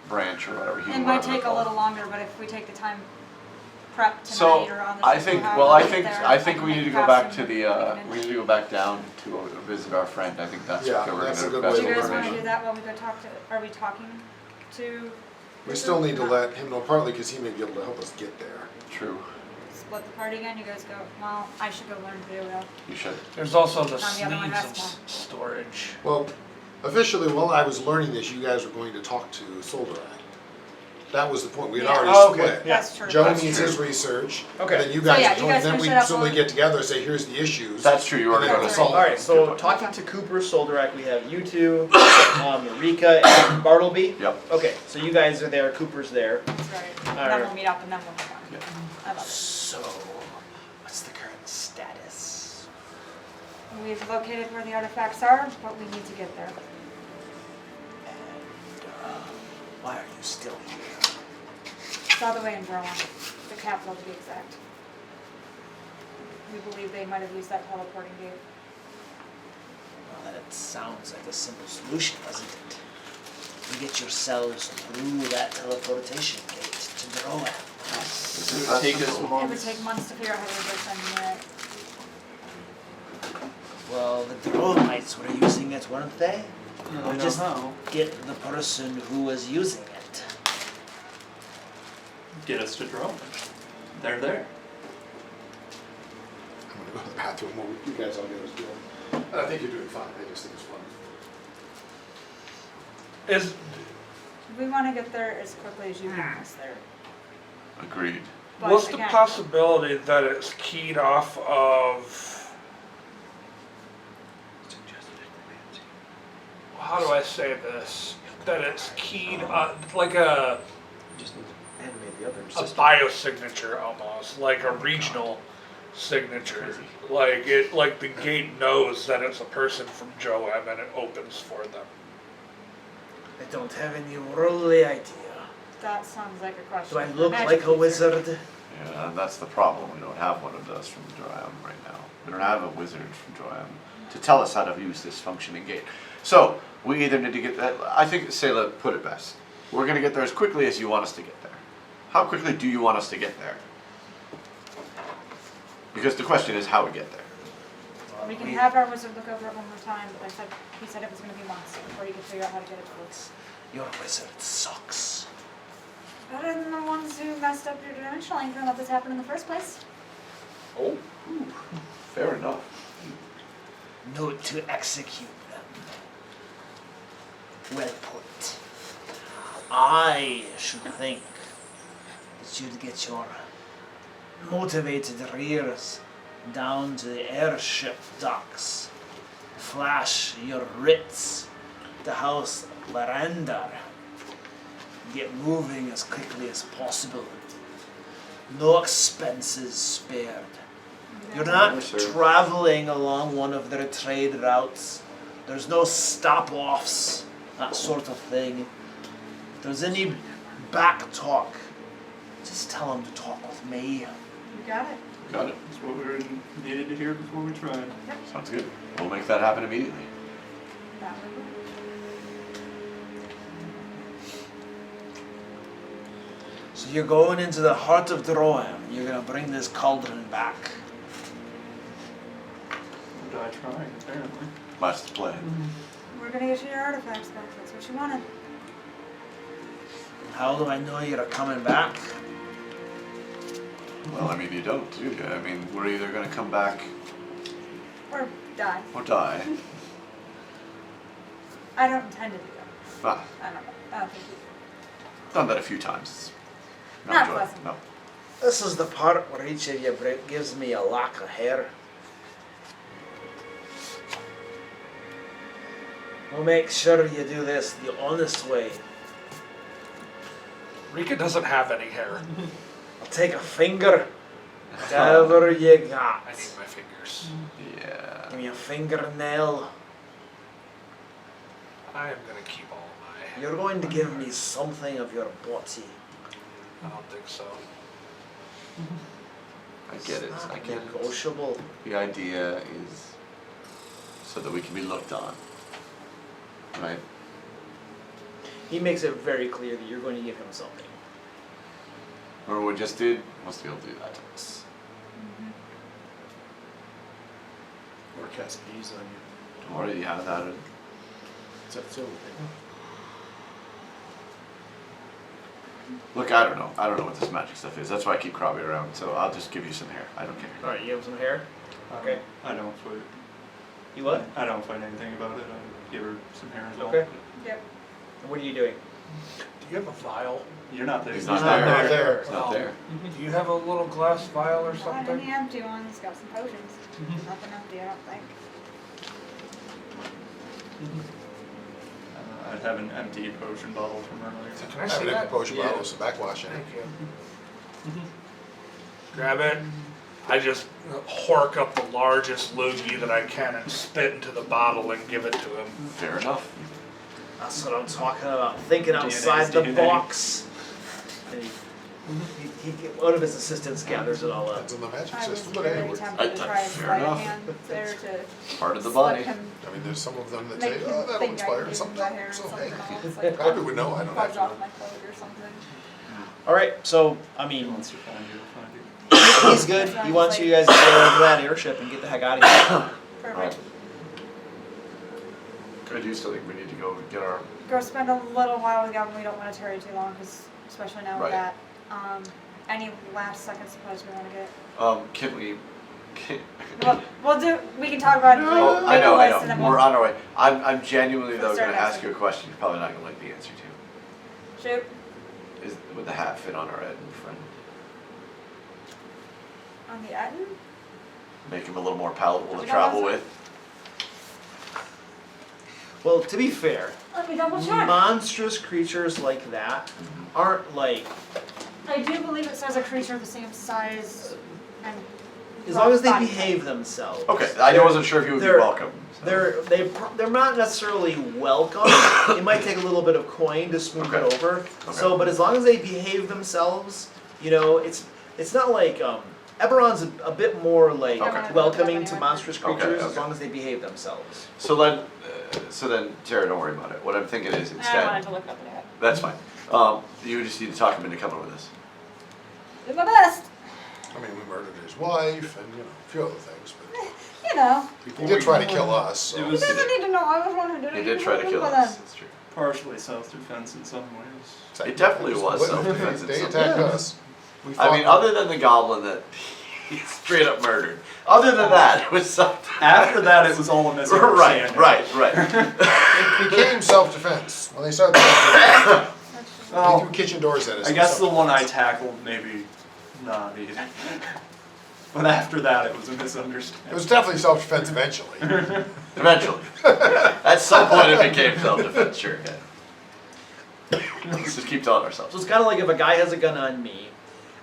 branch or whatever. It Human might whatever they're take a called. little longer, but if we take the time prep tonight So or on the I ship think, or well, however I we think, get there, I think can we make need to a go back costume to the, and we need to go back down to visit our friend. I think that's Yeah, where we're that's gonna a good best way Do to you guys learn want to it. do that while we go talk to? Are we talking to? We still need to let him know, partly because he may be able to help us get there. True, Split the party again. You guys go. Well, I should go learn to do it. you should. There's also the On the other one, sleeves that's of storage. Well, officially, while I was learning this, you guys were going to talk to Soldarak. That was the point, we had Yeah. already Oh, okay. split. That's true. Joe That's needs true. his research, Okay. and then you So, guys yeah, are you doing, guys then finish we it up simply on- get together and say, here's the issues. That's true, you And then already go got to it. solve Alright, so Good point. talking to Cooper, Soldarak, we have you two, Marika, and Bartleby. Yep. Okay, so you guys are there, Cooper's there. That's right. And Alright. then we'll meet up and then we'll move on. Yeah. I love it. So, what's the current status? We've located where the artifacts are, but we need to get there. And why are you still here? It's all the way in Drowan, the capital to be exact. We believe they might have used that teleporting gate. Well, that sounds like a simple solution, doesn't it? You get yourselves through that teleportation gate to Drowan. It would take us It would months. take months to figure out how to reverse engineer it. Well, the Dromites were using it, weren't they? I don't Or know just how. get the person who was using it. Get us to drone. They're there. I'm gonna go to the bathroom while you guys all get us doing. I think you're doing fine, I just think it's fun. Is We want to get there as quickly as you get us there. Agreed. But what's the again, possibility that it's keyed off of? How do I say this? That it's keyed like a Just need to animate the other a system. biosignature almost, like a regional signature. Like the gate knows that it's a person from Joab and it opens for them. I don't have any worldly idea. that sounds like a question. Do I for look magic like a user. wizard? Yeah, that's the problem. We don't have one of us from Joam right now. We don't have a wizard from Joam to tell us how to use this functioning gate. So, we either need to get that. I think Sayla put it best. We're going to get there as quickly as you want us to get there. How quickly do you want us to get there? Because the question is how we get there. We can have our wizard look over it one more time, but he said it was going to be months before you could figure out how to get it to us. Your wizard sucks. Better than the ones who messed up your dimensional anchor and let this happen in the first place. Oh, fair enough. Note to execute them. Well put. I should think that you'd get your motivated rears down to the airship docks, flash your writs to House Larandar, get moving as quickly as possible. No expenses spared. You're not Yes, sir. traveling along one of their trade routes. There's no stop-offs, that sort of thing. If there's any back talk, just tell them to talk with me. You got it. Got it. That's what we needed to hear before we tried. Sounds good. We'll make that happen immediately. That would work. So you're going into the heart of Droam. You're gonna bring this cauldron back. We'll die trying, apparently. That's the plan. We're going to get you your artifacts back. That's what you wanted. How do I know you're coming back? Well, I mean, you don't, do you? I mean, we're either going to come back Or die. or die. I don't intend to do that. Ah, I don't know. I don't think you done that a few times. It's Not enjoyable. pleasant. No. This is the part where each of you gives me a lock of hair. We'll make sure you do this the honest way. Rika doesn't have any hair. I'll take a finger, whatever you got. I need my fingers. Yeah. Give me a fingernail. I am gonna keep all my. You're going to give me something of your body. I don't think so. I get it. I get it. Negotiable. The idea is so that we can be looked on. Right? He makes it very clear that you're going to give him something. Remember what we just did? Wants to be able to do that to us. Or cast bees on you. Don't worry, you have that. It's that silver thing. Look, I don't know. I don't know what this magic stuff is. That's why I keep Krabby around. So I'll just give you some hair. I don't care. Alright, you have some hair? Okay. I don't fight. You what? I don't fight anything about it. I give her some hair as well. Okay. Yep. And what are you doing? Do you have a vial? You're not there. He's Not not there. there. He's not there. Do you have a little glass vial or Got something? any empty ones? Got some potions. Nothing empty, I don't think. I'd have an empty potion bottle from earlier. Can I I have see an empty that? potion Yeah. bottle, some backwash in it. Thank you. Grab it. I just hork up the largest loogie that I can and spit into the bottle and give it to him. Fair enough. That's what I'm talking about. Thinking DNA, outside the DNA. box. And one of his assistants gathers it all up. That's in the magic I was system, but very anyway. tempted to try a Fair sleight of enough. hand there to Part of the slip body. him, I mean, there's some of them that make say, him oh, that'll think I inspire gave him something. the hair or So, something hey, else, like Krabby would know, I don't have fudge to off know. my clothes or something. Alright, so, I He mean, wants to find you, find you. he's good. He wants you guys to go over that airship and get the heck out of here. Perfect. I do still think we need to go get our. Go spend a little while with Gavin. We don't want to tarry too long, because especially now with Right. that. Any last second supplies we want to get? Can we? We'll do. We can talk about it. Oh, Make I a know. list and then We're we'll on our way. I'm genuinely Let's though start going to ask asking. you a question. You're probably not going to like the answer to. shoot. Would the hat fit on our Ed friend? On the Etten? Make him a little more palatable to We don't travel have with. Well, to be fair, Let me double check. monstrous creatures like that aren't like, I do believe it says a creature the same size and. as long as they body. behave themselves. Okay, I wasn't sure if you would be they're- welcome. so. They're not necessarily welcome. It might take a little bit of coin to smooth Okay. it over. So, but as long as they behave themselves, you know, it's not like Eberron's a bit more like Okay. welcoming to monstrous Okay, creatures as okay. long as they behave themselves. So then, Tara, don't worry about it. What I'm thinking is I wanted instead, to look up anyway. that's fine. You just need to talk him into coming with us. Did my best. I mean, we murdered his wife and, a few other things, but You know. he did try to kill us, so. It He was doesn't need to know I was one who did it. He did try to kill Well, us. then. That's true. partially self-defense in some ways. It definitely was self-defense in They some attacked ways. us. We I mean, fought- other than the goblin that he straight up murdered. Other than that, it was something. After that, it was all a misunderstanding. Right. It became self-defense. When they started, they Well, threw kitchen doors at us. I guess the one I tackled, maybe not either. But after that, it was a It misunderstanding. was definitely self-defense eventually. Eventually. At some point it became self-defense, sure. Yeah. Let's just keep telling ourselves. So it's kind of like if a guy has a gun on me,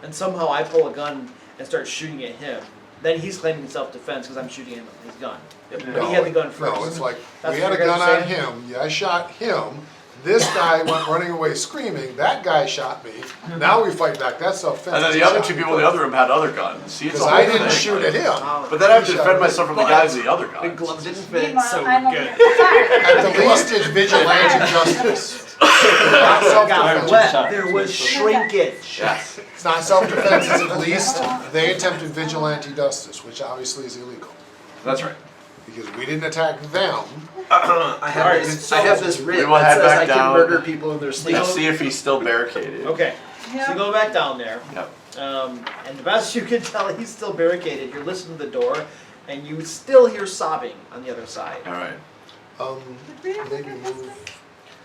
and somehow I pull a gun and start shooting at him, then he's claiming self-defense because I'm shooting him with his gun. But he had the gun first. No, it's like, That's we had a what you gun guys are on saying? him, yeah, I shot him, this guy went running away screaming, that guy shot me, now we fight back, that's self-defense. And then the other two people in the other room had other guns. See, it's Because a I whole didn't thing. shoot at him. Oh. But then I have to He defend shot myself from the But guys with the other The guns. glove didn't fit, Meanwhile, so I'm over good. here. At the least it's vigilante justice. Not got self-defense. wet. There was shrinkage. Yes. It's not self-defense, it's at least they attempted vigilante justice, which obviously is illegal. That's right. Because we didn't attack them. I have this. I have this we writ will that head says back I can down. murder people in their sleep. Let's see if he's still barricaded. Okay, so you go back down there, Yep. and the best you can tell, he's still barricaded. You're listening to the door, and you still hear sobbing on the other side. All right. Maybe move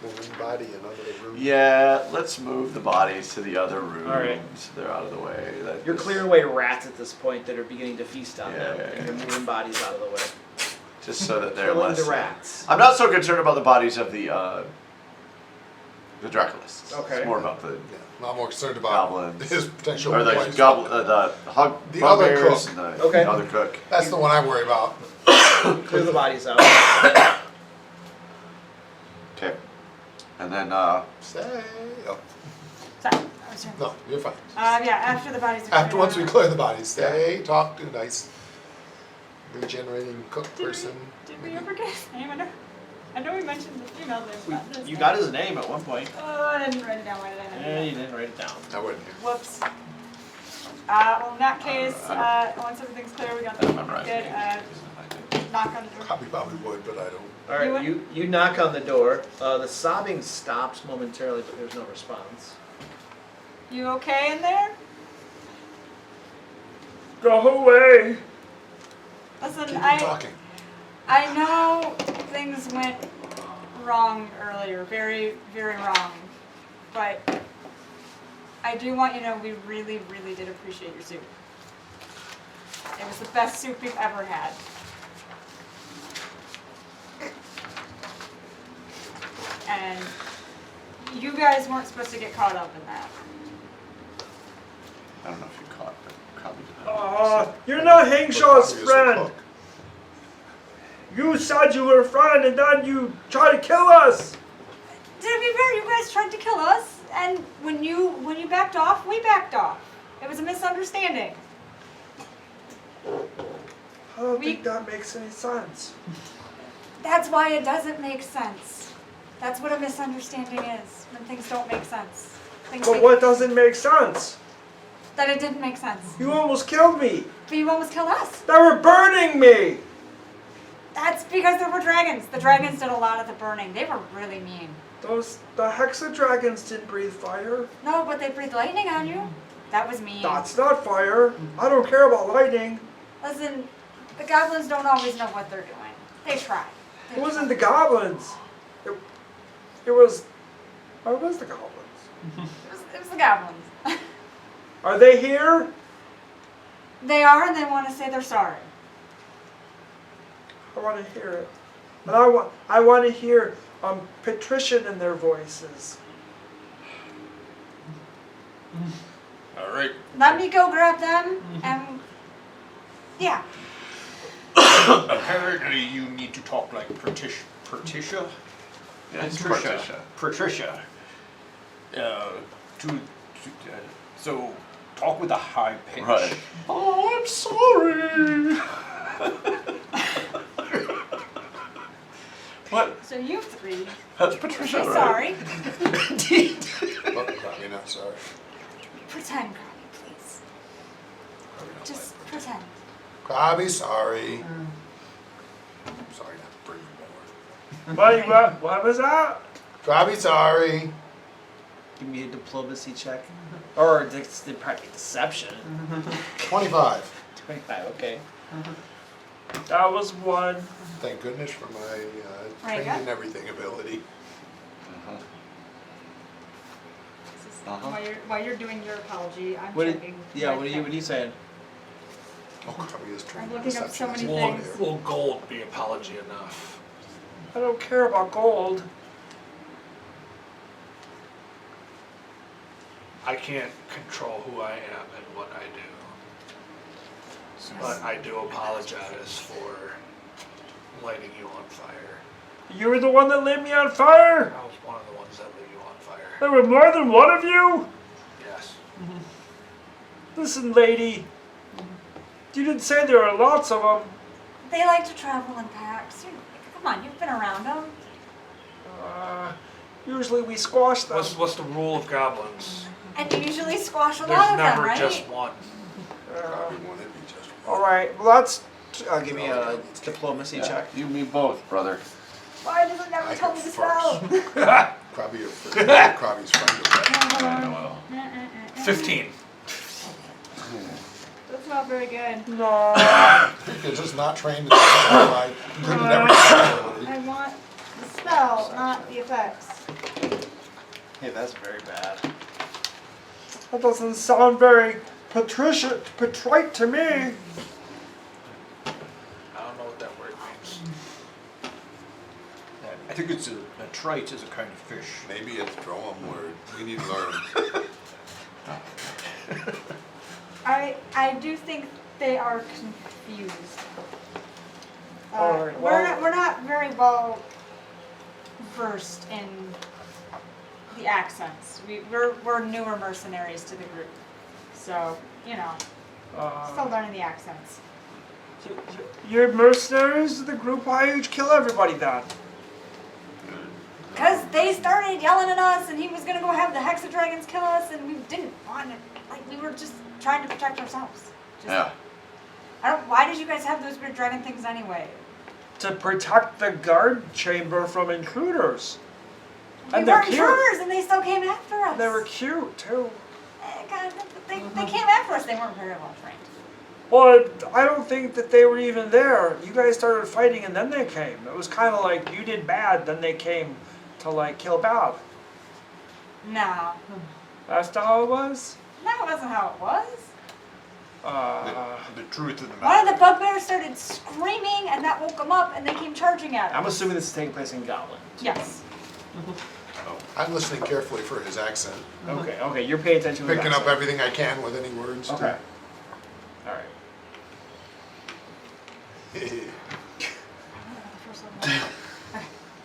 one body another room. Yeah, let's move the bodies to the other rooms. All right. So they're out of the way. That You're is- clearing away rats at this point that are beginning to feast on them, Yeah. and you're moving bodies out of the way. Just so that they're Killing less. the rats. I'm not so concerned about the bodies of the Dracolists. Okay. It's more about the Yeah, I'm not more concerned about Goblins. his potential or the wife. the hug The other bugbears cook. and the Okay. other cook. That's the one I worry about. Clear the bodies out. Okay. And then Say, oh, Sorry, I was trying to- no, you're fine. Yeah, after the bodies are After cleared once we out. clear the bodies, stay, talk, do nice. Regenerating cook person. Did we ever get his name? I know we mentioned the female name, but not this You name. got his name at one point. Oh, I didn't write it down. Why did I not do Yeah, that? you didn't write it down. I wouldn't. Whoops. Well, in that case, once everything's clear, we got the memorize good. Knock on the door. Probably would, but I don't. All right, you knock on the door. The sobbing stops momentarily, but there's no response. You okay in there? Go away! Listen, Keep on talking. I know things went wrong earlier, very, very wrong, but I do want you to know we really, really did appreciate your soup. It was the best soup we've ever had. And you guys weren't supposed to get caught up in that. I don't know if you caught, but probably did. You're not Hangshaw's Obviously friend! cook. You said you were a friend and then you tried to kill us! To be fair, you guys tried to kill us, and when you backed off, we backed off. It was a misunderstanding. I don't We- think that makes any sense. That's why it doesn't make sense. That's what a misunderstanding is, when things don't make sense. But what doesn't make sense? That it didn't make sense. You almost killed me. But you almost killed us. They were burning me. That's because there were dragons. The dragons did a lot of the burning. They were really mean. The hexadragons didn't breathe fire. No, but they breathed lightning on you. That was mean. That's not fire. I don't care about lightning. Listen, the goblins don't always know what they're doing. They try. It wasn't the goblins. It was the goblins. It was the goblins. Are they here? They are, and they want to say they're sorry. I want to hear it. And I want to hear patrician in their voices. All right. Let me go grab them, and yeah. Apparently, you need to talk like Patricia. Yes, Patricia. Patricia. So talk with a high pitch. Right. Oh, I'm sorry. What? So you three. That's Patricia, Say right? sorry. Well, probably not sorry. Pretend, Crabby, please. Just pretend. Crabby, sorry. Sorry not to bring you more. What was that? Crabby, sorry. Give me a diplomacy check. Or probably deception. 25. 25, okay. That was one. Thank goodness for my Right, trained yeah. in everything ability. This is while you're doing your apology, I'm What checking. are you saying? Oh, Crabby is trained I'm in looking up so deception. many things. Will gold be apology enough? I don't care about gold. I can't control who I am and what I do. But I do apologize for lighting you on fire. You were the one that lit me on fire? I was one of the ones that lit you on fire. There were more than one of you? Yes. Listen, lady. You didn't say there were lots of them. They like to travel in packs. Come on, you've been around them. Usually we squash them. What's the rule of goblins? And you usually squash a There's lot of them, never right? just one. Crabby wanted me just one. All right. Well, that's. Give me a diplomacy check. You and me both, brother. Why does it never I tell go me to first. spell? Crabby, Crabby's friend. I know. 15. That's not very good. No. Because it's not trained in my good in everything ability. I want the spell, not the effects. Hey, that's very bad. That doesn't sound very patrite to me. I don't know what that word means. I think it's a trite is a kind of fish. Maybe it's a throw-em word. We need to learn. I do think they are confused. All right, we're not very well versed in the accents. We're newer mercenaries to the group, so still learning the accents. You're mercenaries to the group. Why did you kill everybody then? Because they started yelling at us, and he was gonna go have the Hexadragons kill us, and we didn't want it. Like we were just trying to protect ourselves. Yeah. Why did you guys have those weird dragon things anyway? To protect the guard chamber from intruders. We And they're were cute. intruders, and they still came after us. They were cute too. They came after us. They weren't very well trained. Well, I don't think that they were even there. You guys started fighting and then they came. It was kind of like you did bad, then they came to like kill bad. No. That's not how it was? That wasn't how it was. The truth of the matter. One of the bugbears started screaming, and that woke them up, and they came charging at us. I'm assuming this is taking place in Goblin. Yes. I'm listening carefully for his accent. Okay, you're paying attention to the Picking up accent. everything I can with any words. Okay. Alright.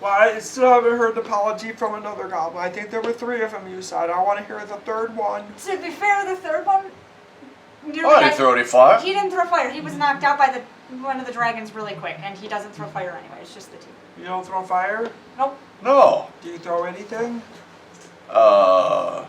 Well, I still haven't heard the apology from another goblin. I think there were 3 of them you said. I want to hear the 3rd one. To be fair, the third one. I didn't throw any fire. He didn't throw fire. He was knocked out by one of the dragons really quick, and he doesn't throw fire anyway. It's just the 2. You don't throw fire? Nope. No. Do you throw anything? No,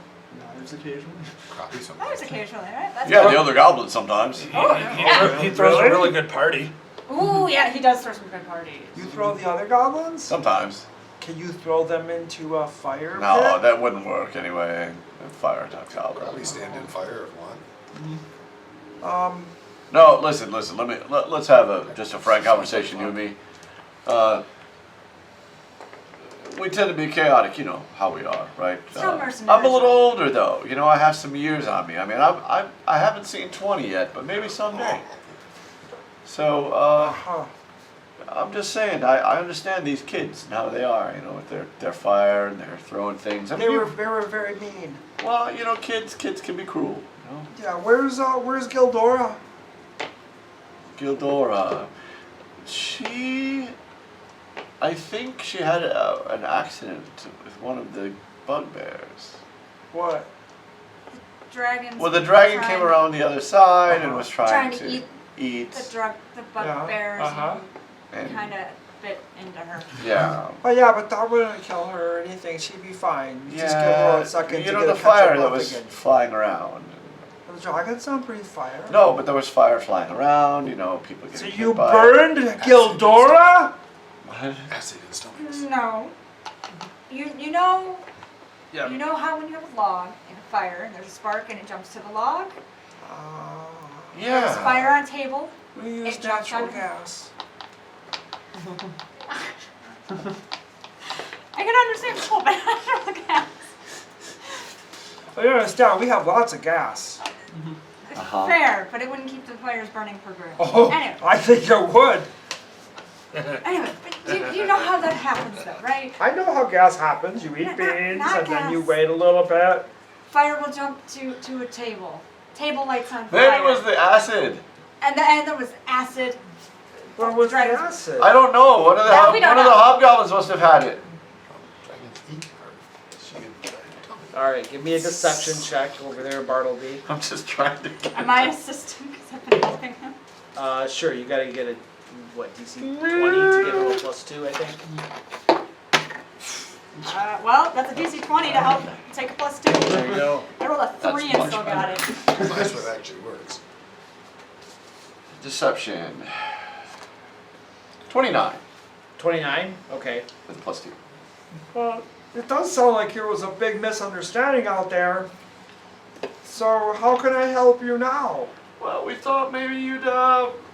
crabs occasionally. Crappie That something. was occasionally, right? That's Yeah, the other goblins sometimes. He throws a really good party. Ooh, yeah, he does throw some good parties. You throw the other goblins? Sometimes. Can you throw them into a fire No, pit? that wouldn't work anyway. Fire attack goblin. Probably stand in fire if one. No, listen. Let's have just a frank conversation, you and me. We tend to be chaotic, you know how we are, right? Still mercenaries. I'm a little older though. You know, I have some years on me. I mean, I haven't seen 20 yet, but maybe someday. So I'm just saying, I understand these kids and how they are. You know, with their fire and they're throwing things. I mean, They were very mean. well, you know, kids can be cruel. You know? Yeah, where's Gildora? Gildora, I think she had an accident with one of the bugbears. What? Dragons. Well, the dragon trying- came around the other side and was trying to to eat. the bugbears And kind of bit into her. yeah. Oh yeah, but that wouldn't kill her or anything. She'd be fine. You just give her Yeah, a second you to know get the a fire ketchup that off was again. flying around. The dragons don't breathe fire. No, but there was fire flying around. You know, people So getting you hit by it. burned Gildora? What? Acid and stomachs. No. You know. Yeah. You know how when you have a log in a fire and there's a spark and it jumps to the log. There's Yeah. fire on a table. We use It jumps natural on- gas. I can understand the whole natural gas. Oh, you understand? We have lots of gas. Uh-huh. Fair, but it wouldn't keep the fires burning for good. Oh, Anyway, I think it would. but you know how that happens though, right? I know how gas happens. You eat Not- beans not and then you gas. wait a little bit. Fire will jump to a table. Table lights on fire. Maybe it was the acid. And there was acid. What was the Dragons- acid? I don't know. One of the That we don't one of the know. hobgoblins must have had it. Dragons eat her. She can Alright, give me a deception check over there, Bartleby. I'm just trying to. Am I assisting because I've been helping him? Sure, you gotta get a, what, DC 20 to get a +2, I think? Well, that's a DC 20 to help take a +2. There you go. I rolled a 3 and much still got it. That's what actually works. Deception. 29 29? Okay. with a +2. Well, it does sound like there was a big misunderstanding out there. So, how can I help you now? Well, we thought maybe you'd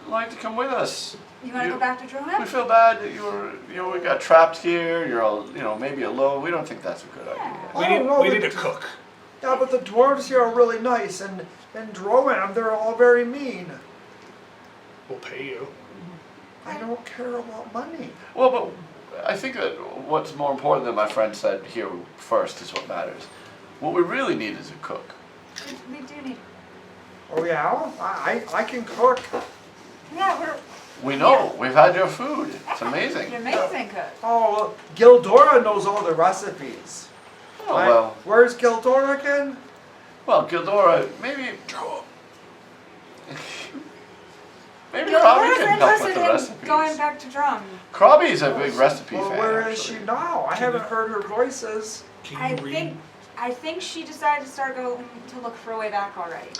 like to come with us. You want to go back to We Droham? feel bad that we got trapped here. You're all, maybe alone. We don't think that's a good idea. I don't know, We but- need a cook. Yeah, but the dwarves here are really nice, and in Droham, they're all very mean. We'll pay you. I don't care about money. Well, but I think that what's more important than my friend said here first is what matters. What we really need is a cook. We do need. Oh yeah? I can cook. Yeah, We know. We've had your food. It's we're amazing. amazing cook. Oh, well, Gildora knows all the recipes. Oh, well. Where's Gildora again? Well, Gildora, maybe. Maybe Gildora's Krabby can help with interested the in recipes. going back to Drum. Krabby's a big recipe Well, fan. where is she actually. now? I haven't heard her voices. Can I think she decided to start going to look for a way back already.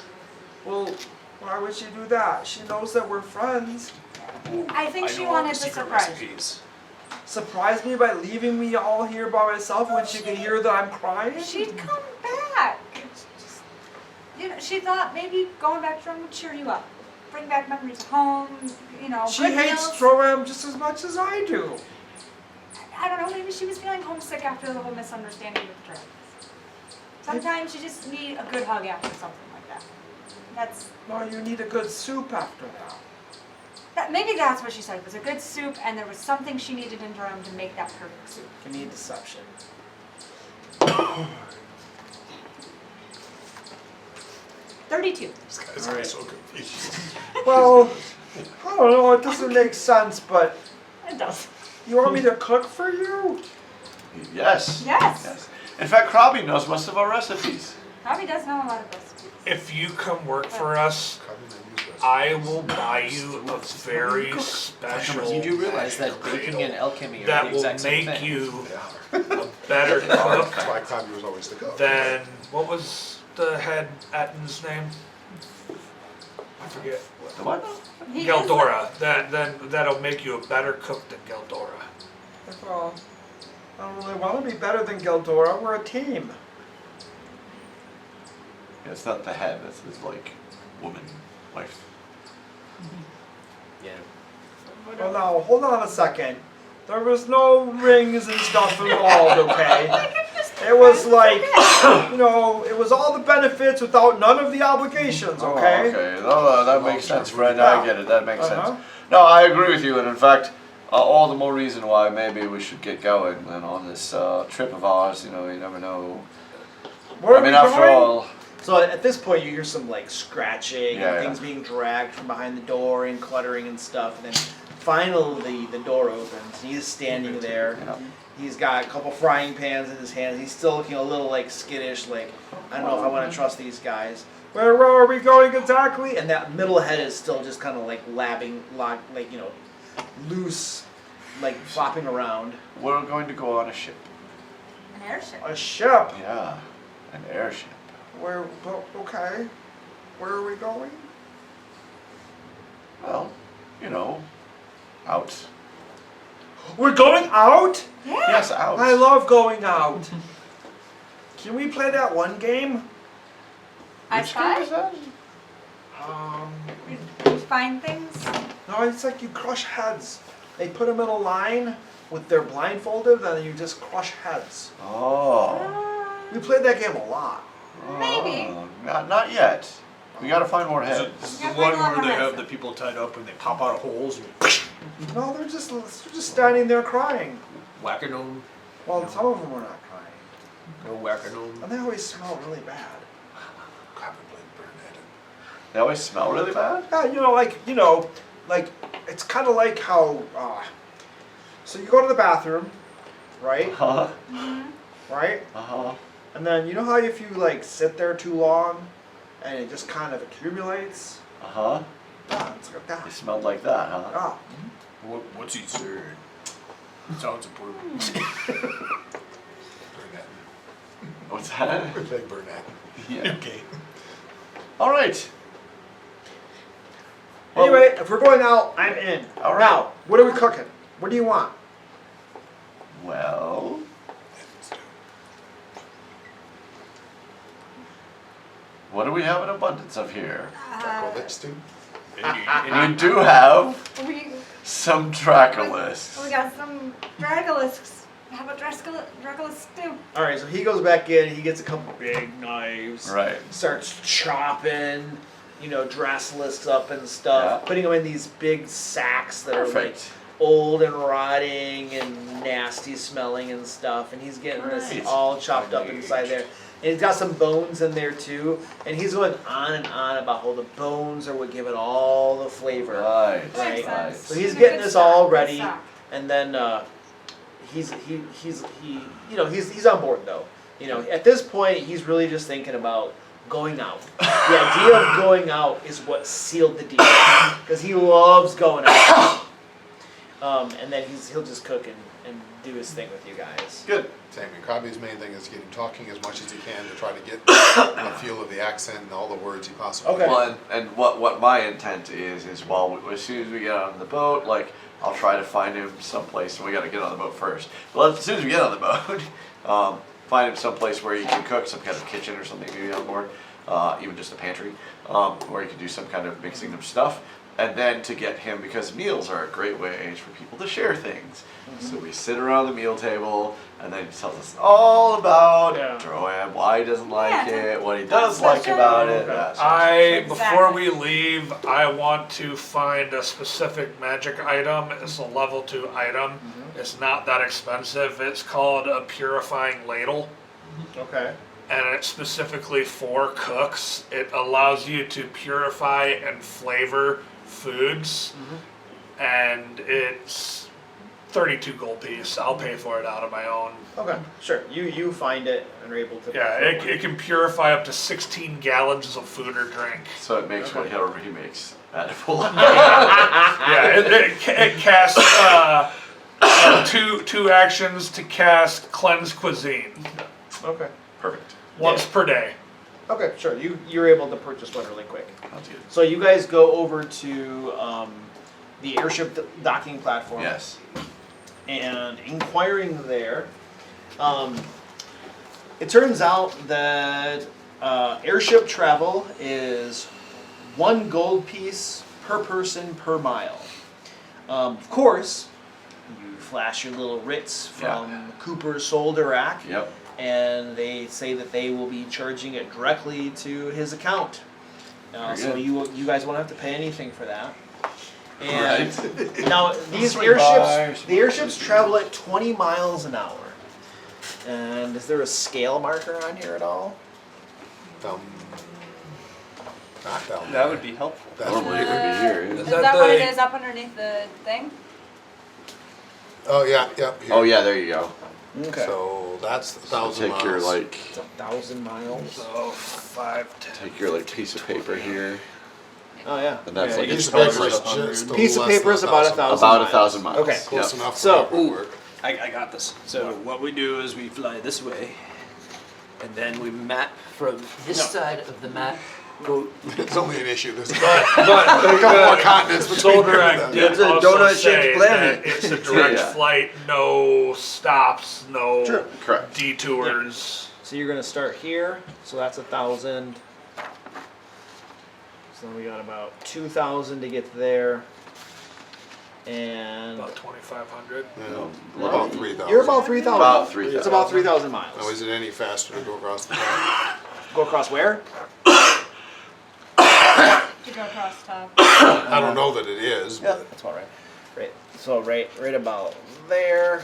Well, why would she do that? She knows that we're friends. I think she wanted to surprise you. Surprise me by leaving me all here by myself when she can hear that I'm crying? She'd come back. It's just, she thought maybe going back to Drum would cheer you up. Bring back memories of home, She good hates meals. Droham just as much as I do. I don't know, maybe she was feeling homesick after the whole misunderstanding with Dragons. Sometimes you just need a good hug after something like that. No, you need a good soup after that. Maybe that's what she said. It was a good soup, and there was something she needed in Drum to make that perfect soup. Give me a deception. 32. This guy's getting so confused. Well, I don't know, it doesn't make sense, but It does. you want me to cook for you? Yes. Yes. In fact, Krabby knows most of our recipes. Probably does know a lot of recipes. If you come work for us, Probably not use this. I will buy you a very special Did you realize that baking and alchemy are that the will exact same make thing? you They are. a better That's cook why Krabby was always the cook. than what was the head Atton's name? I forget. The what? He is Geldora. That'll make you a better cook than Geldora. Well, I don't really want to be better than Geldora. We're a team. Yeah, it's not the head. It's his like woman, wife. Yeah. Well, now, hold on a second. There was no rings and stuff involved, okay? It was like, it was all the benefits without none of the obligations, okay? Oh, okay. No, that makes sense, friend. I Yeah. get it. That makes Uh-huh. sense. No, I agree with you, and in fact, all the more reason why maybe we should get going then on this trip of ours. You never know. Where I are mean, we after going? all, So at this point, you hear some like scratching Yeah, and things being dragged from behind the door and cluttering and stuff. And then finally, the door opens. He's standing there. you know, He's got a couple frying pans in his hands. He's still looking a little like skittish, like I don't know if I want to trust these guys. Where are we going exactly? And that middle head is still just kind of like loose, like flopping around. we're going to go on a ship. An airship. A ship. Yeah, an airship. Where? Okay. Where are we going? Well, out. We're going out. Yeah. Yes, out. I love going out. Can we play that one game? I Which game is spy. that? We find things. No, it's like you crush heads. They put them in a line with their blindfolded, and then you just crush heads. Oh. We played that game a lot. Maybe. Oh, not yet. We gotta find more Is heads. it, this is Yeah, the bring one a lot where more they heads. have the people tied up and they pop out of holes and No, they're just standing there crying. whack a gnome? Well, some of them were not crying, No whack a gnome. and they always smell really bad. Probably burn it. They always smell really bad. Yeah, like it's kind of like how. So you go to the bathroom, right? Huh? Right, Uh-huh. and then you know how if you like sit there too long, and it just kind of accumulates. Uh-huh. Ah, it's like that. It smelled like that, huh? Ah. What's he saying? Sounds important. Burnett. What's that? Like Burnett. Yeah. Okay. All right. Well, Anyway, if we're going out, I'm in. All right. Now, what are we cooking? What do you want? Well, what do we have in abundance of here? Draco lip stew. We do have We some Dracolis. got some Dracolisks. How about Dracolis stew? All right, so he goes back in. He gets a couple big knives. Right. Starts chopping, Dracolisks up and stuff. Yeah. Putting them in these big sacks that are like Perfect. old and rotting and nasty smelling and stuff. And he's getting Right. this all chopped up inside there. And he's got some bones in there too. And he's going on and on about how the bones are what give it all the flavor. Right. Makes Right. sense. So he's a getting good this stock, all good ready, stock. and then he's on board though. At this point, he's really just thinking about going out. The idea of going out is what sealed the deal because he loves going out. And then he'll just cook and do his thing with you guys. Good. Same. And Krabby's main thing is get him talking as much as he can to try to get the feel of the accent and all the words he possibly Okay. can. Well, and what my intent is as soon as we get on the boat, like I'll try to find him someplace. And we got to get on the boat first. Well, as soon as we get on the boat, find him someplace where he can cook, some kind of kitchen or something maybe on board, even just a pantry, where he can do some kind of mixing of stuff. And then to get him, because meals are a great way for people to share things. So we sit around the meal table, and then he tells us all about Droam, why he doesn't like it, what he does like about it. Before we leave, I want to find a specific magic item. It's a level 2 item. It's not that expensive. It's called a purifying ladle. Okay. And it's specifically for cooks. It allows you to purify and flavor foods. And it's 32 gold piece. I'll pay for it out of my own. Okay. Sure. You find it and are able to. Yeah, it can purify up to 16 gallons of food or drink. So it makes whatever he makes edible. Yeah, it casts two actions to cast cleanse cuisine Okay. Perfect. once per day. Okay, sure. You're able to purchase one really quick. Sounds good. So you guys go over to the airship docking platform. Yes. And inquiring there, it turns out that airship travel is 1 gold piece per person per mile. Of course, you flash your little writs from Cooper Solderak, Yep. and they say that they will be charging it directly to his account. Very So good. you guys won't have to pay anything for that. And Right. now these Swing by, airships, the airships travel at 20 miles an hour. And is there a scale marker on here at all? Down. Not down That there. would be helpful. That's Normally it would be here. Is that that what the- it is up underneath the thing? Oh, yeah, yep. Here. Oh yeah, there you go. Okay. So that's So 1,000 take your miles. like, It's 1,000 miles. So 5, 10. take your like piece of paper here, Oh yeah. and that's Yeah, like you Piece it's of paper probably is like just a Piece of little paper less is than about 1,000. 1,000 about miles. 1,000 miles. Okay. Close Yep. enough for So- paperwork. I got this. So what we do is we fly this way, and then we map from this side of the map. Go. It's only an issue. There's a But couple more continents between here Solderak and did It's a also donut-shaped say planet. that it's a direct Yeah. flight, no stops, no True. Correct. detours. So you're gonna start here. So that's 1,000. So then we got about 2,000 to get there. And About 2,500. Yeah, about 3,000. you're about 3,000. About 3,000. It's about 3,000 miles. Now, is it any faster to go across the top? Go across where? To go across top. I don't know that it is, Yeah, but that's all right. Right. So right about there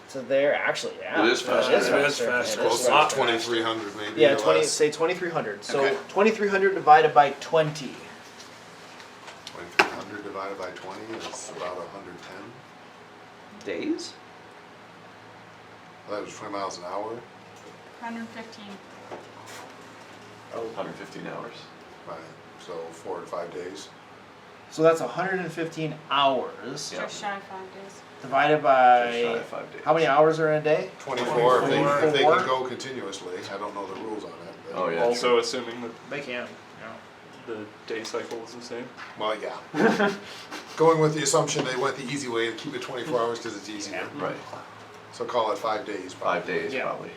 to there. Actually, yeah. It is faster. It is It is faster. faster. It is close to lot faster. 2,300 maybe. Yeah, or 20. less. Say 2,300. So Okay. 2,300 divided by 20. 2,300 divided by 20 is about 110. Days? That was 20 miles an hour. 115. 115 hours. Right. So 4 to 5 days. So that's 115 hours Yeah. Just shy of 5 days. divided Just shy by of 5 days. how many hours are in a day? 24 if they 24. can go continuously. I don't know the rules on it. But Oh yeah. Also true. assuming that They can. the day cycle is the same. Well, yeah. Going with the assumption they went the easy way to keep it 24 hours because it's easier. Right. So call it 5 days. probably. 5 days Yeah. probably.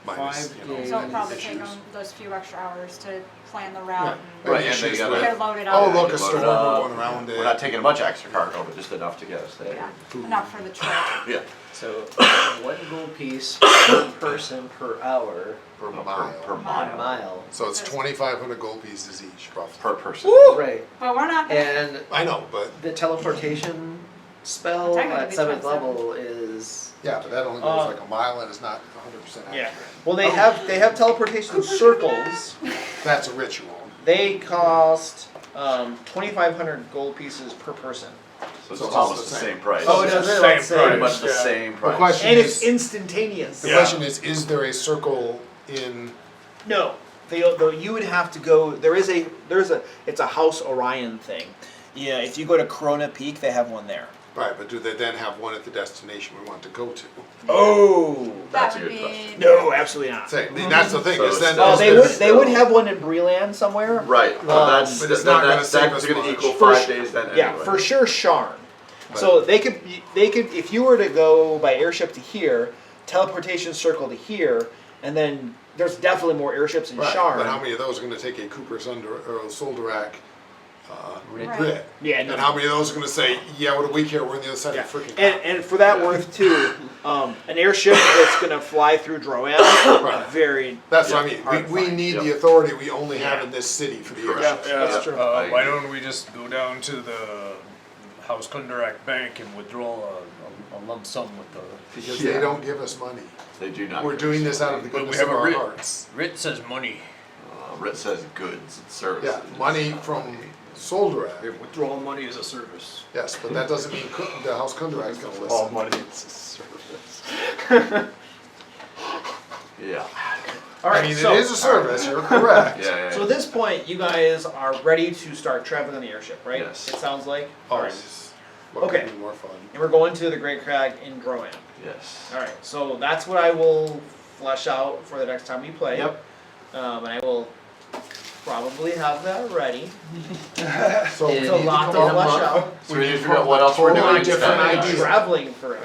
Minus, 5 you know, days. So it'll probably issues. take them those few extra hours to plan the route Right, Issues and they with- gotta- and get loaded Oh, up. look, a Load it storm up. going around it. We're not taking a bunch of extra cargo, but just enough to get us there. Yeah, enough for the trip. Yeah. So 1 gold piece per person per hour Per No, mile. Per per mile. mile. So it's 2,500 gold pieces each, roughly. Per person. Right. But we're not. And I know, but the teleportation spell Technically, at it's 7th 27. level is yeah, but that only goes like a mile and it's not 100% accurate. Yeah. Well, they have teleportation circles. That's a ritual. They cost 2,500 gold pieces per person. So it's So it's almost the the same. same price. Oh, it does it? Same Let's say. Pretty price. much the Yeah. same The price. question And is, it's instantaneous. the Yeah. question is there a circle in? No, you would have to go. It's a House Orion thing. Yeah, if you go to Corona Peak, they have one there. Right, but do they then have one at the destination we want to go to? Oh That's That a would good be. question. no, absolutely not. Say, that's the thing. So is then it's- Oh, is they there- would. They would have one in Breland somewhere. Right, but that's but it's not gonna that's save us gonna much. equal For 5 su- days then Yeah, anyway. for sure, Sharn. But- So they could if you were to go by airship to here, teleportation circle to here, and then there's definitely more airships in Right, Sharn. but how many of those are going to take a Cooper or a Solderak Right. writ? Yeah, no. And how many of those are going to say, yeah, what do we care? We're on the other side Yeah. of the freaking And for that worth too, an airship that's gonna fly through Droan, Right. very. That's Yeah, what I mean. hard to We find. need Yep. the authority we only have Yeah. in this city for the Correct. airships. Yeah, that's true. I Why agree. don't we just go down to the House Kundarak bank and withdraw a lump sum with the. Because Yeah. they don't give us money. They do not. We're give doing us this out of the But we goodness have of a our writ. hearts. Writ says money. Rit says goods and services. Yeah, money from Solderak. Withdrawal money is a service. Yes, but that doesn't mean the House Kundarak is going to All listen. money is a service. Yeah. All I right, mean, so, it is a service. You're correct. Yeah, yeah. so at this point, you guys are ready to start traveling on the airship, right? Yes. It sounds like. All right, Always. What Okay. could be more fun? and we're going to the Great Crag in Droan. Yes. All right, so that's what I will flesh out for the next time we play. Yep. and I will probably have that ready. So we It's need a to lot to come flush up- out. So we need to figure out what else we're Totally doing. different instead. idea. Traveling for it.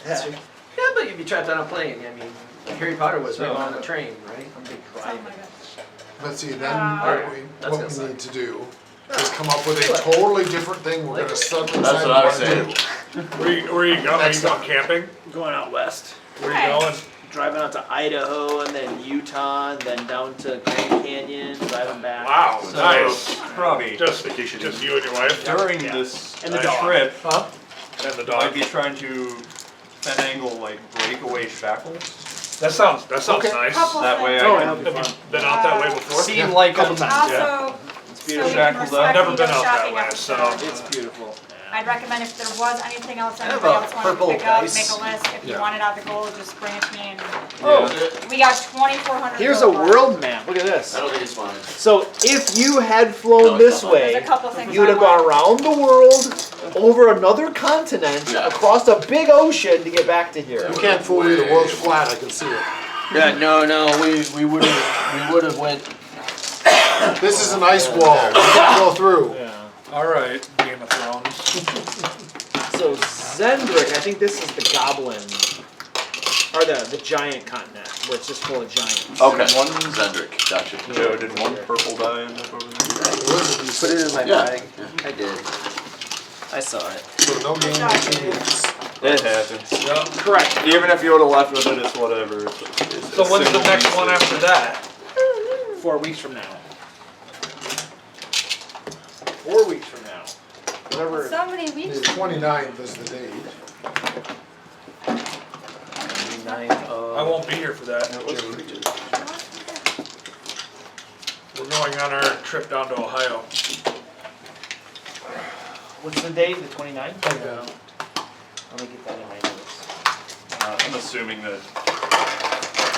Yeah, but you'd be trapped on a plane. I mean, Harry Potter was right on a train, right? Oh my gosh. Let's see, then Alright. That's what gonna we suck. need to do is come up with a totally different thing we're gonna suddenly That's decide what I we was wanna saying. do. Where you going? Are you Next going up. camping? Going out west. Where you Okay. going? Driving out to Idaho and then Utah and then down to Grand Canyon, driving back. Wow, So, nice. probably Just vacationing. you and your wife? During Yeah. this And the dog. trip, And the I'd dog. be trying to finagle like breakaway shackles. That sounds Okay. nice. Couple That way things. I Oh, can that'll be Have you fun. been out that way before? seem Yeah. like Couple I'm times. Also, It's so beautiful. we can Shackled up. respect Never the been out that shopping way, so- episode. It's beautiful. I'd recommend if there was anything else I have anybody a else wanted to purple pick up, dice. make a list. If you Yeah. wanted out the gold, just bring it to me. And Oh, we got 2,400. here's a gold left. world map. Look at this. I don't think it's mine. So if you had flown No, it's this not mine. There's a way, couple things. you would I have gone want. around the world, over another continent, Yeah. across a big ocean to get back to here. You can't fool me, the world's flat, I can see it. Yeah, no, we would have went. This is an ice wall, we can't go through. Yeah. Alright, Game of Thrones. So Zendrick, I think this is the goblin, or the giant continent, where it's just full of giants. Okay. One Zendrick, gotcha. Joe, did one purple die end up over there? Put it in my Yeah. bag. I did. I saw it. So no game in 2 weeks. It happens. Yep. Correct. Even if you would have left with it, it's whatever. So when's the next one after that? 4 weeks from now. 4 weeks from now. Whatever. So many The weeks. 29th is the date. 9th I of won't be here for that. June. We're going on our trip down to Ohio. What's the date? The 29th? Yeah. Let me get that in my notes. I'm assuming that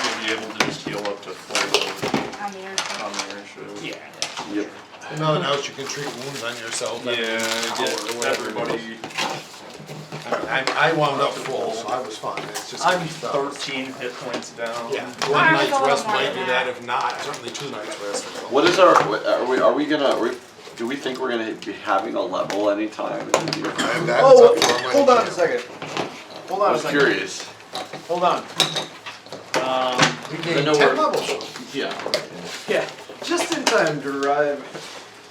you'll be able to just heal up to full On the airship. on the airship. Yeah. Yep. In other notes, you can treat wounds on yourself. every Yeah, hour get or whatever it everybody. is. I wound up full, so I was fine. It's just. I'm stuff. 13 hit points down. Yeah, Ours one is night's a little rest more might than do that. that, if not, certainly 2 nights rest. What is our, are we gonna, do we think we're gonna be having a level anytime in the future? And that is Oh, up to our hold on a money. second. Hold I on a was second. curious. Hold on. We I gained know 10 we're- levels. Yeah. Yeah, just in time to arrive.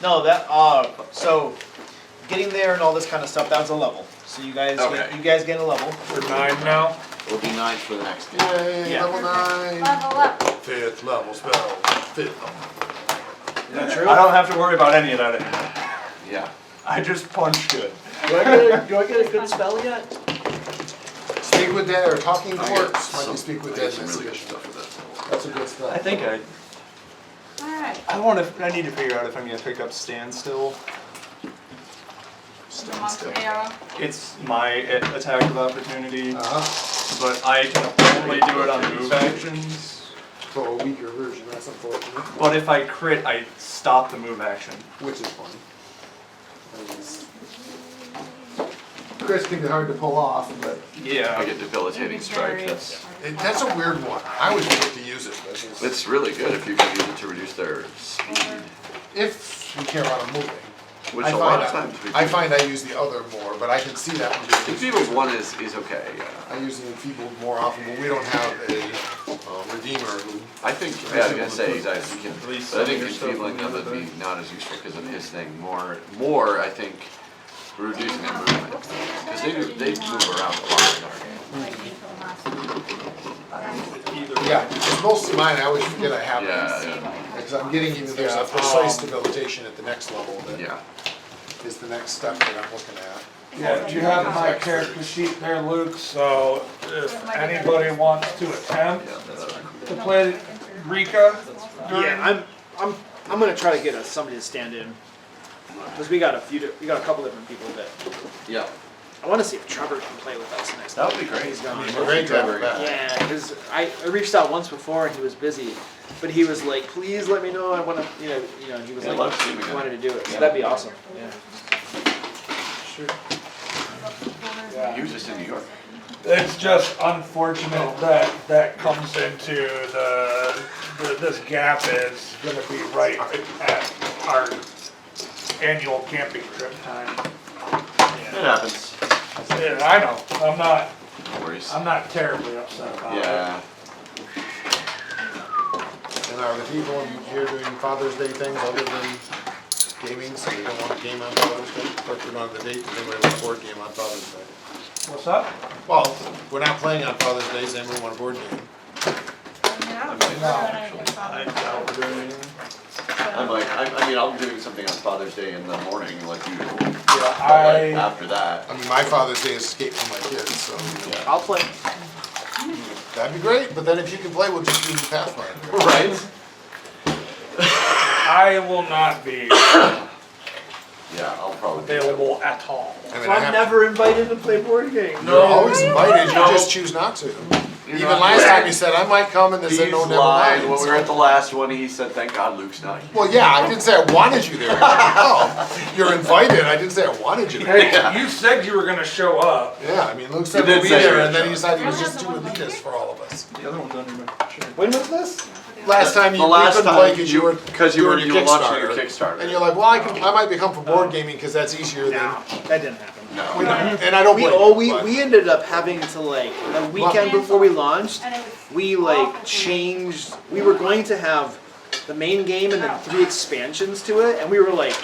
No, that so getting there and all this kind of stuff, that was a level. So you guys Okay. get a level. We're 9 now. It'll be 9 for the next game. Yay, Yeah. level 9. Level up. 5th level spell, 5th level. Is that true? I don't have to worry about any of that anymore. Yeah. I just punch good. Do I get a good spell yet? Speak with dead, or talking I corpse, got might some, be speak with I got dead some really good investigation. stuff for that. That's a good spell. I think Alright. I need to figure out if I'm gonna pick up standstill. The monster arrow. It's my attack of opportunity, Uh-huh, but I can only do it on move actions. so a weaker version, that's unfortunate, But if I crit, I stop the move action. which is funny. Chris can be hard to pull off, but Yeah. I get debilitating strike, Very that's, hard. that's a weird one. I always forget to use it, but it's really good if you can use it to reduce their speed, if we care about them moving. which I a lot of find times we do. I find I use the other more, but I can see that one being used. Enfeebled 1 is okay, yeah. I use the enfeebled more often, but we don't have a redeemer who. I think, yeah, I was gonna say, exactly, we can, At least but I think some of your stuff enfeebling them will would be be not as useful because of his thing, more, I think, reducing their movement. Because they move around a lot in our game. Like me for the last. Yeah, it's mostly mine, I always forget I have Yeah, these. yeah, Because I'm getting even, there's a precise debilitation at the next level that yeah. is the next step that I'm looking at. Yeah, you have my character sheet there, Luke, so if anybody wants to attempt Yeah, that's to play Rika during... Yeah, I'm gonna try to get somebody to stand in. Because we got a couple different people that Yeah. I want to see if Trevor can play with us next That time. would be great. He's gonna be We're great to have her back. Yeah, because I reached out once before and he was busy, but he was like, "Please let me know. I want to, he was Yeah, like, love seeing he him. wanted to do it. So Yeah. that'd be awesome. Yeah. He was just in New York. It's just unfortunate that that comes into the this gap is gonna be right at our annual camping trip time. It happens. Yeah, I know. No worries. I'm not terribly upset about it. Yeah. And are the people here doing Father's Day things other than gaming, so they don't want a game on Father's Day? Or if we're not on the date, then anybody want a board game on Father's Day? What's up? Well, we're not playing on Father's Day, does anybody want a board game? I'm like, I mean, I'm doing something on Father's Day in the morning, like usual. Yeah, But like after that. I mean, my Father's Day is escape from my kids, so. I'll play. That'd be great, but then if you can play, we'll just use Pathfinder. Right? I will not be Yeah, I'll probably. available at all. I mean, I have, never invited to play board games. you're always invited, you just choose not to. Even last time you said, I might come, and they said, no, He's never lied. mind. When we were at the last one, he said, thank God Luke's not here. Well, yeah, I didn't say I wanted you there. Oh, you're invited, I didn't say I wanted you there. Hey, you said you were gonna show up. Yeah, I mean, Luke said You did we'll be say you there, were and then sure. he decided he was just too elitist for all of us. The other one's under my shirt. When was this? Last time you The last couldn't time play because you- you were because you were doing launching your Kickstarter. and you're like, well, I might become for board gaming because that's easier than. No, that didn't happen. We don't- And I don't blame you, but- We ended up having to like the weekend before we launched, And it was we like changed. We were going to have the main game and then 3 expansions to it, and we were like,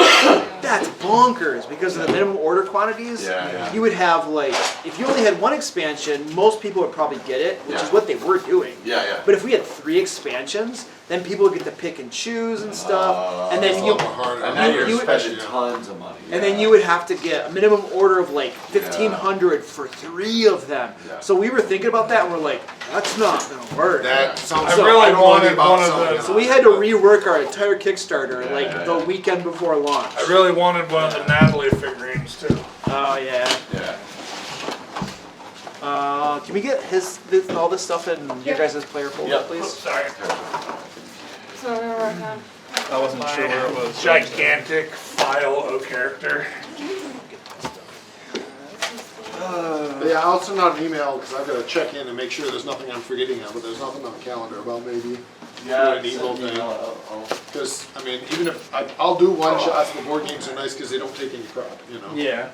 that's bonkers because of the minimum order quantities. Yeah. You would have like, if you only had 1 expansion, most people would probably get it, which is Yeah. what they were doing. Yeah. But if we had 3 expansions, then people would get to pick and choose and stuff, and It's then a you. lot more harder. And now you're you- spending tons of money. And then you would have to get a minimum order of like 1,500 for 3 of them. Yeah. So we were thinking about that, and we're like, that's not gonna work. That sounds. I so really I don't wanna wanted be about one of something the- else. So we had to rework our entire Kickstarter Yeah, like yeah, the yeah. weekend before launch. I really wanted one of the Natalie figurines too. Oh yeah. Yeah. Can we get all this stuff in your guys' player folder, Yeah. please? Sorry. So we were working on. I wasn't sure where it was. Gigantic file of character. Yeah, I'll send out an email because I've got to check in and make sure there's nothing I'm forgetting of, but there's nothing on the calendar about maybe. Yeah. An evil send me thing. I'll- Because, I mean, even if, I'll do one shots, the board games are nice because they don't take any crap, you know? Yeah.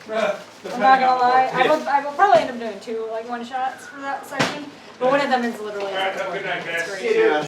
I'm not gonna lie, I will probably end up doing 2 like 1 shots for that section, but one of them is literally. Alright, have a good night, guys. It's great.